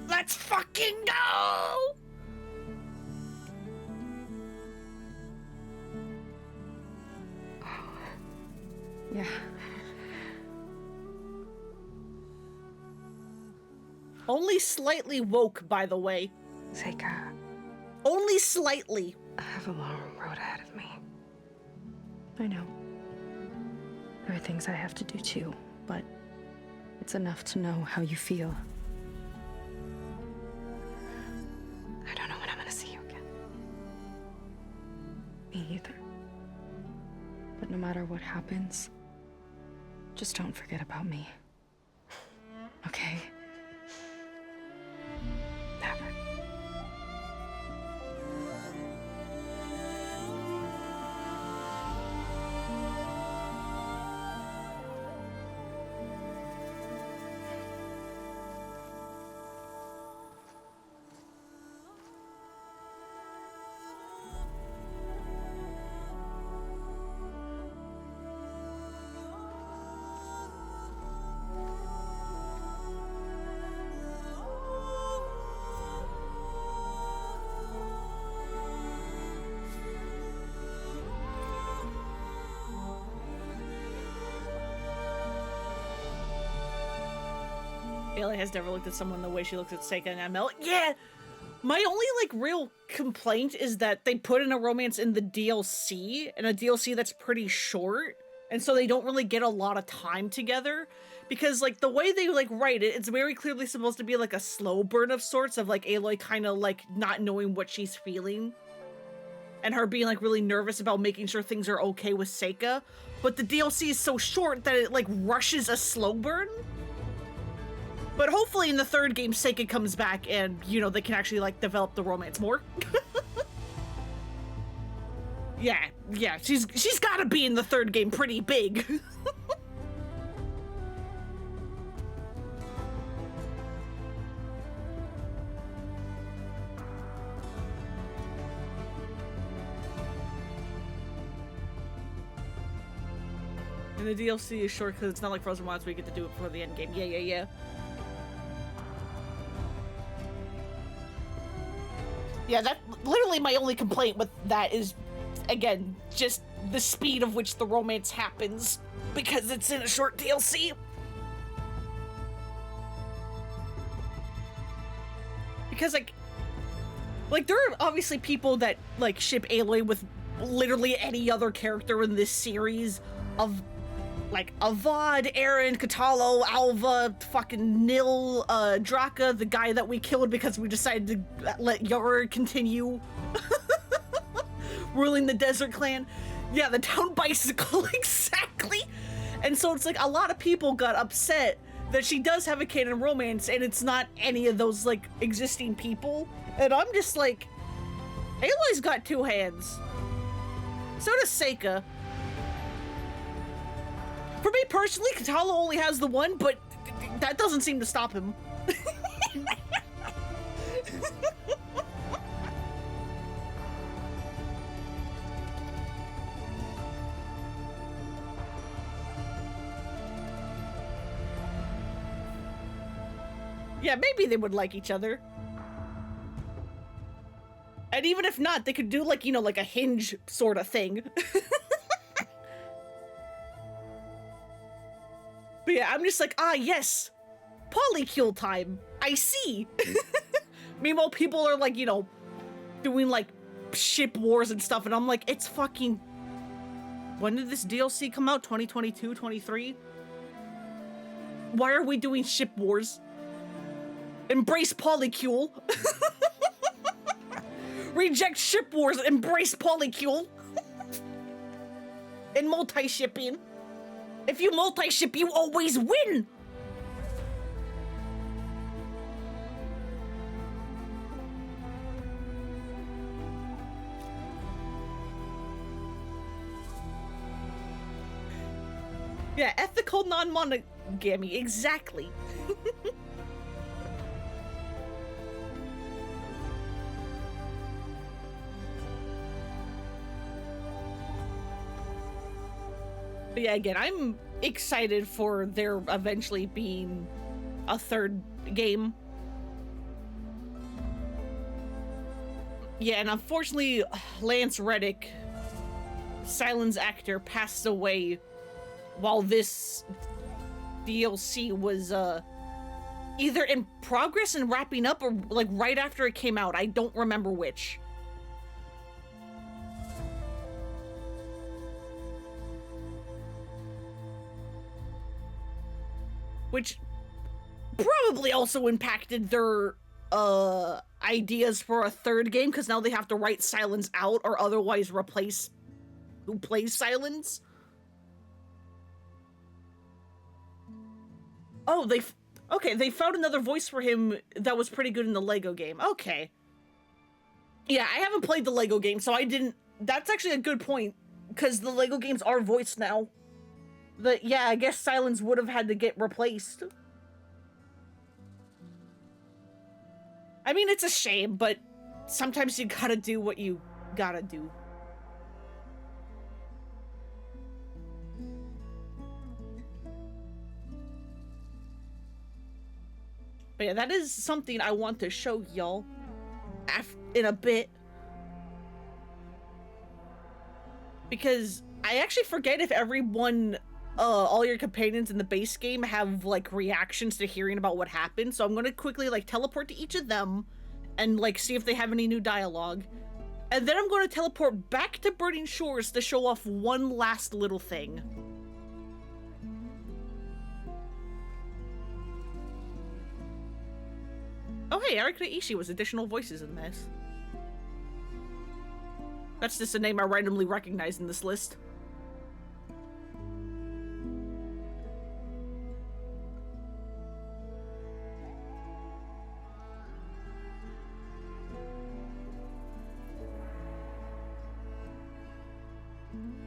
Let's fucking go! Yeah. Only slightly woke, by the way. Seika. Only slightly. I have a long road ahead of me. I know. There are things I have to do too, but it's enough to know how you feel. I don't know when I'm gonna see you again. Me either. But no matter what happens, just don't forget about me. Okay? Never. Bailey has never looked at someone the way she looks at Seika and ML. Yeah! My only, like, real complaint is that they put in a romance in the DLC, and a DLC that's pretty short, and so they don't really get a lot of time together. Because, like, the way they, like, write it, it's very clearly supposed to be, like, a slow burn of sorts, of, like, Aloy kind of, like, not knowing what she's feeling. And her being, like, really nervous about making sure things are okay with Seika. But the DLC is so short that it, like, rushes a slow burn. But hopefully in the third game, Seika comes back and, you know, they can actually, like, develop the romance more. yeah, she's gotta be in the third game pretty big. the DLC is short because it's not like Frozen Wilds where you get to do it before the end game. Yeah. Yeah, that literally my only complaint with that is, again, just the speed of which the romance happens because it's in a short DLC. Because like there are obviously people that like ship Aloy with literally any other character in this series of like Avad, Aaron, Katalo, Alva, fucking Nil, Draka, the guy that we killed because we decided to let Yara continue ruling the Desert Clan. Yeah, the town bicycle, exactly. And so it's like a lot of people got upset that she does have a canon romance and it's not any of those like existing people. And I'm just like, Aloy's got two hands. So does Seika. For me personally, Katalo only has the one, but that doesn't seem to stop him. Yeah, maybe they would like each other. And even if not, they could do like, you know, like a hinge sort of thing. But yeah, I'm just like, ah, yes, polycule time. I see. Meanwhile, people are like, you know, doing like ship wars and stuff. And I'm like, it's fucking, when did this DLC come out? 2022, 23? Why are we doing ship wars? Embrace polycule. Reject ship wars, embrace polycule. And multi-shipping. If you multi-ship, you always win! Yeah, ethical non-monogamy, exactly. But yeah, again, I'm excited for there eventually being a third game. Yeah, and unfortunately, Lance Reddick, Silence actor, passed away while this DLC was either in progress and wrapping up or like right after it came out. I don't remember which. Which probably also impacted their ideas for a third game, because now they have to write Silence out or otherwise replace who plays Silence. Oh, they found another voice for him that was pretty good in the Lego game. Okay. Yeah, I haven't played the Lego game, so I didn't... That's actually a good point, because the Lego games are voiced now. Yeah, I guess Silence would have had to get replaced. I mean, it's a shame, but sometimes you gotta do what you gotta do. But yeah, that is something I want to show y'all in a bit. Because I actually forget if everyone... all your companions in the base game have like reactions to hearing about what happened, so I'm gonna quickly like teleport to each of them and like see if they have any new dialogue, and then I'm gonna teleport back to Burning Shores to show off one last little thing. Oh hey, Arikita Ishii was additional voices in this. That's just a name I randomly recognize in this list.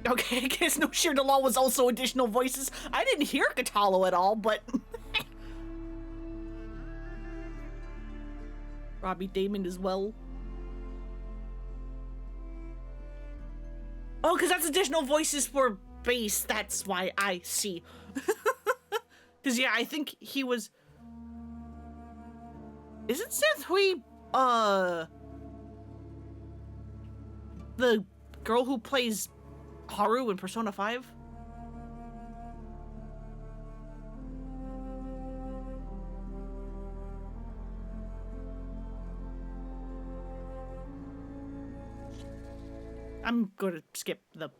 Okay, I guess no Shir Law was also additional voices. I didn't hear Katalo at all, but... Robbie Damon as well. Oh, because that's additional voices for base. That's why I see. Because, yeah, I think he was... Isn't Seth Hui, the girl who plays Haru in Persona 5? I'm going to skip the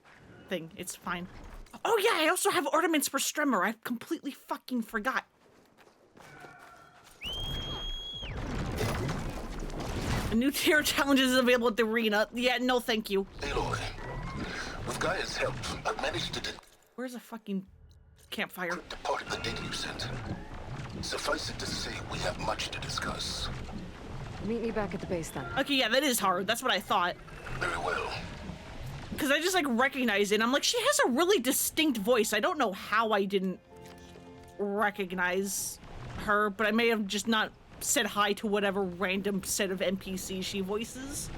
thing. It's fine. Oh yeah, I also have ornaments for Stremmer. I completely fucking forgot. A new tier challenge is available at the arena. Yeah, no thank you. Aloy, with Gaia's help, I've managed to Where's a fucking campfire? depart the data you sent. Suffice it to say, we have much to discuss. Meet me back at the base then. Okay, yeah, that is hard. That's what I thought. Very well. Because I just, like, recognize it. And I'm like, she has a really distinct voice. I don't know how I didn't recognize her, but I may have just not said hi to whatever random set of NPCs she voices.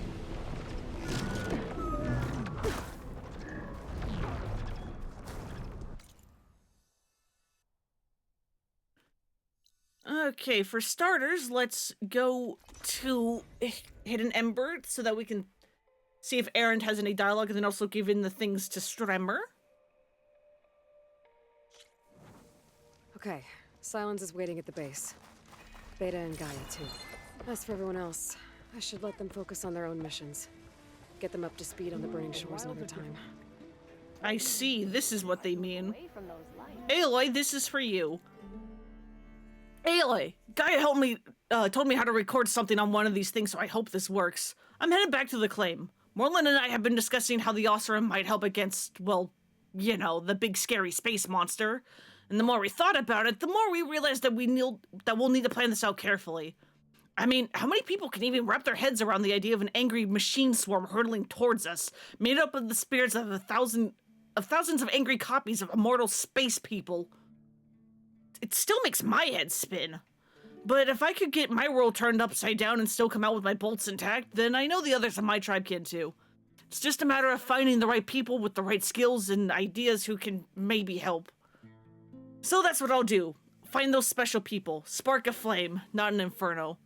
Okay, for starters, let's go to Hidden Ember so that we can see if Erend has any dialogue, and then also give in the things to Stremmer. Okay, Silence is waiting at the base. Beta and Gaia, too. As for everyone else, I should let them focus on their own missions. Get them up to speed on the Burning Shores another time. I see, this is what they mean. Aloy, this is for you. Aloy, Gaia helped me, told me how to record something on one of these things, so I hope this works. I'm headed back to the claim. Morlund and I have been discussing how the Oseram might help against, well, you know, the big scary space monster. And the more we thought about it, the more we realized that we'll need to plan this out carefully. I mean, how many people can even wrap their heads around the idea of an angry machine swarm hurtling towards us, made up of the spirits of thousands of angry copies of immortal space people? It still makes my head spin. But if I could get my world turned upside down and still come out with my bolts intact, then I know the others of my tribe can too. It's just a matter of finding the right people with the right skills and ideas who can maybe help. So that's what I'll do. Find those special people. Spark a flame, not an inferno.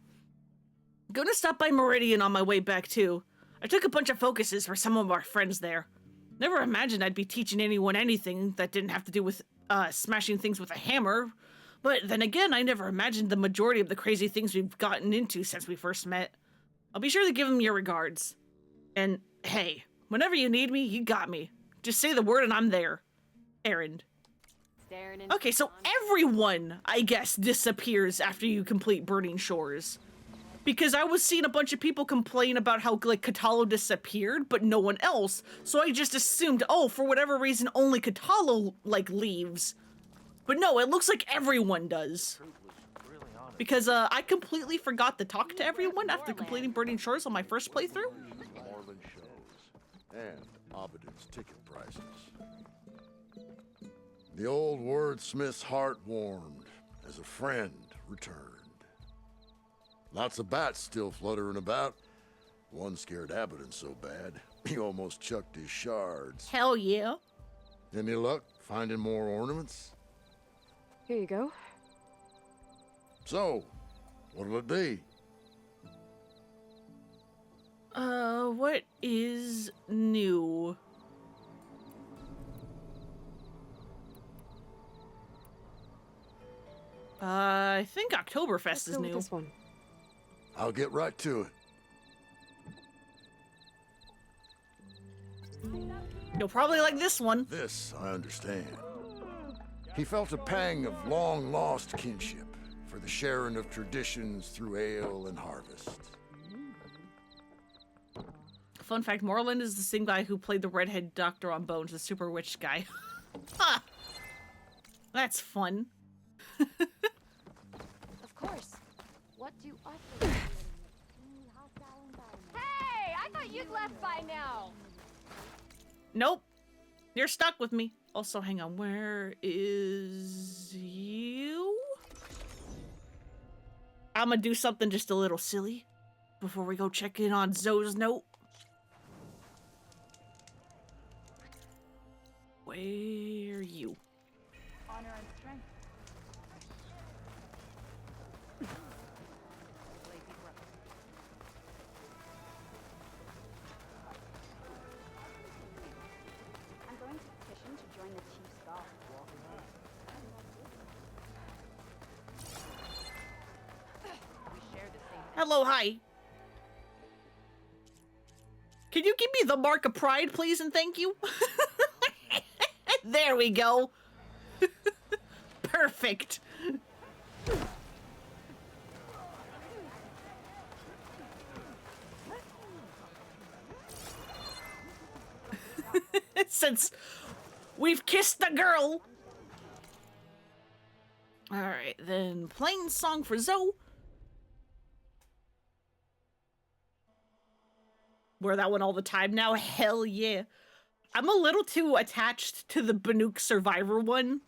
Gonna stop by Meridian on my way back too. I took a bunch of focuses for some of our friends there. Never imagined I'd be teaching anyone anything that didn't have to do with smashing things with a hammer. But then again, I never imagined the majority of the crazy things we've gotten into since we first met. I'll be sure to give them your regards. And hey, whenever you need me, you got me. Just say the word and I'm there. Erend. Okay, so everyone, I guess, disappears after you complete Burning Shores. Because I was seeing a bunch of people complain about how, like, Katalo disappeared, but no one else. So I just assumed, oh, for whatever reason, only Katalo, like, leaves. But no, it looks like everyone does. Because I completely forgot to talk to everyone after completing Burning Shores on my first playthrough. Marlin shows and Abaddon's ticket prices. The old wordsmith's heart warmed as a friend returned. Lots of bats still fluttering about. One scared Abaddon so bad, he almost chucked his shards. Hell yeah. Any luck finding more ornaments? Here you go. So, what'll it be? What is new? I think Oktoberfest is new. This one. I'll get right to it. You'll probably like this one. This, I understand. He felt a pang of long-lost kinship for the sharing of traditions through ale and harvest. Fun fact, Morlund is the same guy who played the redhead doctor on Bones, the super witch guy. Ha! That's fun. Of course. What do us... Hey! I thought you'd left by now! Nope. You're stuck with me. Also, hang on. Where is you? I'm gonna do something just a little silly before we go check in on Zoe's note. Where you? Honor and strength. I'm going to petition to join the Chief's Guard. We share the same. Hello, hi. Can you give me the mark of pride, please, and thank you? There we go. Perfect. Since we've kissed the girl. Alright, then playing song for Zoe. Wear that one all the time now. Hell yeah. I'm a little too attached to the Banuk Survivor one.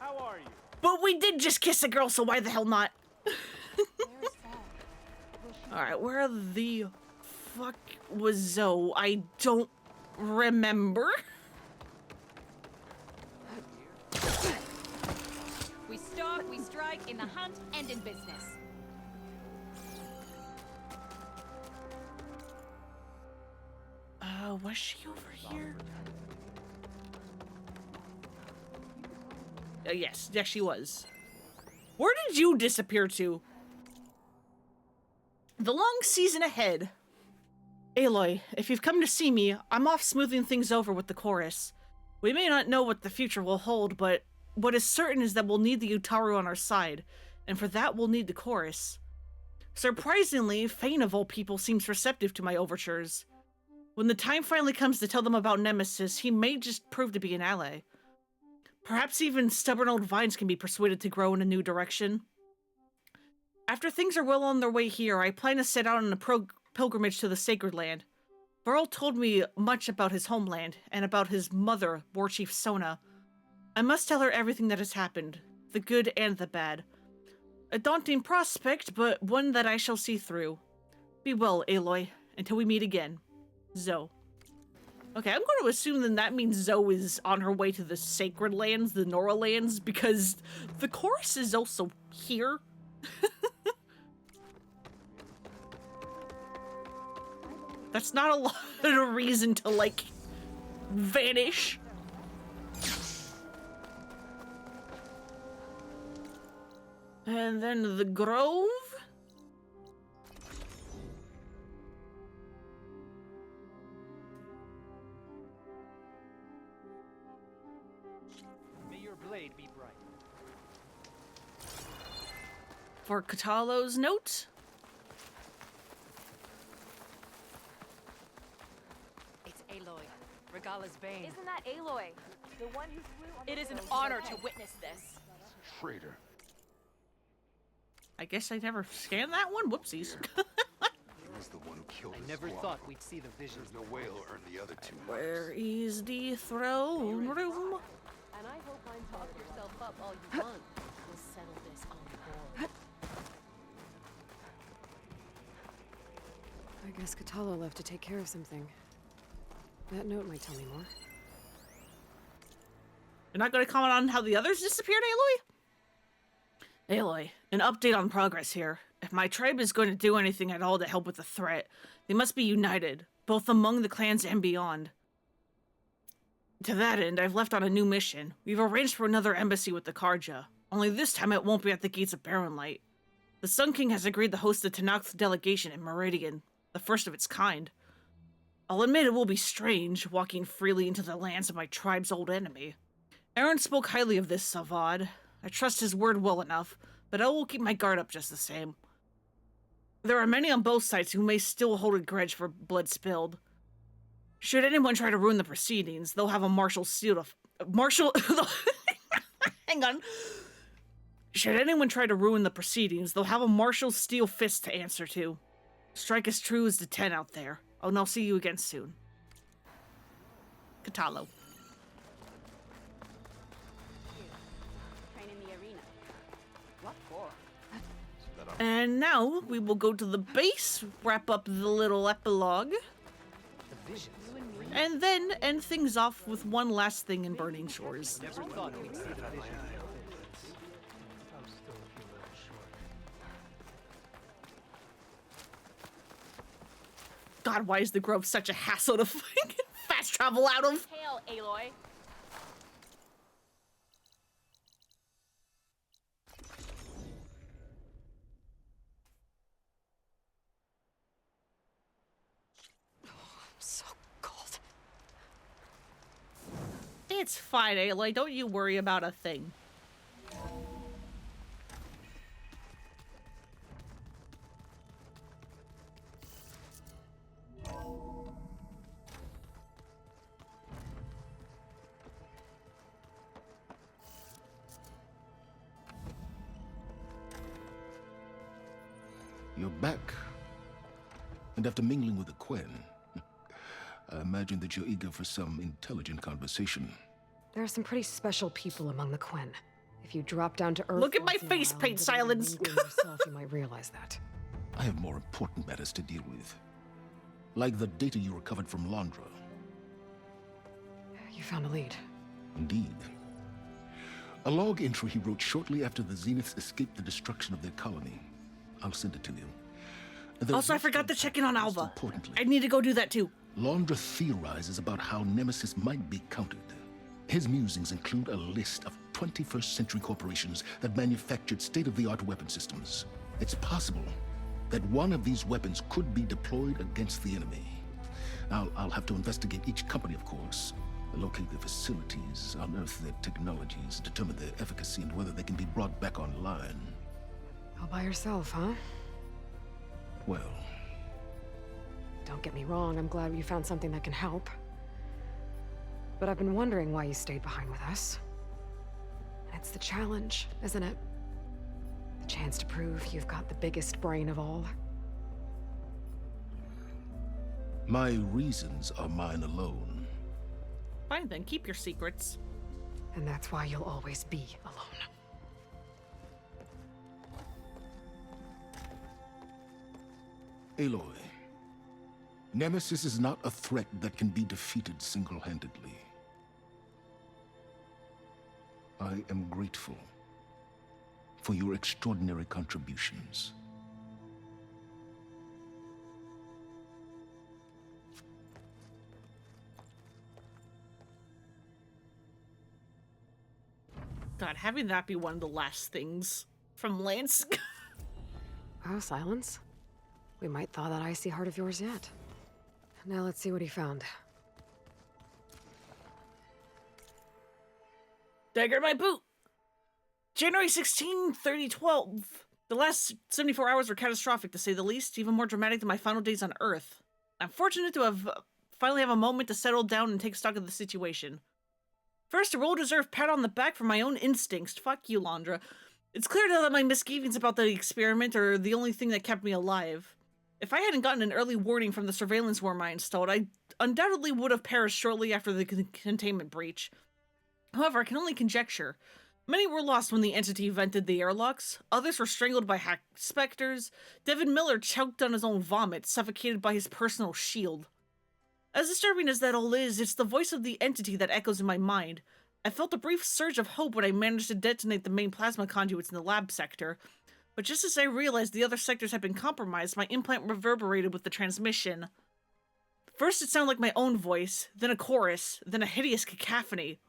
How are you? But we did just kiss a girl, so why the hell not? Alright, where the fuck was Zoe? I don't remember. We stalk, we strike, in the hunt, and in business. Was she over here? Yes, she was. Where did you disappear to? The long season ahead. Aloy, if you've come to see me, I'm off smoothing things over with the chorus. We may not know what the future will hold, but what is certain is that we'll need the Utaru on our side, and for that we'll need the chorus. Surprisingly, Fane of all people seems receptive to my overtures. When the time finally comes to tell them about Nemesis, he may just prove to be an ally. Perhaps even stubborn old vines can be persuaded to grow in a new direction. After things are well on their way here, I plan to set out on a pilgrimage to the Sacred Land. Varl told me much about his homeland, and about his mother, Warchief Sona. I must tell her everything that has happened, the good and the bad. A daunting prospect, but one that I shall see through. Be well, Aloy, until we meet again. Zoe. Okay, I'm going to assume then that means Zoe is on her way to the Sacred Lands, the Nora Lands, because the chorus is also here. That's not a lot of reason to, like, vanish. And then the Grove? Blade be bright. For Katalo's note. It's Aloy, Regala's bane. Isn't that Aloy? The one who flew on It is an honor to witness this. Traitor. I guess I never scanned that one. Whoopsies. He was the one who killed I never thought we'd see the vision. There's no way he'll earn the other two. Where is the throne room? And I hope I'm talk yourself up all you want. We'll settle this on board. I guess Katalo left to take care of something. That note might tell me more. You're not going to comment on how the others disappeared, Aloy? Aloy, an update on progress here. If my tribe is going to do anything at all to help with the threat, they must be united, both among the clans and beyond. To that end, I've left on a new mission. We've arranged for another embassy with the Karja. Only this time it won't be at the gates of Barren Light. The Sun King has agreed to host the Tanakh's delegation in Meridian, the first of its kind. I'll admit it will be strange, walking freely into the lands of my tribe's old enemy. Aaron spoke highly of this Savad. I trust his word well enough, but I will keep my guard up just the same. There are many on both sides who may still hold a grudge for blood spilled. Should anyone try to ruin the proceedings, they'll have a martial seal to... Hang on. Should anyone try to ruin the proceedings, they'll have a martial steel fist to answer to. Strike as true as the 10 out there. Oh, and I'll see you again soon. Katalo. Train in the arena. What for? And now we will go to the base, wrap up the little epilogue. The visions. And then end things off with one last thing in Burning Shores. Never thought we'd see that issue. God, why is the Grove such a hassle to fast travel out of? Hail, Aloy. So cold. It's fine, Aloy. Don't you worry about a thing. You're back. And after mingling with the Quen, I imagine that you're eager for some intelligent conversation. There are some pretty special people among the Quen. If you drop down to Earth, Look at my once in a face while paint, and visit Silence. Lingua yourself, you might realize that. I have more important matters to deal with. Like the data you recovered from Londra. You found a lead. Indeed. A log entry he wrote shortly after the Zeniths escaped the destruction of their colony. I'll send it to you. Also, I forgot to check in on most Alva. importantly, I need to go do that too. Londra theorizes about how Nemesis might be countered. His musings include a list of 21st century corporations that manufactured state-of-the-art weapon systems. It's possible that one of these weapons could be deployed against the enemy. I'll have to investigate each company, of course, locate their facilities, unearth their technologies, determine their efficacy, and whether they can be brought back online. All by yourself, huh? Well, don't get me wrong, I'm glad you found something that can help. But I've been wondering why you stayed behind with us. And it's the challenge, isn't it? The chance to prove you've got the biggest brain of all. my reasons are mine alone. Fine then, keep your secrets. And that's why you'll always be alone. Aloy, Nemesis is not a threat that can be defeated single-handedly. I am grateful for your extraordinary contributions. God, having that be one of the last things from Lance. Oh, Silence. We might thaw that icy heart of yours yet. Now let's see what he found. Dagger in my boot! January 16, 3012. The last 74 hours were catastrophic, to say the least, even more dramatic than my final days on Earth. I'm fortunate to finally have a moment to settle down and take stock of the situation. First, a well-deserved pat on the back for my own instincts. Fuck you, Londra. It's clear now that my misgivings about the experiment are the only thing that kept me alive. If I hadn't gotten an early warning from the surveillance worm I installed, I undoubtedly would have perished shortly after the containment breach. However, I can only conjecture. Many were lost when the entity vented the airlocks. Others were strangled by hack specters. Devin Miller choked on his own vomit, suffocated by his personal shield. As disturbing as that all is, it's the voice of the entity that echoes in my mind. I felt a brief surge of hope when I managed to detonate the main plasma conduits in the lab sector. But just as I realized the other sectors had been compromised, my implant reverberated with the transmission. First it sounded like my own voice, then a chorus, then a hideous cacophony.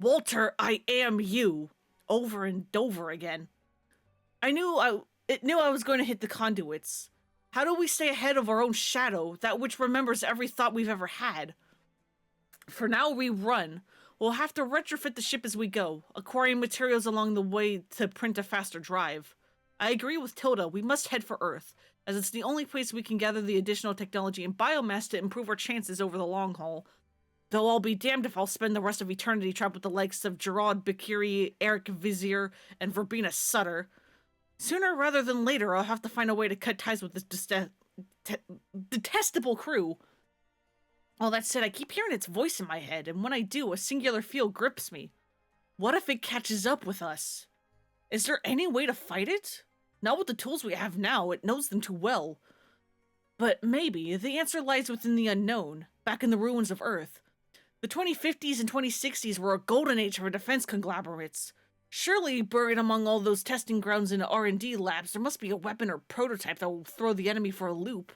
Walter, I am you, over and over again. It knew I was going to hit the conduits. How do we stay ahead of our own shadow, that which remembers every thought we've ever had? For now, we run. We'll have to retrofit the ship as we go, acquiring materials along the way to print a faster drive. I agree with Tilda, we must head for Earth, as it's the only place we can gather the additional technology and biomass to improve our chances over the long haul. Though I'll be damned if I'll spend the rest of eternity trapped with the likes of Gerard Bakiri, Eric Vizier, and Verbena Sutter. Sooner rather than later, I'll have to find a way to cut ties with this detestable crew. All that said, I keep hearing its voice in my head, and when I do, a singular feel grips me. What if it catches up with us? Is there any way to fight it? Not with the tools we have now, it knows them too well. But maybe the answer lies within the unknown. back in the ruins of Earth. The 2050s and 2060s were a golden age for defense conglomerates. Surely, buried among all those testing grounds and R&D labs, there must be a weapon or prototype that will throw the enemy for a loop.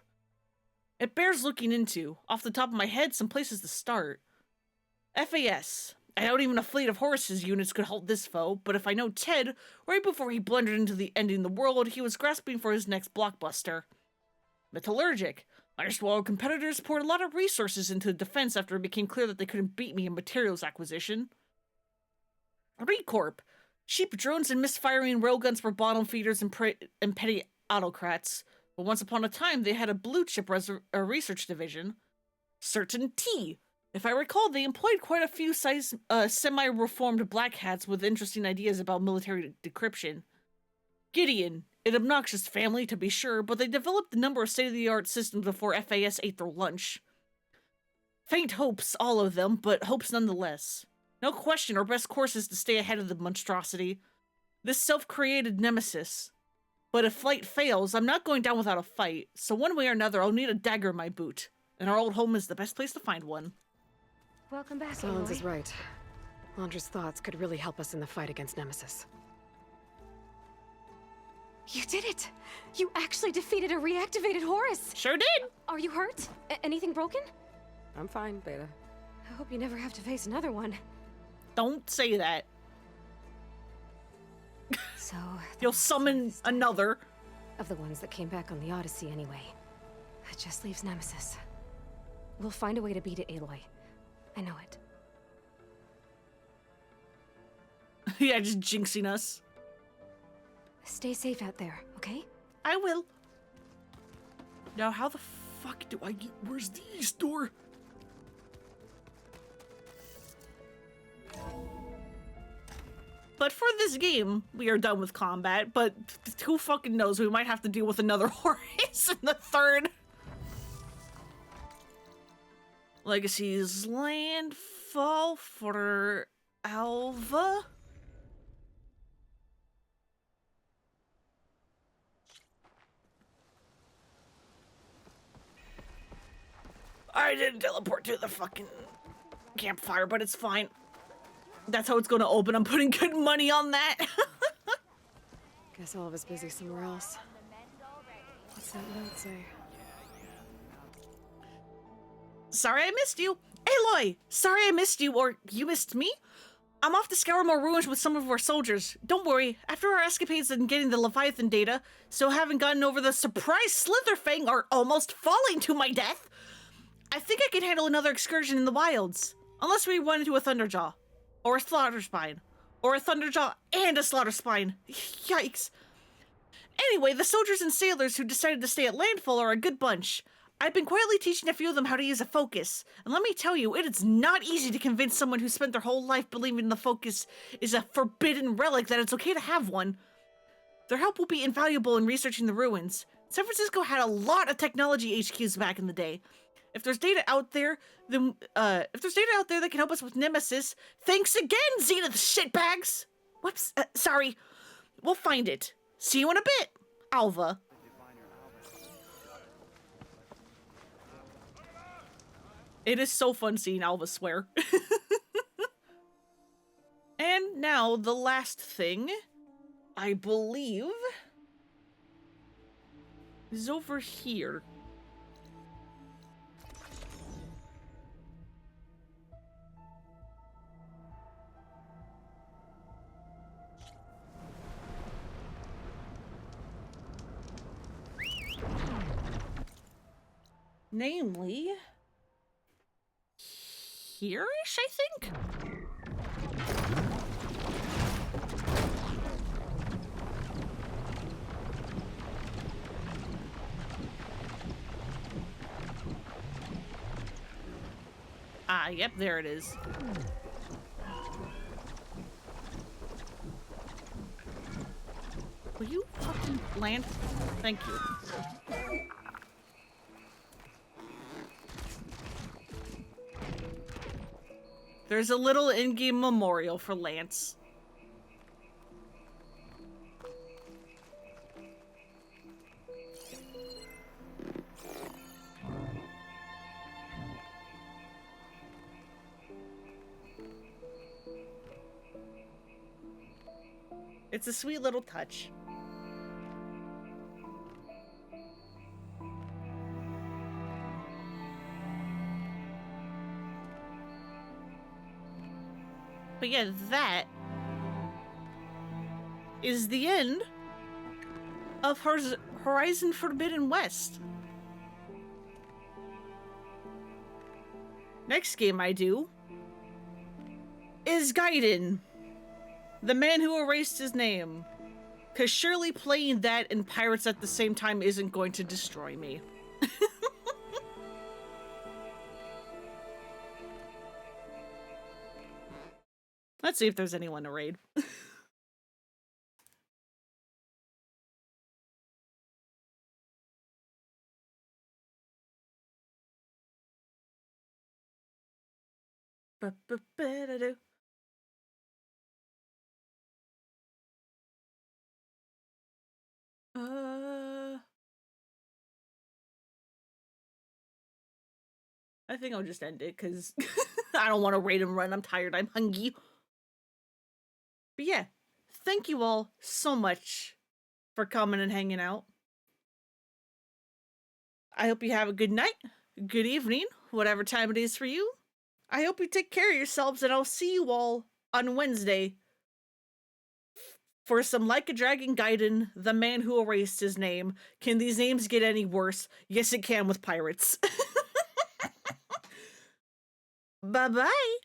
It bears looking into. Off the top of my head, some places to start. FAS. I doubt even a fleet of Horus's units could halt this foe, but if I know Ted, right before he blundered into the ending the world, he was grasping for his next blockbuster. Metallurgic. My erstwhile competitors poured a lot of resources into defense after it became clear that they couldn't beat me in materials acquisition. Recorp. Cheap drones and misfiring railguns for bottom feeders and petty autocrats. But once upon a time, they had a blue-chip research division. Certain T. If I recall, they employed quite a few semi-reformed black hats with interesting ideas about military decryption. Gideon. An obnoxious family, to be sure, but they developed a number of state-of-the-art systems before FAS ate their lunch. Faint hopes, all of them, but hopes nonetheless. No question, our best course is to stay ahead of the monstrosity. This self-created nemesis. But if flight fails, I'm not going down without a fight, so one way or another I'll need a dagger in my boot. And our old home is the best place to find one. Welcome back, Solons is right. Londra's thoughts could really help us in the fight against Nemesis. You did it! You actually defeated a reactivated Horus! Sure did! Are you hurt? Anything broken? I'm fine, Beta. I hope you never have to face another one. Don't say that. So... You'll summon another. Of the ones that came back on the Odyssey anyway. It just leaves Nemesis. We'll find a way to beat it, Aloy. I know it. Yeah, just jinxing us. Stay safe out there, okay? I will. Now, how the fuck do I get... Where's the east door? But for this game, we are done with combat, but who fucking knows? We might have to deal with another Horus in the third. Legacy's landfall for Alva. I didn't teleport to the fucking campfire, but it's fine. That's how it's gonna open. I'm putting good money on that. Guess all of us busy somewhere else. What's that note say? Sorry I missed you. Aloy! Sorry I missed you, or you missed me? I'm off to scour more ruins with some of our soldiers. Don't worry, after our escapades and getting the Leviathan data, still haven't gotten over the surprise Slitherfang are almost falling to my death. I think I can handle another excursion in the wilds. Unless we run into a Thunderjaw. Or a Slaughterspine. Or a Thunderjaw and a Slaughterspine. Yikes. Anyway, the soldiers and sailors who decided to stay at landfall are a good bunch. I've been quietly teaching a few of them how to use a focus. And let me tell you, it is not easy to convince someone who spent their whole life believing the focus is a forbidden relic that it's okay to have one. Their help will be invaluable in researching the ruins. San Francisco had a lot of technology HQs back in the day. If there's data out there, then that can help us with Nemesis, thanks again, Zenith shitbags. Whoops, sorry. We'll find it. See you in a bit, Alva. It is so fun seeing Alva swear. And now the last thing, I believe, is over here. Namely, here-ish, I think? Ah, yep, there it is. Will you fucking land? Thank you. There's a little in-game memorial for Lance. It's a sweet little touch. But yeah, that is the end of Horizon Forbidden West. Next game I do is Gaiden, the man who erased his name. Because surely playing that and Pirates at the same time isn't going to destroy me. Let's see if there's anyone to raid. Ba-ba-ba-da-do. I think I'll just end it because I don't want to raid and run. I'm tired. I'm hungry. But yeah, thank you all so much for coming and hanging out. I hope you have a good night, good evening, whatever time it is for you. I hope you take care of yourselves, and I'll see you all on Wednesday for some Like a Dragon Gaiden, the man who erased his name. Can these names get any worse? Yes, it can with pirates. Bye-bye.